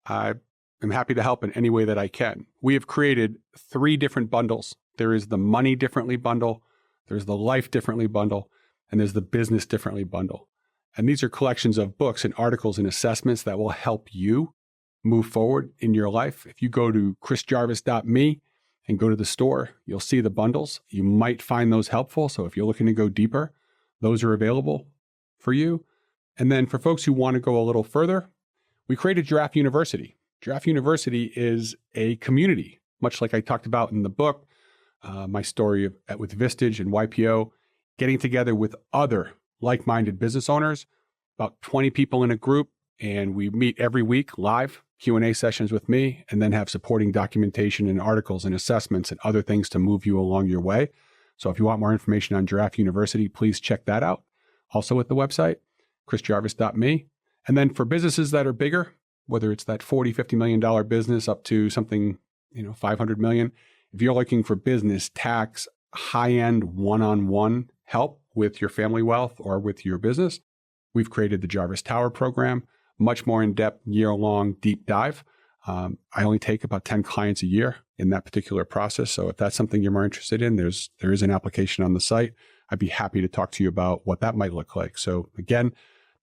I am happy to help in any way that I can. We have created 3 different bundles. There is the Money Differently bundle, there's the Life Differently bundle, and there's the Business Differently bundle. And these are collections of books and articles and assessments that will help you move forward in your life. If you go to chrisjarvis.me and go to the store, you'll see the bundles. You might find those helpful. So if you're looking to go deeper, those are available for you. And then for folks who want to go a little further, we created Giraffe University. Giraffe University is a community, much like I talked about in the book, my story with Vistage and YPO, getting together with other like-minded business owners, about 20 people in a group, and we meet every week live, Q&A sessions with me, and then have supporting documentation and articles and assessments and other things to move you along your way. So if you want more information on Giraffe University, please check that out. Also at the website, chrisjarvis.me. And then for businesses that are bigger, whether it's that $40, $50 million business up to something, $500 million, if you're looking for business, tax, high-end one-on-one help with your family wealth or with your business, we've created the Jarvis Tower program, much more in-depth, year-long deep dive. I only take about 10 clients a year in that particular process. So if that's something you're more interested in, there is an application on the site. I'd be happy to talk to you about what that might look like. So again,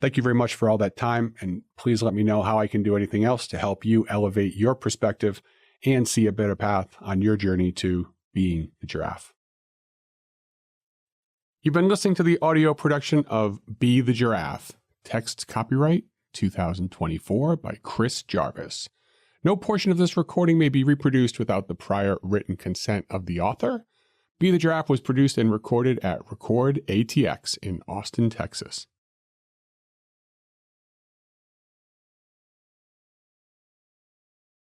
thank you very much for all that time. And please let me know how I can do anything else to help you elevate your perspective and see a better path on your journey to being the giraffe. You've been listening to the audio production of Be the Giraffe. Text copyright 2024 by Chris Jarvis. No portion of this recording may be reproduced without the prior written consent of the author. Be the Giraffe was produced and recorded at Record ATX in Austin, Texas.